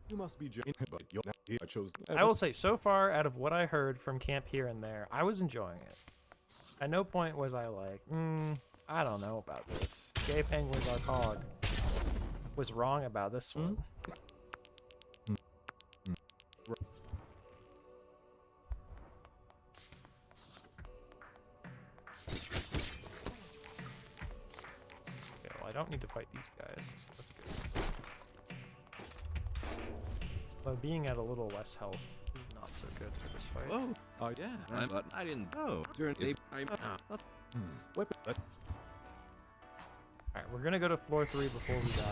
You must be joking, but I chose. I will say, so far, out of what I heard from Camp Here and There, I was enjoying it. At no point was I like, I don't know about this. Gay Penguins are cog. Was wrong about this one. Okay, well, I don't need to fight these guys, so that's good. But being at a little less health is not so good for this fight. Oh, yeah. But I didn't know. Alright, we're gonna go to floor 3 before we die.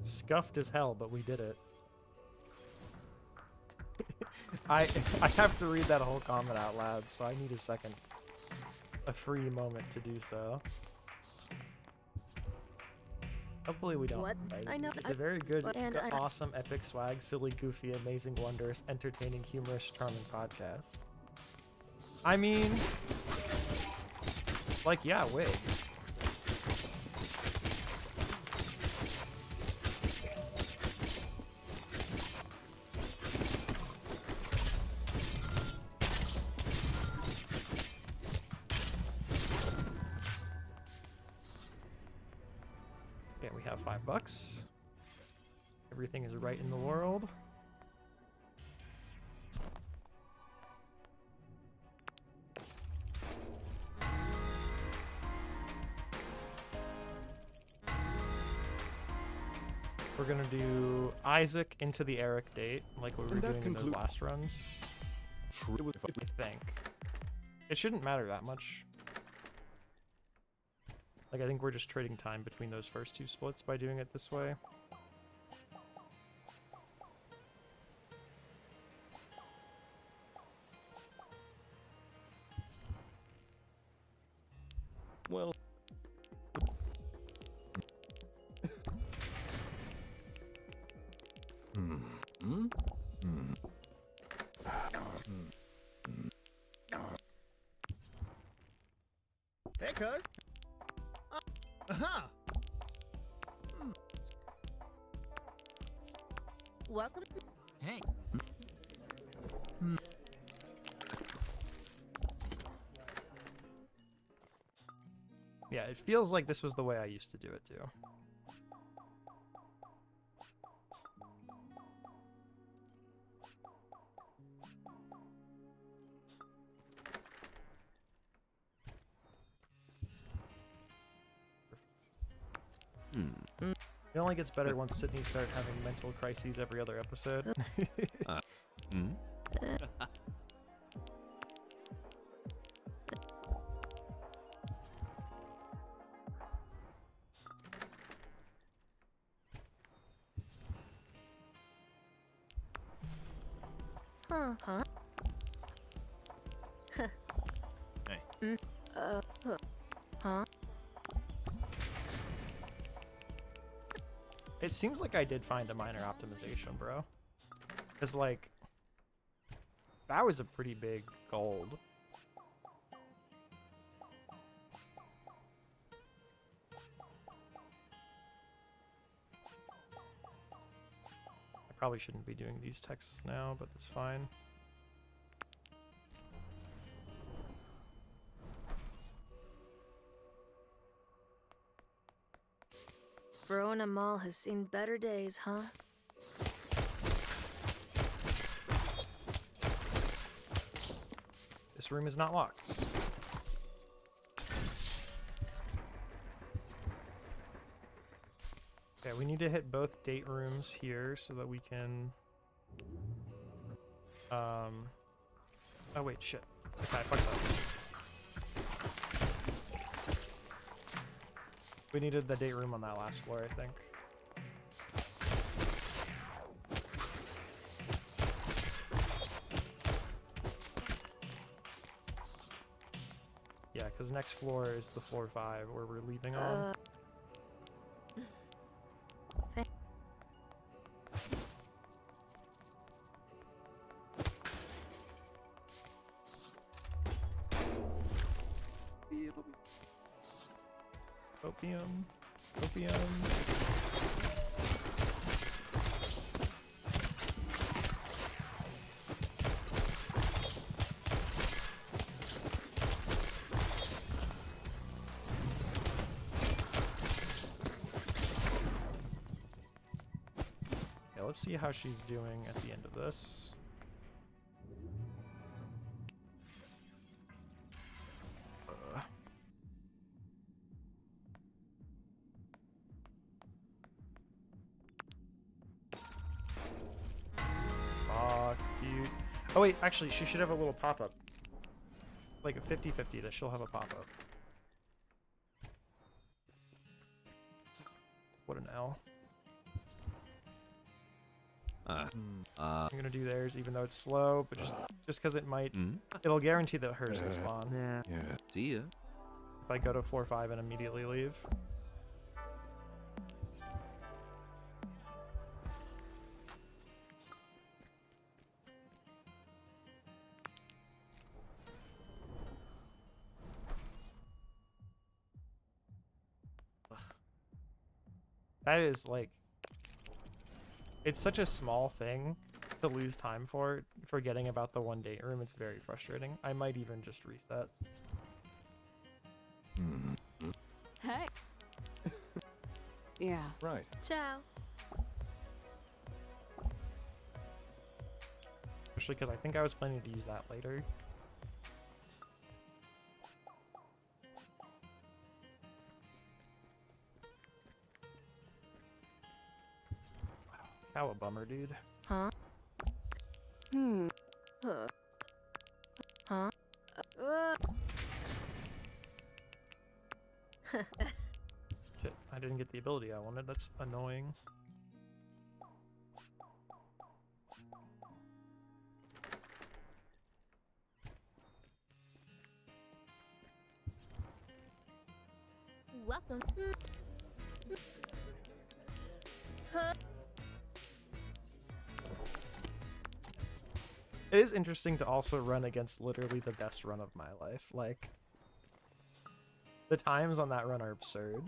Scuffed as hell, but we did it. I have to read that whole comment out loud, so I need a free moment to do so. Hopefully we don't. What? Right? I know. It's a very good, And I- awesome, epic swag, silly, goofy, amazing wonders, entertaining, humorous, charming podcast. I mean, like, yeah, wig. We have $5. Everything is right in the world. We're gonna do Isaac into the Eric date, like we were doing in those last runs. I think. It shouldn't matter that much. Like, I think we're just trading time between those first 2 splits by doing it this way. Well. Hey, cuz. Aha. Welcome. Hey. Yeah, it feels like this was the way I used to do it too. It only gets better once Sydney starts having mental crises every other episode. Huh? Hey. Huh? It seems like I did find a minor optimization, bro. Cause like, that was a pretty big gold. I probably shouldn't be doing these texts now, but that's fine. Verona Mall has seen better days, huh? This room is not locked. Okay, we need to hit both date rooms here so that we can... Oh wait, shit. Okay, fuck that. We needed the date room on that last floor, I think. Yeah, because next floor is the floor 5 where we're leaving on. Opium. Opium. Yeah, let's see how she's doing at the end of this. Cute. Oh wait, actually, she should have a little pop-up. Like a 50-50 that she'll have a pop-up. What an L. I'm gonna do theirs even though it's slow, but just because it might, it'll guarantee that hers will spawn. Yeah. See ya. If I go to floor 5 and immediately leave. That is like, it's such a small thing to lose time for, forgetting about the one date room. It's very frustrating. I might even just reset. Hey. Yeah. Right. Ciao. Especially because I think I was planning to use that later. How a bummer, dude. Huh? Huh? Shit, I didn't get the ability I wanted. That's annoying. Welcome. Huh? It is interesting to also run against literally the best run of my life. Like, the times on that run are absurd.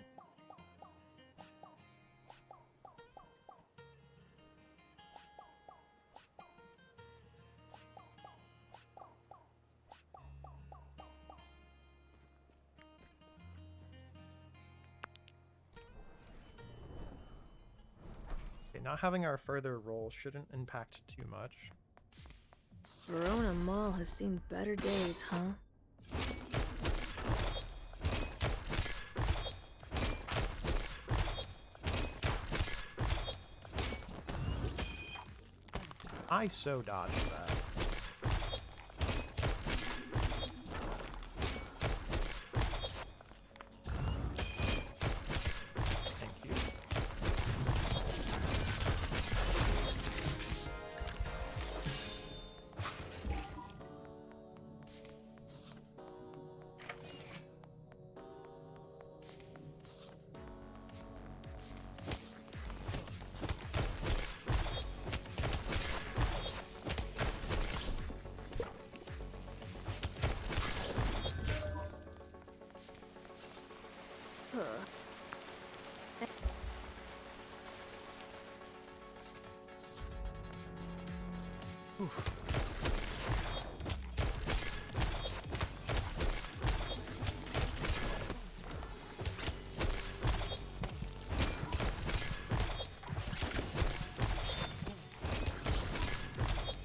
Okay, not having our further roll shouldn't impact too much. Verona Mall has seen better days, huh? I so dodged that. Thank you.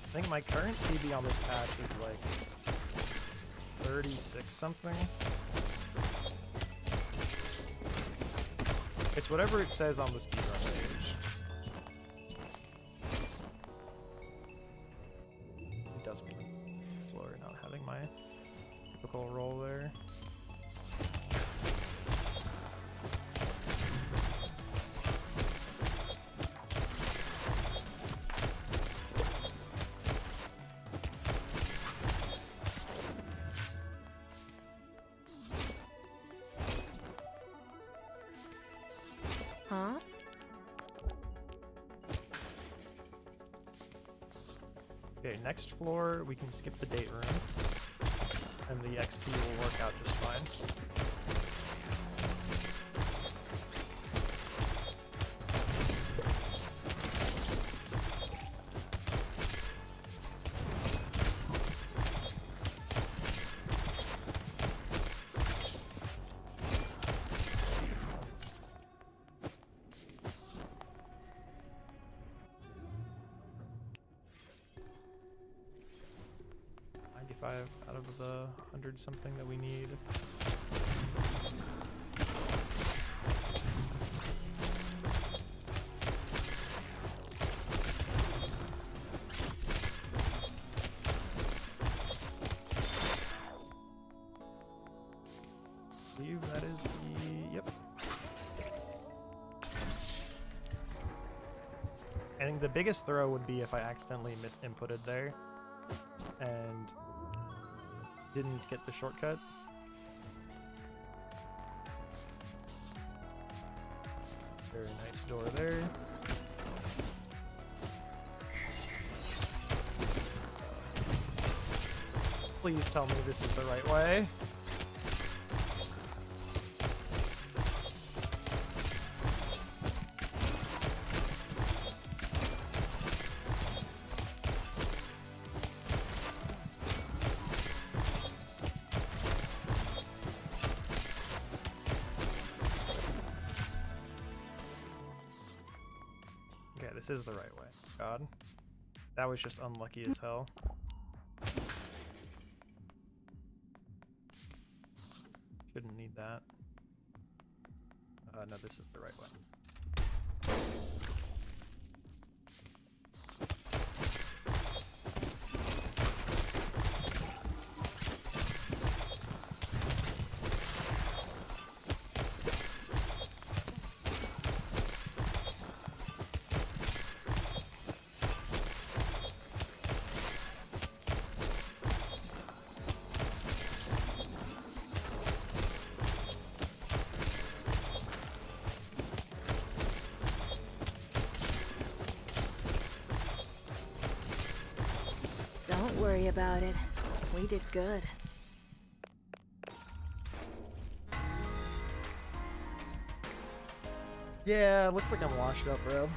I think my current PB on this patch is like 36 something. It's whatever it says on the speedrun page. It does mean I'm slower not having my typical roll there. Huh? Okay, next floor, we can skip the date room, and the XP will work out just fine. Out of the 100 something that we need. I believe that is the... Yep. I think the biggest throw would be if I accidentally misinputted there and didn't get the shortcut. Very nice door there. Please tell me this is the right way. This is the right way. God. That was just unlucky as hell. Shouldn't need that. No, this is the right way. Don't worry about it. We did good. Yeah, looks like I'm washed up, bro.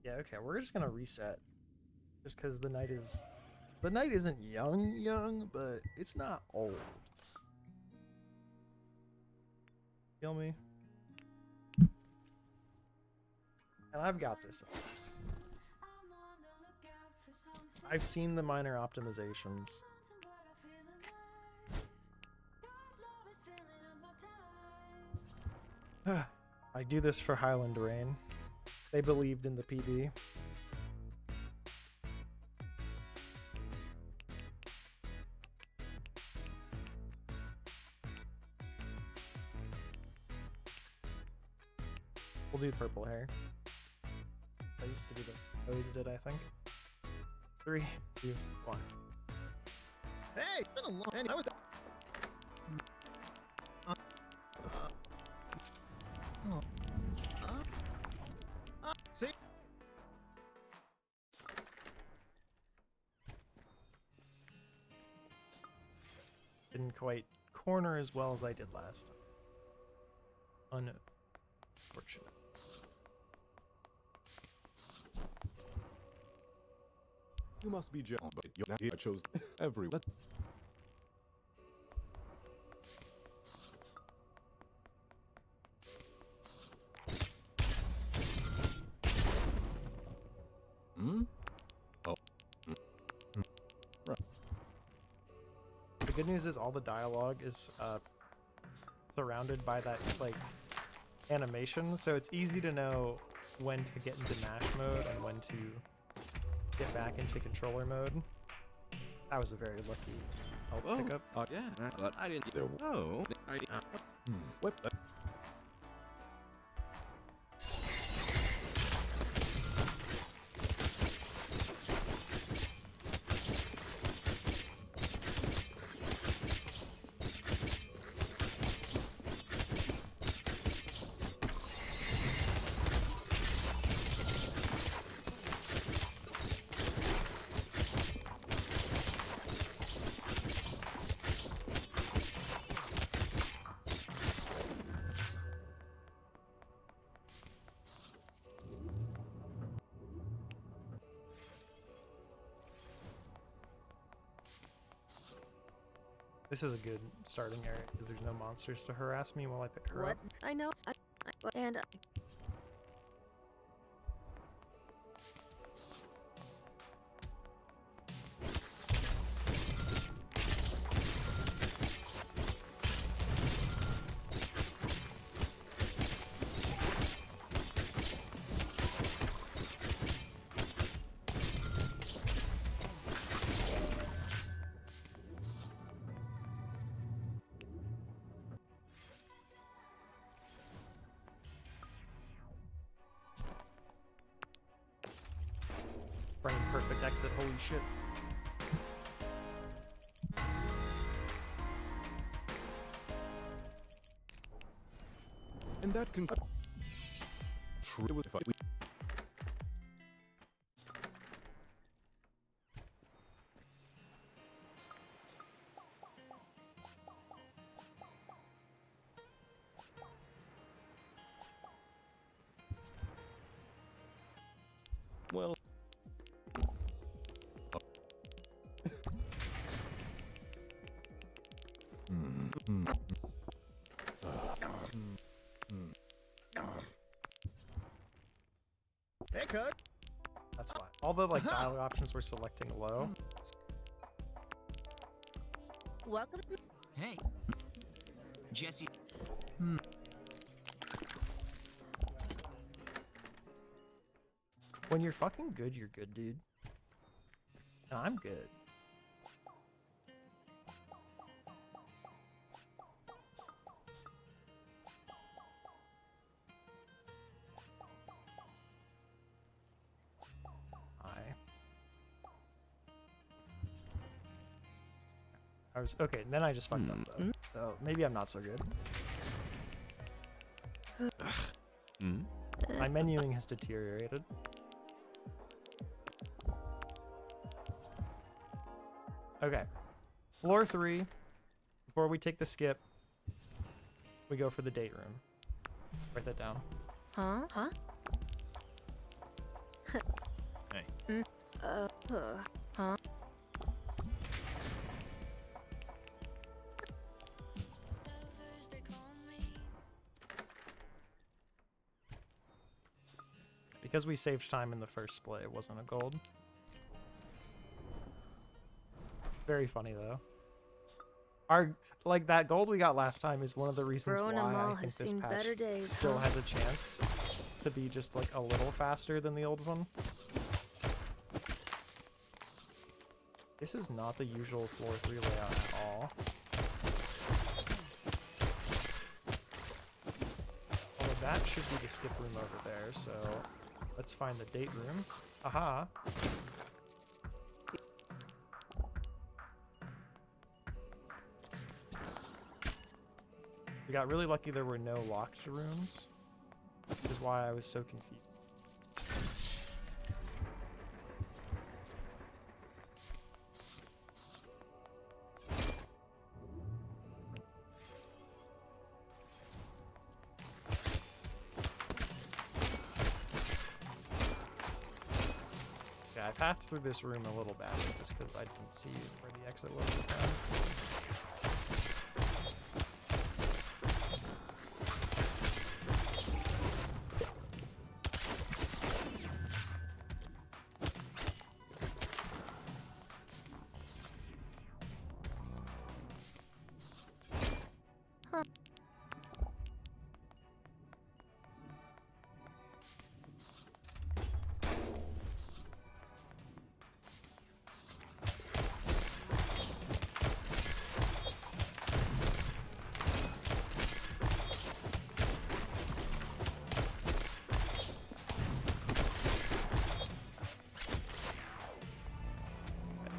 Yeah, okay, we're just gonna reset. Just because the night isn't young, but it's not old. Feel me? And I've got this. I've seen the minor optimizations. I do this for Highland Rain. They believed in the PB. We'll do purple hair. I used to do the O's did, I think. 3, 2, 1. Hey, it's been a long time. I was. See? Didn't quite corner as well as I did last time. Unfortunate. You must be jealous, but I chose every. Hmm? Oh. Right. The good news is all the dialogue is surrounded by that like animation, so it's easy to know when to get into mash mode and when to get back into controller mode. That was a very lucky health pickup. Yeah, but I didn't. There. Oh, I. What? This is a good starting area because there's no monsters to harass me while I pick her What? up. I know. And Frame perfect exit, holy shit. And that can. True if I. Well. Hey, Cut. That's why. All the like dialogue options were selecting low. welcome. Hey, Jesse. When you're fucking good, you're good, dude. And I'm good. I was okay, then I just fucked up though. So maybe I'm not so good. My menuing has deteriorated. Okay. Floor 3. Before we take the skip, we go for the date room. Write that down. Huh? Hey. Huh? Because we saved time in the first split, it wasn't a gold. Very funny though. Our like that gold we got last time is one of the reasons why I think this patch still has a chance to be just like a little faster than the old one. This is not the usual floor 3 layout at all. Although that should be the skip room over there, so let's find the date room. Aha! We got really lucky there were no locked rooms, which is why I was so confused. path through this room a little badly just because I didn't see where the exit was.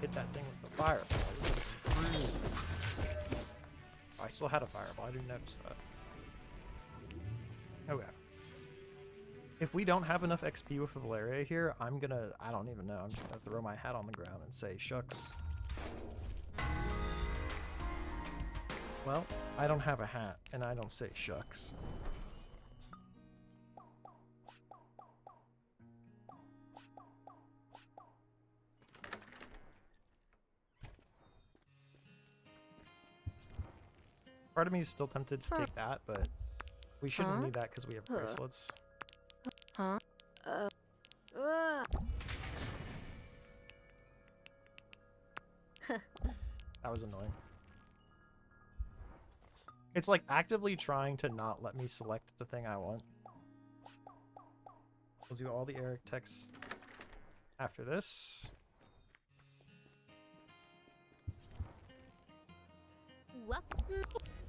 Hit that thing with the fireball. It would've been rude. Oh, I still had a fireball. I didn't notice that. Okay. If we don't have enough XP with Valeria here, I don't even know. I'm just gonna throw my hat on the ground and say, shucks. Well, I don't have a hat, and I don't say shucks. Part of me is still tempted to take that, but we shouldn't need that because we have bracelets. Huh? That was annoying. It's like actively trying to not let me select the thing I want. We'll do all the Eric texts after this.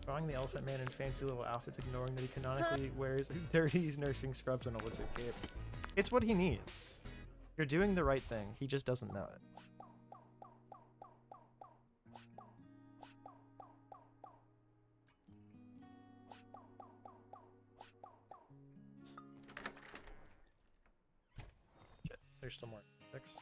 Drawing the Elephant Man in fancy little outfits, ignoring that he canonically wears dirty nursing scrubs and a lizard cape. It's what he needs. You're doing the right thing. He just doesn't know it. Shit, there's still more text.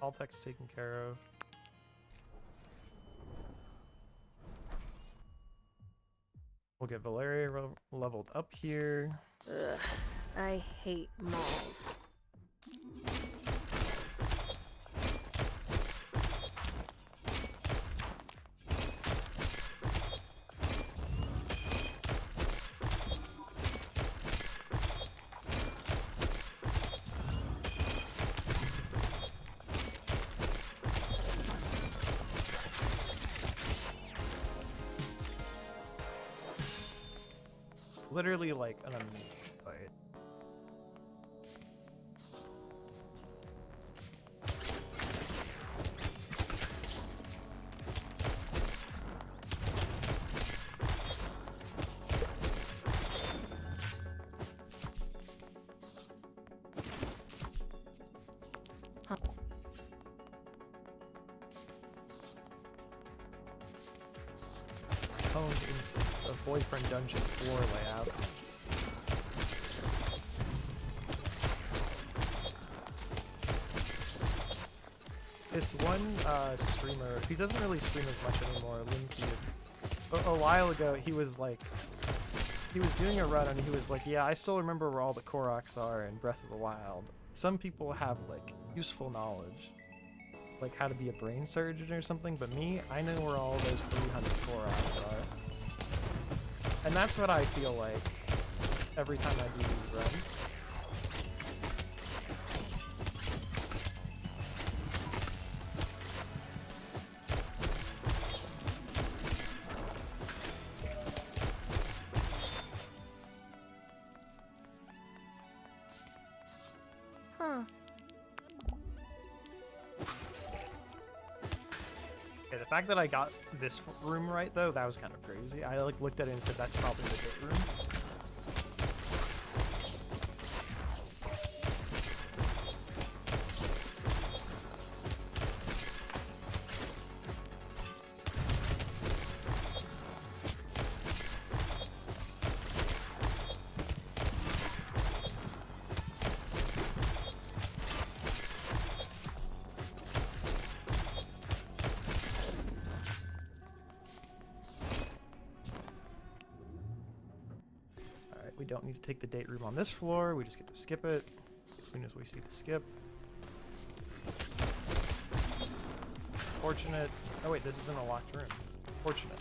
All text taken care of. We'll get Valeria leveled up here. Ugh, I hate malls. Literally like an amazing fight. Honed instance of Boyfriend Dungeon 4 layouts. This one streamer, he doesn't really stream as much anymore, Limcube. A while ago, he was doing a run and he was like, yeah, I still remember where all the Koroks are in Breath of the Wild. Some people have like useful knowledge, like how to be a brain surgeon or something, but me, I know where all those 300 Koroks are. And that's what I feel like every time I do these runs. Okay, the fact that I got this room right, though, that was kind of crazy. I like looked at it and said, that's probably the gate room. We don't need to take the date room on this floor. We just get to skip it as soon as we see the skip. Fortunate. Oh wait, this isn't a locked room. Fortunate.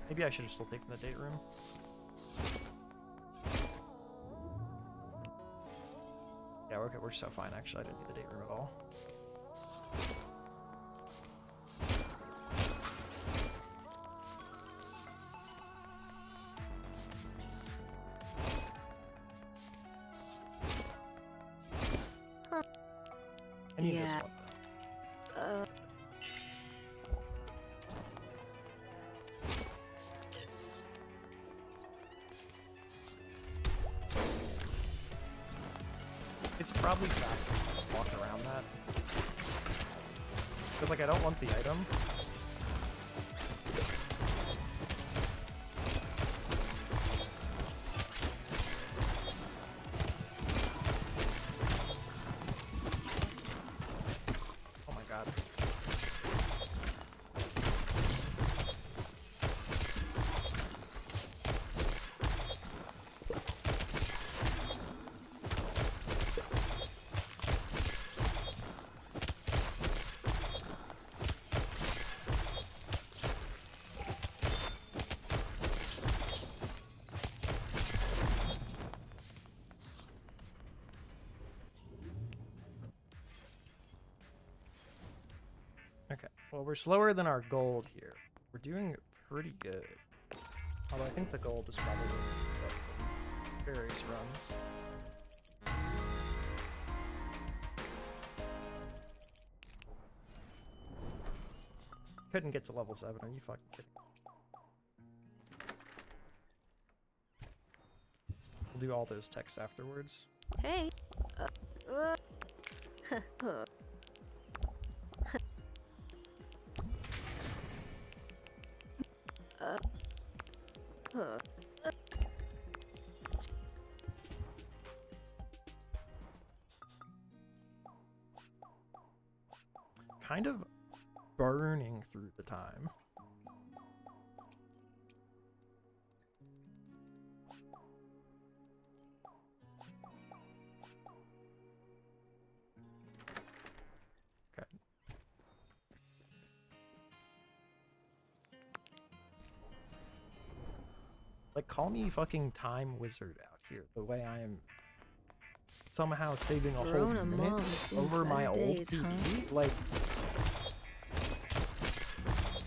Maybe I should have still taken the date room. Yeah, okay, we're so fine actually. I didn't need the date room at all. I need this one though. It's probably faster to just walk around that. Because, like, I don't want the item. Oh my god. Okay, well, we're slower than our gold here. We're doing pretty good. Although I think the gold is probably the various runs. Couldn't get to level 7, are you fucking kidding? We'll do all those texts afterwards. Hey. Kind of burning through the time. Okay. Like, call me fucking time wizard out here, the way I am somehow saving a whole Verona minute Mall has seen over my better old days, PD. huh? Like,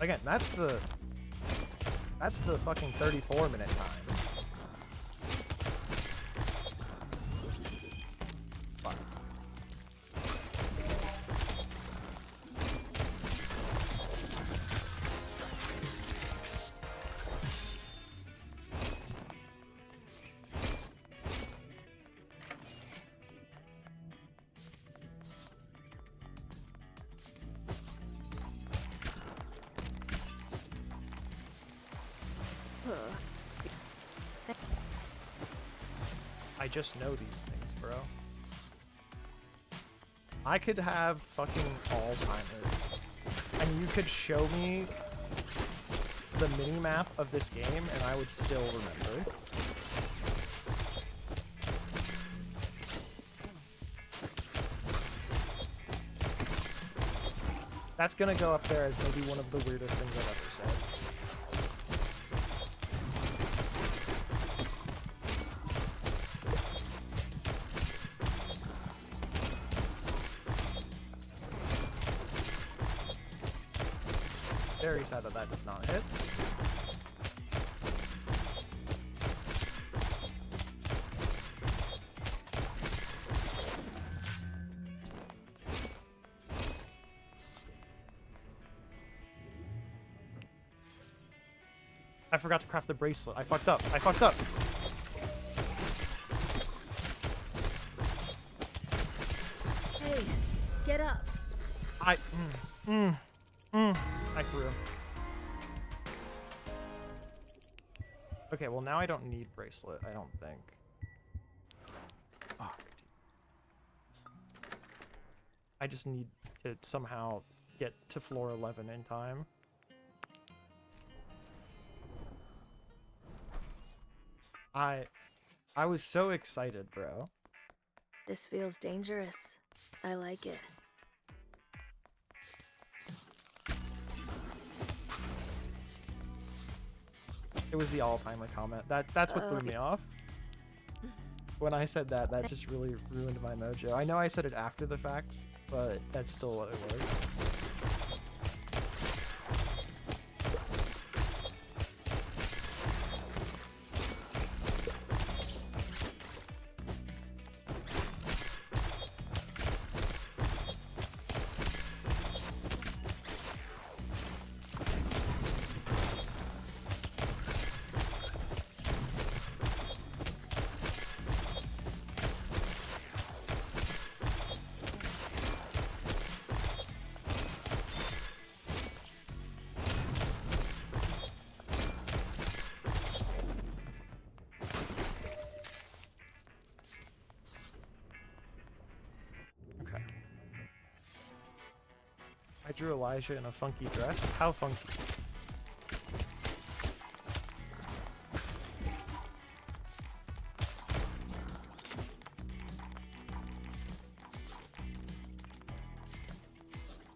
again, that's the fucking 34-minute time. Fuck. I just know these things, bro. I could have fucking Alzheimer's, and you could show me the mini-map of this game, and I would still remember. That's gonna go up there as maybe one of the weirdest things I've ever said. Very sad that that did not hit. I forgot to craft the bracelet. I fucked up. I fucked up. Hey, get up. I threw. Okay, well now I don't need bracelet, I don't think. Fuck. I just need to somehow get to floor 11 in time. I was so excited, bro. This feels dangerous. I like it. It was the Alzheimer comment. That's what threw me off. When I said that, that just really ruined my mojo. I know I said it after the fact, but that's still what it was. I drew Elijah in a funky dress. How funky?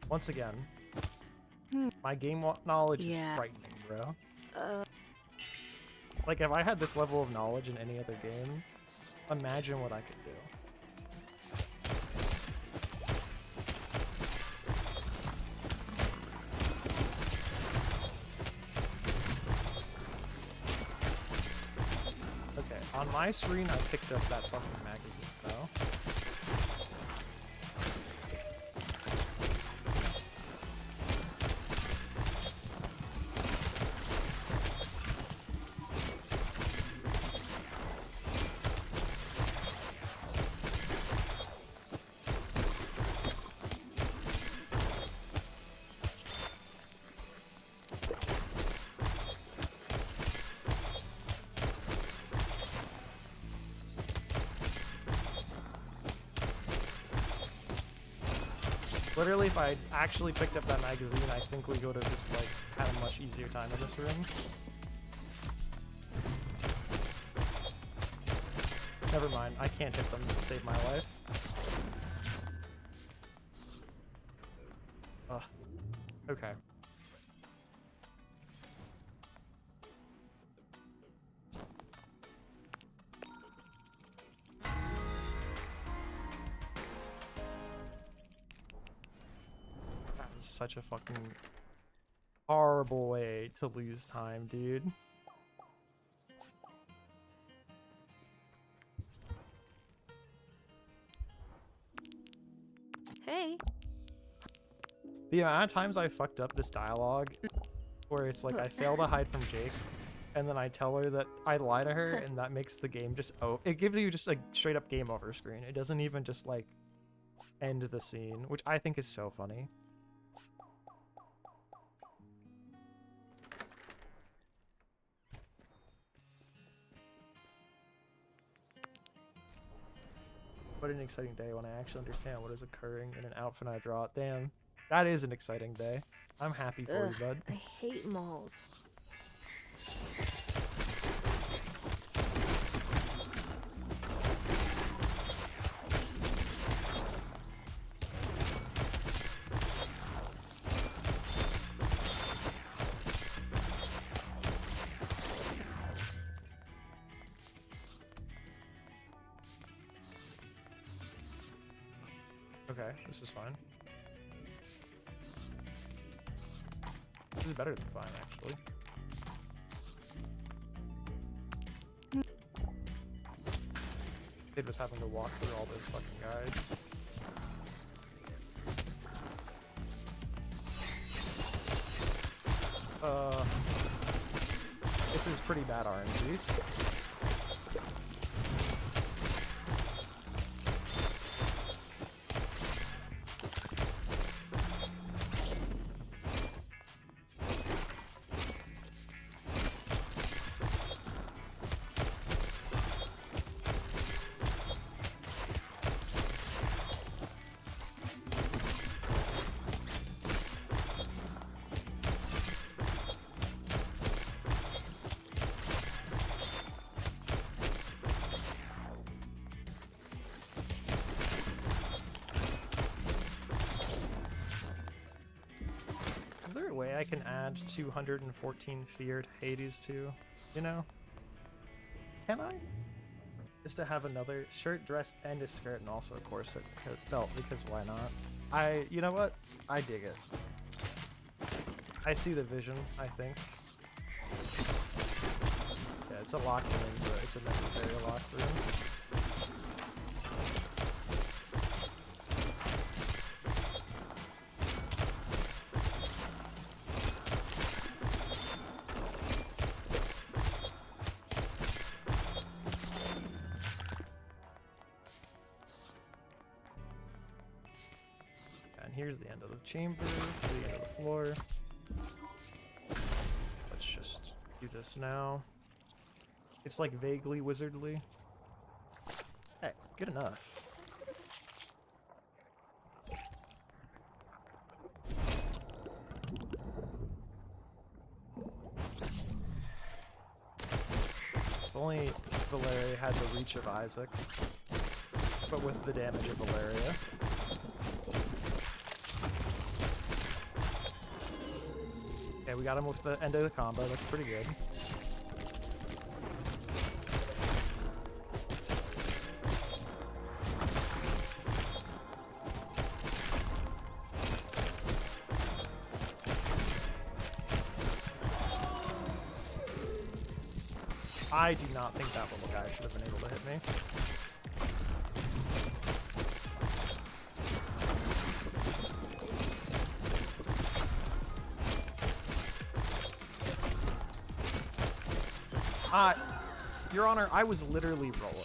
Once again, my game knowledge is frightening, bro. Like, if I had this level of knowledge in any other game, imagine what I could do. On my screen, I picked up that fucking magazine, though. Literally, if I actually picked up that magazine, I think we would have just, like, had a much easier time in this room. Never mind, I can't hit them to save my life. Ugh. Okay. Such a fucking horrible way to lose time, dude. Hey. The amount of times I fucked up this dialogue where it's like I fail to hide from Jake and then I tell her that I lie to her and that makes the game just it gives you just like straight up game over screen. It doesn't even just like end the scene, which I think is so funny. What an exciting day when I actually understand what is occurring in an outfit I draw. Damn, that is an exciting day. I'm happy for you, bud. I hate malls. Okay, this is fine. This is better than fine, actually. Kid was having to walk through all those fucking guys. This is pretty bad RNG. can add 214 fear to Hades too, you know? Can I? Just to have another shirt, dress, and a skirt, and also a corset belt, because why not? You know what? I dig it. I see the vision, I think. Yeah, it's a locked room, but it's a necessary locked room. And here's the end of the chamber, the end of the floor. Let's just do this now. It's like vaguely wizardly. Hey, good enough. If only Valeria had the reach of Isaac, but with the damage of Valeria. Okay, we got him with the end of the combo. That's pretty good. I do not think that little guy should have been able to hit me. Your Honor, I was literally rolling.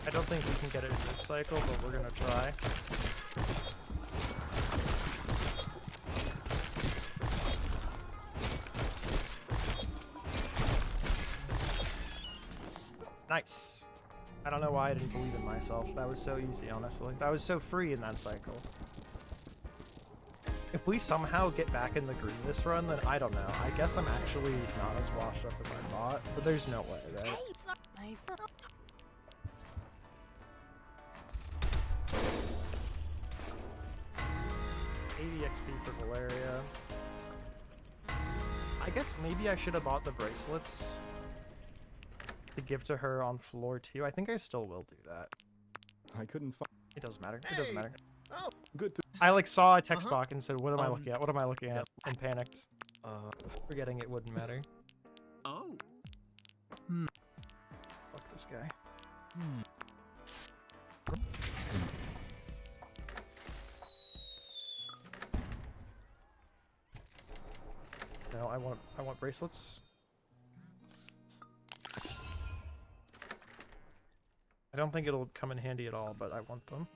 I don't think we can get it in this cycle, but we're gonna try. Nice. I don't know why I didn't believe in myself. That was so easy, honestly. That was so free in that cycle. If we somehow get back in the groove this run, then I don't know. I guess I'm actually not as washed up as I thought, but there's no way, right? 80 XP for Valeria. I guess maybe I should have bought the bracelets to give to her on floor 2. I think I still will do that. I couldn't find. It doesn't matter. It doesn't matter. Oh, good to. I like saw a text box and said, "What am I looking at? What am I looking at?" and panicked. Forgetting it wouldn't matter. Oh. Fuck this guy. No, I want bracelets. I don't think it'll come in handy at all, but I want them.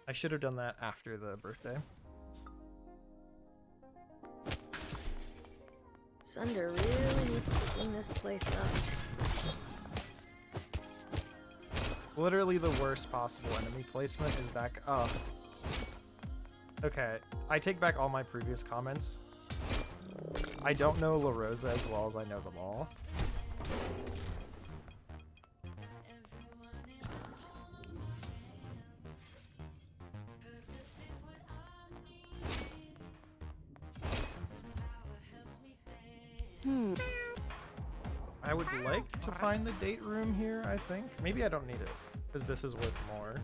I should have done that after the birthday. Sunder really needs to clean this place up. Literally the worst possible enemy placement is that. Oh. Okay, I take back all my previous comments. I don't know La Rosa as well as I know them all. I would like to find the date room here, I think. Maybe I don't need it, because this is worth more.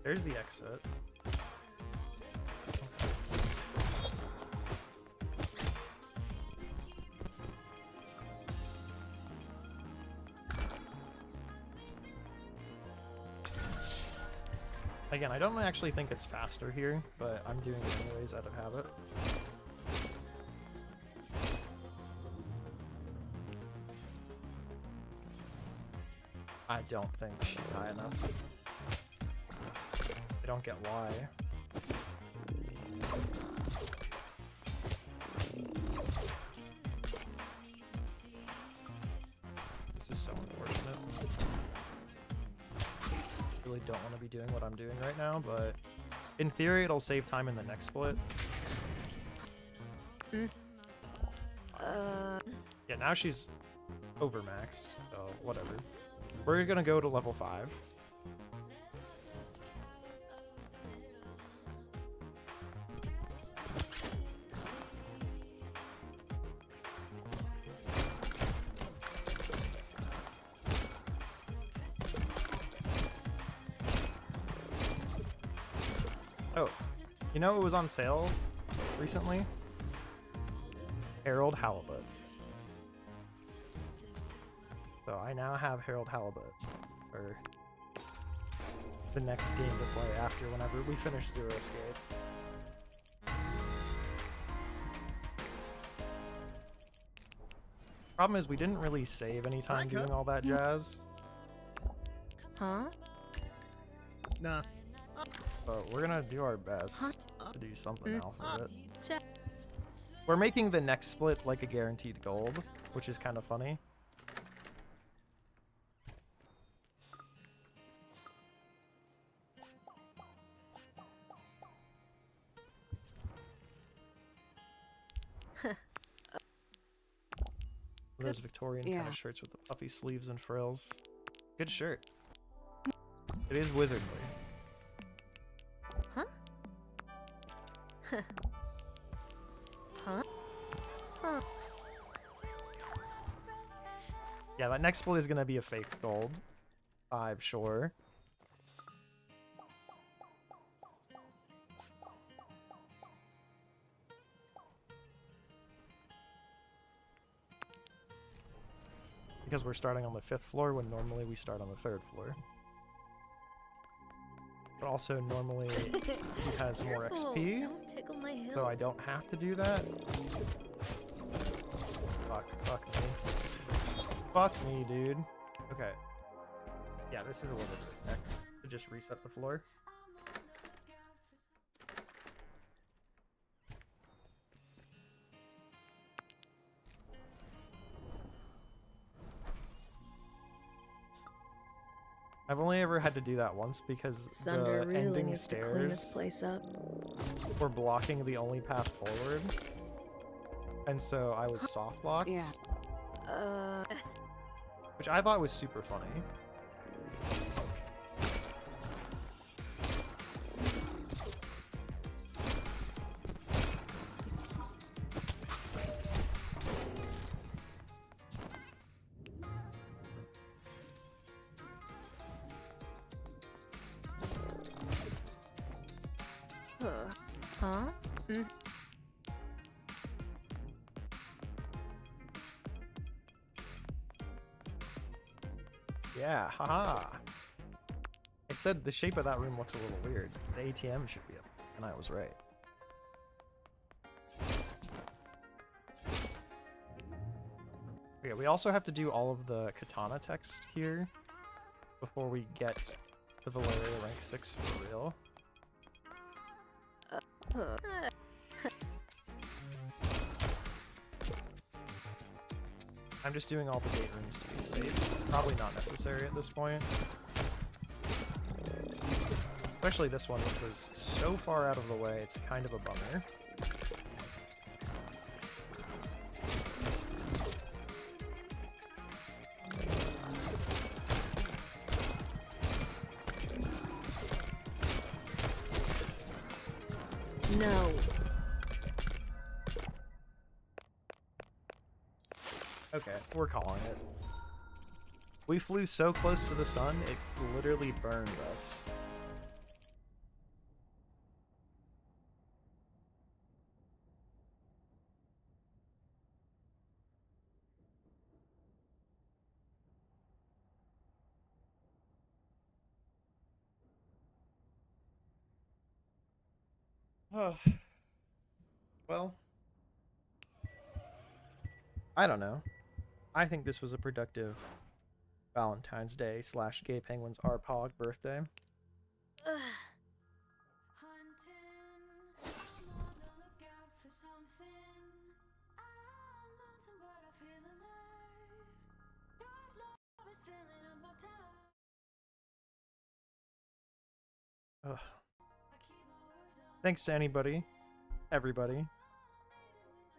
There's the exit. Again, I don't actually think it's faster here, but I'm doing it anyways out of habit. I don't think she's high enough. I don't get why. This is so unfortunate. Really don't want to be doing what I'm doing right now, but in theory it'll save time in the next split. Yeah, now she's overmaxed, so whatever. We're gonna go to level 5. Oh, you know it was on sale recently? Harold Halibut. So I now have Harold Halibut for the next game to play after whenever we finish Zero Escape. Problem is we didn't really save any time doing all that jazz. Huh? Nah. But we're gonna do our best to do something else with it. We're making the next split like a guaranteed gold, which is kind of funny. Those Victorian kind of shirts with the puffy sleeves and frills. Good shirt. It is wizardly. Huh? Huh? Huh. Yeah, that next split is gonna be a fake gold. 5, sure. Because we're starting on the 5th floor when normally we start on the 3rd floor. But also normally he has more XP, Don't tickle my hilt. so I don't have to do that. Fuck me. Fuck me, dude. Okay. Yeah, this is a little bit neck to just reset the floor. I've only ever had to do that once because Sunder the really ending needs to clean this stairs place up. were blocking the only path forward, and so I was soft locked. Yeah. Which I thought was super funny. Huh? Mm. Yeah, haha. I said the shape of that room looks a little weird. The ATM should be up, and I was right. Okay, we also have to do all of the katana text here before we get to Valeria rank 6 for real. I'm just doing all the gate rooms to be safe. It's probably not necessary at this point. Especially this one, which was so far out of the way, it's kind of a bummer. No. Okay, we're calling it. We flew so close to the sun, it literally burned us. Well, I don't know. I think this was a productive Valentine's Day / Gay Penguins RPOG birthday. Ugh. Thanks to everybody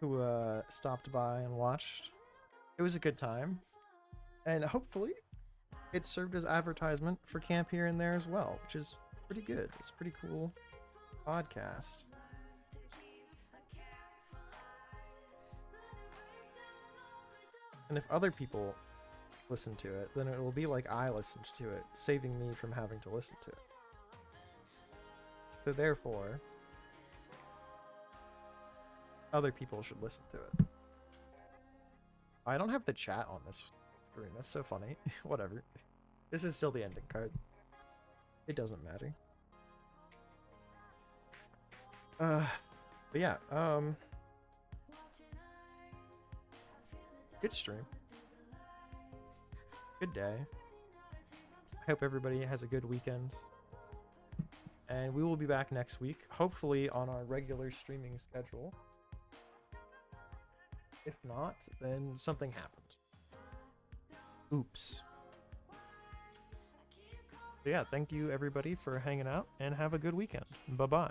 who stopped by and watched. It was a good time, and hopefully it served as advertisement for Camp Here and There as well, which is pretty good. It's a pretty cool podcast. And if other people listen to it, then it will be like I listened to it, saving me from having to listen to it. So therefore, other people should listen to it. I don't have the chat on this screen. That's so funny. Whatever. This is still the ending card. It doesn't matter. But yeah, good stream. Good day. I hope everybody has a good weekend. And we will be back next week, hopefully on our regular streaming schedule. If not, then something happened. Oops. So yeah, thank you everybody for hanging out, and have a good weekend. Bye-bye.